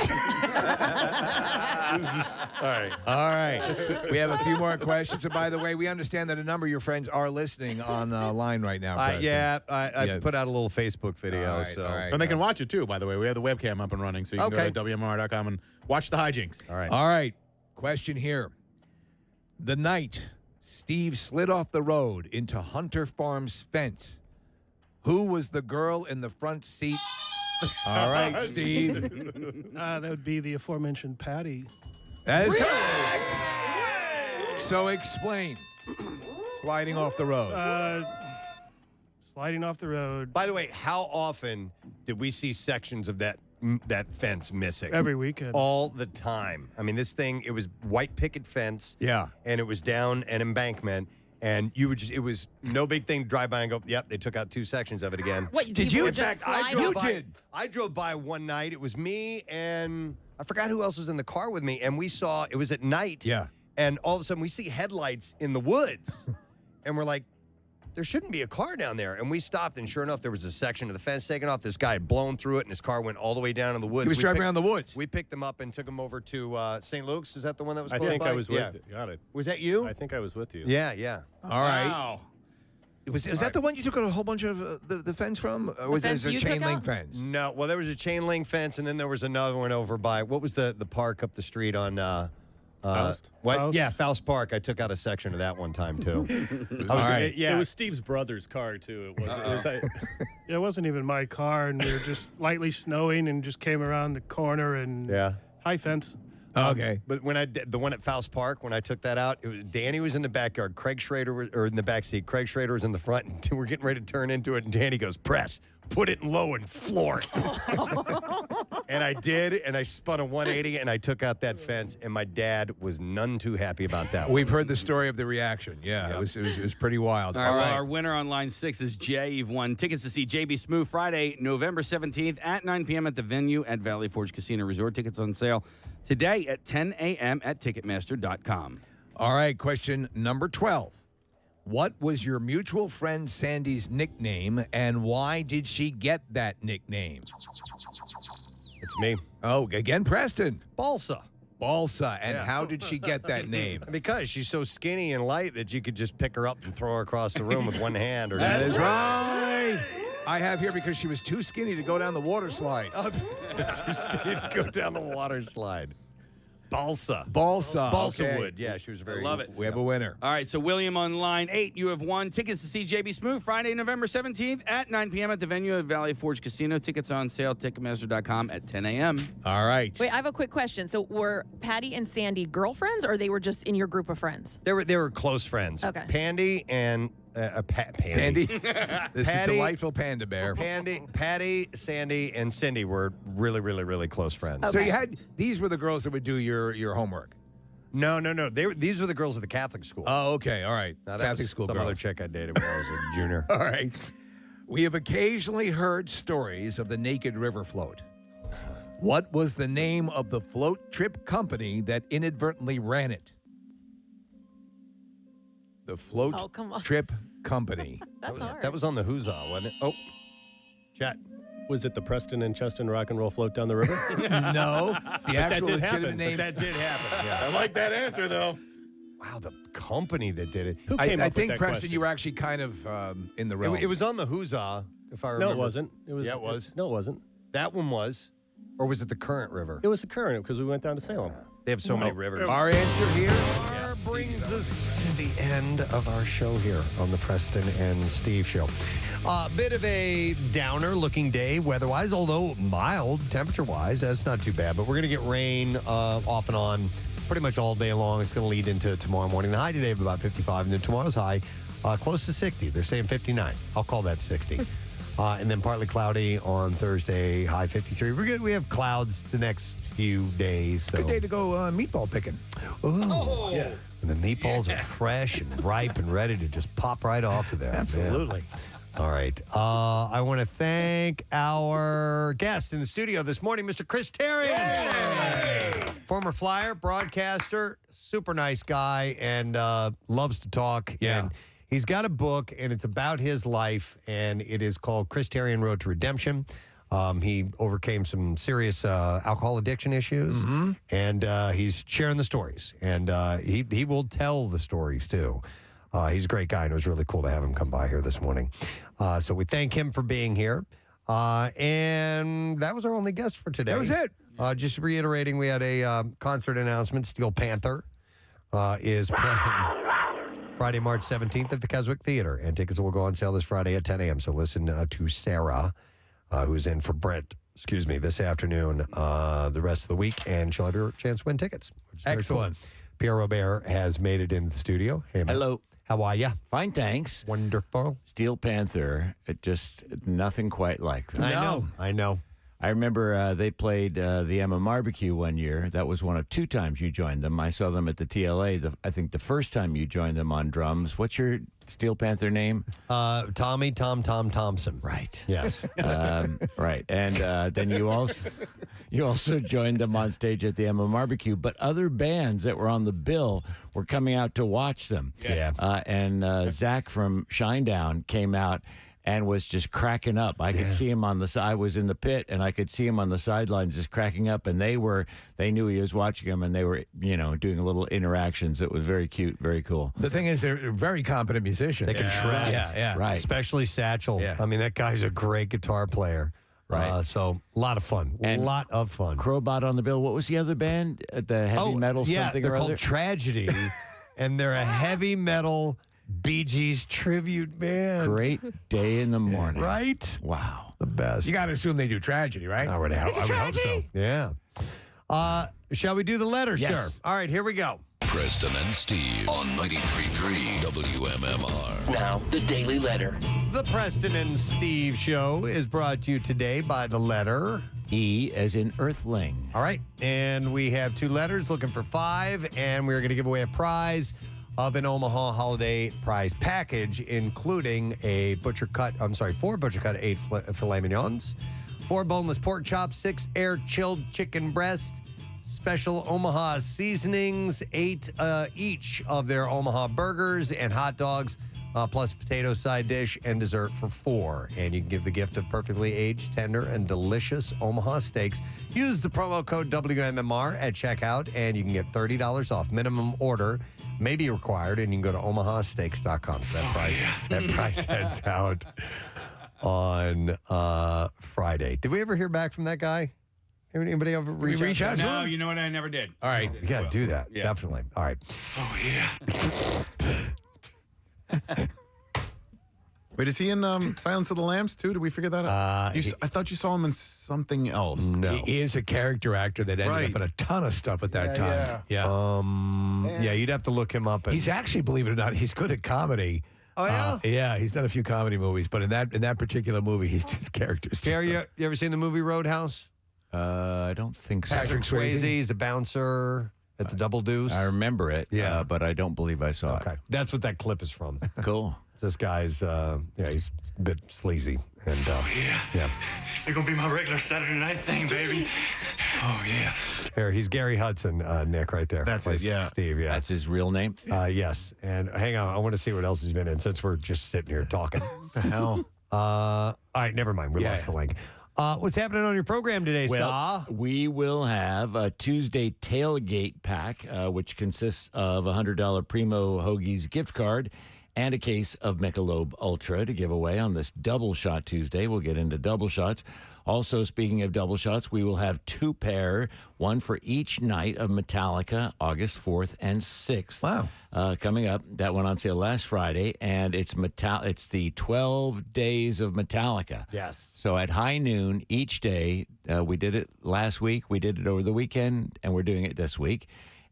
All right. We have a few more questions. And by the way, we understand that a number of your friends are listening on line right now. Preston. I put out a little Facebook video. All right, so. all right. And they can watch it too, by the way. We have the webcam up and running, so you can go to WMMR.com and watch the hijinks. All right. All right. Question here. The night Steve slid off the road into Hunter Farm's fence, who was the girl in the front seat? All right, Steve. That would be the aforementioned Patty. That is correct. So explain. Sliding off the road. Sliding off the road. By the way, how often did we see sections of that fence missing? Every weekend. All the time. I mean, this thing, it was white picket fence. Yeah. And it was down an embankment. And you would just, it was no big thing to drive by and go, yep, they took out 2 sections of it again. What, Did you? were In just fact, sliding? I drove by one night. It was me and I forgot who else was in the car with me. And we saw, it was at night. Yeah. And all of a sudden we see headlights in the woods. And we're like, there shouldn't be a car down there. And we stopped, and sure enough, there was a section of the fence taken off. This guy had blown through it, and his car went all the way down in the woods. He was driving around the woods. We picked him up and took him over to St. Luke's. Is that the one that was I close think by? I was with you. Got it. Was that you? I think I was with you. Yeah, yeah. All right. Wow. Was that the one you took a whole bunch of the fence from? Or was fence it a you chain took link out? fence? No, well, there was a chain link fence, and then there was another one over by, what was the park up the street on... Faust? What? Faust? Yeah, Faust Park. I took out a section of that one time, too. All right. Yeah. It was Steve's brother's car, too. It wasn't even my car, and we were just lightly snowing and just came around the corner and high fence. Okay. But when I did the one at Faust Park, when I took that out, it was Danny was in the backyard. Craig Schrader was, or in the back seat. Craig Schrader was in the front, and we're getting ready to turn into it. And Danny goes, "Press, put it low and floor it." And I did, and I spun a 180, and I took out that fence. And my dad was none too happy about that. We've heard the story of the reaction. Yeah, Yep. it was pretty wild. All right, well, our winner on line 6 is Jay. You've won tickets to see JB Smoove Friday, November 17th at 9 p.m. at the venue at Valley Forge Casino Resort. Tickets on sale today at 10 a.m. at Ticketmaster.com. All right, question number 12. What was your mutual friend Sandy's nickname, and why did she get that nickname? It's me. Oh, again, Preston. Balsa. Balsa. And how did she get that name? Because she's so skinny and light that you could just pick her up and throw her across the room with one hand. Or That is right. I have here because she was too skinny to go down the water slide. Too skinny to go down the water slide. Balsa. Balsa. Balsa okay. wood. Yeah, she was very. Love it. We have a winner. All right, so William on line 8, you have won tickets to see JB Smoove Friday, November 17th at 9 p.m. at the venue at Valley Forge Casino. Tickets on sale, Ticketmaster.com at 10 a.m. All right. Wait, I have a quick question. So were Patty and Sandy girlfriends, or they were just in your group of friends? They were close friends. Okay. Pandy and Pandy. This is Patty- delightful panda bear. Patty, Sandy, and Cindy were really, really, really close friends. So you had these were the girls that would do your homework. No. These were the girls at the Catholic school. Oh, okay, all right. Now, that Catholic was school some girls. other chick I dated when I was a junior. All right. We have occasionally heard stories of the naked river float. What was the name of the float trip company that inadvertently ran it? The float Oh, come on. trip company. That was on the Huzzah, wasn't it? Oh, chat. Was it the Preston and Cheston Rock and Roll Float down the river? No. It's the But that actual did legitimate happen. name. That did happen. Yeah. I like that answer, though. Wow, the company that did it. Who came I up with think, that Preston, question? you were actually kind of in the realm. It was on the Huzzah, if I remember. No, it wasn't. It was. Yeah, it was. No, it wasn't. That one was. Or was it the Current River? It was the current because we went down to Salem. They have so many rivers. Our answer here. Brings us to the end of our show here on the Preston and Steve Show. Bit of a downer-looking day weather-wise, although mild temperature-wise. That's not too bad. But we're going to get rain off and on pretty much all day long. It's going to lead into tomorrow morning. The high today of about 55, and then tomorrow's high close to 60. They're saying 59. I'll call that 60. And then partly cloudy on Thursday, high 53. We have clouds the next few days. So. Good day to go meatball picking. Ooh. Yeah. And the meatballs are fresh and ripe and ready to just pop right off of there. Absolutely. Yeah. All right. I want to thank our guest in the studio this morning, Mr. Chris Therien. Yay! Former Flyer, broadcaster, super nice guy, and loves to talk. Yeah. And he's got a book, and it's about his life, and it is called Chris Therien Road to Redemption. He overcame some serious alcohol addiction issues, and he's sharing the stories. And he will tell the stories, too. He's a great guy, and it was really cool to have him come by here this morning. So we thank him for being here. And that was our only guest for today. That was it. Just reiterating, we had a concert announcement. Steel Panther is playing Friday, March 17th at the Keswick Theater, and tickets will go on sale this Friday at 10 a.m. So listen to Sarah, who's in for Brent, this afternoon, the rest of the week, and she'll have your chance to win tickets. Which is Excellent. Cool. Pierre Robert has made it in the studio. Hey, man. Hello. How are you? Fine, thanks. Wonderful. Steel Panther, nothing quite like that. I know. I remember they played the Emma Barbecue one year. That was one of 2 times you joined them. I saw them at the TLA. I think the first time you joined them on drums. What's your Steel Panther name? Tommy Tom Thompson. Right. Yes. Right. And then you also joined them on stage at the Emma Barbecue. But other bands that were on the bill were coming out to watch them. Yeah. And Zach from Shinedown came out and was just cracking up. I could see him on the side. I was in the pit, and I could see him on the sidelines just cracking up. And they knew he was watching him, and they were, doing little interactions. It was very cute, very cool. The thing is, they're very competent musicians. They can shred. Yeah. Right. Especially Satchel. Yeah. I mean, that guy's a great guitar player. Right. So a lot of fun. And a lot of fun. Crowbot on the bill. What was the other band? The heavy metal something they're or called other? Tragedy, and they're a heavy metal Bee Gees tribute band. Great day in the morning. Right? Wow. The best. You got to assume they do Tragedy, right? I would hope so. Yeah. Shall we do the letter, sir? All right, here we go. Preston and Steve on 93.3 WMMR. Now, the Daily Letter. The Preston and Steve Show is brought to you today by the letter E as in Earthling. All right, and we have 2 letters, looking for 5, and we're going to give away a prize of an Omaha holiday prize package, including 4 butcher cut 8 filet mignons, 4 boneless pork chops, 6 air chilled chicken breasts, special Omaha seasonings, 8 each of their Omaha burgers and hot dogs, plus potato side dish and dessert for 4. And you can give the gift of perfectly aged, tender, and delicious Omaha steaks. Use the promo code WMMR at checkout, and you can get $30 off. Minimum order may be required, and you can go to omahasteaks.com. So that price heads out on Friday. Did we ever hear back from that guy? Anybody ever reach out to him? No, you know what? I never did. All right. You got to do that. Yeah. Definitely. All right. Oh, yeah. Wait, is he in Silence of the Lambs too? Did we figure that out? I thought you saw him in something else. No. He is a character actor that ended up in a ton of stuff at that time. Yeah. You'd have to look him up. He's actually, believe it or not, he's good at comedy. Oh, yeah? Yeah, he's done a few comedy movies, but in that particular movie, he's just characters. Pierre, you ever seen the movie Roadhouse? I don't think so. Patrick Swayze. He's a bouncer at the Double Deuce. I remember it, but I don't believe I saw it. Okay. That's what that clip is from. Cool. This guy's, he's a bit sleazy. And, yeah. You're going to be my regular Saturday night thing, baby. Oh, yeah. Here, he's Gary Hudson, Nick, right there. That's Plays it, yeah. Steve, yeah. That's his real name? Yes. And hang on, I want to see what else he's been in since we're just sitting here talking. What the hell? All right, never mind. We lost the link. What's happening on your program today, Saw? We will have a Tuesday tailgate pack, which consists of a $100 Primo Hoagies gift card and a case of Michelob Ultra to give away on this Double Shot Tuesday. We'll get into double shots. Also, speaking of double shots, we will have 2 pair, one for each night of Metallica, August 4th and 6th. Wow. Coming up. That went on sale last Friday, and it's the 12 days of Metallica. Yes. So at high noon each day, we did it last week, we did it over the weekend, and we're doing it this week.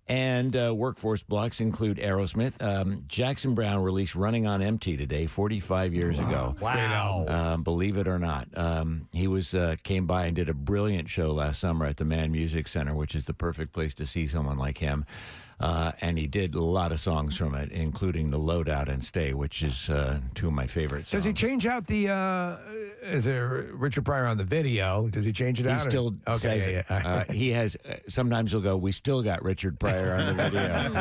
And workforce blocks include Aerosmith. Jackson Browne released Running on Empty today, 45 years ago. Wow. Believe it or not. He came by and did a brilliant show last summer at the Mann Music Center, which is the perfect place to see someone like him. And he did a lot of songs from it, including The Loadout and Stay, which is two of my favorites. Does he change out is there Richard Pryor on the video? Does he change it out? He still says it. He has, sometimes he'll go, we still got Richard Pryor on the video.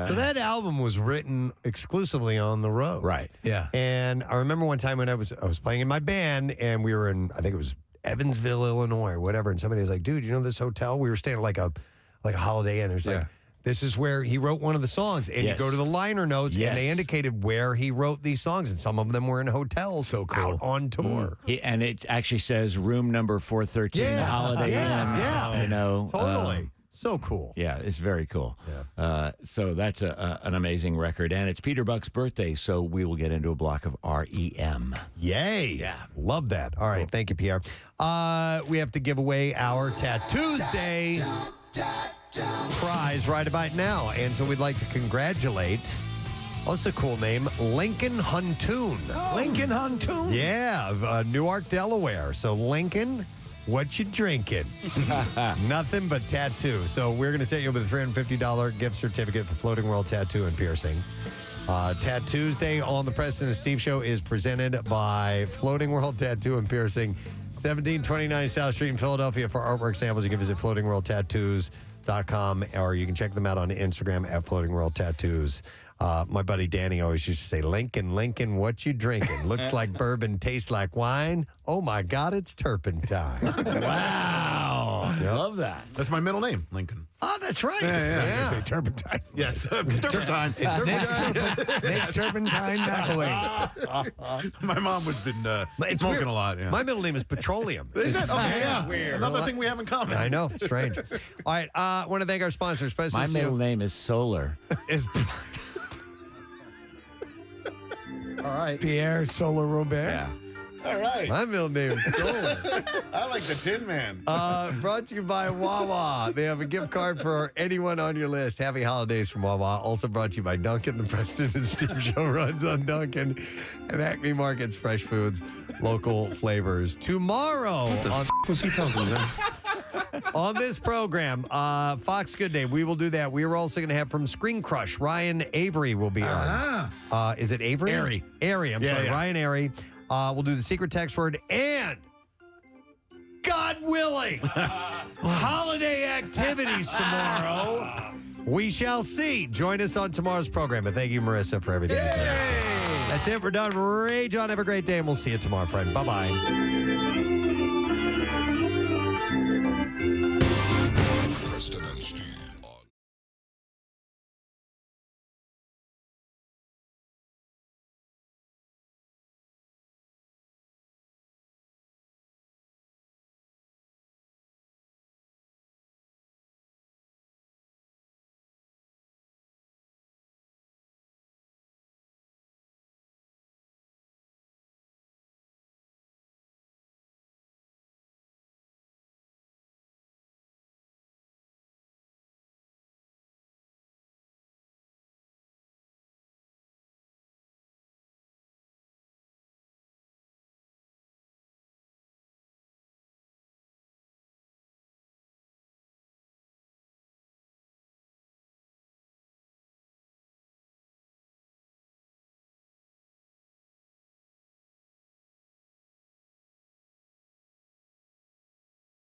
So that album was written exclusively on the road. Right. Yeah. And I remember one time when I was playing in my band, and we were in, I think it was Evansville, Illinois, or whatever, and somebody was like, dude, you know this hotel? We were staying at like a Holiday Inn. It was like, this is where he wrote one of the songs. And you go to the liner notes, and they indicated where he wrote these songs. And some of them were in hotels. So cool. Out on tour. And it actually says room number 413, Holiday Inn. Yeah. You know, totally. So cool. Yeah, it's very cool. So that's an amazing record. And it's Peter Buck's birthday, so we will get into a block of REM. Yay. Yeah. Love that. All right. Thank you, Pierre. We have to give away our Tuesday prize right about now. And so we'd like to congratulate, that's a cool name, Lincoln Huntoon. Lincoln Huntoon? Yeah, of Newark, Delaware. So Lincoln, what you drinking? Nothing but tattoo. So we're going to set you up with a $350 gift certificate for Floating World Tattoo and Piercing. Tuesday on the Preston and Steve Show is presented by Floating World Tattoo and Piercing, 1729 South Street in Philadelphia. For artwork samples, you can visit floatingworldtattoos.com, or you can check them out on Instagram at Floating World Tattoos. My buddy Danny always used to say, Lincoln, what you drinking? Looks like bourbon, tastes like wine. Oh, my God, it's turpentine. Wow. Yep. Love that. That's my middle name, Lincoln. Oh, that's right. Yeah. I was gonna say turpentine. Yes, turpentine. It's turpentine McElwain. My mom has been smoking weird. a lot. Yeah. My middle name is Petroleum. Is it? Okay, yeah. Weird. Another thing we have in common. I know. Strange. All right. I want to thank our sponsors. My middle name is Solar. All right. Pierre Solar Robert. Yeah. All right. My middle name is Solar. I like the Tin Man. Brought to you by Wawa. They have a gift card for anyone on your list. Happy holidays from Wawa. Also brought to you by Dunkin'. The Preston and Steve Show runs on Dunkin'. And Acme Markets, fresh foods, local flavors. Tomorrow. What the was he talking about? On this program, Fox Good Day, we will do that. We are also going to have from Screen Crush, Ryan Avery will be on. Is it Avery? Airy. I'm sorry. Ryan Airy. We'll do the secret text word and, God willing, holiday activities tomorrow. We shall see. Join us on tomorrow's program. And thank you, Marissa, for everything. That's it. We're done. Rage on. Have a great day, and we'll see you tomorrow, friend. Bye-bye.